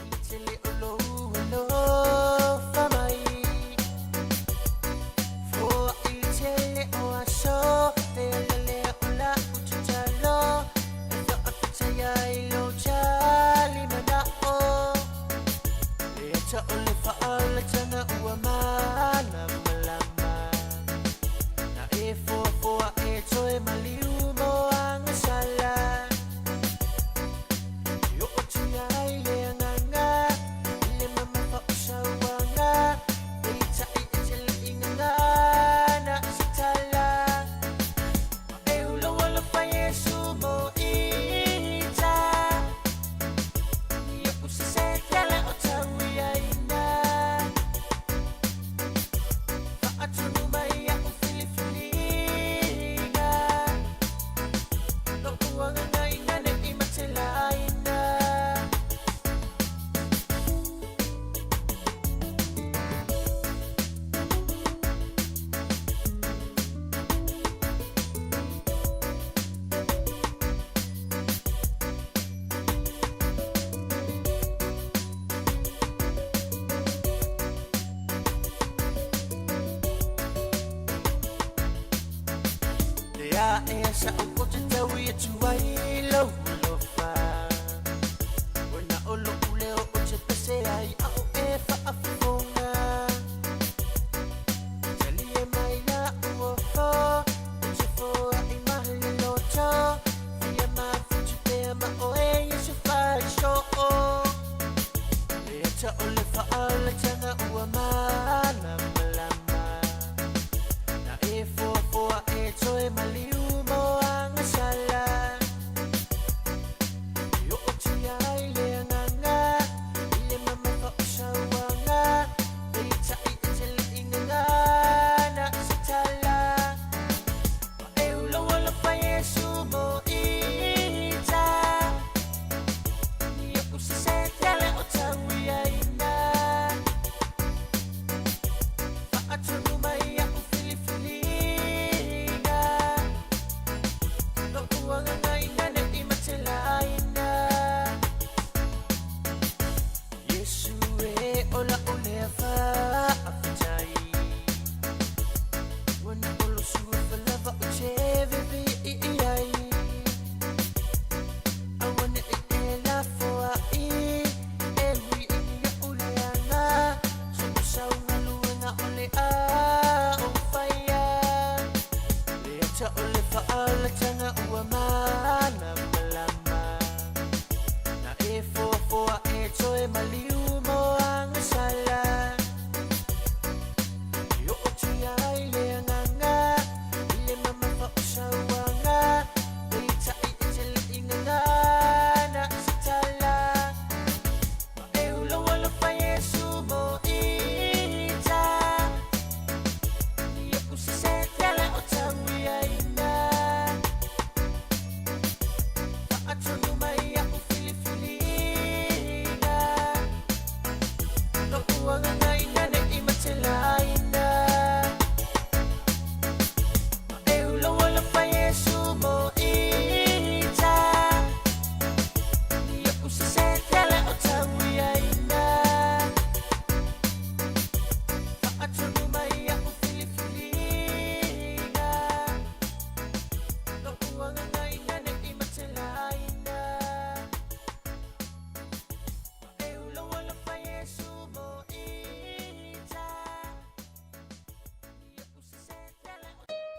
Sa o te tau ia tuai lau lofa Wana o lo uleo o te pese ai au e whaafonga Tali e mai la ua fo O te foa i mahi le loto Fia ma futu pea ma o e yesu whai so o Lea ta o le whaala tanga ua malama lama Na e foa foa e toe maliu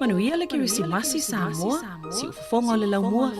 Manuia le Kirisimasi Sāmoa, si ufofonga le laumua.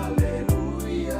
Hallelujah.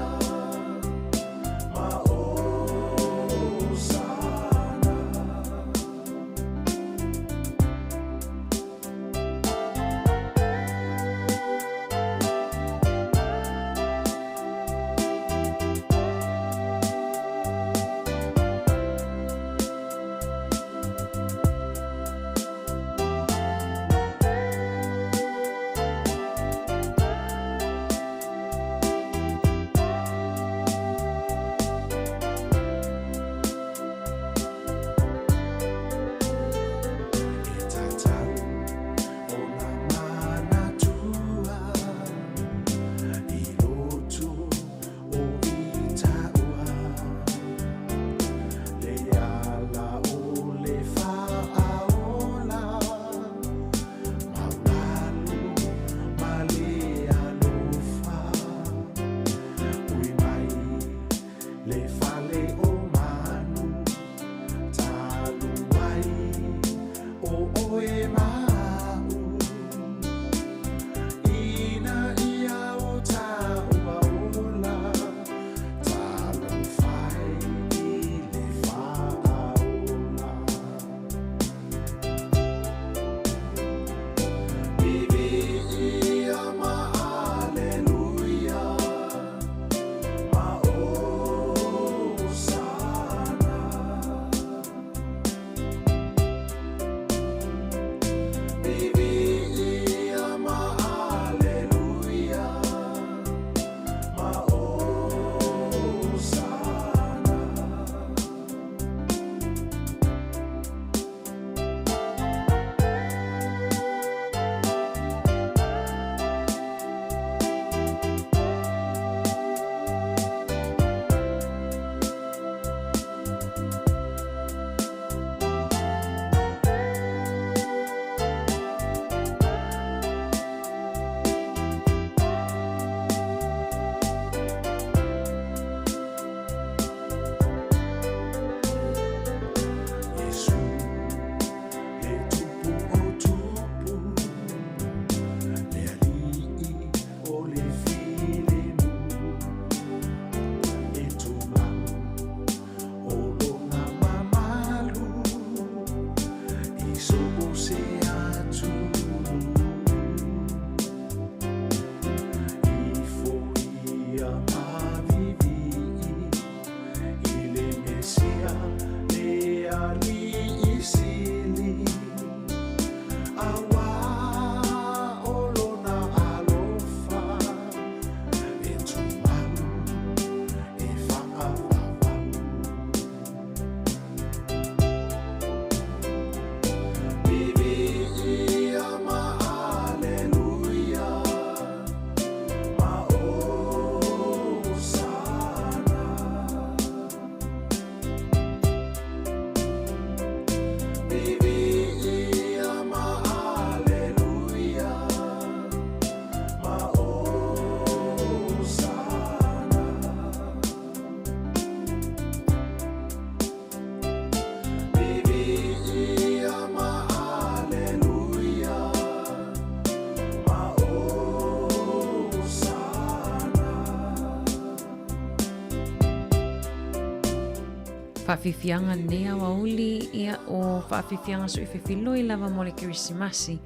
whawhiwhianga nea wauli ia o whawhiwhianga so i whiwhiloi lava mo le kirisimasi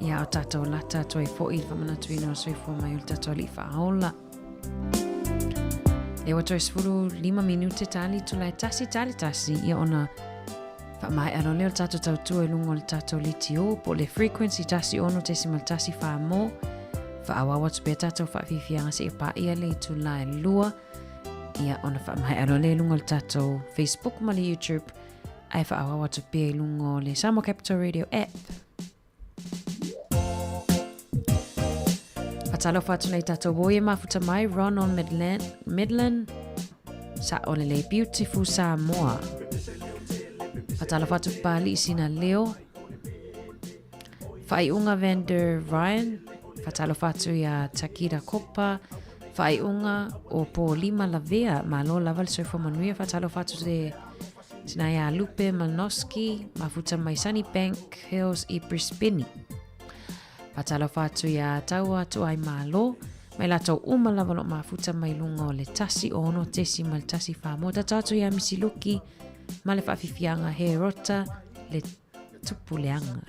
ia o tātou lata toi fo i whamanatu ina o soifo mai o le tātou li whaola. E wato e sfuru 5 minute tali tulai tasi ia ona whamai alo leo tātou tautua e lungo le tātou li tio po le frequency tasi ono tesimal tasi whaamo whaawawa tu pe tātou whawhiwhianga se i pa ia le tulai lua ia ona whamai alo le lungo le tātou Facebook ma le YouTube ai whaawawa tu pe lungo le Sāmoa Capital Radio app. Talo fatu nei tato boye mafuta mai Ron on Midland sa ole le beautiful Sāmoa. Talo fatu pali sina leo. Fai unga Vander Ryan. Talo fatu ya Takira Kopa. Fai unga o po lima lavea malo laval soifo manuia. Talo fatu se sina ya Lupe Malnoski mafuta mai Sunnybank Hills i Brisbane. Patalo fatu ya taua tu ai malo mai lato uma lavalo mafuta mai lunga o le tasi ono tesi mal tasi whamo tatu ya misiluki ma le whawhiwhianga he rota le tupuleanga.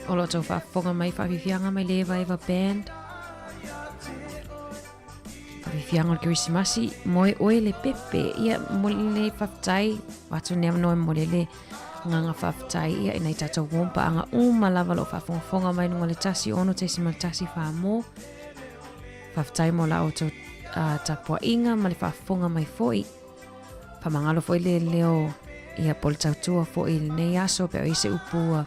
O lo tau whaafonga mai whawhiwhianga mai lewa ewa band. Whawhiwhianga o Kirisimasi, moe oe le pepe, ia mole le whaftai, watu nea noe mole le nganga whaftai, ia ina i tatou wompa anga lava lo whafonga mai nunga le tasi ono te sima le tasi whaamo. Whaftai mo la o tau tapua inga, ma le whafonga mai foi. Pamangalo foi le leo, ia pole tautua foi le nei aso, peo ise upua,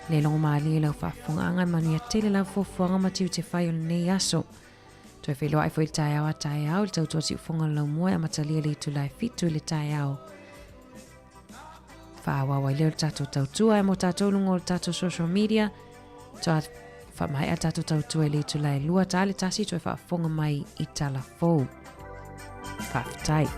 le longo maali lau whafonga anga mani a tele lau fofuanga matiu te whai o le nei aso. Toi whelo ai foi tai au a tai au, le tautua si ufonga lau moe a matalia le itu lai fitu le tai au. Whaawawai leo le tatou tautua e mo tatou lungo le tatou social media. Toa whamai a tatou tautua le itu lai lua ta le tasi toi whaafonga mai i tala fou. Whaftai.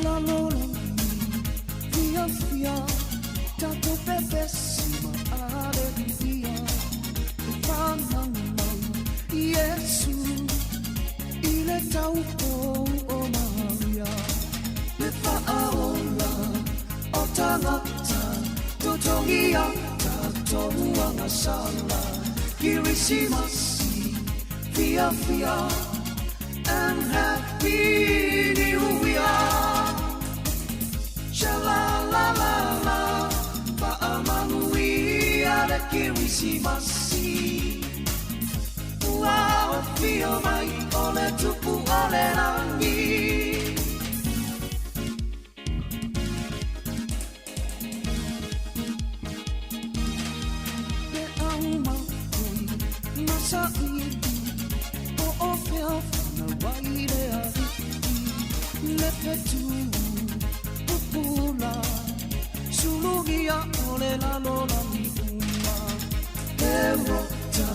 Lola, via, tato pesima alegria Whanangau Yesu Ile tau o Maria Le whaaola o tangata Tutongia tatonga ngasala Kirisimasi Fia fia And happy new year Sha-la-la-la-la Pa'amanuia le Kirisimasi Ua o fio mai o le tupu o le rangi Le auma koi masa iti o feo na waire a le petu pupula sulugia ole la lola mi uma le rota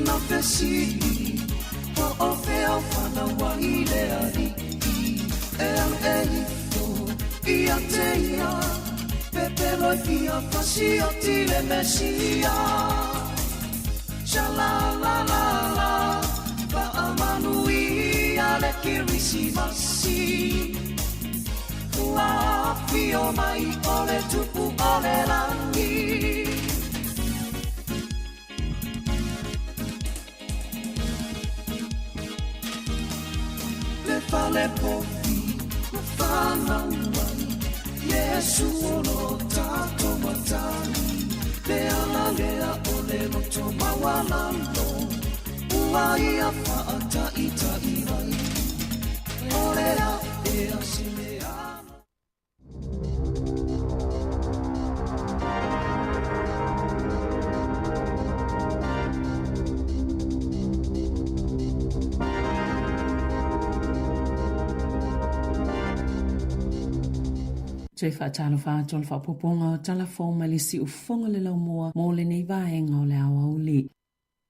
na fesi o feo na waire a elifo ia teia pepelo ia fasio tile mesia Sha-la-la-la-la Pa'amanuia le Kirisimasi Ua fio mai o le tupu o le rangi Le fale povi, le whanauai Yesu o lo tato matani Le ala lea o le loto mawalalo Ua ia whaata ita irai O lea e asileana Te whaatalo whaatolo whapoponga o talafo ma le si ufonga le lau moa mo le nei vaenga o le awa uli.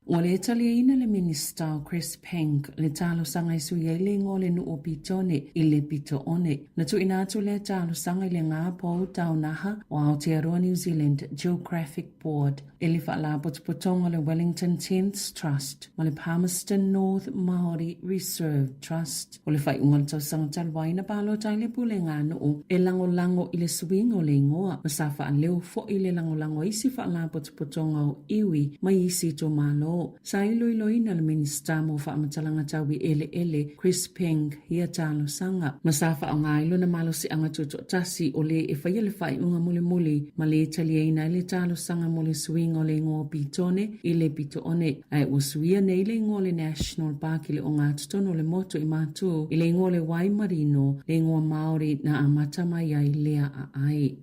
O le etalia ina le minister Chris Pink le talo sanga isu ia le ngole nu o pitone i le pito one. Na tu ina atu le talo sanga i le ngā pou tau naha o Aotearoa New Zealand Geographic Board. E le whaala potopotonga le Wellington 10th Trust ma le Palmerston North Maori Reserve Trust. O le whai ungal tau sanga talwaina palo tai le pule ngā nuu e lango i le swingo le ngoa. Ma sa wha leo fo i le lango isi whaala potopotonga o iwi mai isi to malo. Sa iloiloina le minister mo whaamatalaga tawi ele Chris Pink hia talo sanga. Masafa o ngā ilo na malo si anga tuto tasi o le e whaia le whai unga muli ma le italiaina le talo sanga mo le swing o le ngō pitone i le pito one. Ai o suia nei le ngō le National Park i le o ngā tutono le moto i mātu i le ngō le Waimarino le ngō Māori na amata mai ai lea a ai.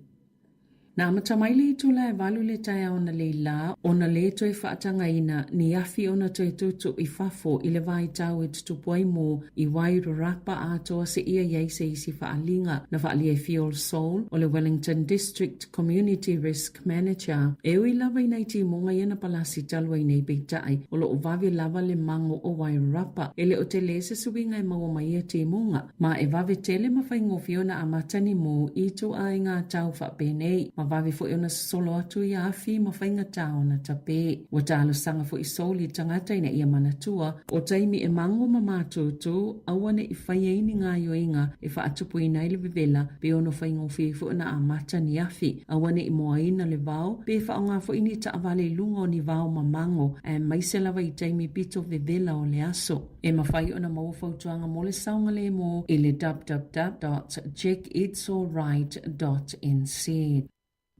Na matamaili i tula e walu le tai au na le la o na le toi whaatanga ina ni afi o na toi tutu i fafo i le vai tau e tutupuai mo i wairu rapa atoa se ia iei se isi whaalinga na whaalia Fiol Soul o le Wellington District Community Risk Manager. E ui lava i nei ti monga iana palasi talua i nei beitai o lo uvavi lava le mango o wairu rapa e le o te lese suwinga e maua mai e ti monga ma e vave tele mawhai ngofiona a matani mo i tu ai ngā tau whapenei. Ma vavi fo iona solo atu i afi ma whainga tau na tape. Wa talo sanga fo i soli tangata ina ia manatua o taimi e mango ma mātutu awane i whaiaini ngā yoinga e whaatupu ina ile vivela pe ono whaingo fo na amata ni afi awane i moaina le vau pe whaonga fo ini ta avale lungo ni vau ma mango e maiselawa i taimi pito vivela o le aso. E mawhai ona mawafautuanga mo le saunga le mo i le www.checkitsallright.nz.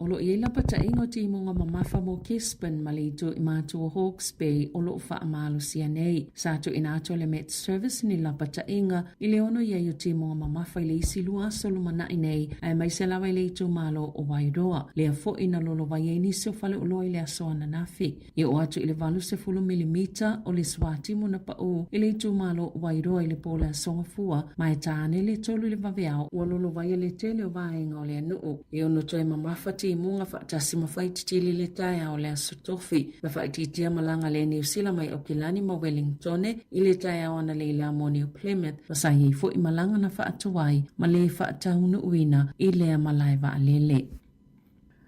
Olo i lapata ingo ti monga mamafa mo Kispen malitu i mātua Hawke's Bay olo ufa amalo sia nei. Sato inato le Met Service ni lapata inga i leono iayo ti monga mamafa i le isi lua solo mana inei ai maiselawa i le itu malo o Wairoa. Lea fo ina lolo vaieni seo fale ulo i le asoa na nafi. I o atu i le valu se fulu milimita o le swati mo na pau i le itu malo o Wairoa i le pola asonga fua mai taane le tolu i le vaveao o lolo vai le tele o vaenga o le anuu. I ono toi mamafa ti munga whaatasi mawhaititili le tai au le asotofi. Ma whaititia malanga le New Zealand mai o Kilani ma Wellingtone i le tai au ana le ila mo New Plymouth. Wasai i fo i malanga na whaatuwai ma le whaataunu uina i lea malaiva alele.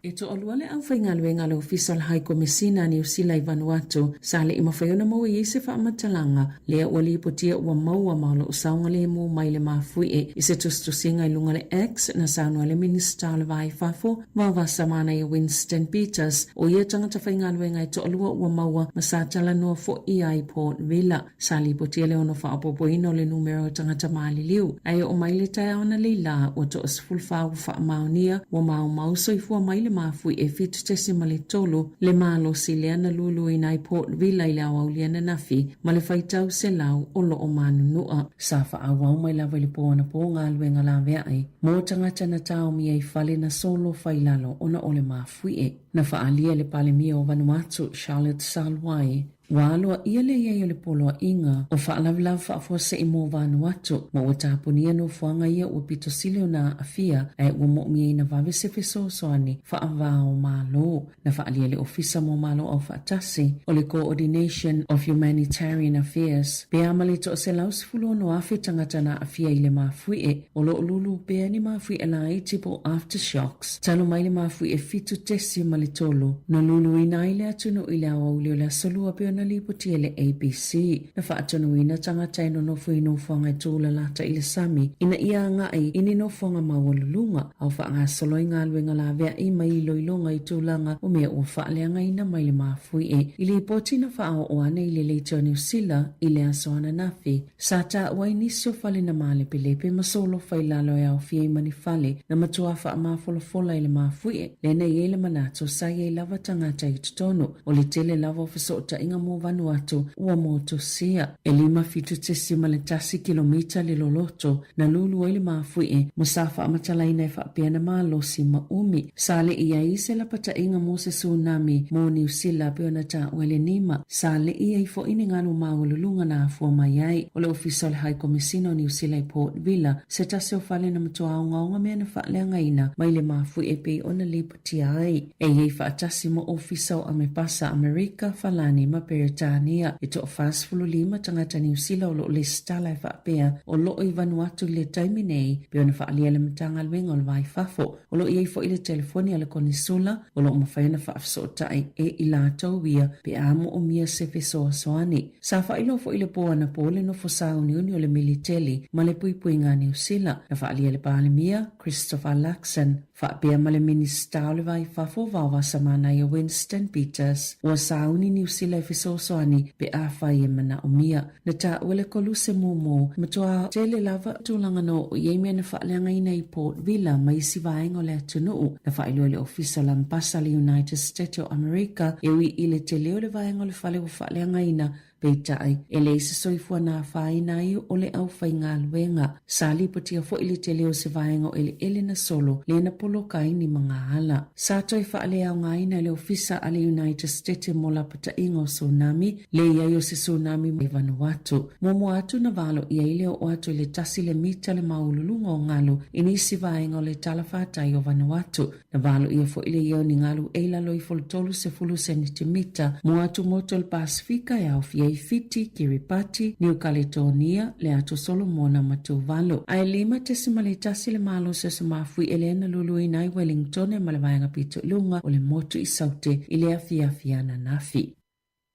E to olua le au whaingaluenga le official high commissioner ni usila i Vanuatu sa le ima whaiona mau i se whaamatalanga lea ua lipotia ua maua maolo usaunga le mu mai le mafui i se tustusinga i lunga le X na saunua le minister le vai fafo vawa samana i Winston Peters o ia tangata whaingaluenga i to olua ua maua masatala noa fo i ai Port Villa sa lipotia le ono whaapopoino le numero tangata maali liu ai o mai le tai ona leila ua to asfulfa u whaamaunia ua mau soifua mai le mafui e fitu te simale tolu le malo sileana lulu i nai Port Villa i le awauliana nafi ma le whaitau se lau o lo o manunua. Sa whaawau mai lawa le pōna pō ngā luenga la vea ai. Mō tangata na tau mi ai whale na solo whailalo ona o le mafui e. Na whaalia le pale mia o Vanuatu Charlotte Salwai. Wālua ia le iai o le poloa inga o whaalavlav whaafose i mō Vanuatu ma ua tāpunia no whanga ia ua pito sile o nā awhia ai ua mo'mia i na vave sefe soani whaavao mālo. Na whaalia le ofisa mō mālo au whaatasi o le Coordination of Humanitarian Affairs. Pea mali to se laus fulo no awhi tangata nā awhia i le mafui e o lo lulu pea ni mafui e la tipo aftershocks. Talo mai le mafui e fitu tesi mali tolu. No lulu i nai le atunu i le awaulio le solua pea na lipotia le ABC na whaatonuina tangata ino no fui no whanga i tūla lata i le sami ina ia ngai ini no whanga mawalulunga au whaanga soloi ngā luenga la vea i mai loilonga i tūlanga o mea ua whaaleanga ina mai le mafui e i le poti na whaao o ane i le leitio New Zealand i le asoana nafi sa ta wai nisio fale na male pelepe masolo whailalo e au fie mani fale na matua wha mafolofola i le mafui e le na i le manato sa i lava tangata i tutonu o le tele lava o fasota inga mō Vanuatu ua moto sia e 5 kilomita le loloto na lulu le mafui e musafa amatalaina e whaapiana malosi maumi sale ia i se la pata inga mo se tsunami mo New Zealand peo na ta wele nima sale ia i fo ini nganu maululunga na afua mai ai o le official high commissioner New Zealand Port Villa se tase o fale na matua aunga mea na whaaleanga ina mai le mafui e pe ona liputia ai e iei whaatasi mo official amepasa Amerika falani ma Peritania i to fast fulu 5 tangata New Zealand o lo le stala e whaapea o lo i Vanuatu le taimi nei pe ona whaalia le matanga alwenga o le vai fafo o lo iei fo i le telefoni ala konisula o lo mawhaina whaafsotai e i la tauia pe amo o mia sefe soani sa whailo fo i le poa na pole no fo sauni uni o le militeli ma le pui ngā New Zealand na whaalia le pāle mia Christopher Luxon whaapea ma le minista o le vai fafo vawa samana i Winston Peters o sauni New Zealand e soani pe a whai e mana o mia na ta wale koluse momo matua tele lava tūlanga no o iei mea na whaaleanga ina i Port Villa mai si vaenga o le atunuu na whailo le ofisa lampasa le United States of America e ui i le tele o le vaenga o le whale o whaaleanga ina peitai e le se soifua na whaina i o le au whai ngā luenga sa lipotia fo i le tele o se vaenga o ele na solo le na polo kai ni mga hala sa toi whaale au ngā ina le ofisa a le United States mo la pata inga o tsunami le iai o se tsunami mai Vanuatu momo atu na valo i aile o atu le tasi le mita le maululunga o ngalu inisi vaenga o le talawhatai o Vanuatu na valo ia fo i le iau ni ngalu eila loi foltolu se fulu sentimeter mo atu moto le Pasifika e au fiei Fiti, Kiribati, New Caledonia, le ato Solomona Matuvalo. Ai 5 le malo se samafui Elena Lulu i nai Wellington e malawanga pito lunga o le motu i saute i le afiafiana nafi.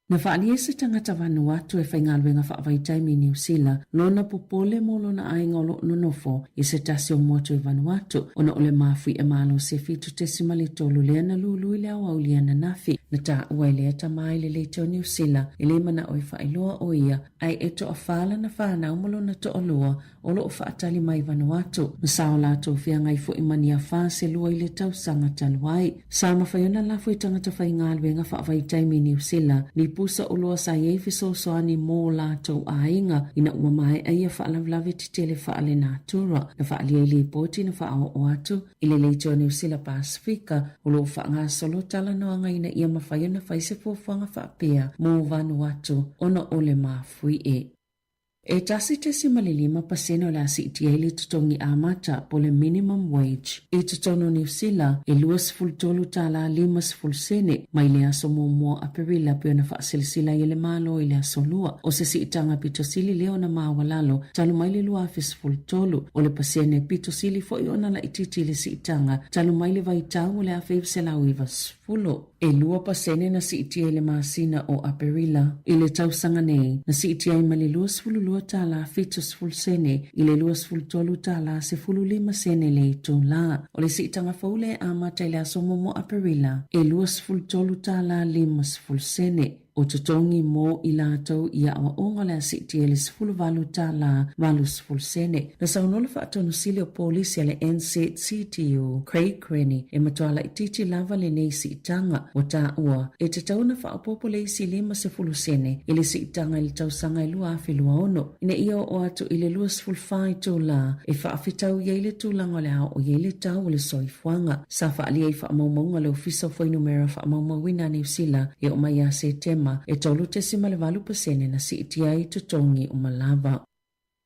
Na whaalia se tangata Vanuatu e whaingaluenga whaavaitai mi New Zealand, lona popole mo lona ainga o lo nonofo i se tasi o motu e Vanuatu, ona ole mafui e malo se fitu te simali tolu lea na lulu i le awaulia na nafi, na ta ua lea tamai le leiteo New Zealand, i le mana o i whailoa o ia, ai e to a whala na whanau malo na to alua, o lo o whaatali mai Vanuatu, masao la to fia ngai fo imani a wha se lua i le tau sanga taluai. Sa mawhaiona lafu i tangata whaingaluenga whaavaitai mi New Zealand, ni pusa o loa sa iei fisosoani mō lātou ainga ina ua mai aia whaalavlawe ti tele whaale nātura na whaalia ili poti na whaao o atu ile leitio New Zealand Pasifika o lo whaanga solo tala noanga ina ia mawhaiona whaise fōwhanga whaapea mō Vanuatu ona ole mafui e. E tasi te si malilima paseno la si itia ili tutongi amata po le minimum wage. E tutono ni usila e luas fultolu tala limas fulsene ma ile aso mua aperila pio na faasilisila ile malo ile aso lua. O se si itanga pitosili leo na maawalalo talu maile lua afis fultolu. O le pasene pitosili fo iona la ititi ile si itanga talu maile vaitau le afeivsela uivas fulo. E lua pasene na si itia ile maasina o aperila ile tausanga nei na si itia imali luas fululua tala fitus fulsene ile luas fultolu tala se fululima sene le ito la. O le si itanga faule amata ile asomomo aperila e luas fultolu tala limas fulsene. O tutongi mo ilato ia awa onga le asiti ele sifulu valu tala valu sifulu sene. Na saunola fa atonu sili o polisi ale NCTU Craig Rennie e matuala ititi lava le neisi itanga o ta ua. E te tauna fa apopo le isi lima sifulu sene ile si itanga ili tausanga ilua afi lua ono. Ine ia o atu ile lua sifulu fai tu la e fa afitau yeile tu langa le au o yeile tau le soifuanga. Sa fa alia i fa amaumaunga le ofisa o numera fa amaumawina ni usila e o maya se tema e tolu te sima le valu pasene na si itia i tutongi o malava.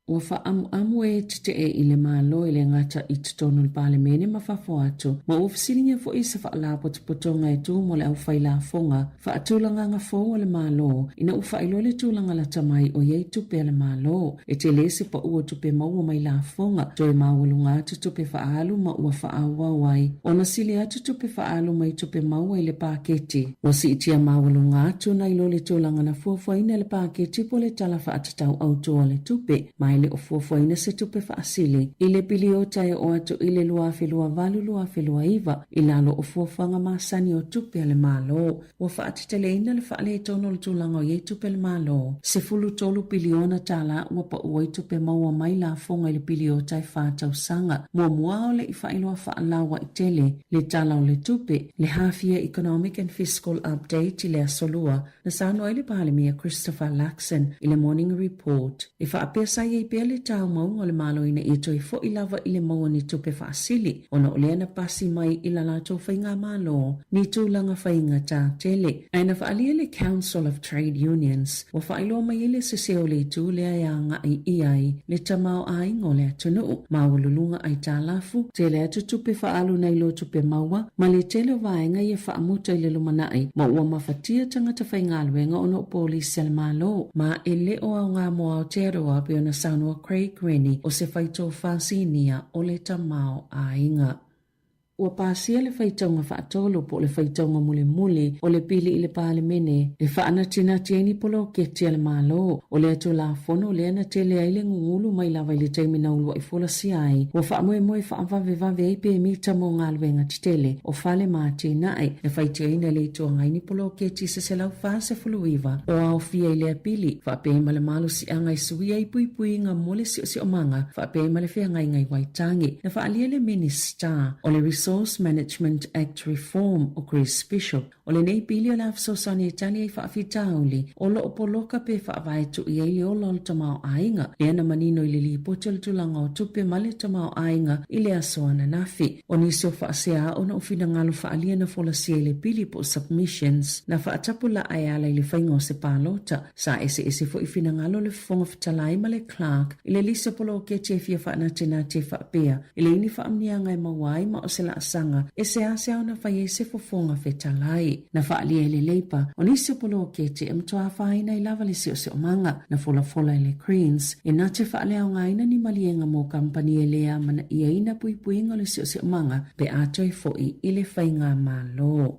Ua fa amu e te e ile malo ile ngata i tutono le pale mene mafafo atu. Ma ufisilinga fo isa fa ala potonga e tu mo le au faila fonga. Fa atulanga nga fonga le malo. Ina ufa ilo le tulanga la tamai o yei tupe le malo. E te lese pa ua tupe maua mai la fonga. Toe mawalunga atu tupe fa alu ma ua fa awa wai. Ona sili atu tupe fa alu mai tupe maua ile paketi. Wasi itia mawalunga atu na ilo le tulanga na fuafua ina le paketi po le tala fa atatau autua le tupe. Ile o fuafuaina se tupe faasili. Ile pilio tae o atu ile luafe lua valu luafe lua iwa. Ilalo o fuafanga masani o tupe ale malo. Wa faatiteleina le faale tono le tulanga o ye tupe le malo. Se fulu tolu piliona tala wapa uai tupe maua mai la fonga ile pilio tae faatau sanga. Mua muao le ifa ilua faalawa itele. Le tala o le tupe. Le half-year economic and fiscal update ile asolua. Na sano ile pahalimia Christopher Laxon ile morning report. Ifa apesa ye pele tau maunga le malo ina ito i fo ilava ile maua ni tupe faasili. Ona oleana pasi mai ila lato fainga malo. Ni tūlanga fainga tā tele. Aina faalia le Council of Trade Unions. Wa failo mai ile se seo le tu le ayanga i iai. Le tamao ai ngole atunu. Mawalulunga ai tā lafu. Tele atu tupe faalu na ilo tupe maua. Ma le tele vaenga ye faamuta ile lumanai. Ma ua mafatia tangata fainga aluenga ono polisi al malo. Ma ele o au ngā moa o teroa pe ona Sāmoa Craig Rennie o se faito fasinia o le tamao a inga. Ua pasia le faitonga faatolo po le faitonga mule o le pili i le pale mene. E faana tina tieni polo ke tia le malo. O le ato la fono le ana tele aile ngulu mai lava ili taimina ulua i fola siai. Ua faa moe faa vave eipe mita mo ngalwenga titele. O fale maati nae. E faitia ina le ito ngaini polo ke tisa se lau fase fuluiva. O au fia i le pili. Faa peima le malo si angai suia i pui nga mole si omanga. Faa peima le fea ngai waitangi. Na faa lia le minister. O le Resource Management Act Reform o Chris Bishop. O le nei pili o la afsosani Italia i faafitauli. O lo opoloka pe faavaitu i eili o lol tamao ainga. Le ana manino i le lipote o tulanga o tupe male tamao ainga i le asoana nafi. O nisi o faasea o na ufina ngalo faalia na fola sia le pili po submissions. Na faatapula ayala i le faingo se palota. Sa ese fo i fina ngalo le fonga fitalai male Clark. I le lisa polo ke te fia faanatina te faapea. I le ini faamnianga i mawai ma o se la sanga e se ase ona fai se fofonga fetalai na faali ele leipa o nisi polo kete mtoa faina i lava le sio manga na fola ele Greens e na te faale au ngaina ni malienga mo kampani elea mana ia ina puipuinga le sio manga pe atoi foi ile fainga malo.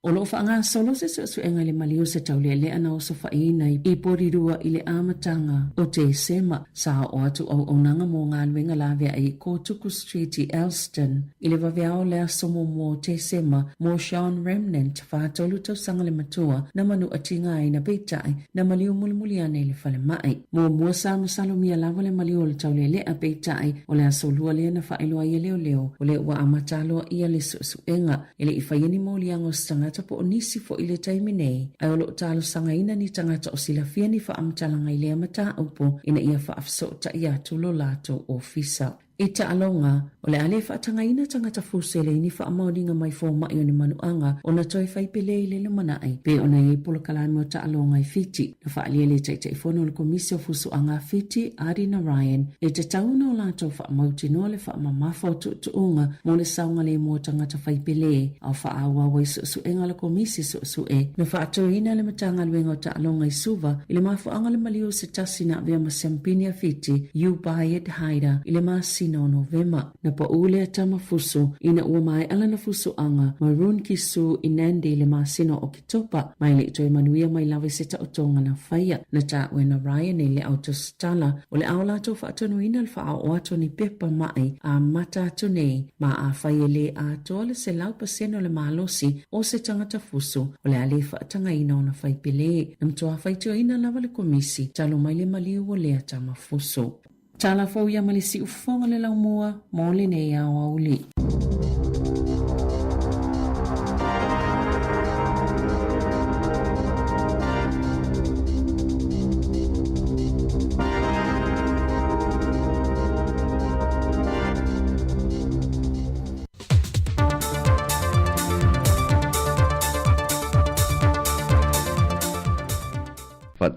O lo faanga solo se suenga le maliu se taulele ana o sofaina i porirua i le amatanga o te sema sa o atu au onanga mo ngā luenga lawe ai Kotuku Street i Elston i le waweao le asomo mo te sema mo Sean Remnant whaatolu tau sanga le matua na manu atinga ai na peitai na maliu mulimuliane le fale mai. Mo mua sa masalumia lawa le maliu le taulele a peitai o le asolua le na whaeloa i leo o le ua amataloa ia le suenga i le ifayeni mo liango stanga po o nisi fo ile taimi nei. Ai olo talo sanga ina ni tangata o sila fia ni fa amtalanga ile amata upo ina ia fa afso ta ia tulo lato ofisa. I ta alonga, o le ale whaatangaina tangata fusele ni whaamauringa mai fō mai o ni manuanga o na toi whaipele i le manai. Pe o na e polo kalame o ta alonga i Fiti. Na whaalia le taitai whono le komisi o fusu anga Fiti, Ari na Ryan, e te tauna o lātou whaamauti noa le whaamamafa o tuunga mo le saunga le mo tangata whaipele. Au whaawa wai su enga le komisi su e. Na whaatoina le matanga luenga o ta alonga i suva, i le mafuanga le malio se tasi na vea masempini a Fiti, you buy it haida, i le masi no Novema. Na pa ule atama fusu, ina ua mai ala na fusu anga, maroon kisu inande le masino o kitopa, mai le ito manuia mai lawe seta o tonga na faya, na ta wena Ryan e le autostala, o le aulato whaatonu ina le wha o ato ni pepa mai, a mata atu nei, ma a faya le a toa se lau paseno le malosi, o se tangata fusu, o le ale whaatanga ina o na whaipele, na mtoa whaitua ina lawa le komisi, talo mai le maliu o le atama fusu. Tala fau ia malisi ufonga le lau mua, mo le nei au au li.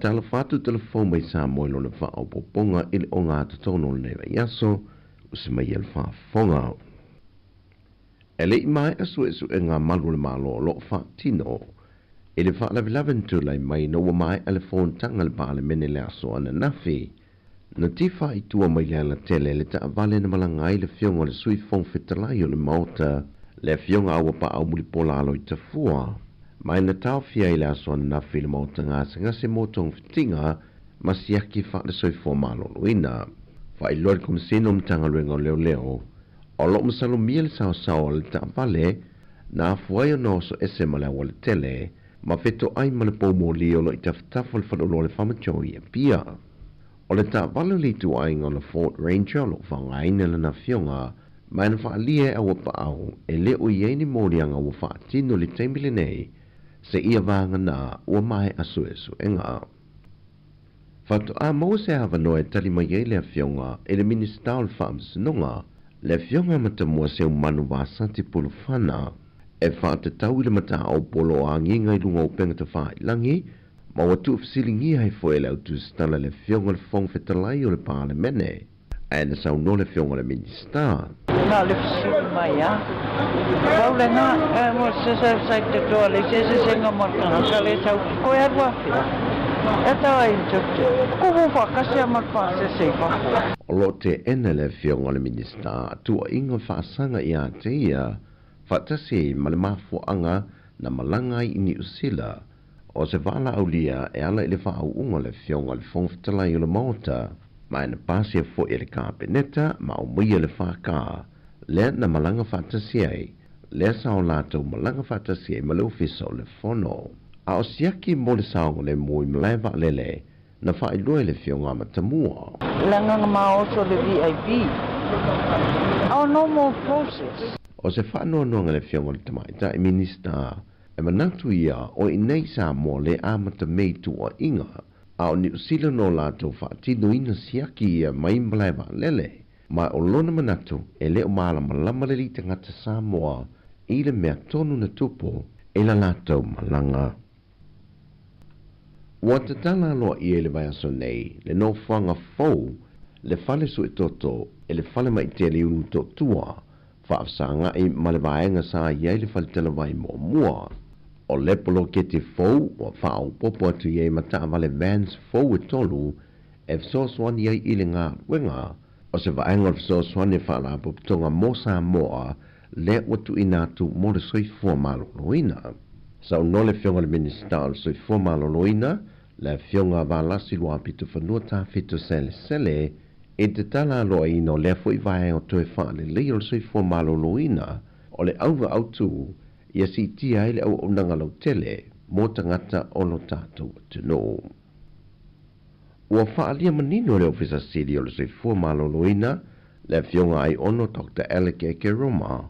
Tala fatu telefon mai Sāmoa lo le whao poponga ili o ngā tatono le newa yaso o se mai el wha fonga. E le i mai asu e ngā malu le malo o lo wha tino. E le wha lavi tu lai mai no wa mai elefon tanga le pāle mene le aso ana nafi. Na tifa i tua mai le la tele le ta avale na malangai le fionga le sui fong fitalai o le mauta le fionga awa pa au muli pola alo i tafua. Mai na tau fia i le aso na nafi le mauta ngā se motong fitinga ma siaki wha le soi fo malo luina. Wha i lor komisino mtanga luenga leo leo. O lo msalo mia le sao le ta avale na afuai o no so ese ma le awa le tele ma feto ai ma le poumo li o lo i taftafa le whanolo le whamacho i e pia. O le ta avale li tu ai ngā le Fort Ranger lo whangaina le na fionga mai na wha alie awa pa au e le o ieni morianga wa wha atino li teimile nei se ia vanga na ua mai asu enga. Fatu a mau se hawa noe tali mai e le fionga e le minister farms nonga le fionga mata mua se umanu wa santi pulu whana e wha te tau le mata au polo a nginga i lunga upenga te wha langi ma watu fsilingi hai foe le autu stala le fionga le fong fetalai o le pāle mene e na sau no le fionga le minister. Nga le fsili mai a. Pau le nga mo se sai te toa le se nga markana ka le tau koe arua whia. E tau ai tokte. Kuhu whakasi a marpa se wha. O lo te ene le fionga le minister tua inga whaasanga i a te ia whatasi ma le mafuanga na malangai i New Zealand. O se wala aulia e ala i le whaau unga le fionga le fongfitalai o le mauta ma ina pasi e fo i le kāpeneta ma o muia le whaka le na malanga whatasi ai le sao lātou malanga whatasi ai ma le ofisa o le whono a o siaki mo le sao le mui mlewa lele na wha ilua le fionga matamua langa ma oso le VIP our normal process o se whanua noanga le fionga le tamaita i minister e manatu ia o inei Sāmoa le amata mei tua inga a o New Zealand no lātou whaatino ina siaki ia mai mlewa lele ma o lona manatu e leo malama lama le li tangata Sāmoa i le mea tonu na tupo e la lātou malanga. Wa te tala loa i e le vai aso nei, le no whanga fau, le fale su e toto e le fale mai te li unu totua, whaafsanga i ma le vaenga sa iei le fale tala vai mua. O le polo ke te fau, wa whao popo atu iei mata vale vans fau e tolu, e fsoswani iei i le ngā wenga, o se vaenga o fsoswani whala puputonga mo Sāmoa, le watu inatu mo le soifua malo loina. Sa no le fionga le minister le soifua malo loina, le fionga valasi lua pitu whanua ta fitu sele, e te tala loa ino le fo i vae o toe whaale le o le soifua malo loina, o le auwa autu, ia si tia ele au unanga lau tele, mo tangata o lo tātou tuno. Ua whaalia manino le ofisa siri o le soifua malo loina, le fionga ai ono Dr. Alec Eke Roma,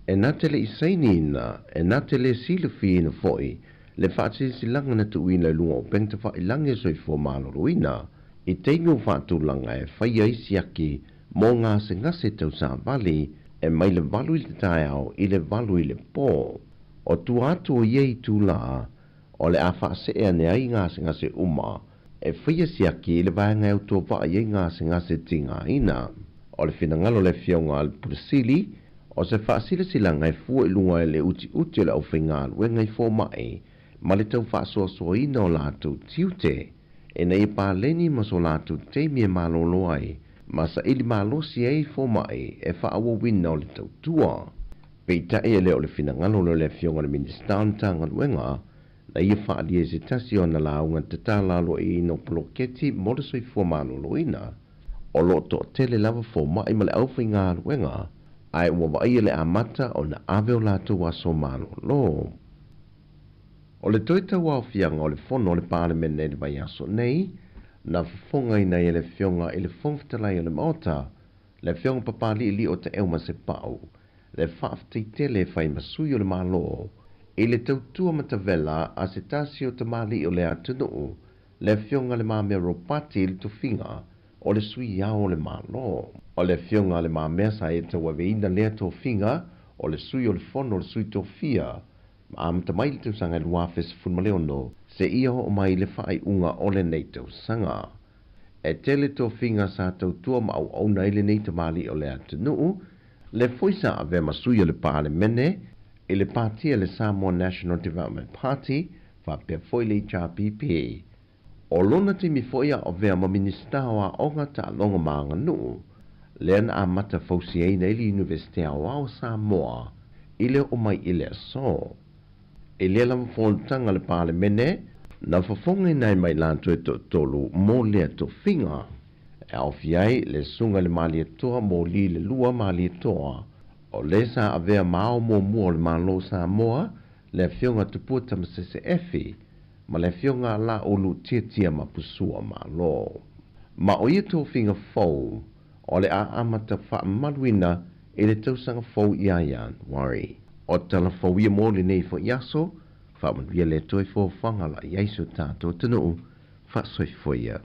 e nā tele i seinina, e nā tele silufi ina foi, le whaatsi silanga na tuina lunga o pengta wha ilange soifua malo loina, i teingo whaatulanga e whaia isiaki Mō ngā se ngase tau sa vali, e mai le valu i le tae au i le valu i le pō. O tu atu o iei tu la, o le a whaase ea ne ai ngā se ngase uma, e whia siaki i le vaenga au tua wha iei ngā se ngase tinga ina. O le whinangalo le fionga al purasili, o se whaasile sila ngai fua i lunga e le uti uti o le au whinga alue ngai fō mai, ma le tau whaasoa soa ina o lātou tiute, e nei pā leni ma so lātou teimie mālolo ai, ma sa ili mālosi ei fō mai e whaawa wina o le tau tua. Peita e leo le whinangalo le fionga le ministan tanga luenga, na ia whaali e se tasi o na launga te tālalo i no poloketi mo le soi fua mālolo ina, o lo to tele lava fō mai ma le au whinga luenga, ai ua vai le amata o na aveo lātou aso mālolo. O le toita wau fianga o le fono o le parliament nei le vai aso nei, na whafonga ina i le fionga i le whongwhitalai o le maota, le fionga papali ili o te euma se pau, le whaafteite le whai masui o le malo, i le tautua matavela a se tasi o te mali o le atunu, le fionga le mamea ropati i le tufinga, o le sui iao o le malo. O le fionga le mamea sa e te waweina lea tofinga, o le sui o le fono o le sui tofia, ma amta mai le tausanga le wafes funmaleono, se ia o mai le whaai unga o le nei tausanga. E tele tofinga sa tautua ma au au nei le nei tamali o le atunu, le foisa ave masui o le parlemene, i le partia le Sāmoa National Development Party, fa pe foi le HRPP. O lona te mi foia o vea ma minister wa onga ta longa maanga nuu, lean a mata fausi ei nei li Universitea o Sāmoa, ile o mai ile so. E lea lama whontanga le parlemene, na whafonga nei mai lanto e tolu mō lea to finga. E au fiai le sunga le mali atoa mō li le lua mali atoa, o le sa avea mao mō mua le malo Sāmoa, le fionga tupua tamasese efi, ma le fionga la olu tia ma pusua malo. Ma o ia to finga fau, o le a amata wha maluina e le tausanga fau iaian, wari. O tala fau ia mō le nei fo iaso, wha manuia le toi fo whangala iaiso tātou tanu, wha soi fo ia.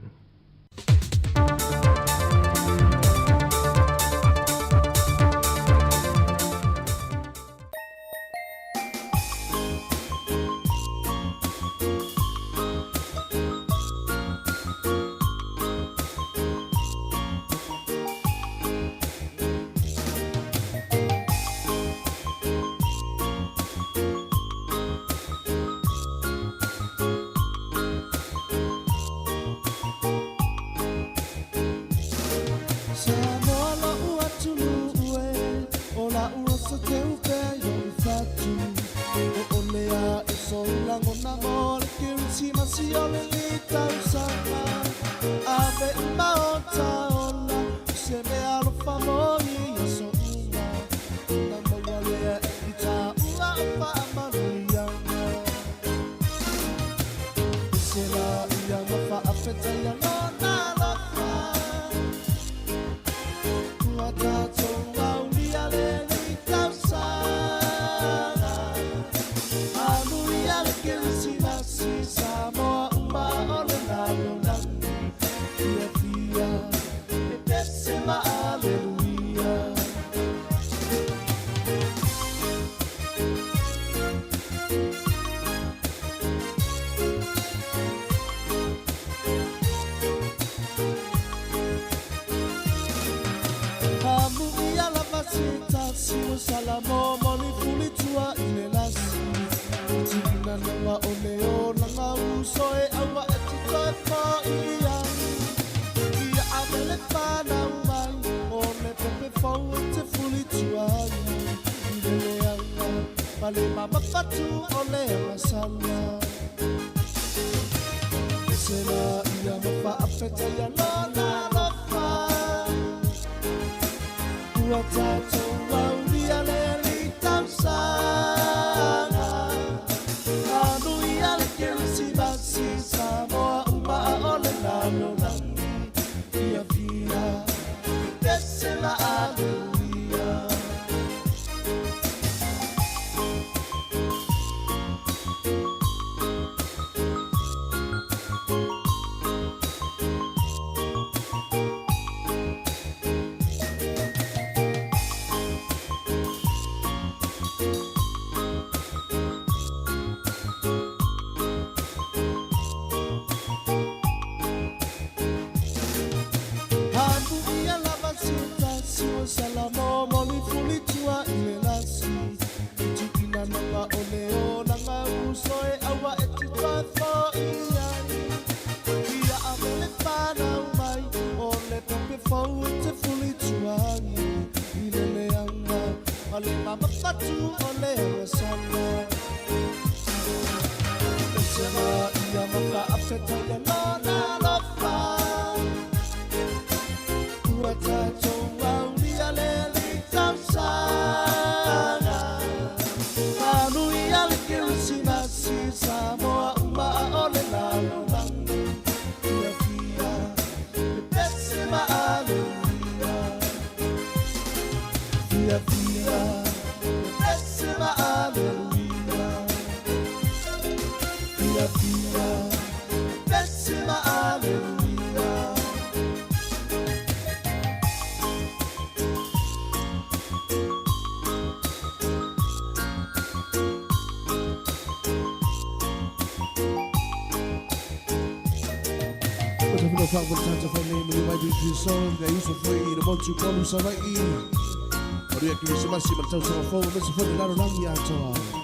tu ole sana Sema ia maka apeta ya lona lofa Urata chowa ulia leli tamsana Anu ia likirisi nasi Sāmoa uma ole lalo langi Ia fia Pesima aleluia Fia fia Pesima aleluia Fia fia Pesima aleluia No fact what time to find name when you might be too song they used to free the one to come so right in or you can see my sim tell so phone this for the lot of long ya to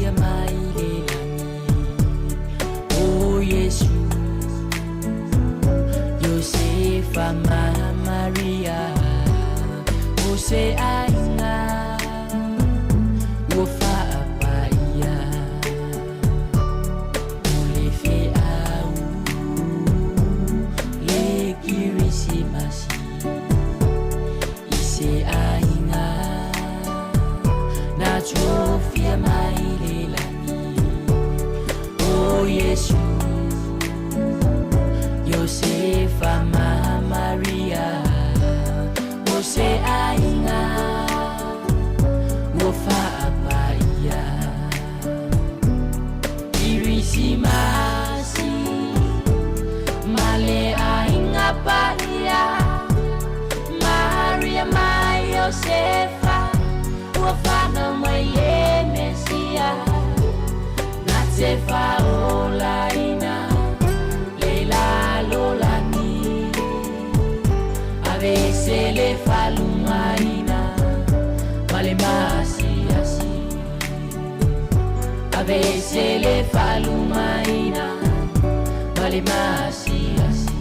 Sofia Mailelani, oh Yesu, Josefa Maria, Ose Ainga, Wofa Apaya, Ulefe Au, Le Kirisi Masi, Ise Ainga, Na Sofia Mailelani, oh Yesu, Josefa Maria, Ose Ainga, Wofa Apaya, Irisi Masi, Male Ainga Paya, Maria Josefa, Wafana Maye Mesia, Natsefa Olaina, Leila Lolani, Avese le Falumaina, Malemasi Asi, Avese le Falumaina, Malemasi Asi.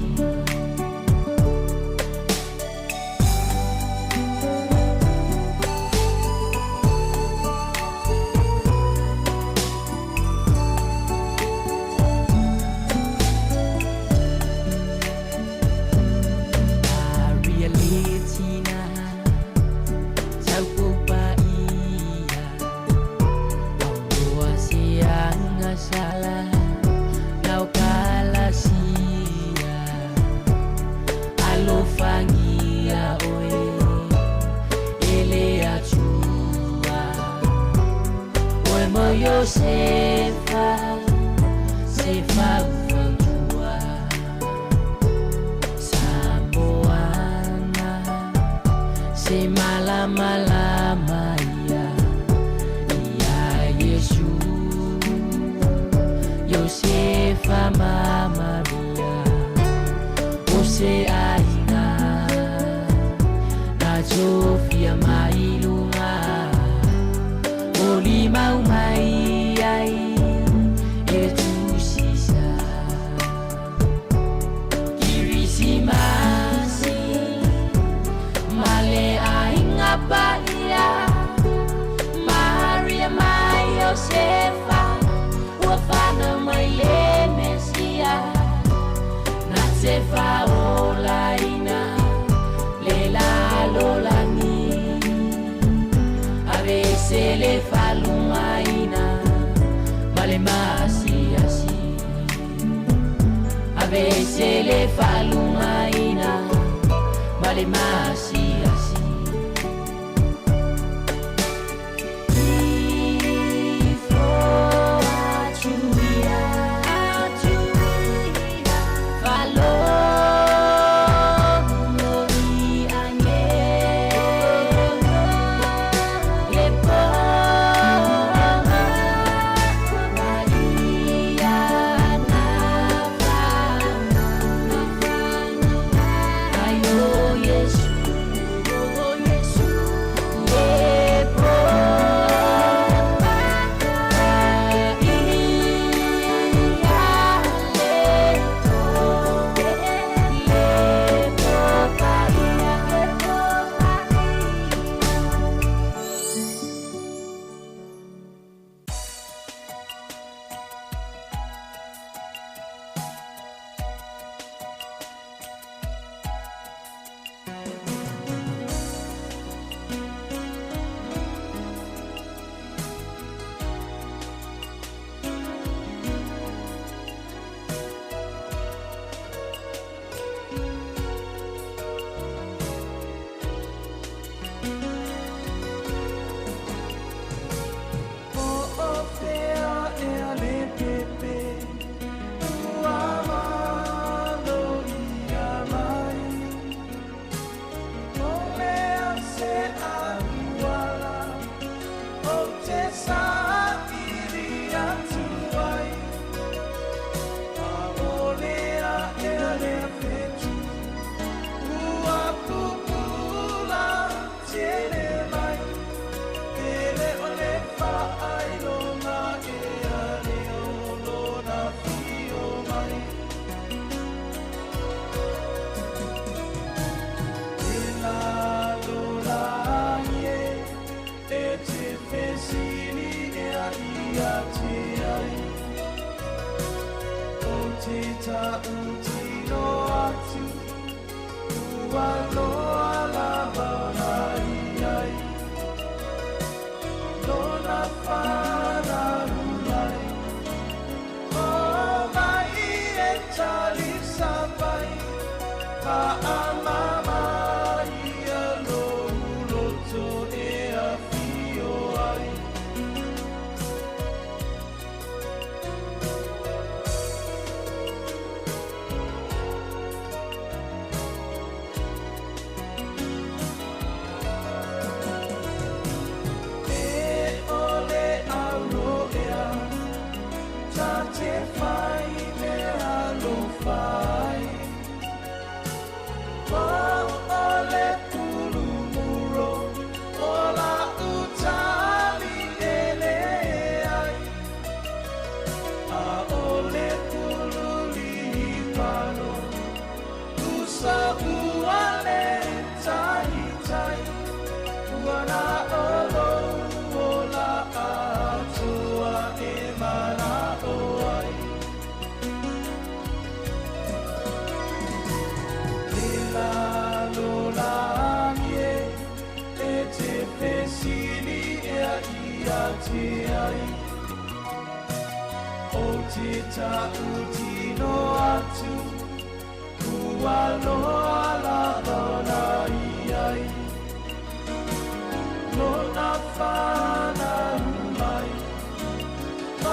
Salah, lau kala sia, alo fangia oe, ele achua, oe mo Josefa, sefa ufantua, Sāmoana, se malama ia, ia Yesu. Josefa Maria, Ose Ainga, Na Sofia Mailunga, Oli Mau Mai Ai, Etusisa, Kirisi Masi, Male Ainga Paia, Maria Mai Josefa, Wafana Maile Mesia, Natsefa Olaina, Leila Lolani, Avese le Falumaina, Malemasi Asi, Avese le Falumaina, Malemasi Asi. Yes. ia te ai o te tautino atu ua loa lava ai ai lona whana ulai o mai e tali sapai pa amama ia lo loto e a fio ai Tautino atu ua loa lava ai lona whana mai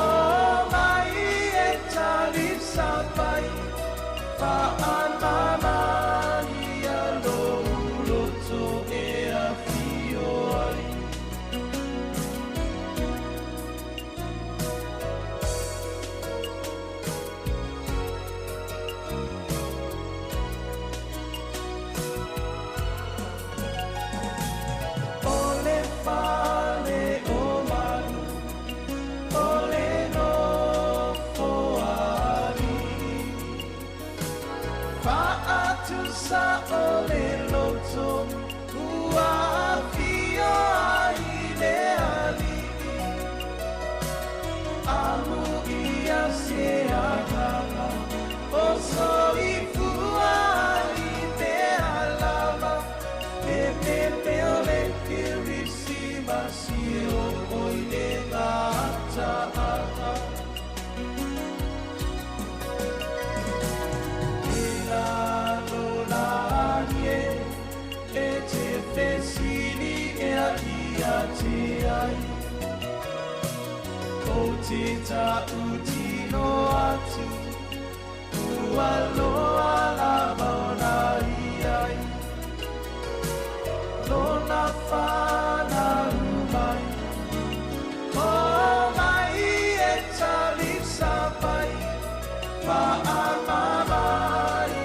o mai e tali sapai pa anama ia lo loto e a fio ai te tautino atu ua loa lava ai lona whana mai o mai e tali sapai pa amama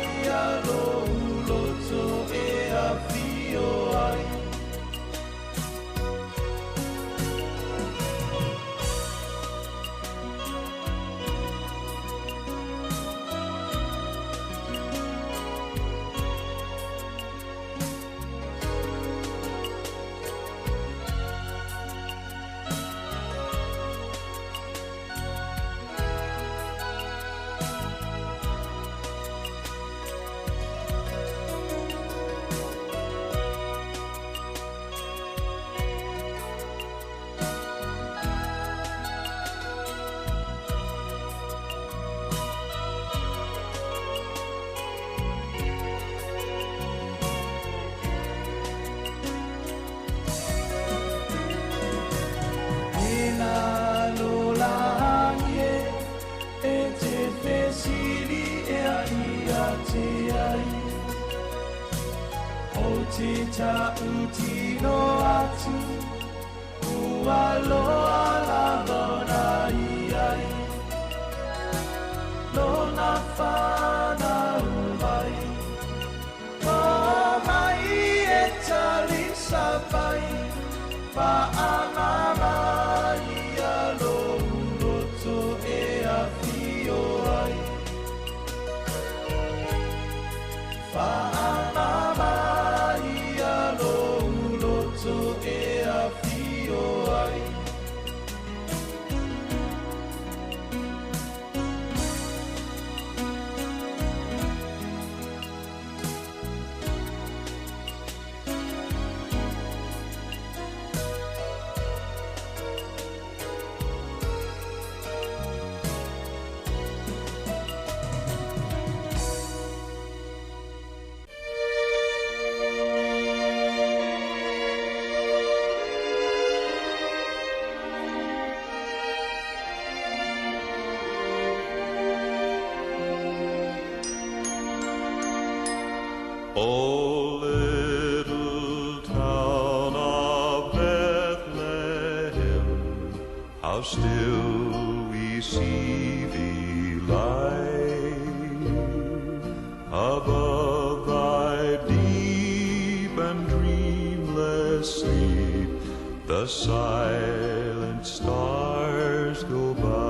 ia lo loto e a fio ai tautino atu ua loa lava ai lona whana mai o mai e tali sapai pa amama ia lo loto e a fio ai e a fio ai O little town of Bethlehem, how still we see thee lie above thy deep and dreamless sleep. The silent stars go by.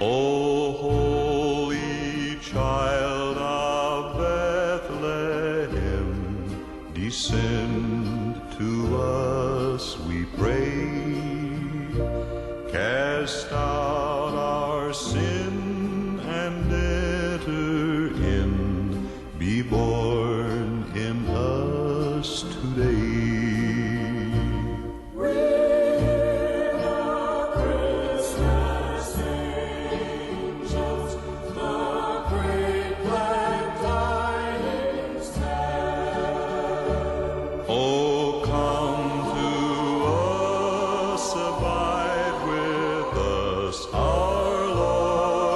O holy child of Bethlehem, descend to us, we pray. Cast out our sin and enter in. Be born in us today. Our Lord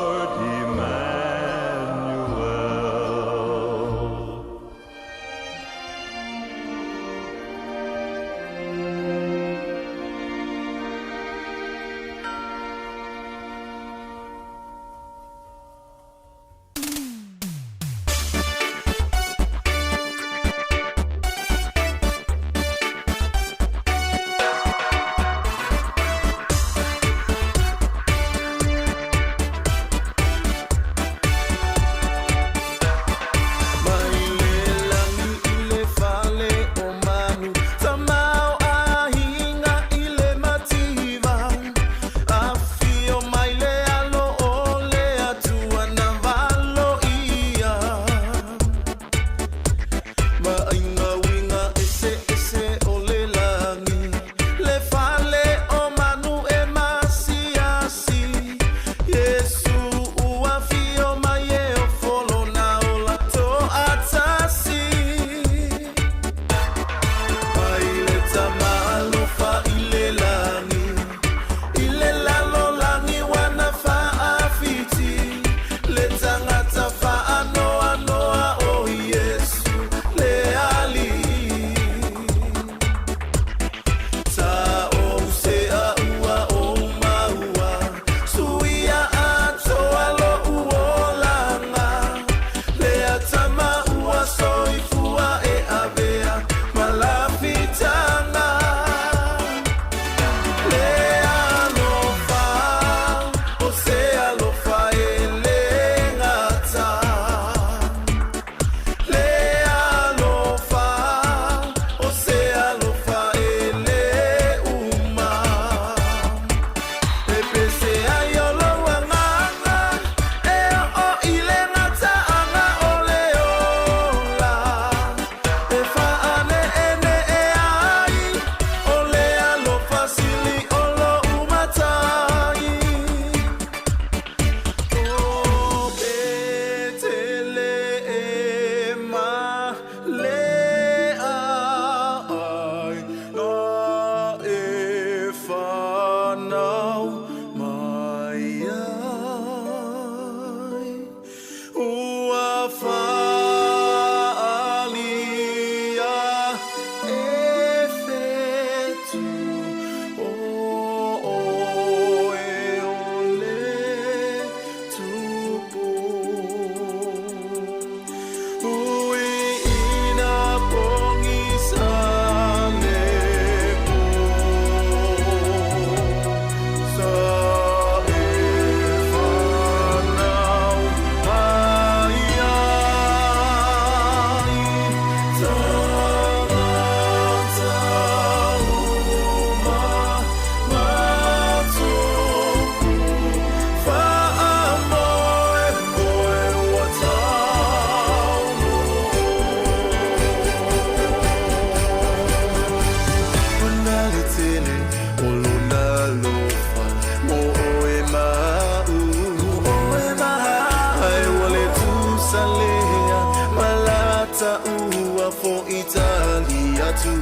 atu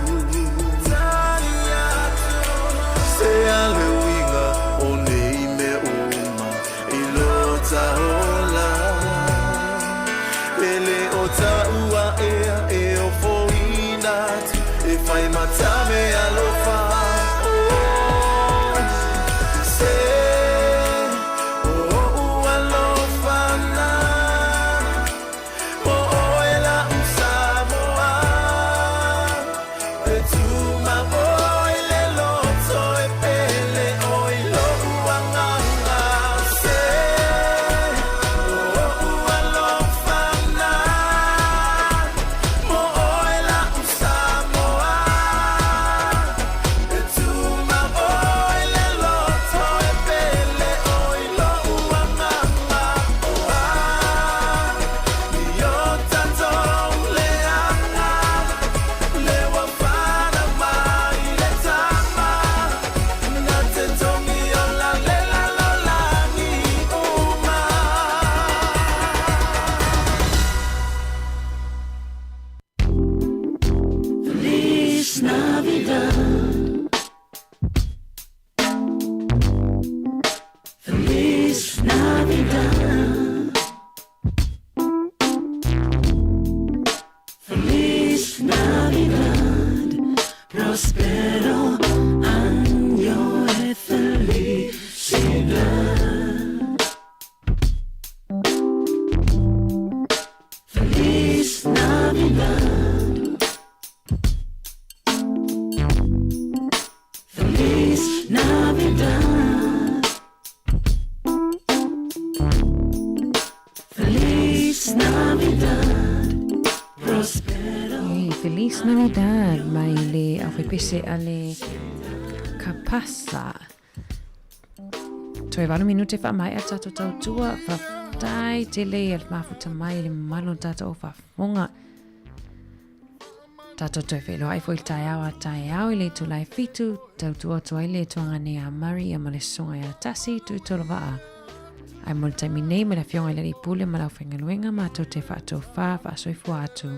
Se ale winga o nei me uma I lota hola Ele o ta ua ea e o foina E fai matame alofa Feliz Navidad, maile au pese ale kapasa. Toi valu minute fa mai atato tau tua fa tai tele al mafuta mai le malo tato fa fonga. Tato toi felo ai foi tai au ile tu lai fitu tau tua tu ile tu ngane a mari a male songa ya tasi tu tolva. Ai molta minei me la fionga ile pule ma la fengaluenga ma to te fa to fa soi fuatu.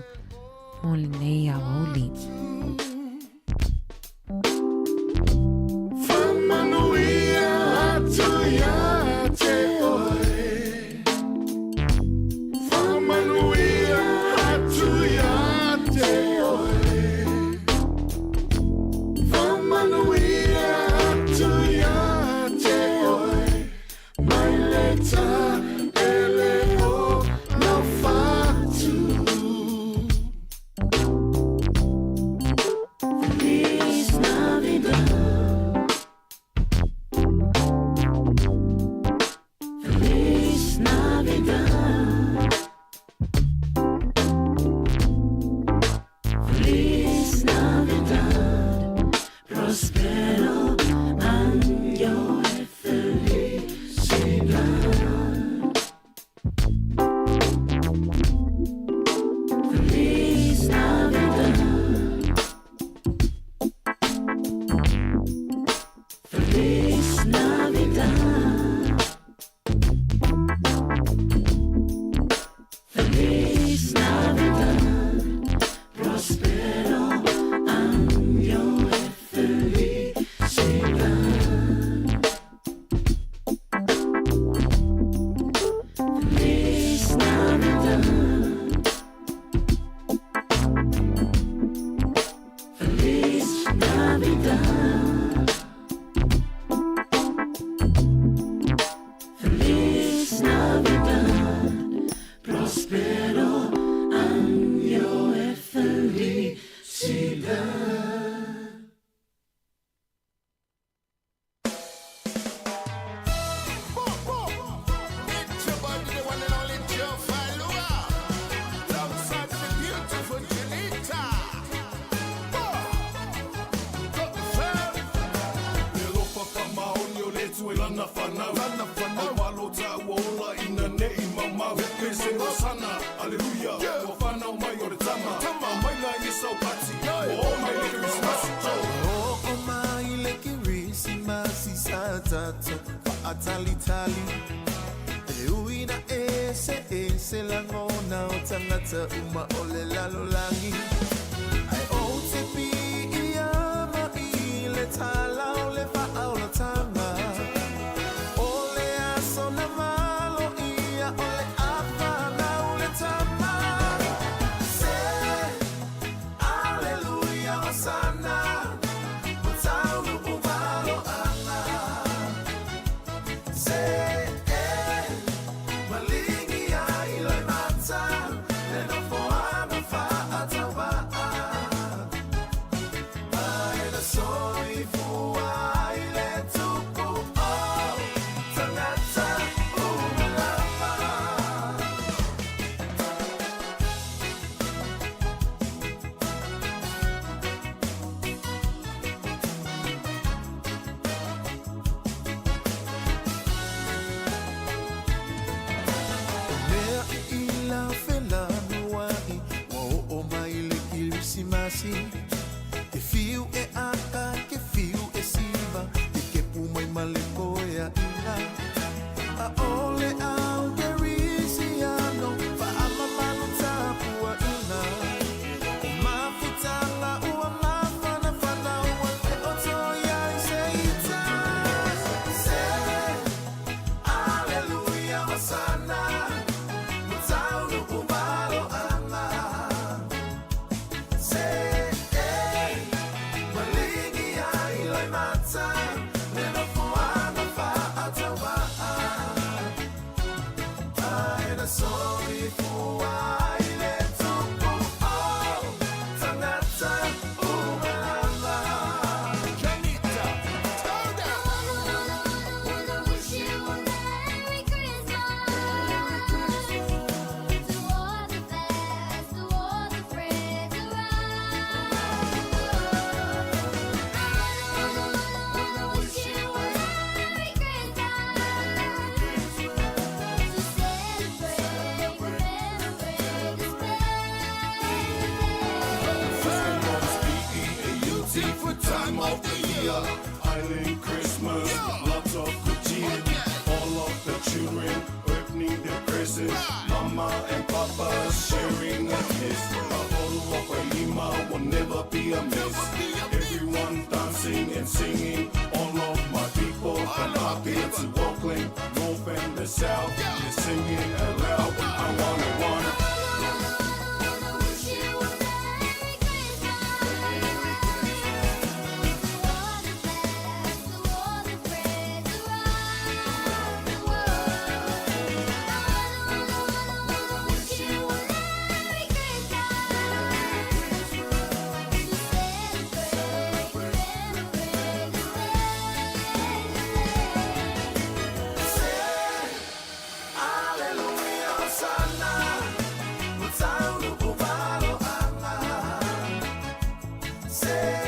Molinei aoli. Famanuia atuia te oe Famanuia atuia te oe Famanuia atuia te oe Mai leta eleo no fatu Feliz Navidad Feliz Navidad Feliz Navidad Prospero año de felicidad Feliz Navidad Feliz Navidad Feliz Navidad Prospero año de felicidad Feliz Navidad Feliz Navidad Feliz Navidad Prospero año de felicidad Atali Euina ese langona o tangata uma ole lalolangi Ai o te pi si ke fiu e aka ke fiu e siva ke pumai maleko ya ina a ole au ke risiano fa ama manu tapua ina o mafutanga ua mafana fana ua te oto ya iseita se aleluia wasana mutaunu ubalo ama se malingi ai lai mata nena fuana fa atawa ai na sori fua ile tupu au tanata umalama Janita turn down wish you a Merry Christmas to all the best to all the friends around wish you a Merry Christmas to celebrate for time of the year, Island Christmas, lots of good cheer. All of the children opening their presents, Mama and Papa sharing a kiss. A bottle of a lima will never be amiss. Everyone dancing and singing. All of my people from up here to Auckland, North and the South, they're singing aloud. I wanna. Say